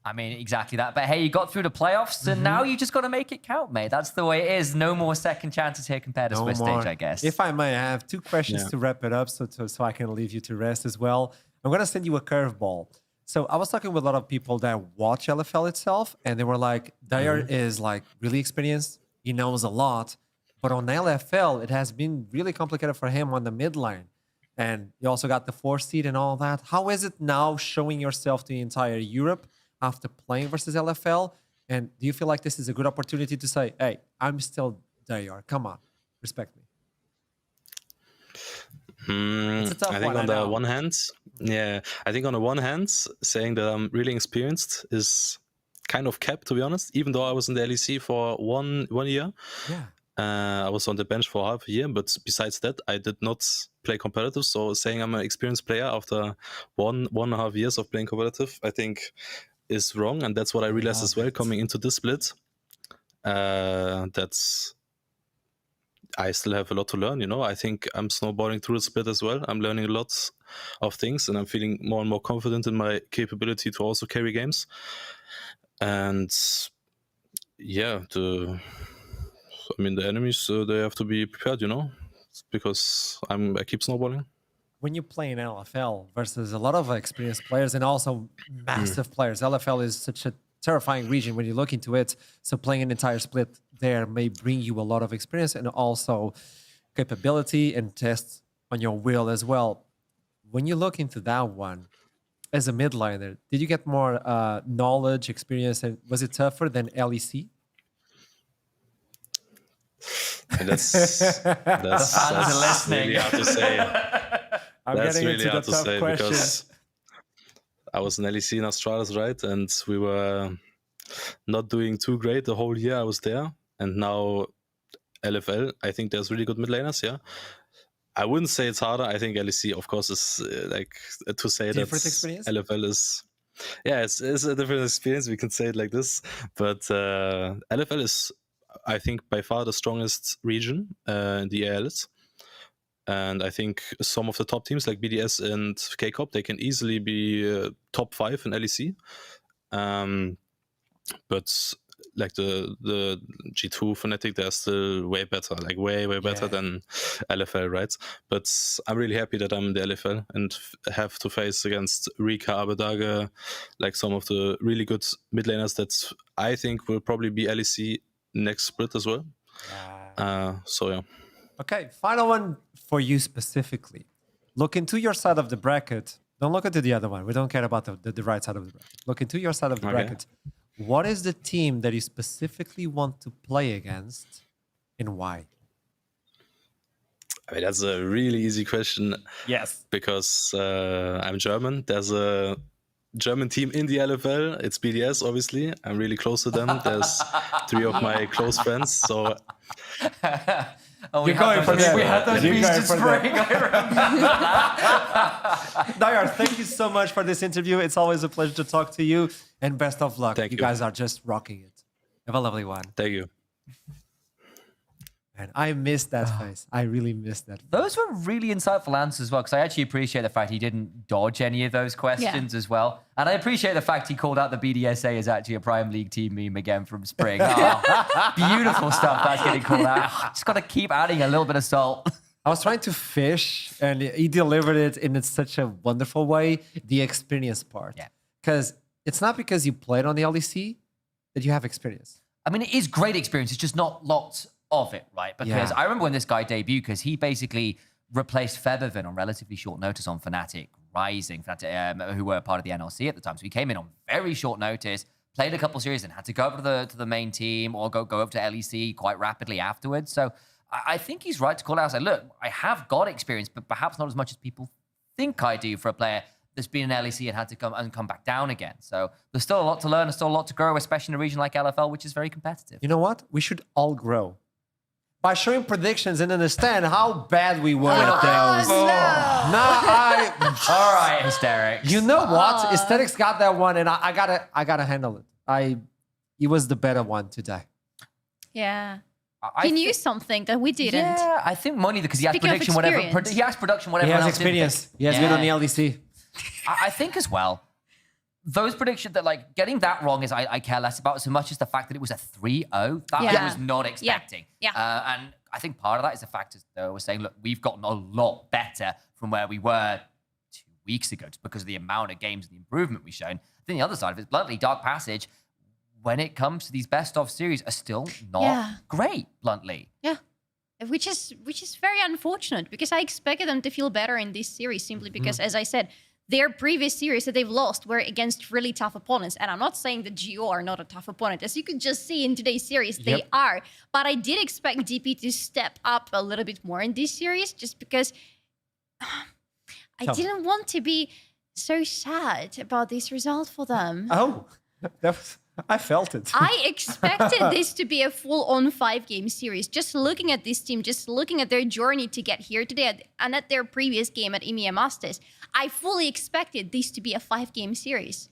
I mean, exactly that. But hey, you got through the playoffs, and now you just got to make it count, mate. That's the way it is. No more second chances here compared to Swiss stage, I guess. If I may, I have 2 questions to wrap it up, so I can leave you to rest as well. I'm going to send you a curveball. So I was talking with a lot of people that watch LFL itself, and they were like, Dyer is like really experienced. He knows a lot. But on LFL, it has been really complicated for him on the mid line. and you also got the 4th seed and all that. How is it now showing yourself to the entire Europe after playing versus LFL? And do you feel like this is a good opportunity to say, hey, I'm still there you are. Come on, respect me? It's a tough I think one, on I the know. one hand, I think on the one hand, saying that I'm really experienced is kind of capped, to be honest. Even though I was in the LEC for one year, Yeah. I was on the bench for half a year. But besides that, I did not play competitive. So saying I'm an experienced player after 1.5 years of playing competitive, I think is wrong, and that's what I realized as well coming into this split. That's I still have a lot to learn, I think I'm snowballing through the split as well. I'm learning a lot of things, and I'm feeling more and more confident in my capability to also carry games. And yeah, the enemies, they have to be prepared, because I keep snowballing. When you play in LFL versus a lot of experienced players and also massive players, LFL is such a terrifying region when you look into it. So playing an entire split there may bring you a lot of experience and also capability and tests on your will as well. When you look into that one, as a mid laner, did you get more knowledge, experience, and was it tougher than LEC? And that's really hard to say. That's really hard to say because I was in LEC in Australis, right? And we were not doing too great the whole year I was there. And now LFL, I think there's really good mid laners, yeah. I wouldn't say it's harder. I think LEC, of course, is like to say different that experience? LFL is, it's a different experience. We can say it like this, but LFL is, I think, by far the strongest region in the ALS. And I think some of the top teams like BDS and K-Cop, they can easily be top 5 in LEC. But like the G2 Fnatic, they're still way better, like way better than LFL, right? But I'm really happy that I'm in the LFL and have to face against Rika, Abadage, like some of the really good mid laners that I think will probably be LEC next split as well. So yeah. Okay, final one for you specifically. Look into your side of the bracket. Don't look into the other one. We don't care about the right side of the bracket. Look into your side of the bracket. What is the team that you specifically want to play against and why? I mean, that's a really easy question. Yes. Because I'm German. There's a German team in the LFL. It's BDS, obviously. I'm really close to them. There's 3 of my close friends. So we had those bees to spring. Dayar, thank you so much for this interview. It's always a pleasure to talk to you, and best of luck. Thank you. Guys are just rocking it. Have a lovely one. Thank you. And I missed that face. I really missed that. Those were really insightful answers as well, because I actually appreciate the fact he didn't dodge any of those questions as well. And I appreciate the fact he called out the BDSA as actually a Prime League team meme again from Spring. Beautiful stuff that's getting called out. Just got to keep adding a little bit of salt. I was trying to fish, and he delivered it in such a wonderful way, the experience part. Yeah. Because it's not because you played on the LEC that you have experience. I mean, it is great experience. It's just not lots of it, right? Because I remember when this guy debuted, because he basically replaced Feathervin on relatively short notice on Fnatic Rising, who were part of the NLC at the time. So he came in on very short notice, played a couple series, and had to go up to the main team or go up to LEC quite rapidly afterwards. So I think he's right to call out and say, look, I have got experience, but perhaps not as much as people think I do for a player that's been in LEC and had to come back down again. So there's still a lot to learn, there's still a lot to grow, especially in a region like LFL, which is very competitive. You know what? We should all grow by showing predictions and understand how bad we were at those. No. All right, Hysterics. You know what? Hysterics got that one, and I gotta handle it. He was the better one today. Yeah. He knew something that we didn't. Yeah, I think Money, because he has Speaking of prediction, whatever. experience. He has production, whatever. He has else didn't experience. think. He has been on the LEC. I think as well, those predictions that, like, getting that wrong is I care less about so much as the fact that it was a 3-0. That I was not expecting. Yeah. And I think part of that is the fact, as though we're saying, look, we've gotten a lot better from where we were 2 weeks ago, just because of the amount of games and the improvement we've shown. I think the other side of it is bluntly, Dark Passage, when it comes to these best of series, are still not great, bluntly. Yeah. which is very unfortunate because I expected them to feel better in this series simply because, as I said, their previous series that they've lost were against really tough opponents. And I'm not saying that GO are not a tough opponent. As you could just see in today's series, they are. But I did expect DP to step up a little bit more in this series just because I didn't want to be so sad about this result for them. Oh, I felt it. I expected this to be a full-on 5-game series. Just looking at this team, just looking at their journey to get here today and at their previous game at EMEA Masters, I fully expected this to be a 5-game series.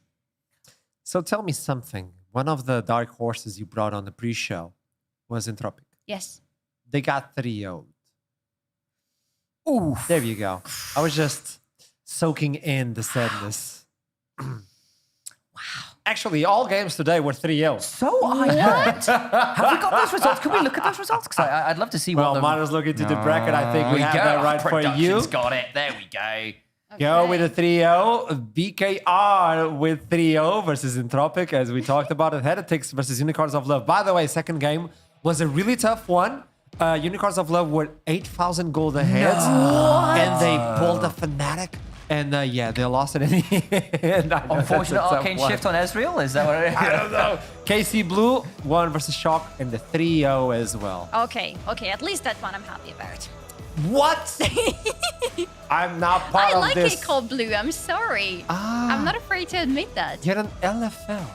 So tell me something. One of the dark horses you brought on the pre-show was Entropic. Yes. They got 3-0'd. Ooh, there you go. I was just soaking in the sadness. Wow. Actually, all games today were 3-0. So I heard. Have we got those results? Can we look at those results? Because I'd love to see what. Well, Mara's looking to the bracket. I think we have that right for you. Production's got it. There we go. Go with a 3-0. BKR with 3-0 versus Entropic, as we talked about it. Heretics versus Unicorns of Love. By the way, second game was a really tough one. Unicorns of Love were 8,000 gold ahead. And they pulled a Fnatic. And yeah, they lost it in the end. Unfortunate arcane shift on Ezreal? Is that what it is? I don't know. KC Blue, 1 versus Shock, and the 3-0 as well. Okay, at least that one I'm happy about. What? I'm not part of this. I like it called Blue, I'm sorry. I'm not afraid to admit that. You're an LFL.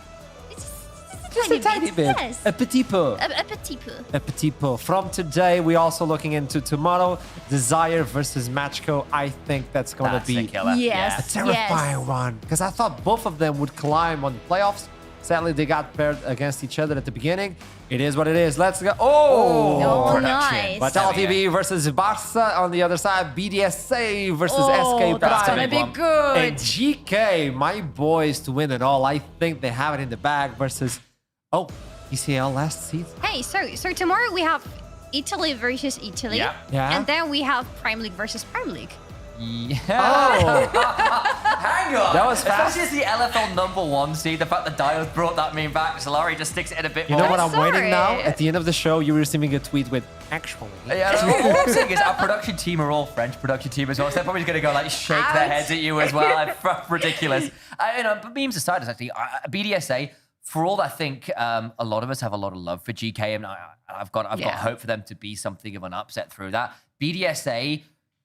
Just a tiny bit. Yes. A petit peu. A petit peu. A petit peu. From today, we're also looking into tomorrow. Desire versus Matchco. I think that's going to be a killer. Yes. a terrifying one. Because I thought both of them would climb on the playoffs. Sadly, they got paired against each other at the beginning. It is what it is. Let's go. Oh, nice. Vitality TV versus Barca on the other side. BDSA versus SK That's Prime. going to be good. And GK, my boys to win it all. I think they have it in the bag versus... Oh, ECL last season. Hey, so tomorrow we have Italy versus Italy. Yeah. And then we have Prime League versus Prime League. Yeah. Oh. Hang on. That was fast. Especially as the LFL #1 seed, the fact that Dio's brought that meme back, Solari just sticks it in a bit You more. know what I'm waiting sorry. now? At the end of the show, you're receiving a tweet with actually. Yeah, all I'm saying is our production team are all French production team as well, so they're probably going to go like shake their heads at you as well. Ridiculous. But memes aside, actually, BDSA, for all I think a lot of us have a lot of love for GK, and I've got hope for them to be something of an upset through that. BDSA,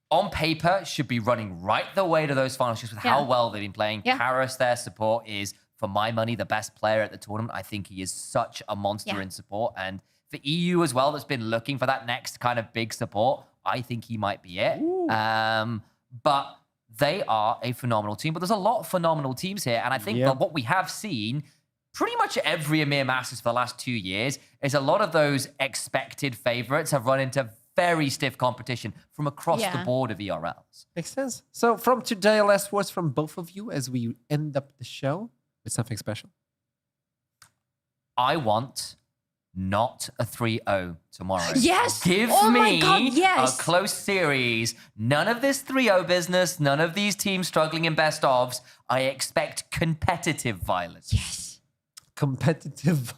on paper, should be running right the way to those finals just with how well they've been playing. Paris, their support, is, for my money, the best player at the tournament. I think he is such a monster in support. And for EU as well, that's been looking for that next kind of big support, I think he might be it. But they are a phenomenal team. But there's a lot of phenomenal teams here. And I think that what we have seen pretty much every EMEA Masters for the last 2 years is a lot of those expected favorites have run into very stiff competition from across the board of ERLs. Makes sense. So from today, last words from both of you as we end up the show with something special. I want not a 3-0 tomorrow. Yes. Give me a close series. None of this 3-0 business. None of these teams struggling in best ofs. I expect competitive violence. Yes. Competitive.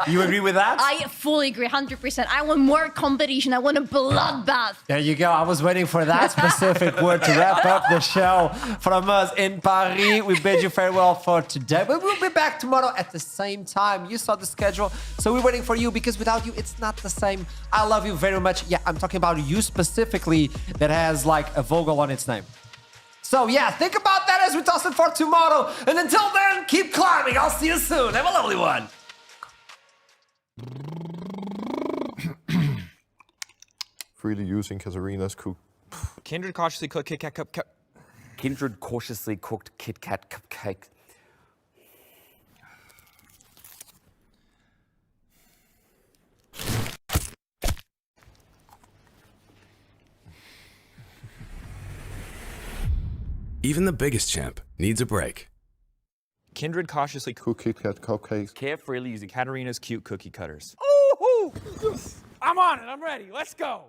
You agree with that? I fully agree, 100%. I want more competition. I want a bloodbath. There you go. I was waiting for that specific word to wrap up the show from us in Paris. We bid you farewell for today, but we'll be back tomorrow at the same time. You saw the schedule, so we're waiting for you because without you, it's not the same. I love you very much. Yeah, I'm talking about you specifically that has like a Vogel on its name. So yeah, think about that as we toss it for tomorrow. And until then, keep climbing. I'll see you soon. Have a lovely one. Freely using Katarina's cook. Kindred cautiously cooked Kit Kat cupcake. Kindred cautiously cooked Kit Kat cupcake. Even the biggest champ needs a break. Kindred cautiously cooked Kit Kat cupcakes. Carefreely using Katarina's cute cookie cutters. Ooh! I'm on it. I'm ready. Let's go.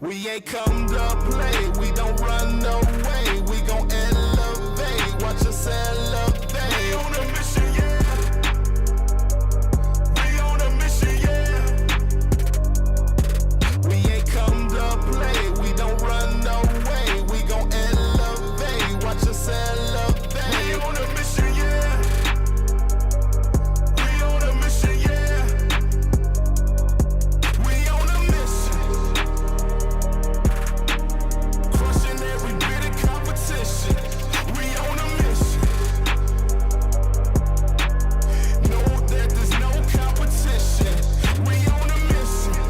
We ain't come to play, we don't run away. We gon' elevate, watch us elevate. We on a mission, yeah. We on a mission, yeah. We ain't come to play, we don't run away. We gon' elevate, watch us elevate. We on a mission, yeah. We on a mission, yeah. We on a mission. Crushing every bit of competition. We on a mission. Know that there's no competition. We on a mission.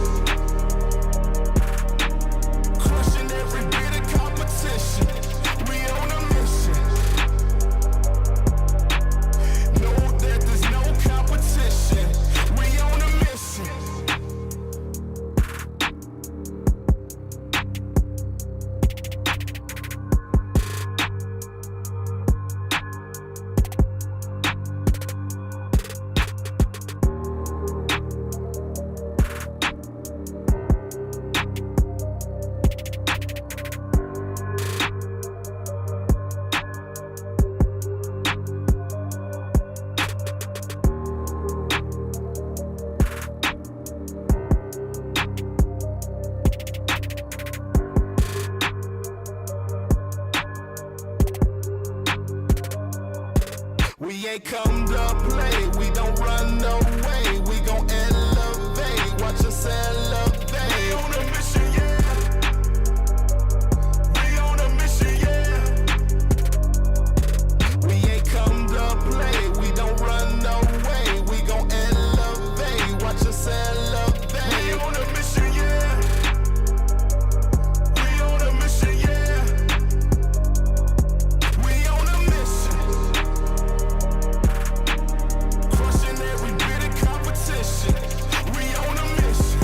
Crushing every bit of competition. We on a mission. Know that there's no competition. We on a mission. We ain't come to play, we don't run away. We gon' elevate, watch us elevate. We on a mission, yeah. We on a mission, yeah. We ain't come to play, we don't run away. We gon' elevate, watch us elevate. We on a mission, yeah. We on a mission, yeah. We on a mission. Crushing every bit of competition. We on a mission.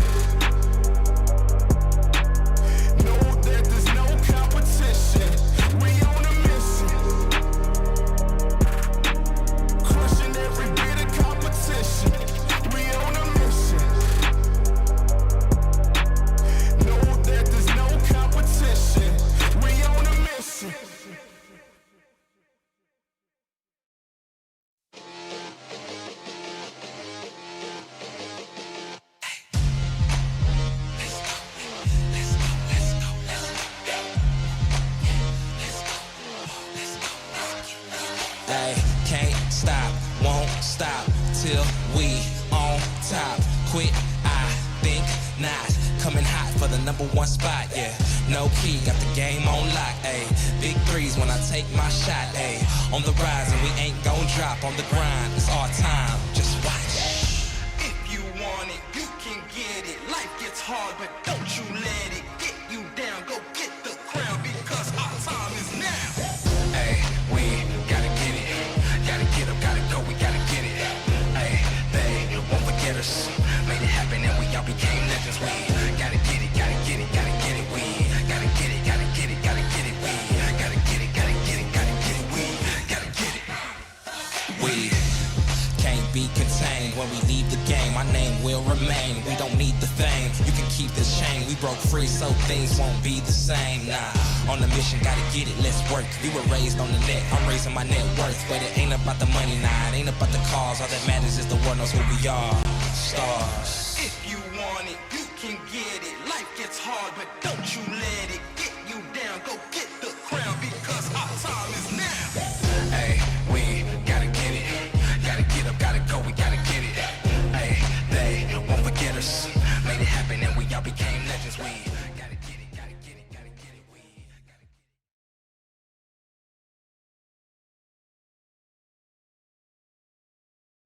Know that there's no competition. We on a mission. Crushing every bit of competition. We on a mission. Know that there's no competition. We on a mission. Ay, can't stop, won't stop till we on top. Quit, I think not. Coming hot for the #1 spot, yeah. No key, got the game on lock, ayy. Big threes when I take my shot, ayy. On the rise and we ain't gon' drop. On the grind, it's our time, just watch. If you want it, you can get it. Life gets hard, but don't you let it get you down. Go get the crown because our time is now. Hey, we gotta get it. Gotta get up, gotta go, we gotta get it. Hey, they won't forget us. Made it happen and we all became legends. We gotta get it, gotta get it, gotta get it. We gotta get it, gotta get it, gotta get it. We gotta get it, gotta get it, gotta get it. We gotta get it. We can't be contained when we leave the game. My name will remain. We don't need the fame. You can keep this chain. We broke free, so things won't be the same. Nah, on the mission, gotta get it. Let's work. You were raised on the net. I'm raising my net worth, but it ain't about the money. Nah, it ain't about the cause. All that matters is the world knows who we are. Stars. If you want it, you can get it. Life gets hard, but don't you let it get you down. Go get the crown because our time is now. Hey, we gotta get it. Gotta get up, gotta go, we gotta get it. Hey, they won't forget us. Made it happen and we all became legends. We